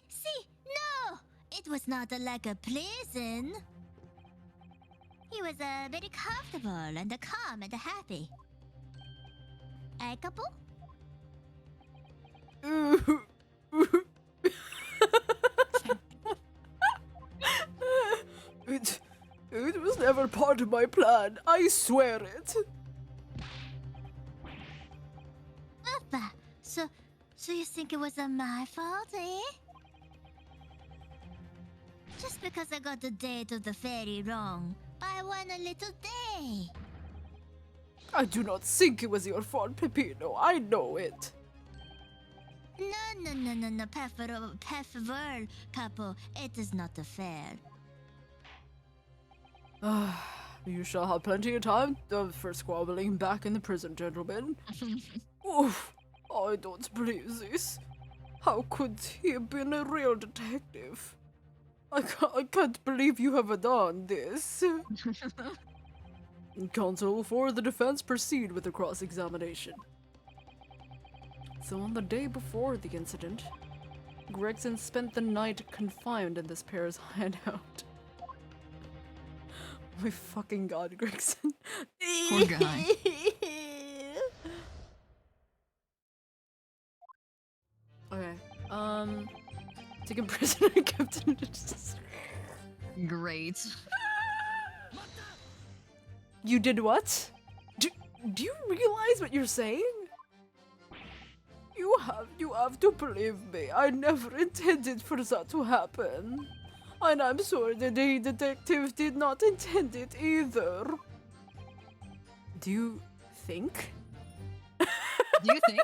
no! It was not like a prison. He was very comfortable and calm and happy. A couple? It was never part of my plan. I swear it. Papa, so you think it was my fault, eh? Just because I got the date of the ferry wrong by one little day. I do not think it was your fault, Peppino. I know it. No, Pefferl, Capo, it is not fair. You shall have plenty of time for squabbling back in the prison, gentlemen. Oof, I don't believe this. How could he have been a real detective? I can't believe you have done this. Counsel for the defense proceed with the cross-examination. So on the day before the incident, Gregson spent the night confined in this pair's hideout. Oh my fucking god, Gregson. Poor guy. Okay, taken prisoner and kept in Great. You did what? Do you realize what you're saying? You have to believe me. I never intended for that to happen. And I'm sorry that the detective did not intend it either. Do you think? Do you think?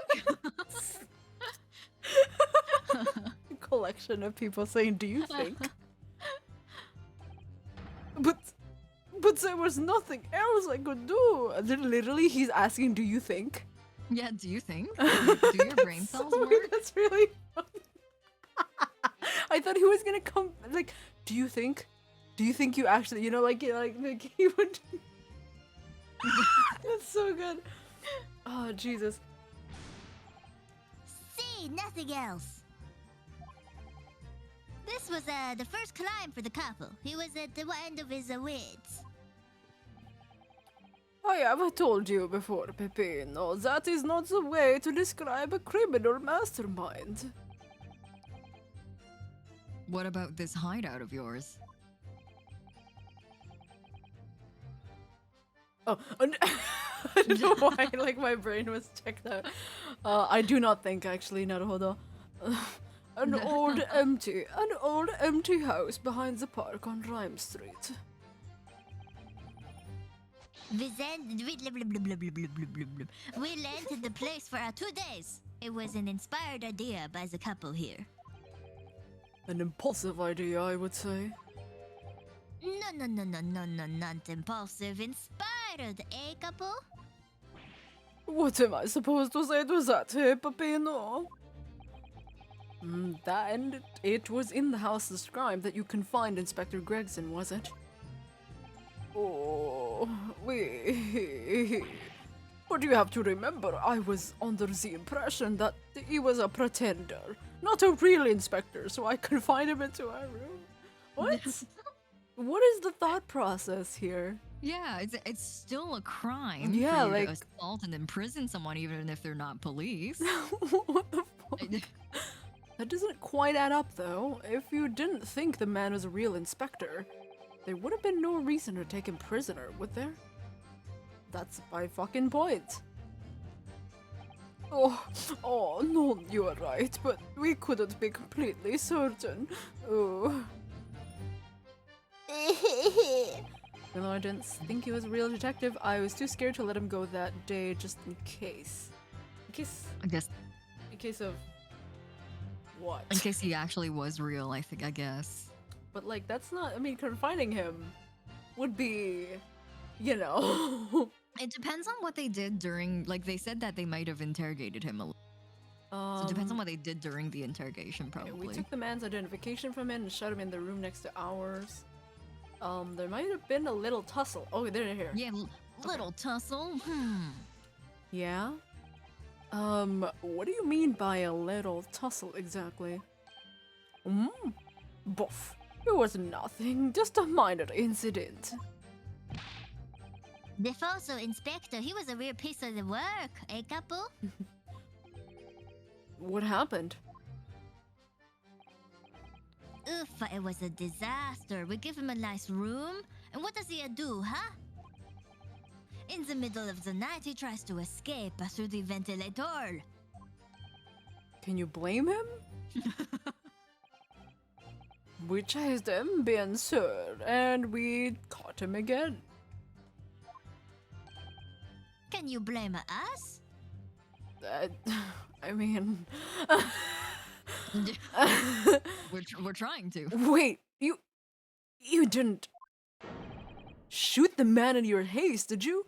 A collection of people saying, do you think? But there was nothing else I could do. Literally, he's asking, do you think? Yeah, do you think? Do your brain cells work? That's really funny. I thought he was gonna come, like, do you think? Do you think you actually, you know, like he would... That's so good. Oh, Jesus. See, nothing else. This was the first climb for the couple. He was at the end of his wits. I have told you before, Peppino, that is not the way to describe a criminal mastermind. What about this hideout of yours? Oh, I don't know why, like my brain was checked out. I do not think, actually, Naruhodo. An old empty house behind the park on Rhyme Street. We rented the place for 2 days. It was an inspired idea by the couple here. An impulsive idea, I would say. No, not impulsive. Inspired, eh, couple? What am I supposed to say to that, hey, Peppino? And it was in the house described that you confined Inspector Gregson, was it? Oh, But you have to remember, I was under the impression that he was a pretender, not a real inspector, so I confined him into a room. What? What is the thought process here? Yeah, it's still a crime. Yeah, for you like- to assault and imprison someone even if they're not police. What the fuck? That doesn't quite add up, though. If you didn't think the man was a real inspector, there would have been no reason to take him prisoner, would there? That's my fucking point. Oh, no, you are right, but we couldn't be completely certain. Oh. Though I didn't think he was a real detective, I was too scared to let him go that day just in case. I guess In case of... what? in case he actually was real, I guess. But like, that's not, I mean, confining him would be, you know. It depends on what they did during, like they said that they might have interrogated him a little. So it depends on what they did during the interrogation, okay, probably. we took the man's identification from him and shut him in the room next to ours. There might have been a little tussle. Oh, they're here. Yeah, little tussle. Yeah? What do you mean by a little tussle exactly? Buff. It was nothing, just a minor incident. Defoso Inspector, he was a real piece of the work, eh, couple? What happened? Oof, it was a disaster. We give him a nice room, and what does he do, huh? In the middle of the night, he tries to escape through the ventilator. Can you blame him? We chased him, bien sûr, and we caught him again. Can you blame us? I mean... We're trying to. Wait, you didn't shoot the man in your haste, did you?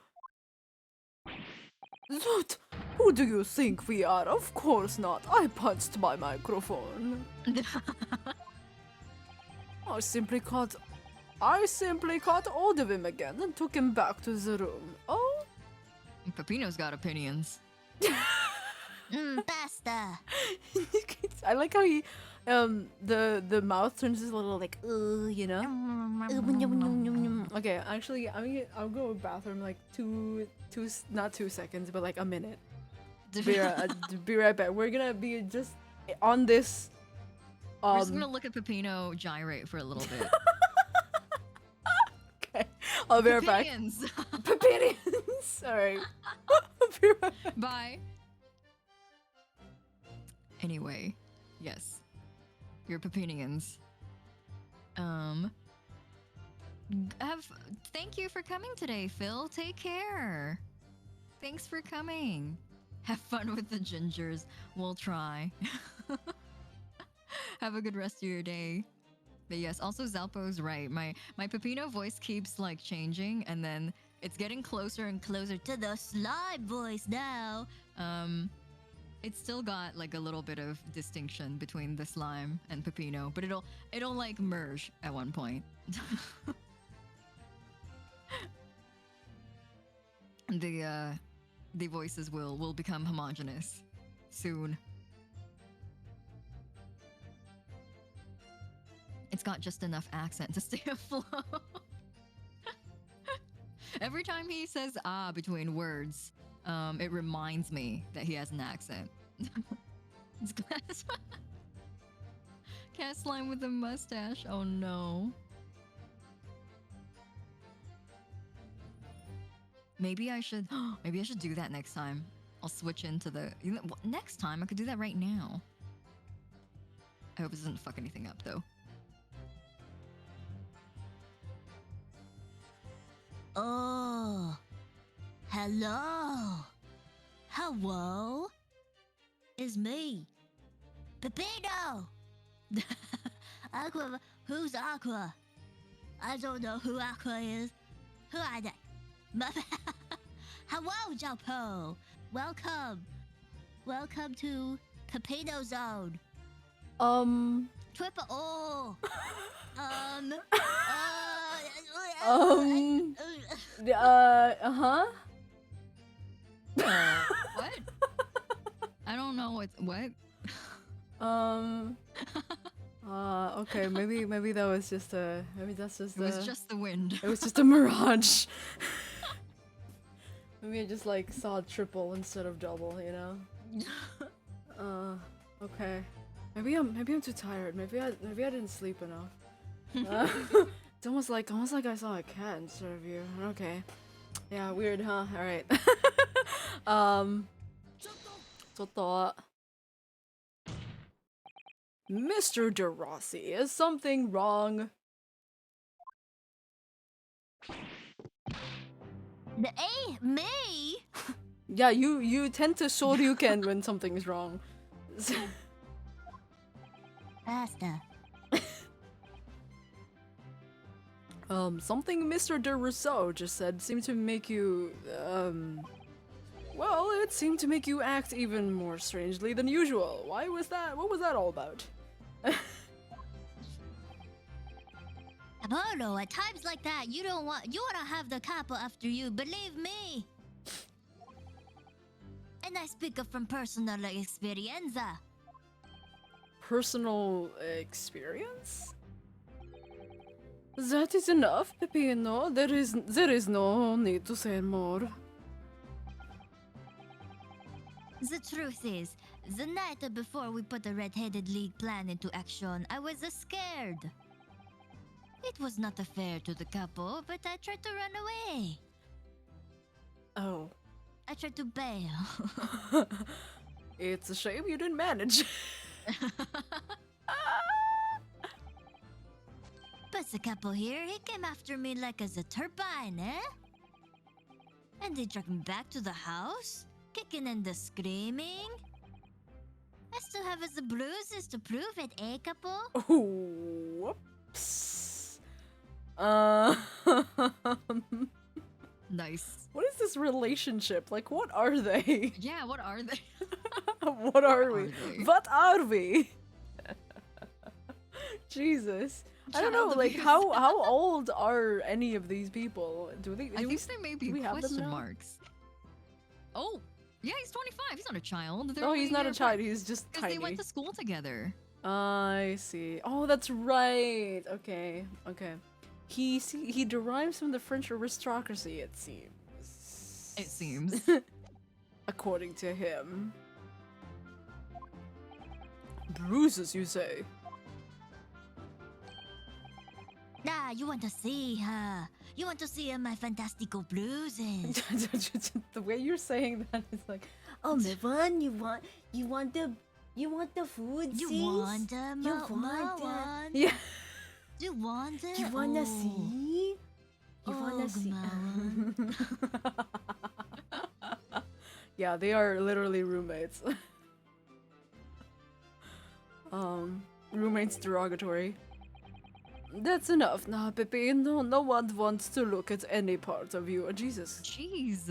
What? Who do you think we are? Of course not. I punched my microphone. I simply caught hold of him again and took him back to the room. Oh? Peppino's got opinions. Basta. I like how he, the mouth turns a little like, you know? Okay, actually, I'll go to the bathroom like not 2 seconds, but like a minute. Be right back. We're gonna be just on this. We're just gonna look at Peppino gyrate for a little bit. Okay, I'll be right back. Opinions. Opinions. All right. I'll be right back. Bye. Anyway, yes, your Peppinians. Thank you for coming today, Phil. Take care. Thanks for coming. Have fun with the gingers. We'll try. Have a good rest of your day. But yes, also Zalpo's right. My Peppino voice keeps like changing, and then it's getting closer and closer To the slime voice now. It's still got like a little bit of distinction between the slime and Peppino, but it'll like merge at one point. the voices will become homogenous soon. It's got just enough accent to stay afloat. Every time he says "ah" between words, it reminds me that he has an accent. It's glass. Cat slime with a mustache. Oh no. Maybe I should do that next time. I'll switch into the next time. I could do that right now. I hope it doesn't fuck anything up though. Oh, hello. Hello. It's me, Peppino. Aqua, who's Aqua? I don't know who Aqua is. Who are they? Hello, Jopo. Welcome. Welcome to Peppino Zone. Triple O. What? I don't know what. Okay, maybe that was just maybe that's just It was just the wind. it was just a mirage. Maybe I just like saw triple instead of double, you know? Okay. Maybe I'm too tired. Maybe I didn't sleep enough. It's almost like I saw a cat instead of you. Okay. Yeah, weird, huh? Alright. Mr. DeRossi, is something wrong? Me? Yeah, you tend to shoryuken when something's wrong. Faster. Something Mr. de Rousseau just said seemed to make you, well, it seemed to make you act even more strangely than usual. Why was that? What was that all about? Apollo, at times like that, you wanna have the capo after you, believe me. And I speak of from personal experience. Personal experience? That is enough, Peppino. There is no need to say more. The truth is, the night before we put the Red-Headed League plan into action, I was scared. It was not fair to the couple, but I tried to run away. Oh. I tried to bail. It's a shame you didn't manage. But the couple here, he came after me like as a turbine, eh? And they dragged me back to the house, kicking and screaming. I still have the bruises to prove it, eh, couple? Whoops. Nice. What is this relationship? Like, what are they? Yeah, what are they? What are we? they? What are we? Jesus. I don't know, Child like, abuse. how old are any of these people? I think they may be do we have them question now? marks. Oh, yeah, he's 25. He's not a child. They're Oh, he's only not a here child, he's just because tiny. they went to school together. I see. Oh, that's right. Okay, okay. He derives from the French aristocracy, it seems. It seems. According to him. Bruises, you say? Ah, you want to see her. You want to see my fantastical bruises. The way you're saying that is like, oh, Mivan, you want the food? You sis? want them? You want them? one? Yeah. You want them? You wanna Oh. see? You wanna Oh, see? Gumawan. Yeah, they are literally roommates. Roommates derogatory. That's enough now, Pepe. No one wants to look at any part of you. Jesus. Jeez.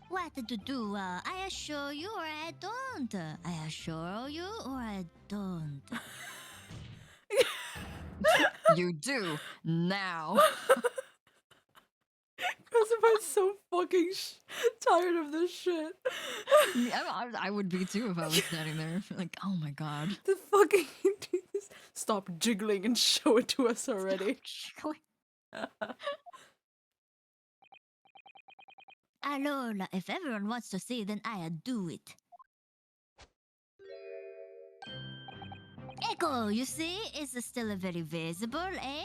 What to do? I assure you or I don't. I assure you or I don't. You do now. Josephine's so fucking tired of this shit. I would be too if I was standing there. Like, oh my god. The fucking stop jiggling and show it to us already. Allora, if everyone wants to see, then I do it. Echo, you see, it's still very visible, eh?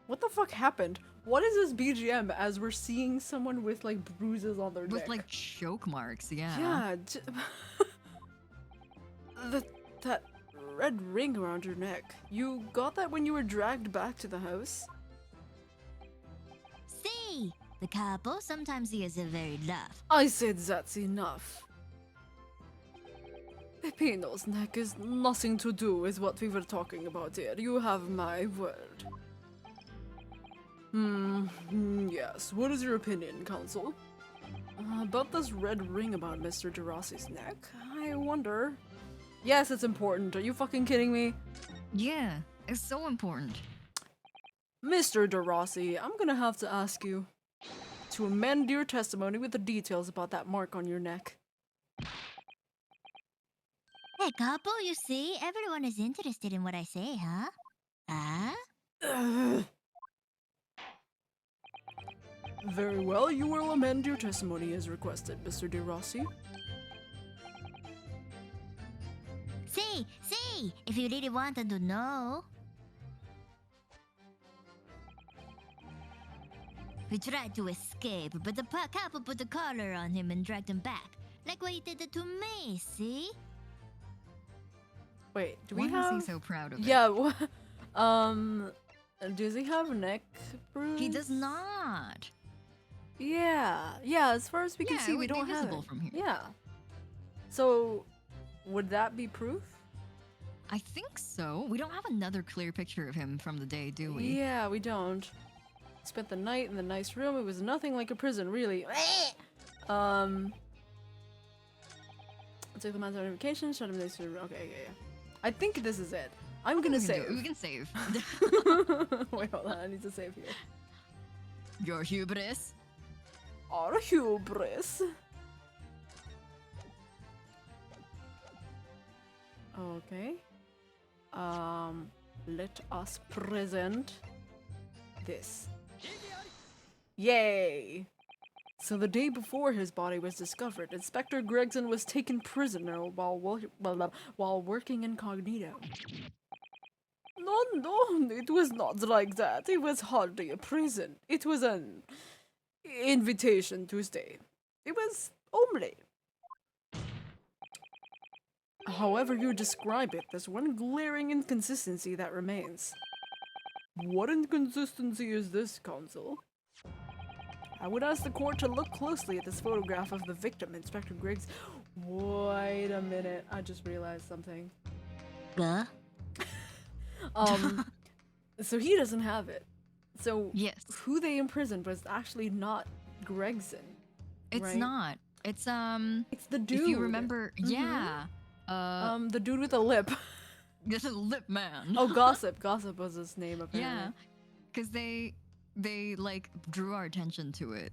What the fuck happened? What is this BGM as we're seeing someone with like bruises on their neck? With like choke marks, yeah. Yeah. That red ring around your neck. You got that when you were dragged back to the house? See, the couple sometimes he is very rough. I said that's enough. Peppino's neck is nothing to do with what we were talking about here. You have my word. Yes. What is your opinion, Council? About this red ring about Mr. DeRossi's neck? I wonder. Yes, it's important. Are you fucking kidding me? Yeah, it's so important. Mr. DeRossi, I'm gonna have to ask you to amend your testimony with the details about that mark on your neck. Hey, couple, you see, everyone is interested in what I say, huh? Huh? Very well, you will amend your testimony as requested, Mr. DeRossi. See, if you really wanted to know. We tried to escape, but the couple put a collar on him and dragged him back. Like what he did it to me, see? Wait, do Why we have? is he so proud of it? Yeah. Does he have a neck bruise? He does not. Yeah. As far as we can Yeah, see, it we would be don't have visible it. from here. Yeah. So, would that be proof? I think so. We don't have another clear picture of him from the day, do we? Yeah, we don't. Spent the night in the nice room. It was nothing like a prison, really. Took the man's notification, shut him next to. Okay, yeah. I think this is it. I'm gonna save. We can save. Wait, hold on. I need to save here. Your hubris. Our hubris. Okay. Let us present this. Yay! So the day before his body was discovered, Inspector Gregson was taken prisoner while working incognito. No, it was not like that. It was hardly a prison. It was an invitation to stay. It was only. However you describe it, there's one glaring inconsistency that remains. What inconsistency is this, Counsel? I would ask the court to look closely at this photograph of the victim, Inspector Griggs. Wait a minute, I just realized something. Huh? So he doesn't have it. So Yes. who they imprisoned was actually not Gregson. It's right? not. It's It's the dude. if you remember, yeah. The dude with the lip. This is Lip Man. Oh, Gossip. Gossip was his name, apparently. Yeah. Cuz they like drew our attention to it.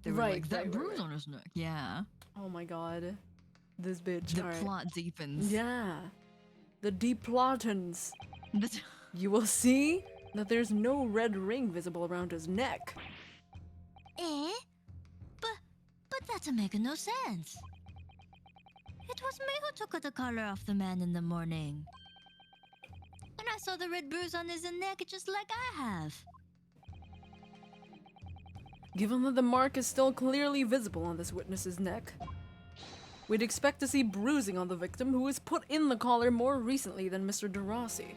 They were Right, like that right, bruise right. on his neck. Yeah. Oh my god. This bitch. The Alright. plot deepens. Yeah. The deep plottons. This- You will see that there's no red ring visible around his neck. Eh? But that make no sense. It was me who took the collar off the man in the morning. And I saw the red bruise on his neck just like I have. Given that the mark is still clearly visible on this witness's neck, we'd expect to see bruising on the victim who was put in the collar more recently than Mr. DeRossi.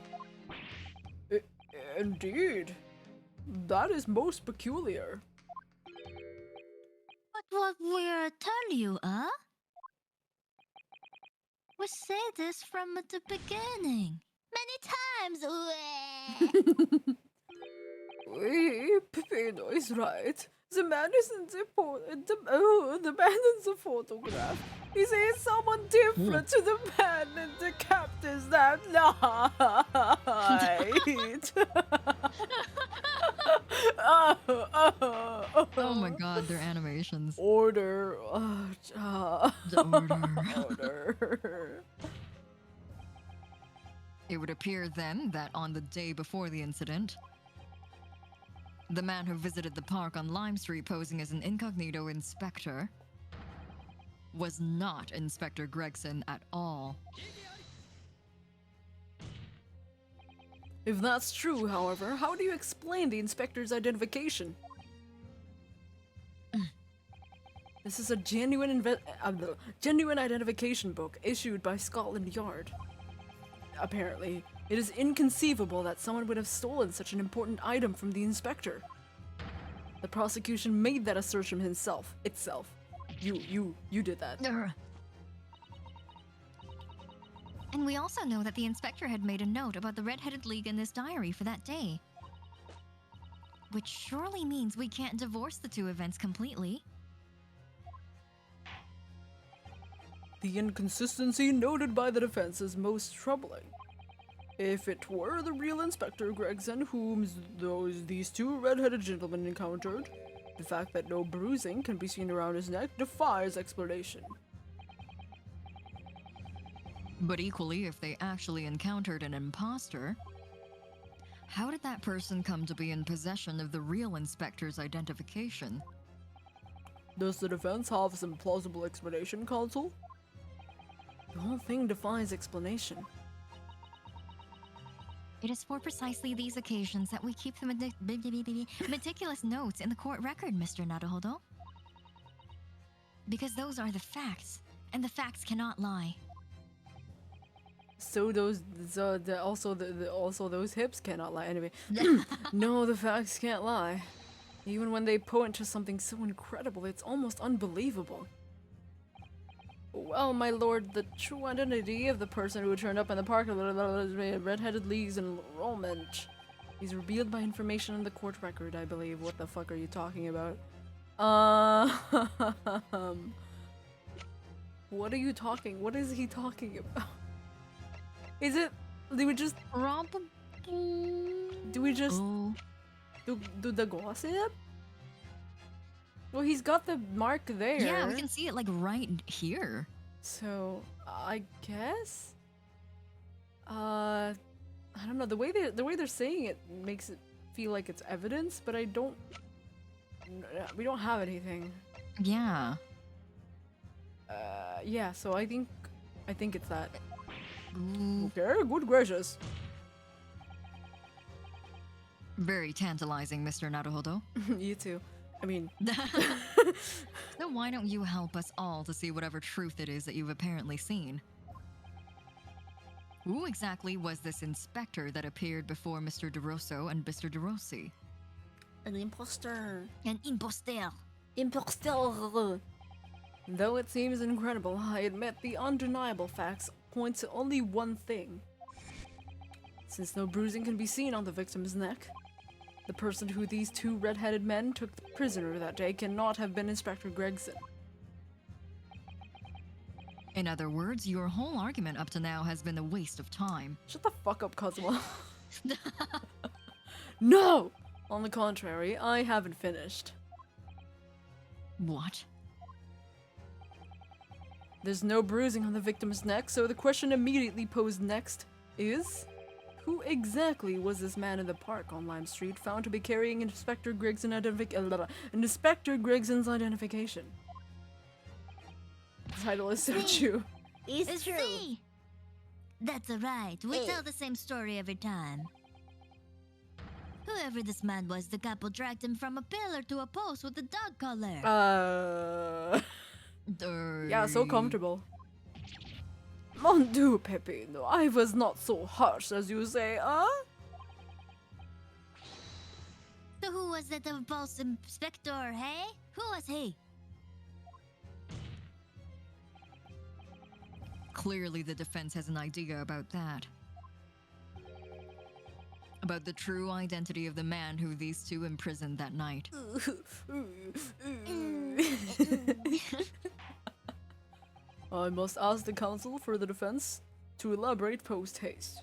Indeed. That is most peculiar. But what we're tell you, huh? We say this from the beginning. Many times. Peppino is right. The man isn't the man in the photograph. He says someone different to the man in the captain's that night. Oh Oh my god, their animations. Order. The order. Order. It would appear then that on the day before the incident, the man who visited the park on Lime Street posing as an incognito inspector was not Inspector Gregson at all. If that's true, however, how do you explain the inspector's identification? This is a genuine identification book issued by Scotland Yard. Apparently, it is inconceivable that someone would have stolen such an important item from the inspector. The prosecution made that assertion itself. You did that. And we also know that the inspector had made a note about the Red-Headed League in his diary for that day. Which surely means we can't divorce the two events completely. The inconsistency noted by the defense is most troubling. If it were the real Inspector Gregson whom these two red-headed gentlemen encountered, the fact that no bruising can be seen around his neck defies explanation. But equally, if they actually encountered an imposter, how did that person come to be in possession of the real inspector's identification? Does the defense have some plausible explanation, counsel? The whole thing defies explanation. It is for precisely these occasions that we keep the meticulous notes in the court record, Mr. Naruhodo. Because those are the facts, and the facts cannot lie. So also those hips cannot lie. Anyway, no, the facts can't lie. Even when they point to something so incredible, it's almost unbelievable. Well, my lord, the true identity of the person who turned up in the park of the Red-Headed League's enrollment is revealed by information in the court record, I believe. What the fuck are you talking about? What are you talking? What is he talking about? Is it? Do we just do the gossip? Well, he's got the mark there. Yeah, we can see it like right here. So I guess. I don't know. The way they're saying it makes it feel like it's evidence, but I don't. We don't have anything. Yeah. Yeah. So I think it's that. Ooh. Okay. Good gracious. Very tantalizing, Mr. Naruhodo. You too. I mean. So why don't you help us all to see whatever truth it is that you've apparently seen? Who exactly was this inspector that appeared before Mr. DeRosso and Mr. DeRossi? An imposter. An imposteur. Impostor. Though it seems incredible, I admit the undeniable facts point to only one thing. Since no bruising can be seen on the victim's neck, the person who these two red-headed men took prisoner that day cannot have been Inspector Gregson. In other words, your whole argument up to now has been a waste of time. Shut the fuck up, Cosmo. No! On the contrary, I haven't finished. What? There's no bruising on the victim's neck, so the question immediately posed next is... Who exactly was this man in the park on Lime Street found to be carrying Inspector Gregson's identification? The title is so true. It's true. That's right. We tell the same story every time. Whoever this man was, the couple dragged him from a pillar to a post with a dog collar. Yeah, so comfortable. Mon Dieu, Peppino, I was not so harsh as you say, huh? So who was that false inspector, hey? Who was he? Clearly the defense has an idea about that. About the true identity of the man who these two imprisoned that night. I must ask the counsel for the defense to elaborate post haste.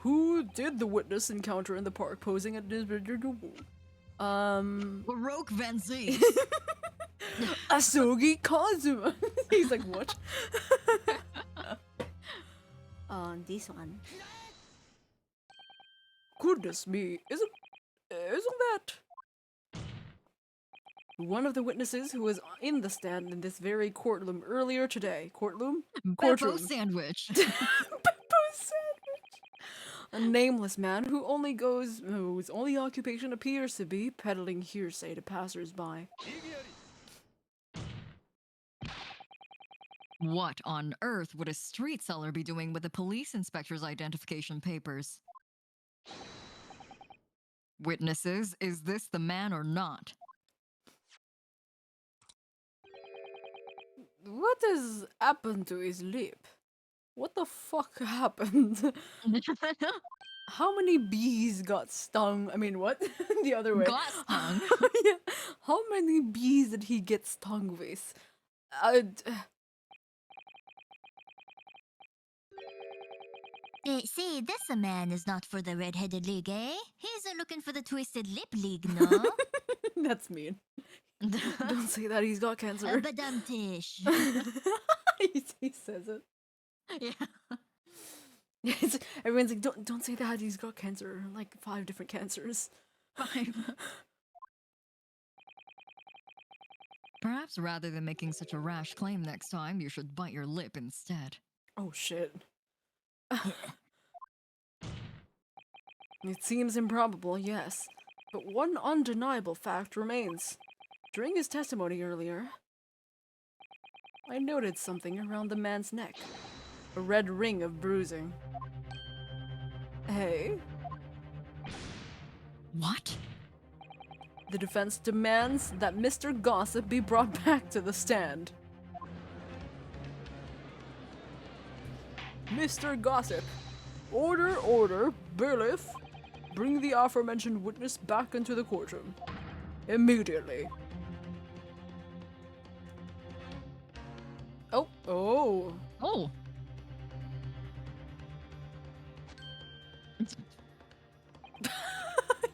Who did the witness encounter in the park posing at Inspector Yuu? Baroque Van Zee. Asogi Kazuma. He's like, what? This one. Goodness me, isn't that one of the witnesses who was in the stand in this very courtroom earlier today? Courtroom? Beppo sandwich. Beppo sandwich. A nameless man whose only occupation appears to be peddling hearsay to passers-by. What on earth would a street seller be doing with a police inspector's identification papers? Witnesses, is this the man or not? What has happened to his lip? What the fuck happened? How many bees got stung? I mean, what? The other way. Got stung? Yeah. How many bees did he get stung with? See, this man is not for the red-headed league, eh? He's looking for the twisted lip league, no? That's mean. Don't say that, he's got cancer. Badumtish. He says it. Yeah. Everyone's like, don't say that, he's got cancer. Like 5 different cancers. 5. Perhaps rather than making such a rash claim next time, you should bite your lip instead. Oh shit. It seems improbable, yes, but one undeniable fact remains. During his testimony earlier, I noted something around the man's neck. A red ring of bruising. Hey? What? The defense demands that Mr. Gossip be brought back to the stand. Mr. Gossip. Order, order, bailiff. Bring the aforementioned witness back into the courtroom. Immediately. Oh. Oh.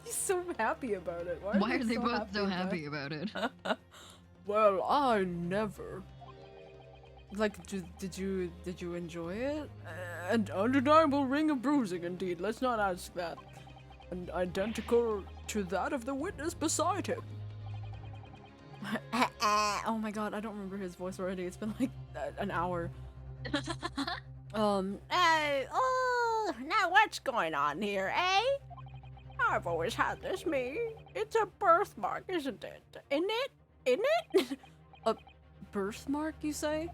He's so happy about it. Why are they so both so about happy about it? Well, I never. Like, did you enjoy it? An undeniable ring of bruising, indeed. Let's not ask that. And identical to that of the witness beside him. Oh my god, I don't remember his voice already. It's been like an hour. Now what's going on here, eh? I've always had this me. It's a birthmark, isn't it? Isn't it? A birthmark, you say?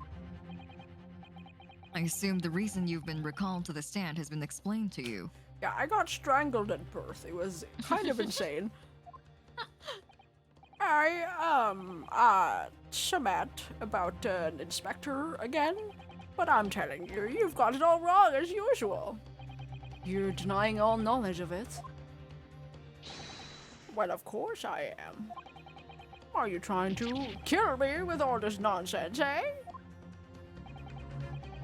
I assume the reason you've been recalled to the stand has been explained to you. Yeah, I got strangled at birth. It was kind of insane. Shamat about an inspector again, but I'm telling you, you've got it all wrong as usual. You're denying all knowledge of it. Well, of course I am. Are you trying to kill me with all this nonsense, eh?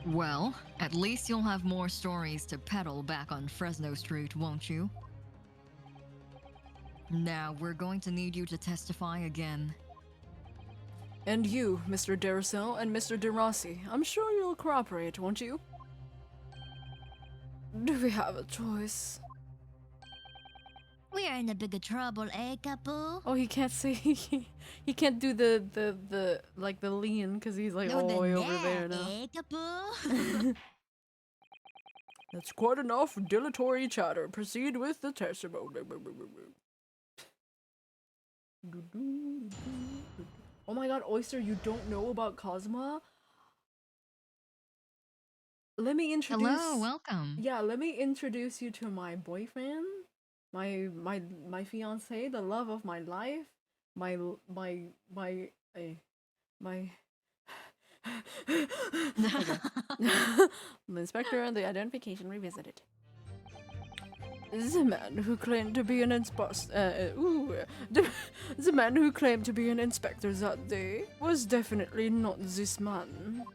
Well, at least you'll have more stories to peddle back on Fresno Street, won't you? Now, we're going to need you to testify again. And you, Mr. Darcel and Mr. DeRossi, I'm sure you'll cooperate, won't you? Do we have a choice? We are in a big trouble, eh, couple? Oh, he can't say he can't do the like the lean because he's like all the way over there now. Eh, couple? That's quite enough dilatory chatter. Proceed with the testimony. Oh my god, Oyster, you don't know about Cosma? Let me introduce. Hello, welcome. Yeah, let me introduce you to my boyfriend, my fiance, the love of my life, my. Okay. The inspector and the identification revisited. The man who claimed to be an the man who claimed to be an inspector that day was definitely not this man.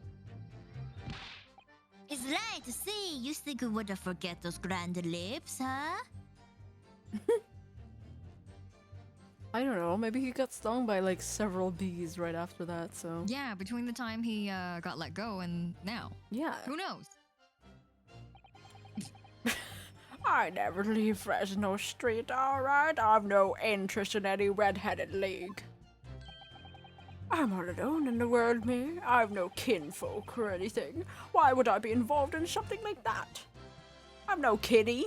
It's right to see. You think we would forget those grand lips, huh? I don't know. Maybe he got stung by like several bees right after that. So Yeah, between the time he got let go and now. yeah. Who knows? I never leave Fresno Street, alright? I've no interest in any red-headed league. I'm all alone in the world, me. I've no kinfolk or anything. Why would I be involved in something like that? I'm no kiddie.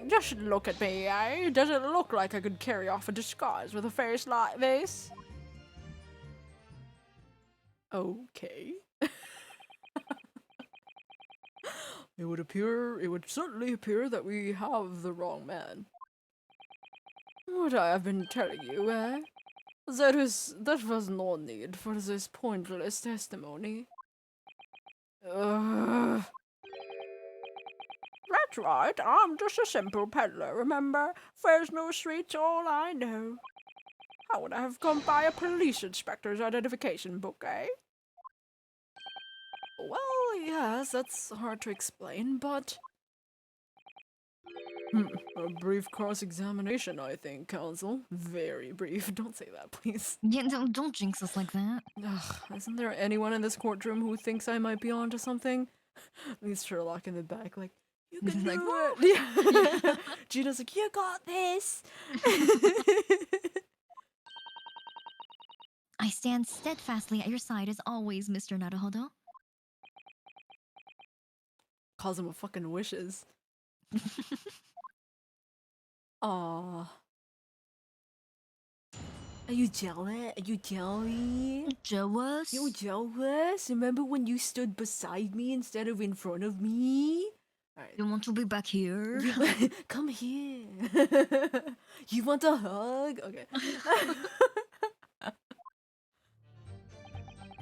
Just look at me, eh? Does it look like I could carry off a disguise with a face like this? Okay. It would certainly appear that we have the wrong man. What I have been telling you, eh? That was no need for this pointless testimony. That's right, I'm just a simple peddler, remember? Fresno Street's all I know. How would I have come by a police inspector's identification book, eh? Well, yes, that's hard to explain, but a brief cross-examination, I think, counsel. Very brief. Don't say that, please. Yeah, don't jinx us like that. Ugh, isn't there anyone in this courtroom who thinks I might be onto something? Leaves Sherlock in the back, like, you can Like, do it. Yeah. Gina's like, you got this. I stand steadfastly at your side as always, Mr. Naruhodo. Calls him a fucking wishes. Aww. Are you jealous? Are you jealous? Jealous? You jealous? Remember when you stood beside me instead of in front of me? Alright. You want to be back here? Come here. You want a hug? Okay.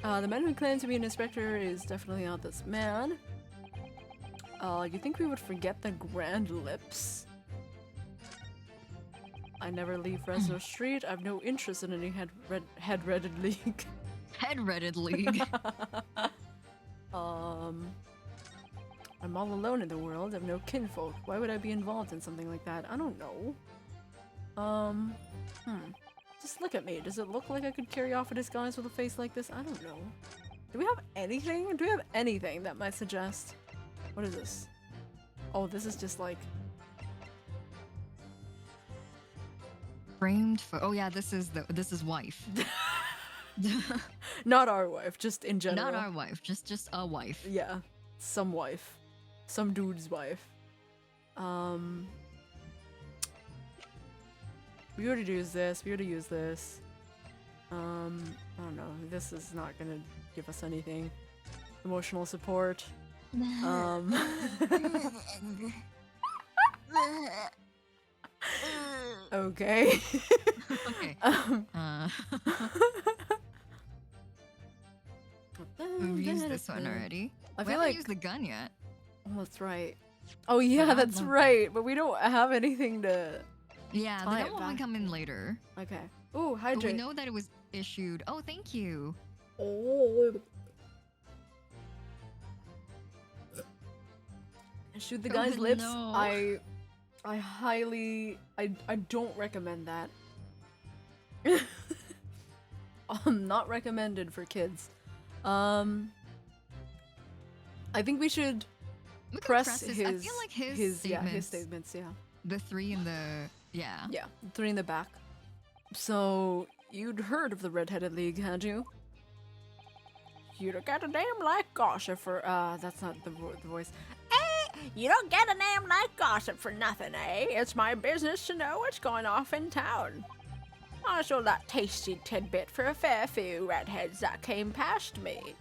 The man who claimed to be an inspector is definitely not this man. You think we would forget the grand lips? I never leave Fresno Street. I have no interest in any head-redded league. Head-redded league. I'm all alone in the world. I have no kinfolk. Why would I be involved in something like that? I don't know. Just look at me. Does it look like I could carry off a disguise with a face like this? I don't know. Do we have anything? Do we have anything that might suggest? What is this? Oh, this is just like... Framed for... Oh yeah, this is wife. Not our wife, just in general. Not our wife, just a wife. Yeah, some wife. Some dude's wife. We already used this, we already used this. I don't know, this is not gonna give us anything. Emotional support. Okay. Okay. We've used this one already. I We feel haven't like used the gun yet. oh, that's right. Oh yeah, Yeah, that's no. right. But we don't have anything to. Yeah, Tie the it gun will back. come in later. Okay. Ooh, But we hydrate. know that it was issued. Oh, thank you. Oh. Shoot the Oh, guy's lips. no. I don't recommend that. Not recommended for kids. I think we should We can press his. his I feel like his statements. statements, yeah. The three and the yeah. Yeah, 3 in the back. So, you'd heard of the Red-Headed League, had you? You don't get a name like Gossip for, That's not the voice. you don't get a name like Gossip for nothing, eh? It's my business to know what's going off in town. I sold that tasty tidbit for a fair few redheads that came past me.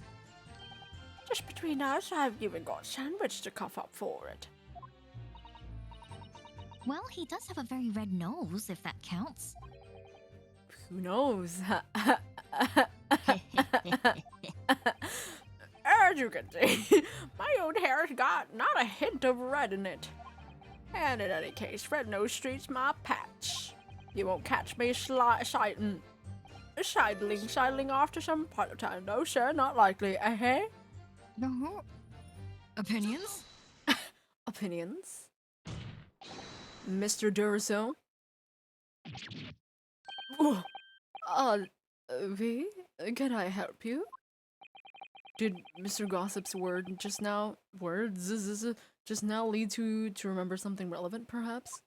Just between us, I've even got sandwich to cough up for it. Well, he does have a very red nose, if that counts. Who knows? As you can see, my own hair's got not a hint of red in it. And in any case, Fresno Street's my patch. You won't catch me sidling off to some part of town. No, sir, not likely. Eh? No. Opinions? Opinions? Mr. Durso? V, can I help you? Did Mr. Gossip's words just now lead you to remember something relevant, perhaps?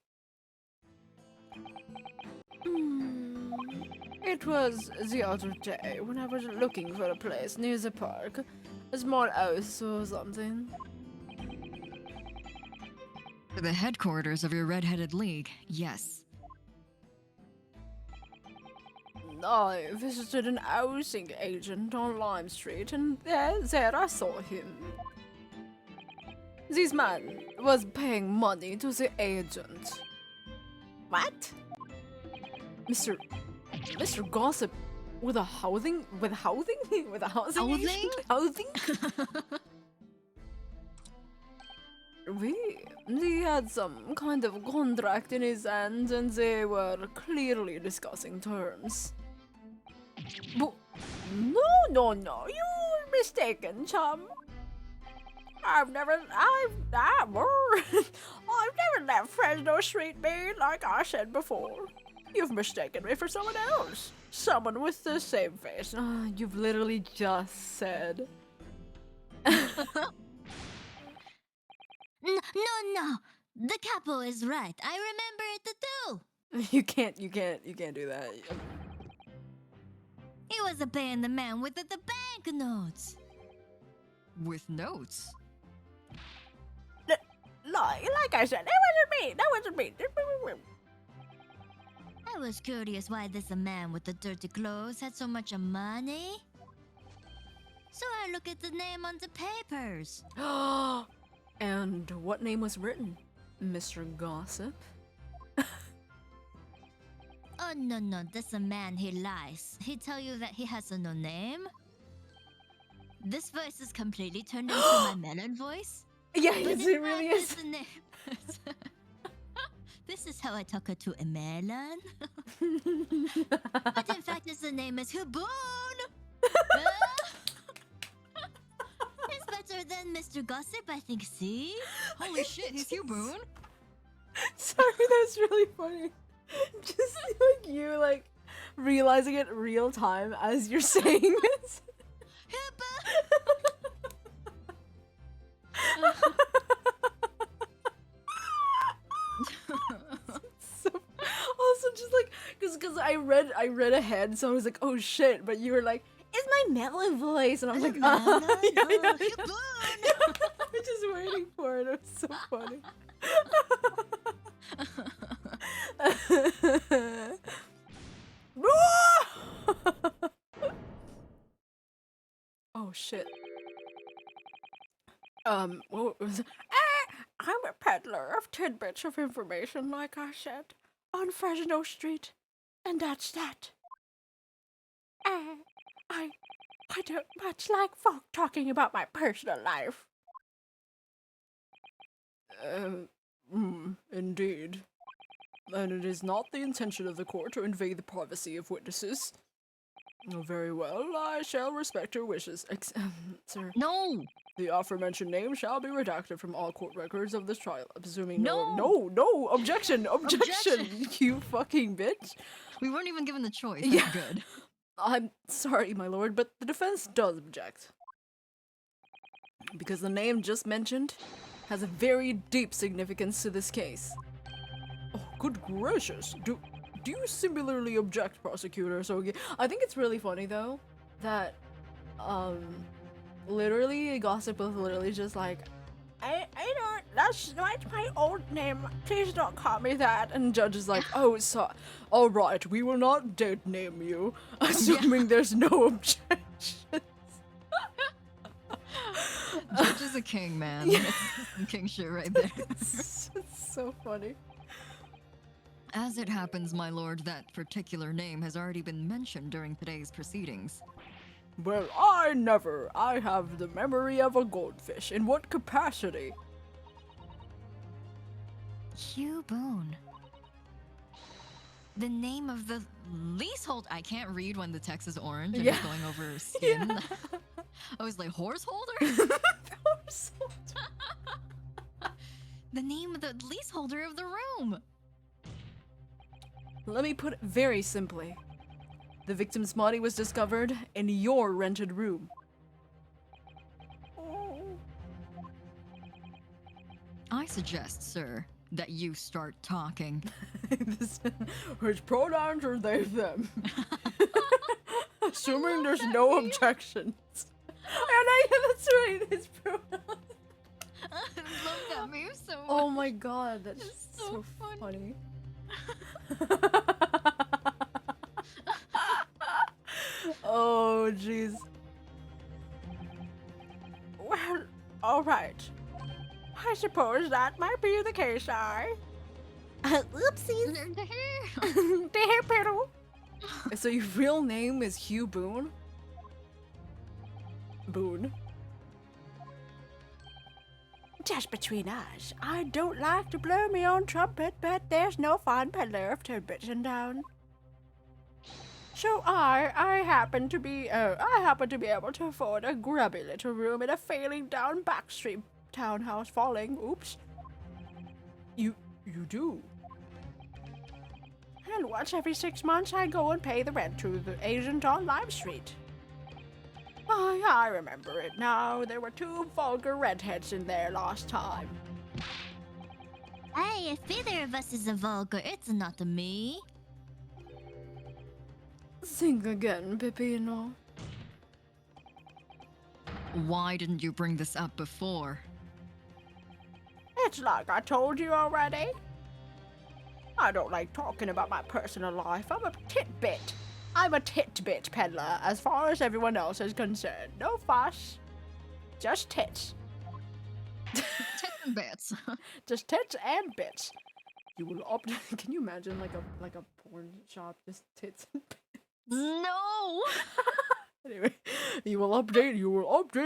It was the other day when I was looking for a place near the park. A small house or something. For the headquarters of your red-headed league, yes. I visited an housing agent on Lime Street, and there I saw him. This man was paying money to the agent. What? Mr. Gossip with a housing with a housing Housing? housing? He had some kind of contract in his hand, and they were clearly discussing terms. But no, you're mistaken, chum. I've never left Fresno Street, man, like I said before. You've mistaken me for someone else. Someone with the same face. You've literally just said. No. The capo is right. I remember it too. You can't do that. He was paying the man with the banknotes. With notes? Like I said, that wasn't me. I was curious why this man with the dirty clothes had so much money. So I look at the name on the papers. And what name was written? Mr. Gossip? Oh no, this man, he lies. He tell you that he has no name. This voice is completely turned into my melon voice. Yeah, But yes, in it really fact, is. it's the name. This is how I talk to a melon. But in fact, the name is Huboon. It's better than Mr. Gossip, I think. See? Holy shit, he's you, Boone. Sorry, that's really funny. Just like you realizing it real time as you're saying this. So, also just because I read ahead, so I was like, oh shit, but you were like, it's my melon voice, and I was like, yeah. I was just waiting for it. It was so funny. Oh shit. What was it? I'm a peddler of tidbits of information, like I said, on Fresno Street, and that's that. I don't much like folk talking about my personal life. Indeed. And it is not the intention of the court to invade the privacy of witnesses. Oh, very well, I shall respect your wishes. Sir. No! The aforementioned name shall be redacted from all court records of this trial, presuming No! no, objection, you fucking bitch. We weren't even given the choice. Yeah. That's good. I'm sorry, my lord, but the defense does object. Because the name just mentioned has a very deep significance to this case. Oh, good gracious. Do you similarly object, prosecutor? So I think it's really funny though that literally Gossip was literally just like, I don't, that's my old name. Please don't call me that. and judge is like, oh, so all right, we will not date name you, assuming there's no objection. Judge is a king, man. Yeah. That's some king shit right there. It's so funny. As it happens, my lord, that particular name has already been mentioned during today's proceedings. Well, I have the memory of a goldfish. In what capacity? Hugh Boone. The name of the leasehold. I can't read when the text is orange and Yeah. it's going over skin. Yeah. I was like, horse holder? The name of the leaseholder of the room. Let me put it very simply. The victim's body was discovered in your rented room. I suggest, sir, that you start talking. His pronouns are they, them. Assuming there's no objections. That's right, his pronouns. I love that meme so much. Oh my god, that's It's so so funny. Oh, jeez. Well, alright. I suppose that might be the case, Oopsies. Dear Peppino. So your real name is Hugh Boone? Boone. Just between us, I don't like to blow me own trumpet, but there's no fine peddler of tidbits in town. So I happen to be able to afford a grubby little room in a failing down backstreet townhouse falling. Oops. You do? And once every 6 months, I go and pay the rent to the agent on Lime Street. I remember it now. There were 2 vulgar redheads in there last time. Hey, if either of us is a vulgar, it's not me. Think again, Peppino. Why didn't you bring this up before? It's like I told you already. I don't like talking about my personal life. I'm a titbit peddler as far as everyone else is concerned. No fuss. Just tits. Tits and bits. Just tits and bits. You will opt. Can you imagine like a porn shop, just tits and No! anyway, you will update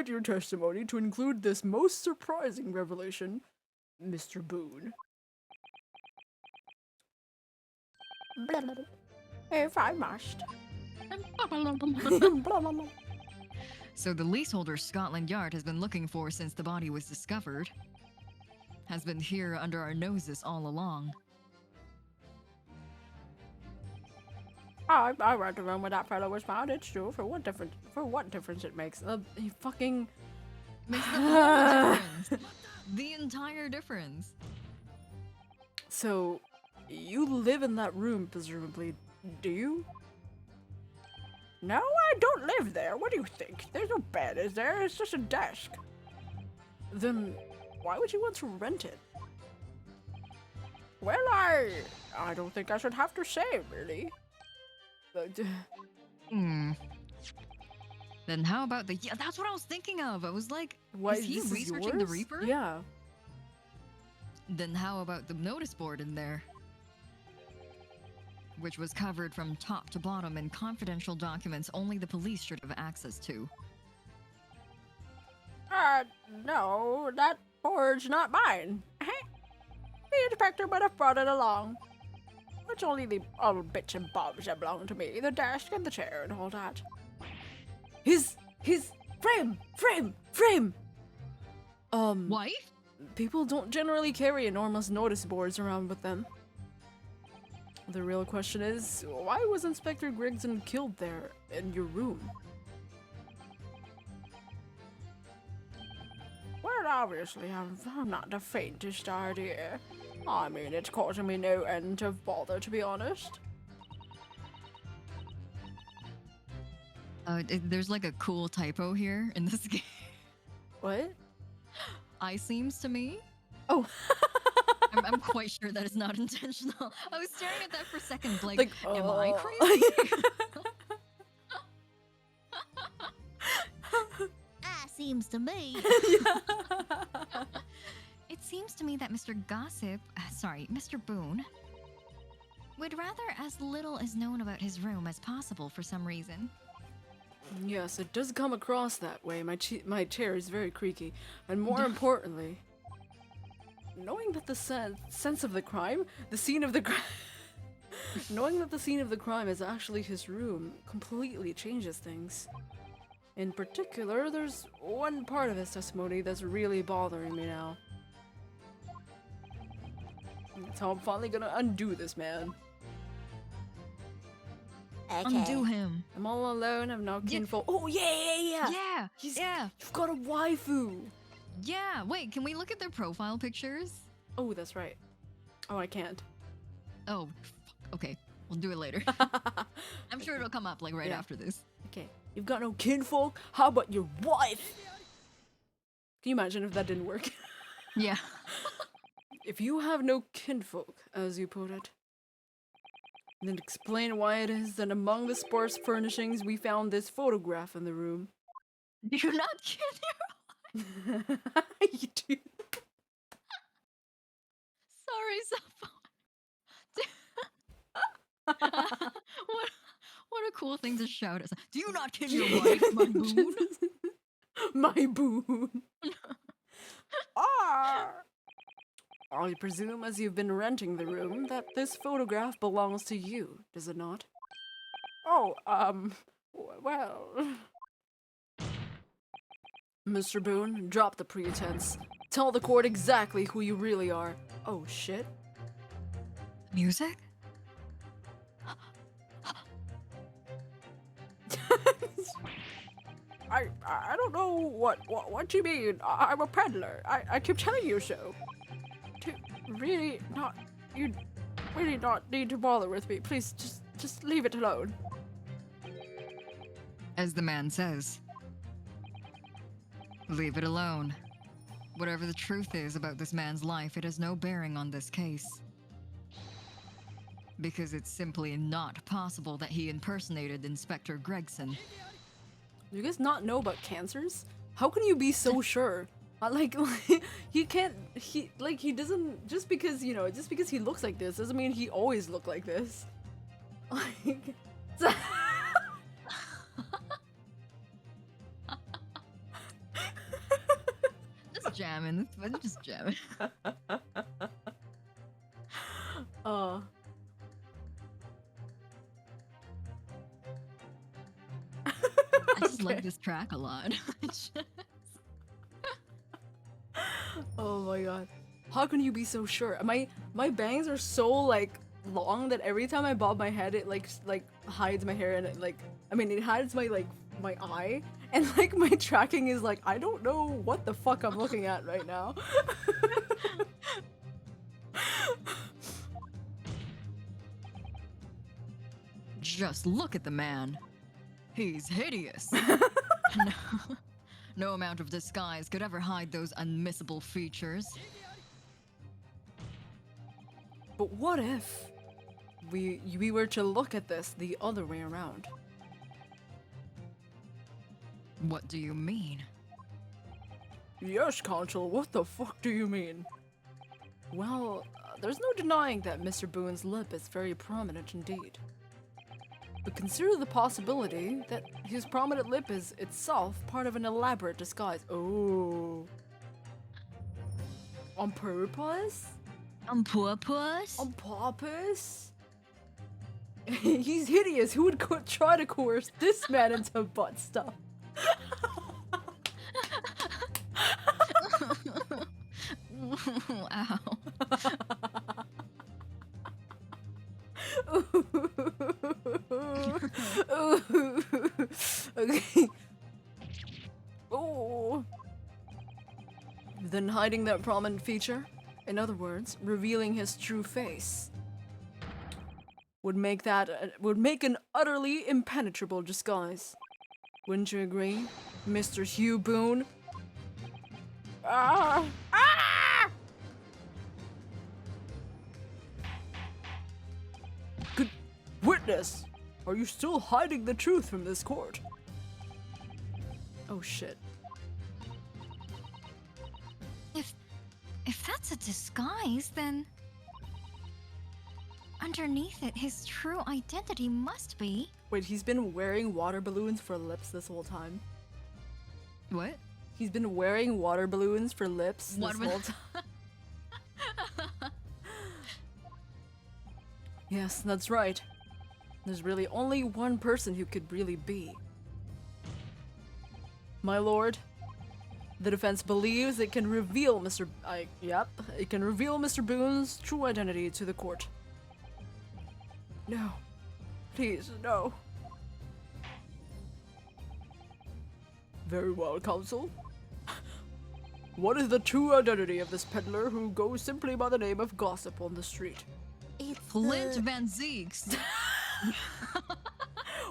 your testimony to include this most surprising revelation, Mr. Boone. If I must. So the leaseholder Scotland Yard has been looking for since the body was discovered. Has been here under our noses all along. I read the room where that fellow was found. It's true. For what difference it makes? You fucking. Makes the whole difference. The entire difference. So, you live in that room, presumably, do you? No, I don't live there. What do you think? There's no bed, is there? It's just a desk. Then, why would you want to rent it? Well, I don't think I should have to say, really. Then how about the... Yeah, that's what I was thinking of. I was like, What, is he this researching the yours? Reaper? Yeah. Then how about the notice board in there? Which was covered from top to bottom in confidential documents only the police should have access to. No, that board's not mine. The inspector would have brought it along. It's only the old bits and bobs that belong to me, the desk and the chair and all that. His frame. Wife? People don't generally carry enormous notice boards around with them. The real question is, why was Inspector Gregson killed there in your room? Well, obviously, I'm not the faintest idea. I mean, it's causing me no end of bother, to be honest. There's like a cool typo here in this game. What? I seems to me. Oh. I'm quite sure that is not intentional. I was staring at that for a second, like am I oh. crazy? Seems to me. It seems to me that Mr. Mr. Boone, would rather as little is known about his room as possible for some reason. Yes, it does come across that way. My chair is very creaky. And more importantly, knowing that the sense of the crime, the scene of the crime, knowing that the scene of the crime is actually his room completely changes things. In particular, there's one part of his testimony that's really bothering me now. That's how I'm finally gonna undo this man. Undo him. I'm all alone. I'm no kinfolk. Oh yeah. Yeah. You've got a waifu. Yeah. Wait, can we look at their profile pictures? Oh, that's right. Oh, I can't. Oh, fuck. Okay. We'll do it later. I'm sure it'll come up like right after this. Okay. You've got no kinfolk. How about your wife? Can you imagine if that didn't work? Yeah. If you have no kinfolk, as you put it, then explain why it is that among the sparse furnishings we found this photograph in the room. You're not kidding. You do. Sorry, Sappho. What a cool thing to shout at. Do you not kill your wife, my boon? My boon. I presume, as you've been renting the room, that this photograph belongs to you, does it not? Oh, well... Mr. Boone, drop the pretense. Tell the court exactly who you really are. Oh, shit. Music? I don't know what you mean. I'm a peddler. I keep telling you so. You really not need to bother with me. Please, just leave it alone. As the man says. Leave it alone. Whatever the truth is about this man's life, it has no bearing on this case. Because it's simply not possible that he impersonated Inspector Gregson. Do you guys not know about cancers? How can you be so sure? Like he can't, he doesn't, just because he looks like this doesn't mean he always looked like this. Like, Just jamming, just jamming. I just like this track a lot. Oh my god. How can you be so sure? My bangs are so like long that every time I bob my head it like hides my hair and it it hides my my eye, and like my tracking is like I don't know what the fuck I'm looking at right now. Just look at the man. He's hideous. No amount of disguise could ever hide those unmissable features. But what if we were to look at this the other way around? What do you mean? Yes, Consul, what the fuck do you mean? Well, there's no denying that Mr. Boone's lip is very prominent indeed. But consider the possibility that his prominent lip is itself part of an elaborate disguise. Oh. On purpose? On purpose? On purpose? He's hideous. Who would try to coerce this man into butt stuff? Ow. Okay. Oh. Then hiding that prominent feature, in other words, revealing his true face, would make an utterly impenetrable disguise. Wouldn't you agree, Mr. Hugh Boone? Good witness! Are you still hiding the truth from this court? Oh shit. If that's a disguise, then underneath it, his true identity must be. Wait, he's been wearing water balloons for lips this whole time? What? He's been wearing water balloons for lips this whole time? Yes, that's right. There's really only one person who could really be. My lord, the defense believes it can reveal Mr. Boone's true identity to the court. No, please, no. Very well, Counsel. What is the true identity of this peddler who goes simply by the name of Gossip on the street? It's Flint Van Zeeks.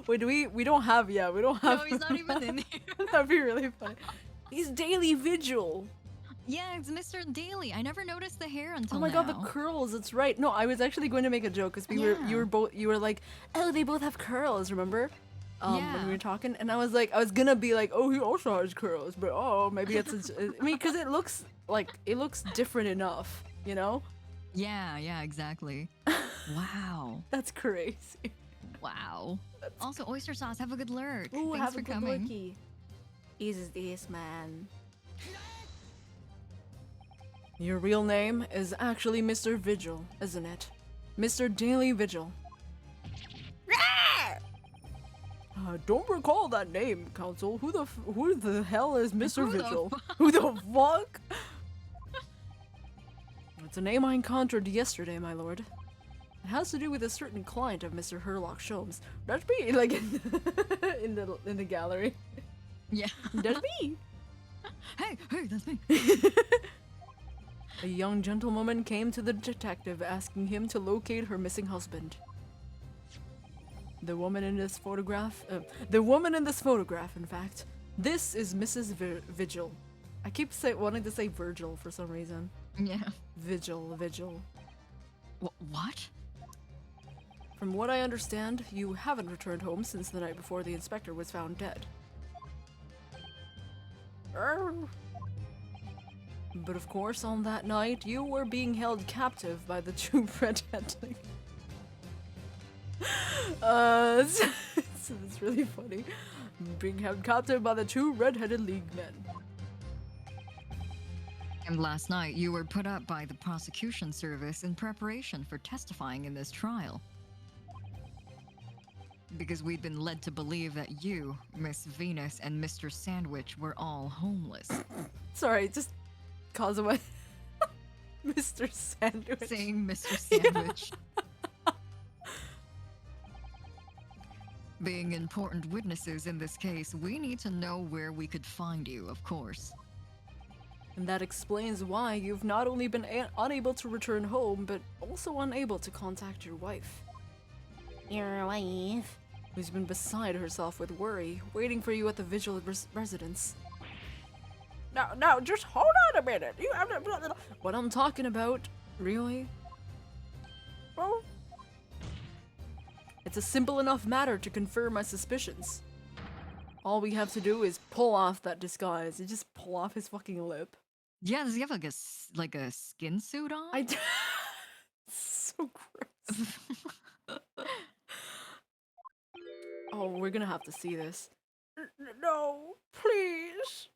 Wait, we don't have, yeah, we don't have. No, he's not even in here. That'd be really funny. He's Daily Vigil. Yeah, it's Mr. Daly. I never noticed the hair until Oh my god, the now. curls, it's right. No, I was actually going to make a joke because you were like, oh, they both have curls, remember? When Yeah. we were talking, and I was gonna be like, oh, he also has curls, but oh, maybe it's, I mean, because it looks different enough, you know? Yeah, exactly. Wow. That's crazy. Wow. Also, oyster sauce, have a good lurk. Ooh, Thanks have for a good coming. looky. Is this man? Your real name is actually Mr. Vigil, isn't it? Mr. Daily Vigil. Don't recall that name, Counsel. Who the hell is Mr. Who the Vigil? Who the fuck? It's a name I encountered yesterday, my lord. It has to do with a certain client of Mr. Herlock Sholmes. That's me, like in the gallery. Yeah. That's me. Hey, that's me. A young gentlewoman came to the detective asking him to locate her missing husband. The woman in this photograph, in fact, this is Mrs. Vigil. I keep wanting to say Virgil for some reason. Yeah. Vigil. What? From what I understand, you haven't returned home since the night before the inspector was found dead. But of course, on that night, you were being held captive by the two red-headed. It's really funny. Being held captive by the two red-headed league men. And last night, you were put up by the prosecution service in preparation for testifying in this trial. Because we'd been led to believe that you, Miss Venus, and Mr. Sandwich were all homeless. Sorry, just cause of my Mr. Sandwich. Saying Mr. Sandwich. Being important witnesses in this case, we need to know where we could find you, of course. And that explains why you've not only been unable to return home, but also unable to contact your wife. Your wife. Who's been beside herself with worry, waiting for you at the Vigil residence. No, just hold on a minute. You have to... What I'm talking about, really? Well, it's a simple enough matter to confirm my suspicions. All we have to do is pull off that disguise. You just pull off his fucking lip. Yeah, does he have like a skin suit on? So gross. Oh, we're gonna have to see this. No, please.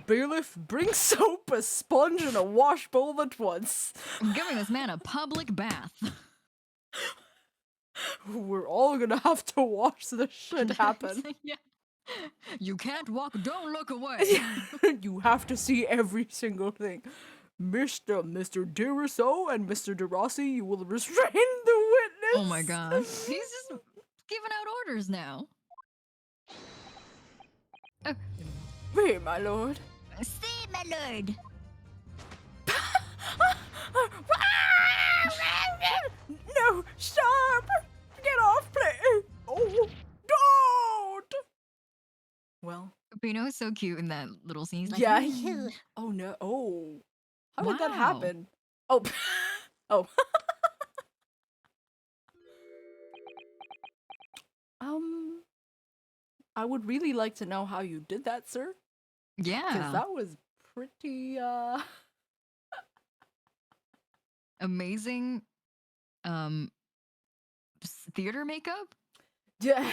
Bailiff, bring soap, a sponge, and a wash bowl at once. I'm giving this man a public bath. We're all gonna have to watch this shit happen. Yeah. You can't walk, don't look away. You have to see every single thing. Mr. Deriso and Mr. DeRossi, you will restrain the witness. Oh my god. He's just giving out orders now. Me, my lord. Stay, my lord. No, stop! Get off, please! Oh, don't! Well, Peppino is so cute in that little scene. He's like, yeah. Ew. Oh no. Oh. How did that Wow. happen? Oh. Oh. I would really like to know how you did that, sir. Because yeah. that was pretty, Amazing theater makeup? Yeah.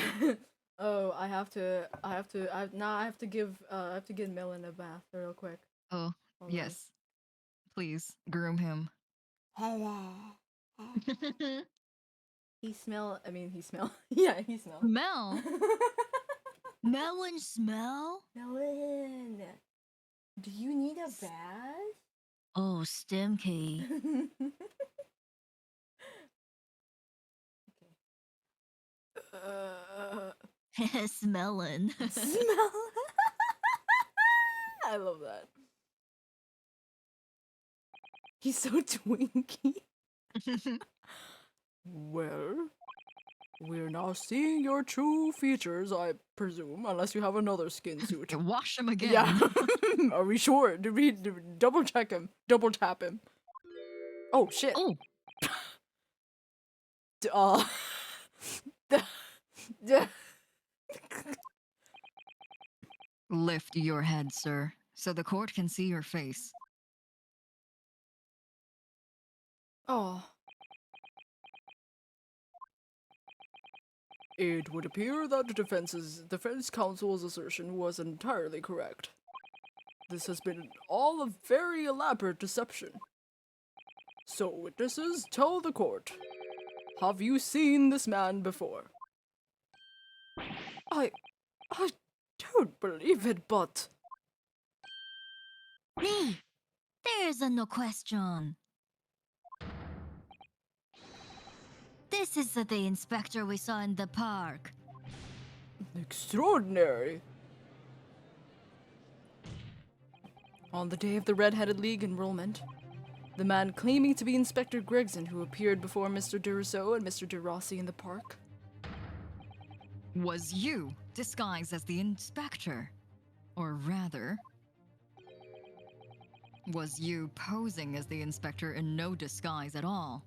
Oh, I have to give Melon a bath real quick. Oh, Hold on. yes. Please, groom him. Hello. He smell. Yeah, he smell. Mel! Melon smell? Melon, do you need a bath? Oh, Stemkey. Smelling. Smell. I love that. He's so twinky. Well, we're now seeing your true features, I presume, unless you have another skin suit. Wash him again. Yeah. Are we sure? Did we double check him? Double tap him. Oh shit. Oh, lift your head, sir, so the court can see your face. Oh. It would appear that the defense counsel's assertion was entirely correct. This has been all a very elaborate deception. So, witnesses, tell the court. Have you seen this man before? I don't believe it, but Me. There's no question. This is the inspector we saw in the park. Extraordinary. on the day of the Red-Headed League enrollment, the man claiming to be Inspector Gregson who appeared before Mr. de Rousseau and Mr. de Rossi in the park. Was you disguised as the inspector? Or rather, was you posing as the inspector in no disguise at all?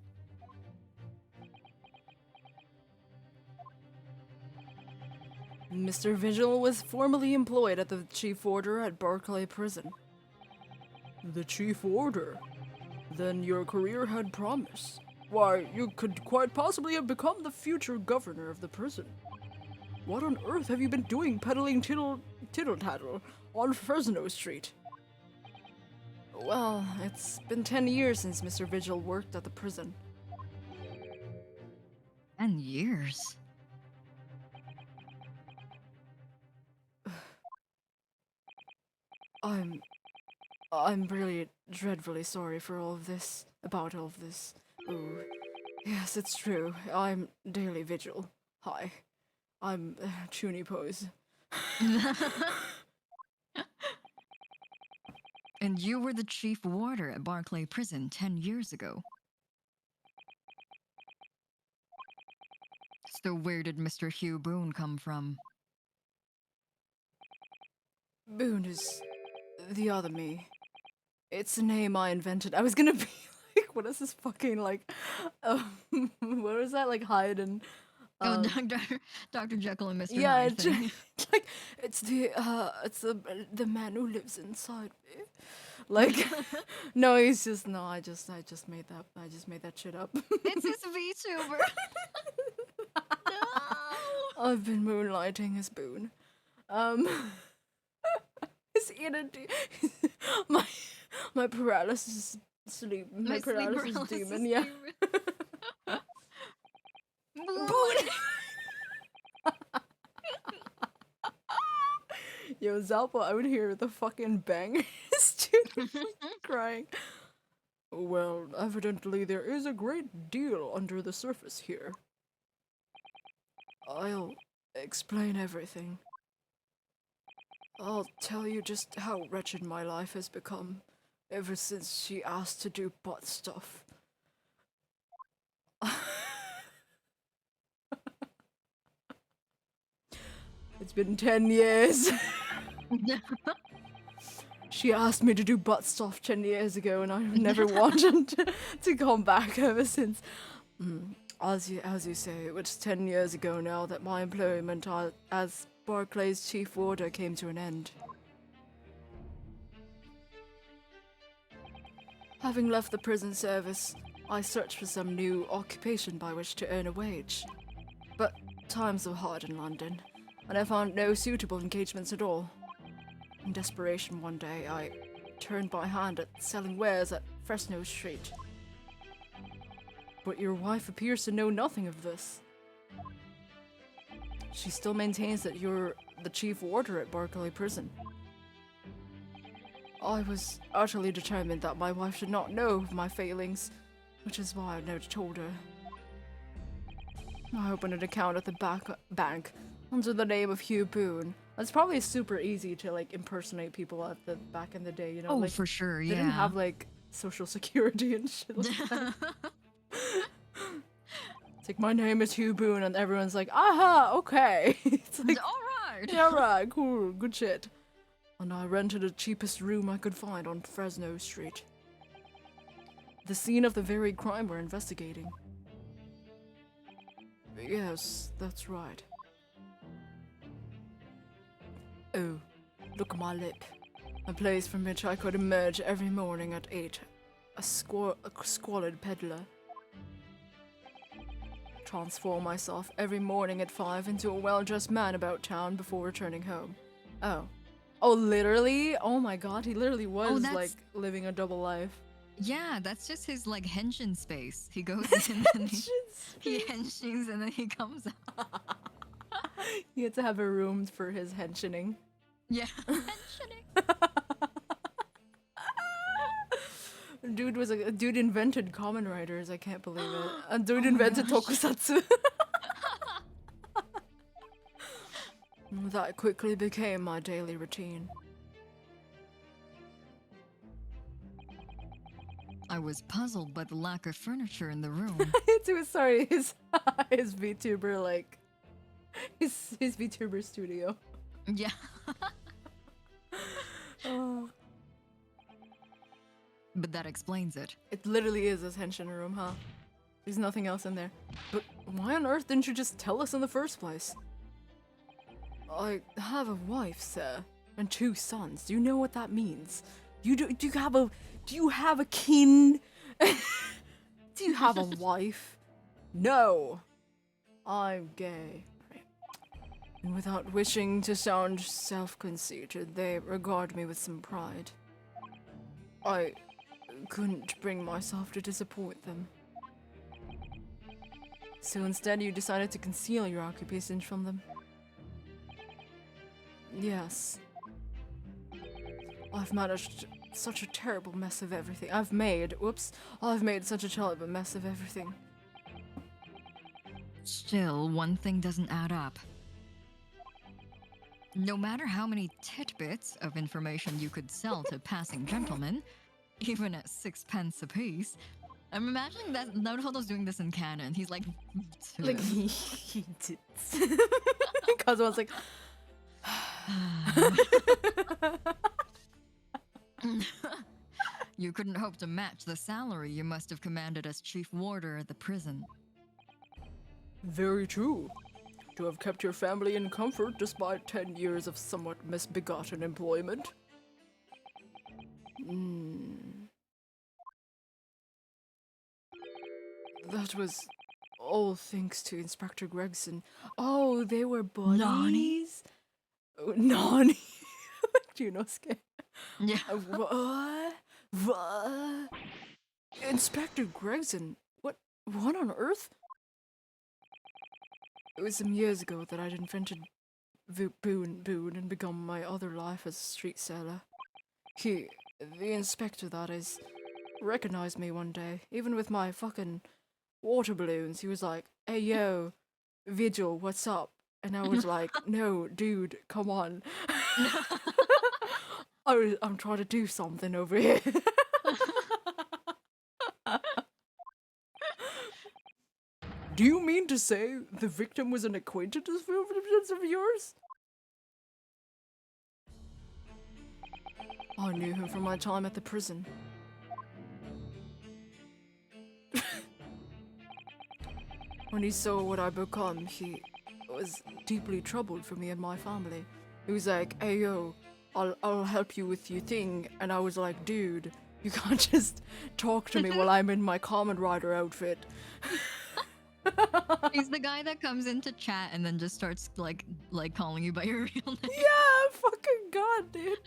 Mr. Vigil was formerly employed at the Chief Warder at Barclay Prison. The Chief Warder? Then your career had promise. Why, you could quite possibly have become the future governor of the prison. What on earth have you been doing peddling tittle-tattle on Fresno Street? Well, it's been 10 years since Mr. Vigil worked at the prison. 10 years? I'm really dreadfully sorry for all of this, about all of this. Ooh. Yes, it's true. I'm Daily Vigil. Hi. I'm Chuny Pose. And you were the chief warder at Barclay Prison 10 years ago. So where did Mr. Hugh Boone come from? Boone is the other me. It's a name I invented. I was gonna be like, what is this fucking like, what was that, like Hyde and Oh, Dr. Jekyll and Mr. yeah, Hyde thing. like it's the man who lives inside me. Like, no, he's just no. I just made that shit up. It's his VTuber. I've been moonlighting as Boone. His energy, my paralysis sleep, my paralysis demon, yeah. Boone. Yo, Zalpa, I would hear the fucking bangers, dude. Crying. Well, evidently there is a great deal under the surface here. I'll explain everything. I'll tell you just how wretched my life has become ever since she asked to do butt stuff. It's been 10 years. She asked me to do butt stuff 10 years ago, and I've never wanted to come back ever since. As you say, it was 10 years ago now that my employment as Barclay's chief warder came to an end. Having left the prison service, I searched for some new occupation by which to earn a wage. But times were hard in London, and I found no suitable engagements at all. In desperation one day, I turned my hand at selling wares at Fresno Street. But your wife appears to know nothing of this. She still maintains that you're the chief warder at Barclay Prison. I was utterly determined that my wife should not know of my failings, which is why I never told her. I opened an account at the bank under the name of Hugh Boone. It's probably super easy to like impersonate people at the back in the day, you know? Oh, like, for sure, they yeah. didn't have like social security and shit like that. It's like, my name is Hugh Boone, and everyone's like, aha, okay. It's like, Alright! yeah, right, cool, good shit. And I rented the cheapest room I could find on Fresno Street. The scene of the very crime we're investigating. Yes, that's right. Oh, look at my lip. A place from which I could emerge every morning at 8. A squalid peddler. Transform myself every morning at 5 into a well-dressed man about town before returning home. Oh. Oh, literally? Oh my god, he literally was, like, living a double life. Yeah, that's just his, like, henshin space. He goes in and he henshins and then he comes out. He had to have a room for his henshining. Yeah, henshining. Dude invented common writers, I can't believe it. A dude invented tokusatsu. That quickly became my daily routine. I was puzzled by the lack of furniture in the room. Sorry, his VTuber, like, his VTuber studio. Yeah. Oh. But that explains it. It literally is his henshin room, huh? There's nothing else in there. But why on earth didn't you just tell us in the first place? I have a wife, sir, and 2 sons. Do you know what that means? Do you have a kin? Do you have a wife? No. I'm gay. And without wishing to sound self-conceited, they regard me with some pride. I couldn't bring myself to disappoint them. So instead you decided to conceal your occupation from them? Yes. I've managed such a terrible mess of everything. I've made such a terrible mess of everything. Still, one thing doesn't add up. No matter how many tidbits of information you could sell to passing gentlemen, even at 6 pence apiece, I'm imagining that Naruto's doing this in canon. He's like he did. Kazuma's like, you couldn't hope to match the salary you must have commanded as chief warder at the prison. very true. To have kept your family in comfort despite 10 years of somewhat misbegotten employment. That was all thanks to Inspector Gregson. Oh, they were buddies? Nani? Oh, Nani? Junosuke. Yeah. What? Inspector Gregson? What on earth? It was some years ago that I'd invented Boone and begun my other life as a street seller. The inspector that is, recognized me one day, even with my fucking water balloons. He was like, hey yo, Vigil, what's up? And I was like, no, dude, come on. I'm trying to do something over here. Do you mean to say the victim was an acquaintance of yours? I knew him from my time at the prison. When he saw what I'd become, he was deeply troubled for me and my family. He was like, hey yo, I'll help you with your thing. And I was like, dude, you can't just talk to me while I'm in my Kamen Rider outfit. He's the guy that comes into chat and then just starts like calling you by your real name. Yeah, fucking god, dude.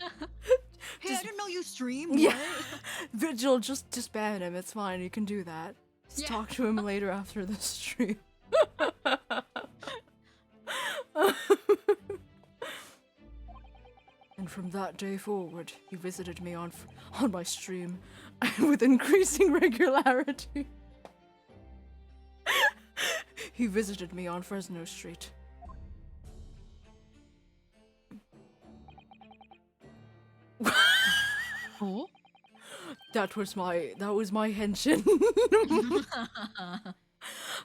Hey, I didn't know you stream. Yeah. Vigil, just ban him. It's fine. You can do that. Just talk to him later after the stream. And from that day forward, he visited me on my stream with increasing regularity. He visited me on Fresno Street. Oh? That was my henshin.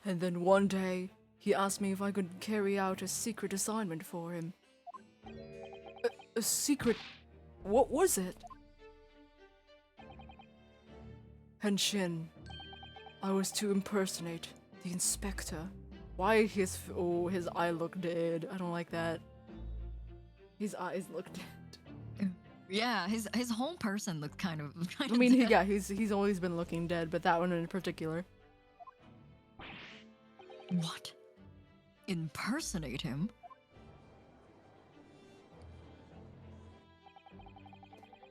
And then one day, he asked me if I could carry out a secret assignment for him. A secret? What was it? Henshin. I was to impersonate the inspector. Why his eye looked dead. I don't like that. His eyes look dead. Yeah, his whole person looked kind of I mean, dead. he's always been looking dead, but that one in particular. What? Impersonate him?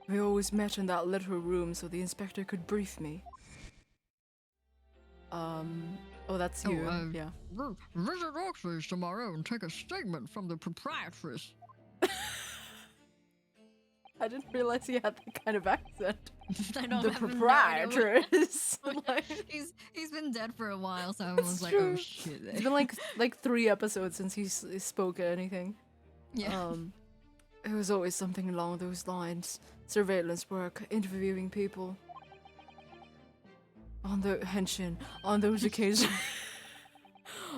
We always met in that little room so the inspector could brief me. Oh, that's you. Yeah. Visit office tomorrow and take a statement from the proprietress. I didn't realize he had that kind of accent. I don't The have no idea what- proprietress. Like, He's been dead for a while, so I was like, true. oh shit. it's been like 3 episodes since he spoke anything. Yeah. It was always something along those lines. Surveillance work, interviewing people. On the henshin, on those occasions.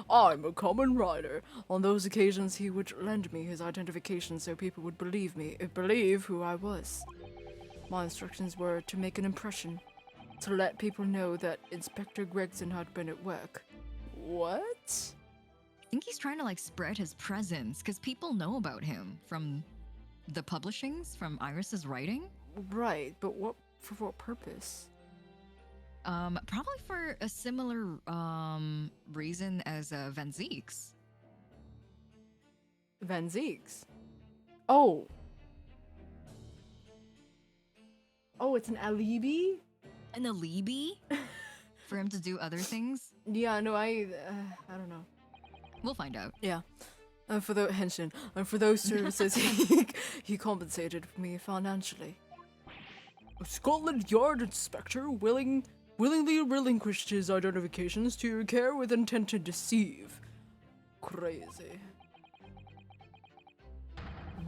I'm a common rider. On those occasions, he would lend me his identification so people would believe who I was. My instructions were to make an impression, to let people know that Inspector Gregson had been at work. What? I think he's trying to like spread his presence because people know about him from the publishings, from Iris's writing. Right, but for what purpose? Probably for a similar reason as Van Zeek's. Van Zeek's? Oh, it's an alibi? An alibi for him to do other things. Yeah, no, I don't know. We'll find out. Yeah. For the henshin, and for those services, he compensated me financially. A Scotland Yard inspector willingly relinquished his identifications to your care with intent to deceive. Crazy.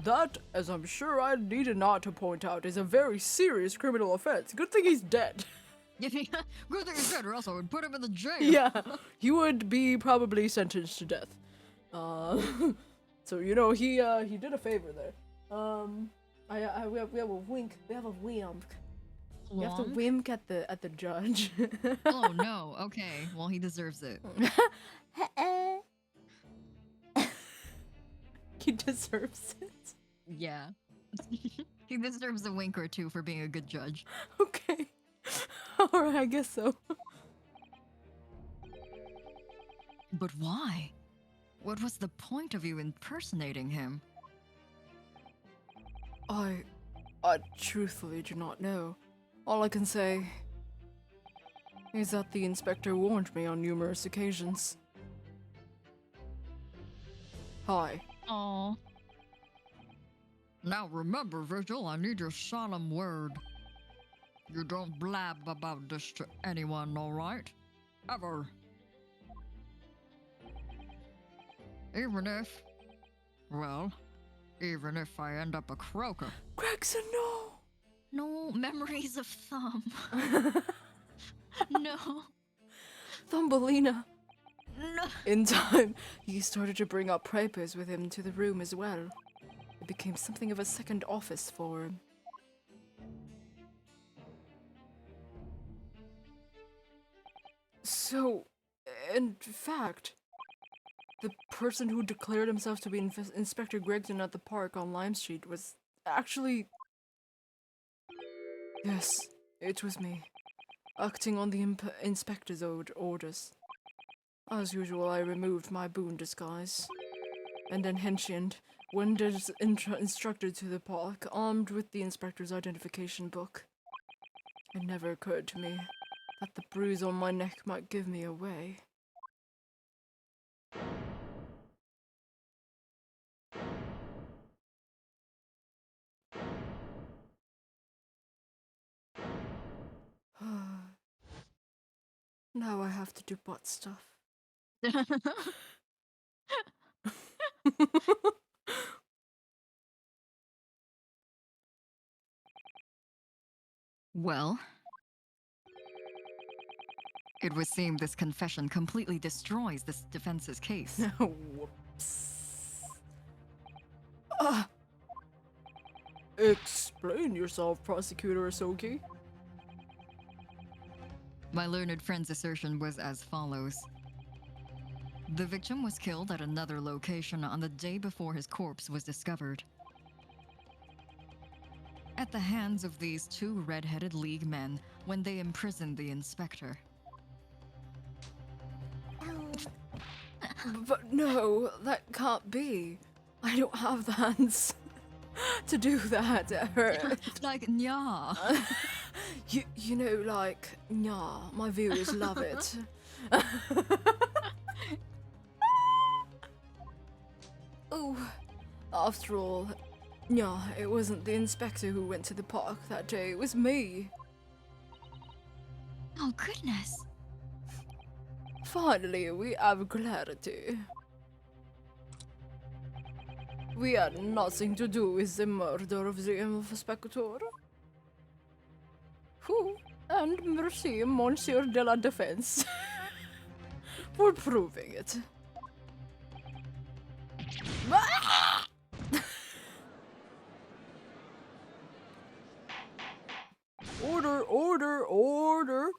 That, as I'm sure I needed not to point out, is a very serious criminal offense. Good thing he's dead. Good thing he's dead, or else I would put him in the jail. Yeah, he would be probably sentenced to death. So you know he did a favor there. We have a wink. We have a wimp. You have to Wonk? wink at the judge. Oh no. Okay. Well, he deserves it. He deserves it. Yeah. He deserves a wink or two for being a good judge. Okay. Alright, I guess so. But why? What was the point of you impersonating him? I truthfully do not know. All I can say is that the inspector warned me on numerous occasions. Hi. Aww. Now remember, Virgil, I need your solemn word. You don't blab about this to anyone, alright? Ever. Even if I end up a croaker. Gregson, no! No memories of Thumb. No. Thumbelina. No. In time, he started to bring up papers with him to the room as well. It became something of a second office for him. So, in fact, the person who declared himself to be Inspector Gregson at the park on Lime Street was actually... Yes, it was me, acting on the inspector's orders. As usual, I removed my boon disguise, and then henshined, wandered instructed to the park, armed with the inspector's identification book. It never occurred to me that the bruise on my neck might give me away. Now I have to do butt stuff. Well, it would seem this confession completely destroys this defense's case. Whoops. Explain yourself, Prosecutor Asoki. My learned friend's assertion was as follows. The victim was killed at another location on the day before his corpse was discovered. At the hands of these two red-headed League men when they imprisoned the inspector. But no, that can't be. I don't have the hands to do that. Like, yeah. You know, like, yeah, my viewers love it. Oh, after all, yeah, it wasn't the inspector who went to the park that day, it was me. Oh, goodness. Finally, we have clarity. We had nothing to do with the murder of the inspector. Who? And merci, Monsieur de la Defense, for proving it. Order, order, order!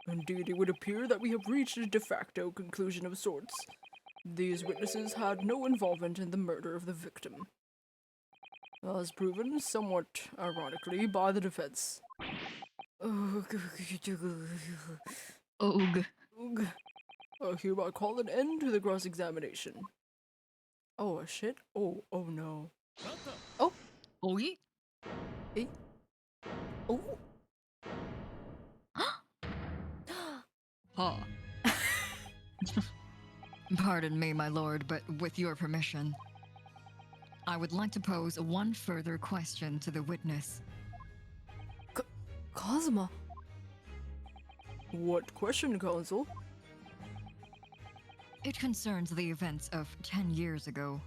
Indeed, it would appear that we have reached a de facto conclusion of sorts. These witnesses had no involvement in the murder of the victim. As proven, somewhat ironically, by the defense. Ugh. I hereby call an end to the cross-examination. Oh, shit? Oh no. Oh, ye? Oh, Huh. Pardon me, my lord, but with your permission, I would like to pose one further question to the witness. Kazuma. What question, counsel? It concerns the events of 10 years ago.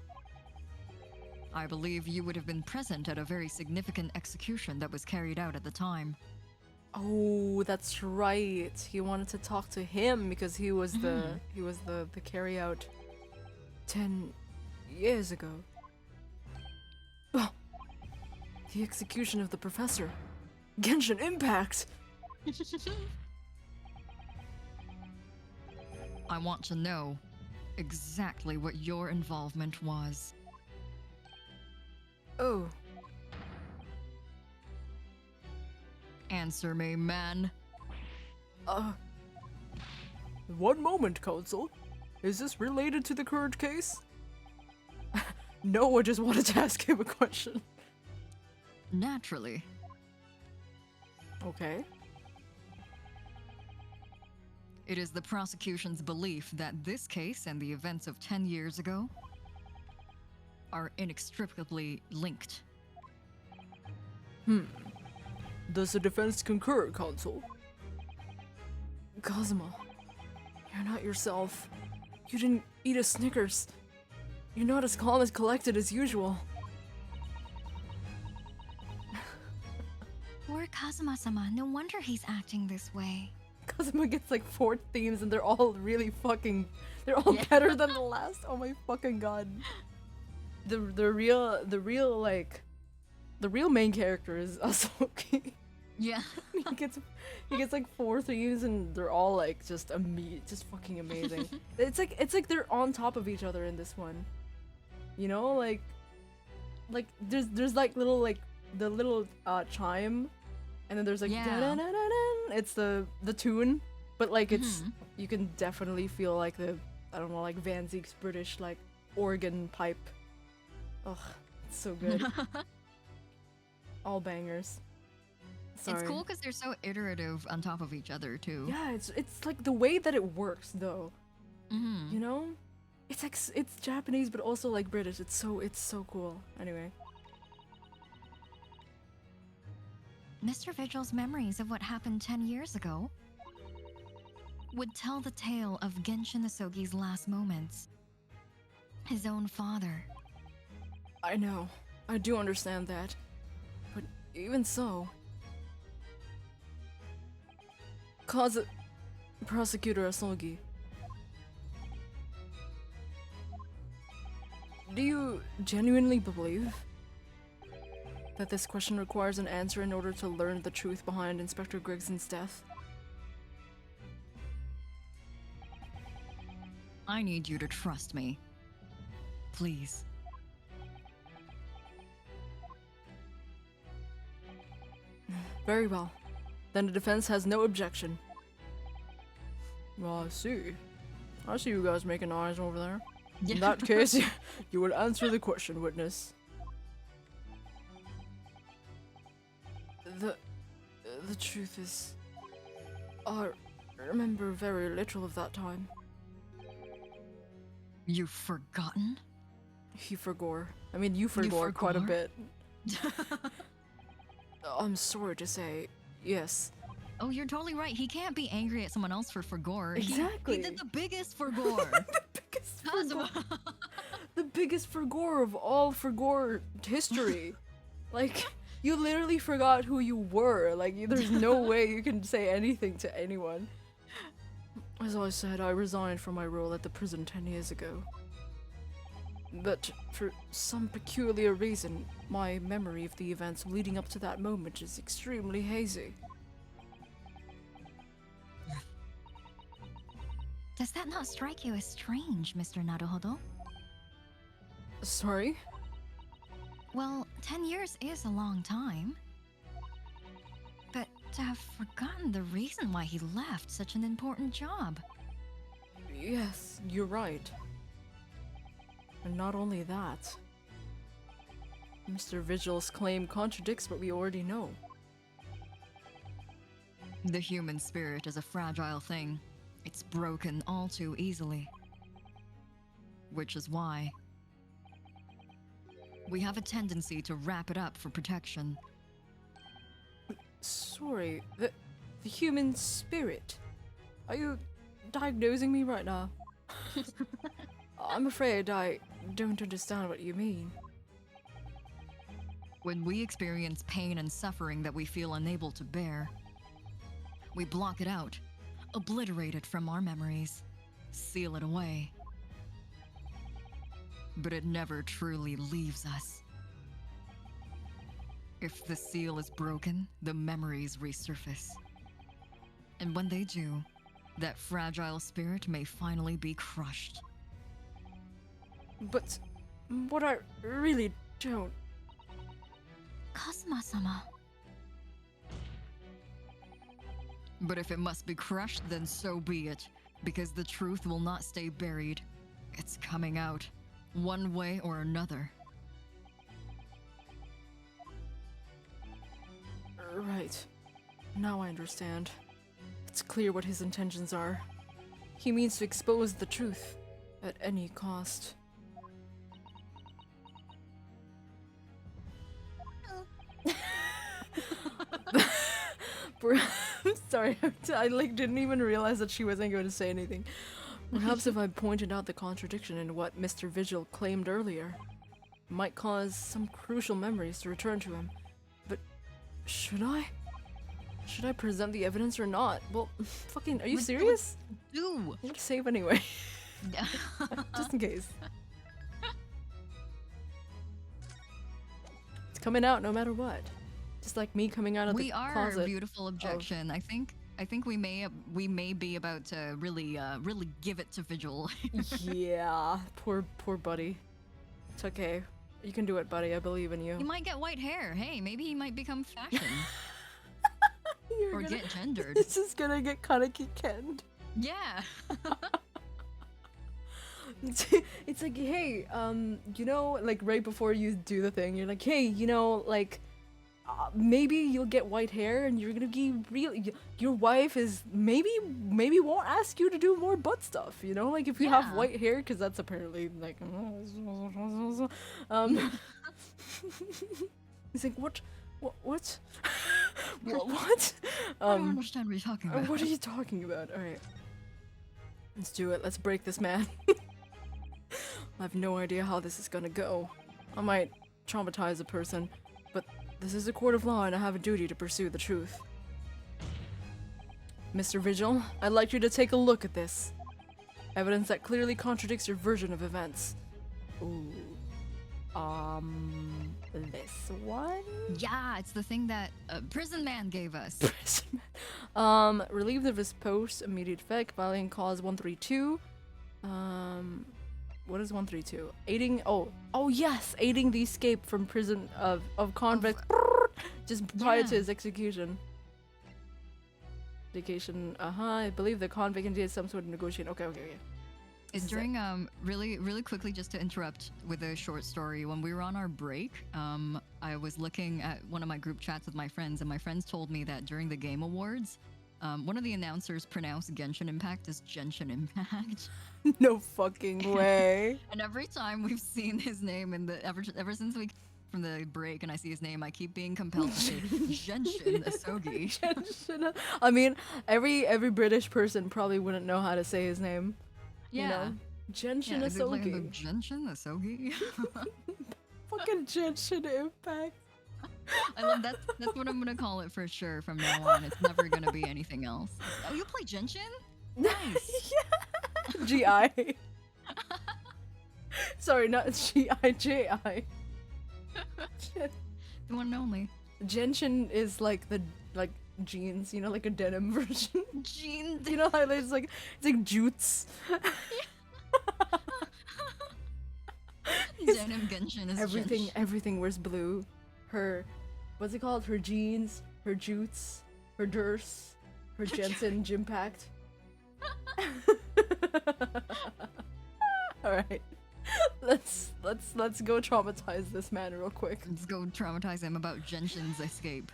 I believe you would have been present at a very significant execution that was carried out at the time. Oh, that's right. He wanted to talk to him because he was the carry out 10 years ago. Oh, the execution of the professor. Genshin Impact. I want to know exactly what your involvement was. Oh, Answer me, man. One moment, counsel. Is this related to the current case? No, I just wanted to ask him a question. Naturally. Okay. It is the prosecution's belief that this case and the events of 10 years ago are inextricably linked. Does the defense concur, counsel? Kazuma, you're not yourself. You didn't eat a Snickers. You're not as calm as collected as usual. Poor Kazuma-sama. No wonder he's acting this way. Kazuma gets like 4 themes and they're all really fucking. They're all better than the last. Oh my fucking god. The real main character is Asoki. Yeah. he gets like 4 themes and they're all like just fucking amazing. it's like they're on top of each other in this one. You know, like there's like little like the little chime, and then there's like da-da-da-da-da. It's the tune, but like it's you can definitely feel like the I don't know like Van Zeek's British like organ pipe. Ugh, it's so good. All bangers. Sorry. It's cool because they're so iterative on top of each other too. Yeah, it's like the way that it works though. Mm-hmm. You know, it's like it's Japanese but also like British. It's so cool. Anyway, Mr. Vigil's memories of what happened 10 years ago? would tell the tale of Genshin Asogi's last moments. His own father. I know. I do understand that. But even so... Prosecutor Asogi. Do you genuinely believe that this question requires an answer in order to learn the truth behind Inspector Grigson's death? I need you to trust me. Please. Very well. Then the defense has no objection. Well, I see. I see you guys making eyes over there. In that case, you would answer the question, witness. The truth is, I remember very little of that time. You've forgotten? He forgore. I mean, you forgore quite a bit. I'm sorry to say, yes. Oh, you're totally right. He can't be angry at someone else for forgore. Exactly. He did the biggest forgore. The biggest forgore. The biggest forgore of all forgore history. Like, you literally forgot who you were. Like, there's no way you can say anything to anyone. As I said, I resigned from my role at the prison 10 years ago. But for some peculiar reason, my memory of the events leading up to that moment is extremely hazy. Does that not strike you as strange, Mr. Naruhodo? Sorry? Well, 10 years is a long time. But to have forgotten the reason why he left such an important job. Yes, you're right. And not only that, Mr. Vigil's claim contradicts what we already know. The human spirit is a fragile thing. It's broken all too easily. Which is why we have a tendency to wrap it up for protection. Sorry, the human spirit? Are you diagnosing me right now? I'm afraid I don't understand what you mean. When we experience pain and suffering that we feel unable to bear, we block it out, obliterate it from our memories, seal it away. But it never truly leaves us. If the seal is broken, the memories resurface. And when they do, that fragile spirit may finally be crushed. But what I really don't... Kazuma-sama. But if it must be crushed, then so be it, because the truth will not stay buried. It's coming out, one way or another. Right. Now I understand. It's clear what his intentions are. He means to expose the truth at any cost. I'm sorry, I didn't even realize that she wasn't going to say anything. Perhaps if I pointed out the contradiction in what Mr. Vigil claimed earlier, it might cause some crucial memories to return to him. But should I? Should I present the evidence or not? Well, fucking, are you serious? Do! I'm gonna save anyway. Just in case. It's coming out no matter what. Just like me coming out of the closet. We are beautiful objection. I think we may be about to really give it to Vigil. Yeah, poor buddy. It's okay. You can do it, buddy. I believe in you. He might get white hair. Hey, maybe he might become fashion. Or get gendered. This is gonna get Kaneki Kenned. Yeah. It's like, hey, you know, like right before you do the thing, you're like, hey, you know, like, maybe you'll get white hair and you're gonna be real. Your wife is maybe won't ask you to do more butt stuff, you know, like if you have white hair, because that's apparently like, he's like, what? What? What? I don't understand what you're talking about. What are you talking about? All right. Let's do it. Let's break this man. I have no idea how this is gonna go. I might traumatize a person, but this is a court of law and I have a duty to pursue the truth. Mr. Vigil, I'd like you to take a look at this. Evidence that clearly contradicts your version of events. Ooh. This one? Yeah, it's the thing that Prison Man gave us. Relieved of his post, immediate effect, violating clause 132. What is 132? Aiding, oh yes, aiding the escape from prison of convict, just prior to his execution. Dedication, I believe the convict indeed some sort of negotiation. Okay. It's during really quickly, just to interrupt with a short story. When we were on our break, I was looking at one of my group chats with my friends, and my friends told me that during the Game Awards, one of the announcers pronounced Genshin Impact as Genshin Impact. No fucking way. And every time we've seen his name in the ever since we from the break, and I see his name, I keep being compelled to say Genshin Asogi. Genshin. I mean, every British person probably wouldn't know how to say his name. Yeah. You know? Genshin Is it like the Asogi. Genshin Asogi? Fucking Genshin Impact. I love that. That's what I'm gonna call it for sure from now on. It's never gonna be anything else. Oh, you play Genshin? Nice. Yeah. GI. Sorry, not GI. The one and only. Genshin is like jeans, you know, like a denim version. Jeans. You know how it's like jutes. Denim Genshin is everything wears blue. Her, what's it called? Her jeans, her jutes, her durse, her Jensen Gympact. All right, let's go traumatize this man real quick. Let's go traumatize him about Genshin's escape.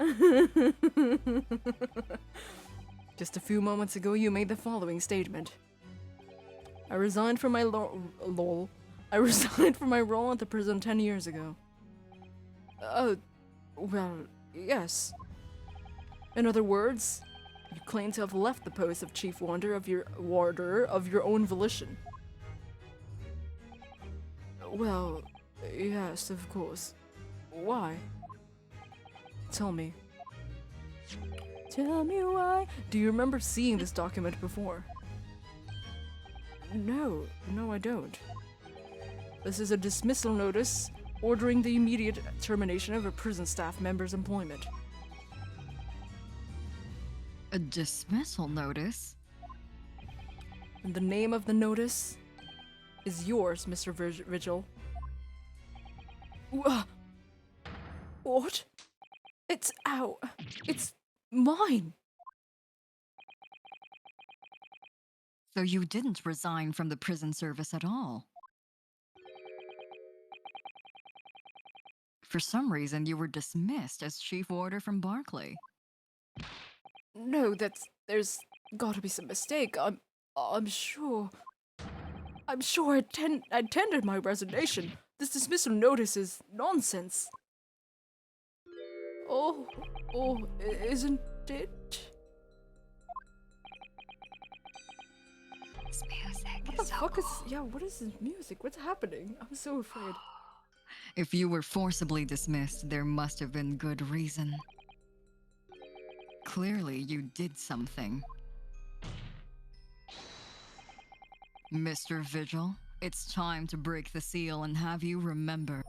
Just a few moments ago, you made the following statement. I resigned from my I resigned from my role at the prison 10 years ago. Well, yes. In other words, you claim to have left the post of chief warder of your own volition. Well, yes, of course. Why? Tell me. Tell me why. Do you remember seeing this document before? No, I don't. This is a dismissal notice ordering the immediate termination of a prison staff member's employment. A dismissal notice? And the name of the notice is yours, Mr. Vigil. What? It's out. It's mine. So you didn't resign from the prison service at all? For some reason, you were dismissed as chief warder from Barclay. No, there's gotta be some mistake. I'm sure I tendered my resignation. This dismissal notice is nonsense. Oh, isn't it? This music What the is so fuck cool. what is this music? What's happening? I'm so afraid. If you were forcibly dismissed, there must have been good reason. Clearly, you did something. Mr. Vigil, it's time to break the seal and have you remember.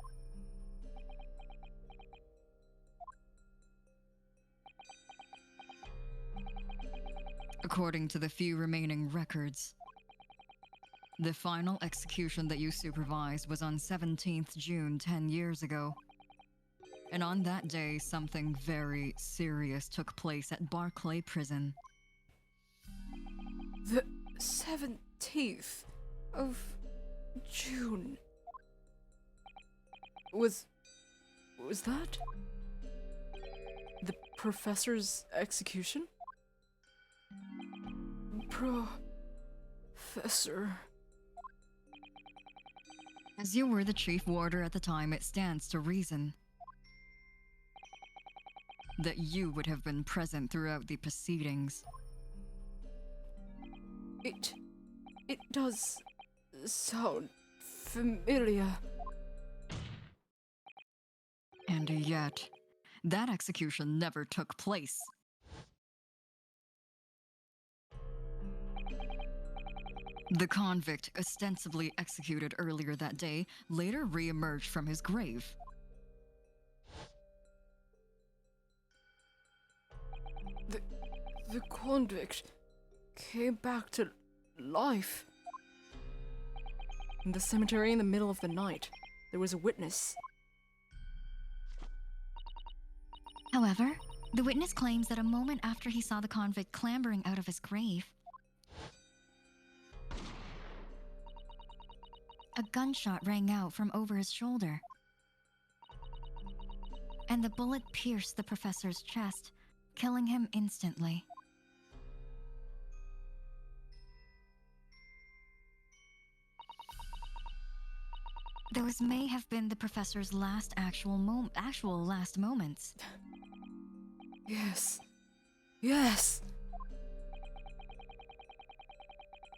According to the few remaining records, the final execution that you supervised was on 17th June 10 years ago. And on that day, something very serious took place at Barclay Prison. The 17th of June. Was that the professor's execution? Professor. As you were the chief warder at the time, it stands to reason that you would have been present throughout the proceedings. It does sound familiar. And yet, that execution never took place. The convict, ostensibly executed earlier that day, later re-emerged from his grave. The convict came back to life. In the cemetery in the middle of the night, there was a witness. However, the witness claims that a moment after he saw the convict clambering out of his grave, a gunshot rang out from over his shoulder, and the bullet pierced the professor's chest, killing him instantly. Those may have been the professor's last actual last moments. Yes. Yes.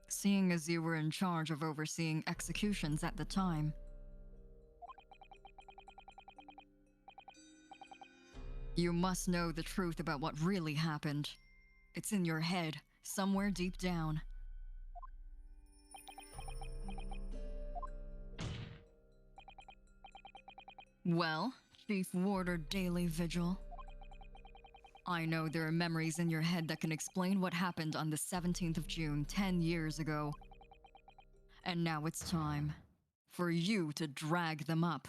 Seeing as you were in charge of overseeing executions at the time, you must know the truth about what really happened. It's in your head, somewhere deep down. Well, Chief Warder Daily Vigil, I know there are memories in your head that can explain what happened on the 17th of June 10 years ago. And now it's time for you to drag them up.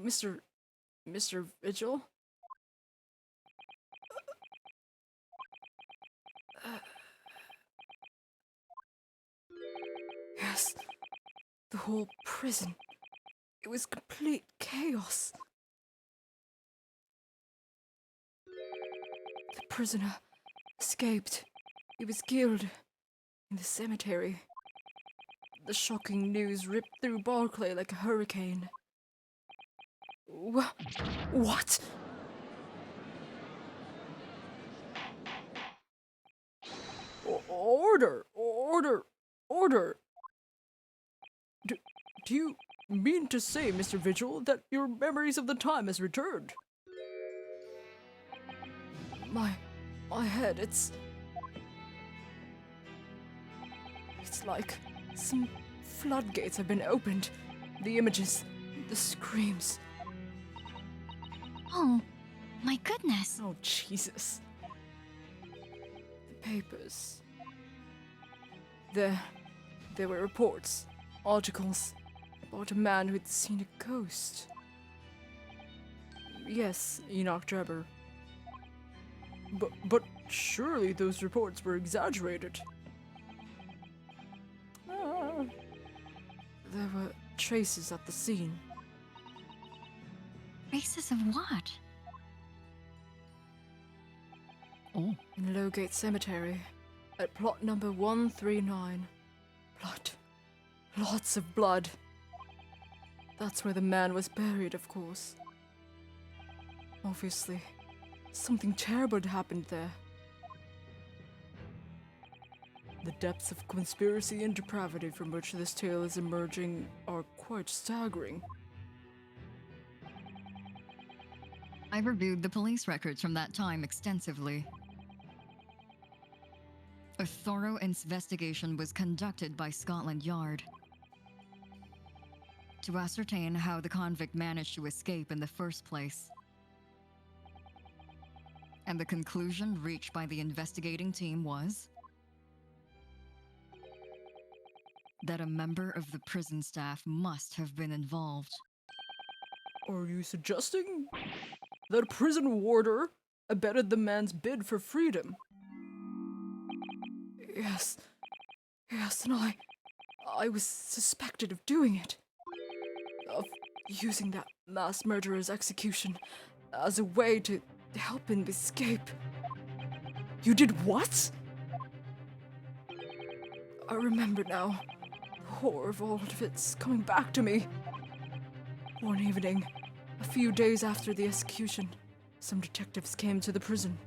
Mr. Vigil? Yes, the whole prison. It was complete chaos. The prisoner escaped. He was killed in the cemetery. The shocking news ripped through Barclay like a hurricane. What? Order! Do you mean to say, Mr. Vigil, that your memories of the time has returned? My head, it's like some floodgates have been opened. The images, the screams. Oh, my goodness. Oh, Jesus. The papers. There were reports, articles, about a man who'd seen a ghost. Yes, Enoch Drebber. But surely those reports were exaggerated. There were traces at the scene. Traces of what? Oh. In Lowgate Cemetery, at plot number 139. Blood. Lots of blood. That's where the man was buried, of course. Obviously, something terrible had happened there. The depths of conspiracy and depravity from which this tale is emerging are quite staggering. I reviewed the police records from that time extensively. A thorough investigation was conducted by Scotland Yard to ascertain how the convict managed to escape in the first place. And the conclusion reached by the investigating team was that a member of the prison staff must have been involved. Are you suggesting that a prison warder abetted the man's bid for freedom? Yes, and I was suspected of doing it. Of using that mass murderer's execution as a way to help him escape. You did what? I remember now. The horror of all of it's coming back to me. One evening, a few days after the execution, Some detectives came to the prison.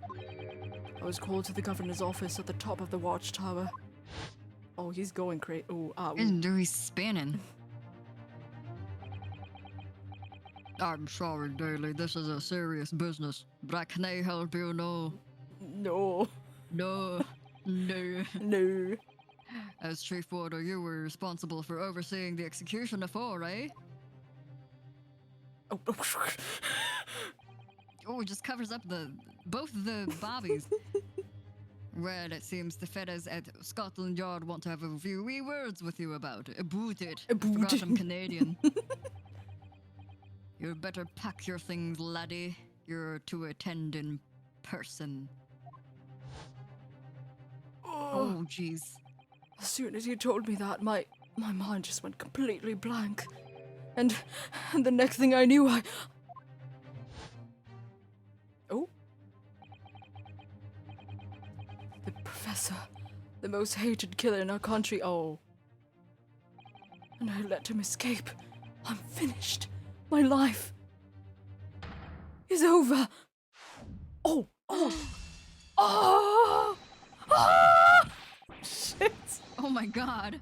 I was called to the governor's office at the top of the watchtower. Oh, he's going crazy. He's spinning. I'm sorry, Daly. This is a serious business, but can I help you? No. No. No. No. No. As chief warder, you were responsible for overseeing the execution of 4, eh? Oh. Oh, it just covers up both the bobbies. Well, it seems the fellas at Scotland Yard want to have a few wee words with you about it. Forgot I'm Canadian. You better pack your things, laddie. You're to attend in person. Oh, jeez. As soon as you told me that, my mind just went completely blank. And the next thing I knew, Oh. The professor, the most hated killer in our country. Oh. And I let him escape. I'm finished. My life is over. Oh. Oh. Shit. Oh my god.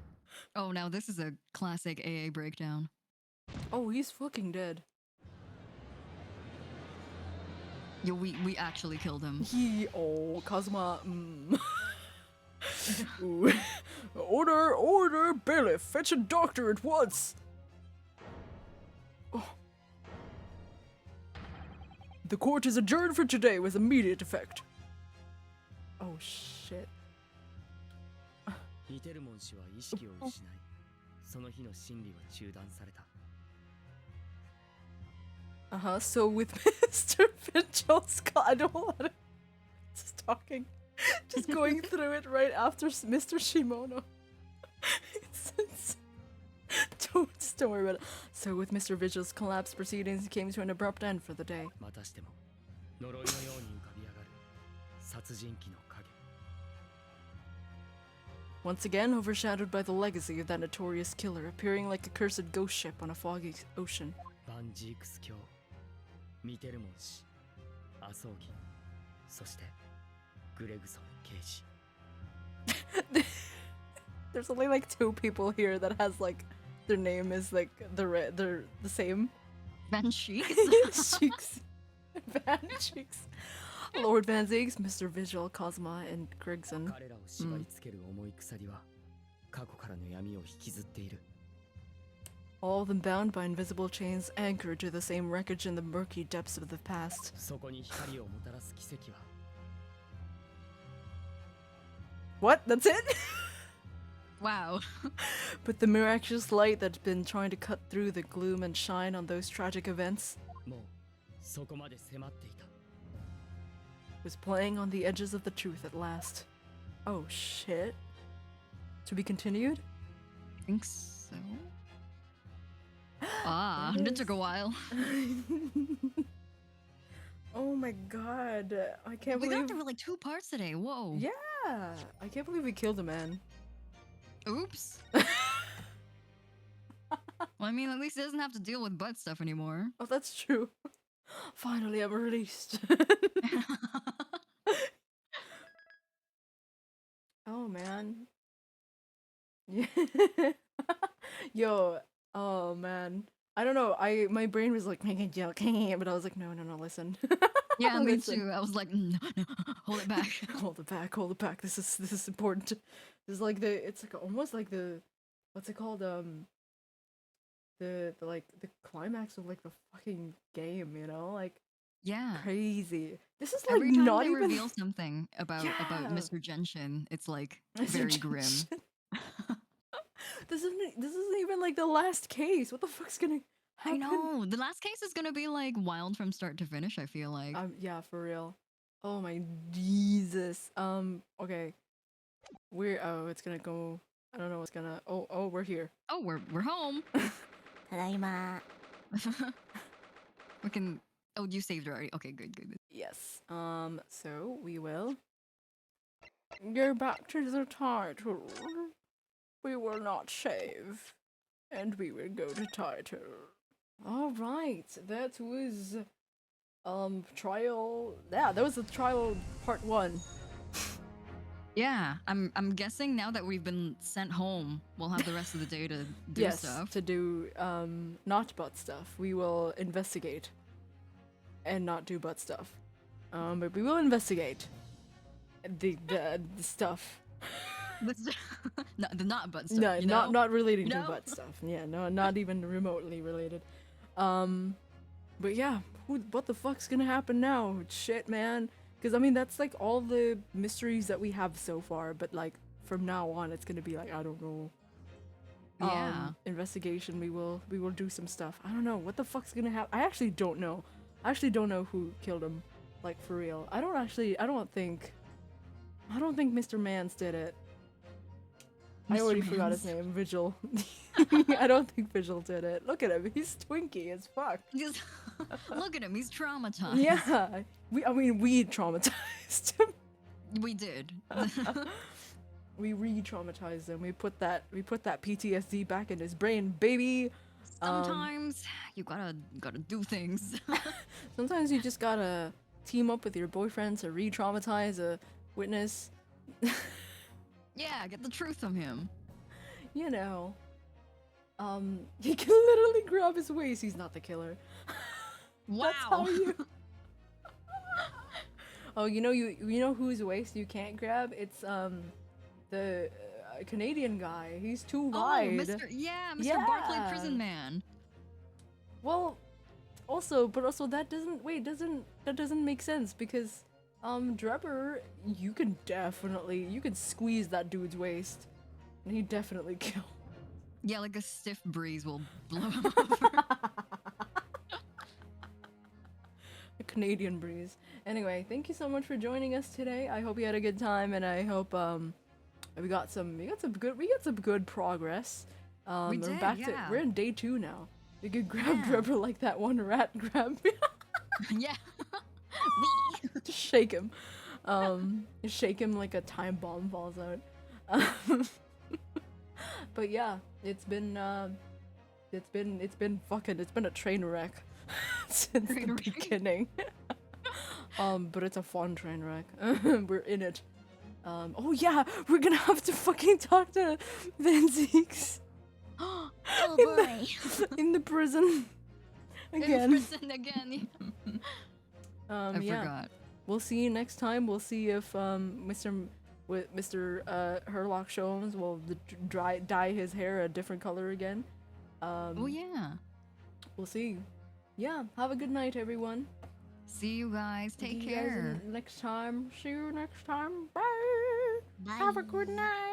Oh, now this is a classic AA breakdown. Oh, he's fucking dead. Yo, we actually killed him. Kazuma, Ooh. Order, bailiff, fetch a doctor at once. Oh. The court is adjourned for today with immediate effect. Oh shit. イテルモン氏は意識を失い、その日の審理は中断された。So with Mr. Vigil's I don't want to just talking. Just going through it right after Mr. Shimono. Don't worry about it. So with Mr. Vigil's collapse proceedings came to an abrupt end for the day. またしても呪いのように浮かび上がる殺人鬼の影。 Once again overshadowed by the legacy of that notorious killer, appearing like a cursed ghost ship on a foggy ocean. バンジークス卿、ミテルモン氏、アソーギ、そしてグレグソン刑事。There's only like 2 people here that has like their name is like they're the same. Van Cheeks? Cheeks. Van Cheeks. Lord Van Ziggs, Mr. Vigil, Cosma, and Grigson. 彼らを縛り付ける重い鎖は過去からの闇を引きずっている。 All of them bound by invisible chains anchored to the same wreckage in the murky depths of the past. そこに光をもたらす奇跡は What? That's it? Wow. But the miraculous light that's been trying to cut through the gloom and shine on those tragic events もうそこまで迫っていた。 was playing on the edges of the truth at last. Oh shit. To be continued? Think so. Ah, it took a while. Oh my god. I can't We believe... got through like 2 parts today. Whoa. Yeah! I can't believe we killed a man. Oops. Well, I mean, at least he doesn't have to deal with butt stuff anymore. Oh, that's true. Finally, I'm released. Oh, man. Yeah. Yo, oh, man. I don't know. My brain was like, make a joke, but I was like, no, listen. Yeah, me Listen. too. I was like, no, hold it back. Hold it back. This is important. This is like it's like almost like the, what's it called? The like the climax of like the fucking game, you know? Like Yeah. crazy. This is like Every time not they even reveal something about Yeah. Mr. Genshin, it's like Mr. very grim. Genshin. This isn't even like the last case. What the fuck's gonna I happen? know. The last case is gonna be like wild from start to finish, I feel like. Yeah, for real. Oh my Jesus. Okay. It's gonna go. I don't know what's gonna. Oh, we're here. Oh, we're home. ただいま。 We can. Oh, you saved already. Okay, good. Yes. So we will go back to the title. We will not save, and we will go to title. All right. That was Trial. Yeah, that was the trial part 1. Yeah, I'm guessing now that we've been sent home, we'll have the rest of the day to do Yes, stuff. to do not butt stuff. We will investigate and not do butt stuff. But we will investigate the stuff. No, the not butt stuff. No, you know? not relating to No? butt stuff. Yeah, no, not even remotely related. But yeah, what the fuck's gonna happen now? Shit, man. Because I mean, that's like all the mysteries that we have so far. But like from now on, it's gonna be like, I don't know. Yeah. Investigation. We will do some stuff. I don't know what the fuck's gonna happen. I actually don't know. I actually don't know who killed him. Like for real. I don't think Mr. Mans did it. I Mr. already forgot his Mans. name. Vigil. I don't think Vigil did it. Look at him. He's twinky as fuck. Just look at him. He's traumatized. Yeah. We traumatized him. We did. We re-traumatized him. We put that PTSD back in his brain, baby. Sometimes you gotta do things. Sometimes you just gotta team up with your boyfriend to re-traumatize a witness. Yeah, get the truth from him. You know. He can literally grab his waist. He's not the killer. That's how Wow. you. Oh, you know whose waist you can't grab? It's the Canadian guy. He's too wide. Oh, Mr. Barclay Yeah. Prison Man. Well, also that doesn't make sense because Drebber, you can squeeze that dude's waist and he'd definitely kill. Yeah, like a stiff breeze will blow him over. A Canadian breeze. Anyway, thank you so much for joining us today. I hope you had a good time and I hope we got some good progress. We did, yeah. We're in day 2 now. We could grab Drebber like that one rat grabbed me. Yeah. Just shake him. Shake him like a time bomb falls out. But yeah, it's been a train wreck since the beginning. But it's a fun train wreck. We're in it. Oh yeah, we're gonna have to fucking talk to Van Zeeks. Oh boy. In the prison. Again. In prison again. I Yeah. forgot. We'll see you next time. We'll see if Mr. Herlock Sholmes will dye his hair a different color again. Oh yeah. We'll see. Yeah, have a good night, everyone. See you guys. Take See you guys care. next time. See you next time. Bye. Bye. Have a good night.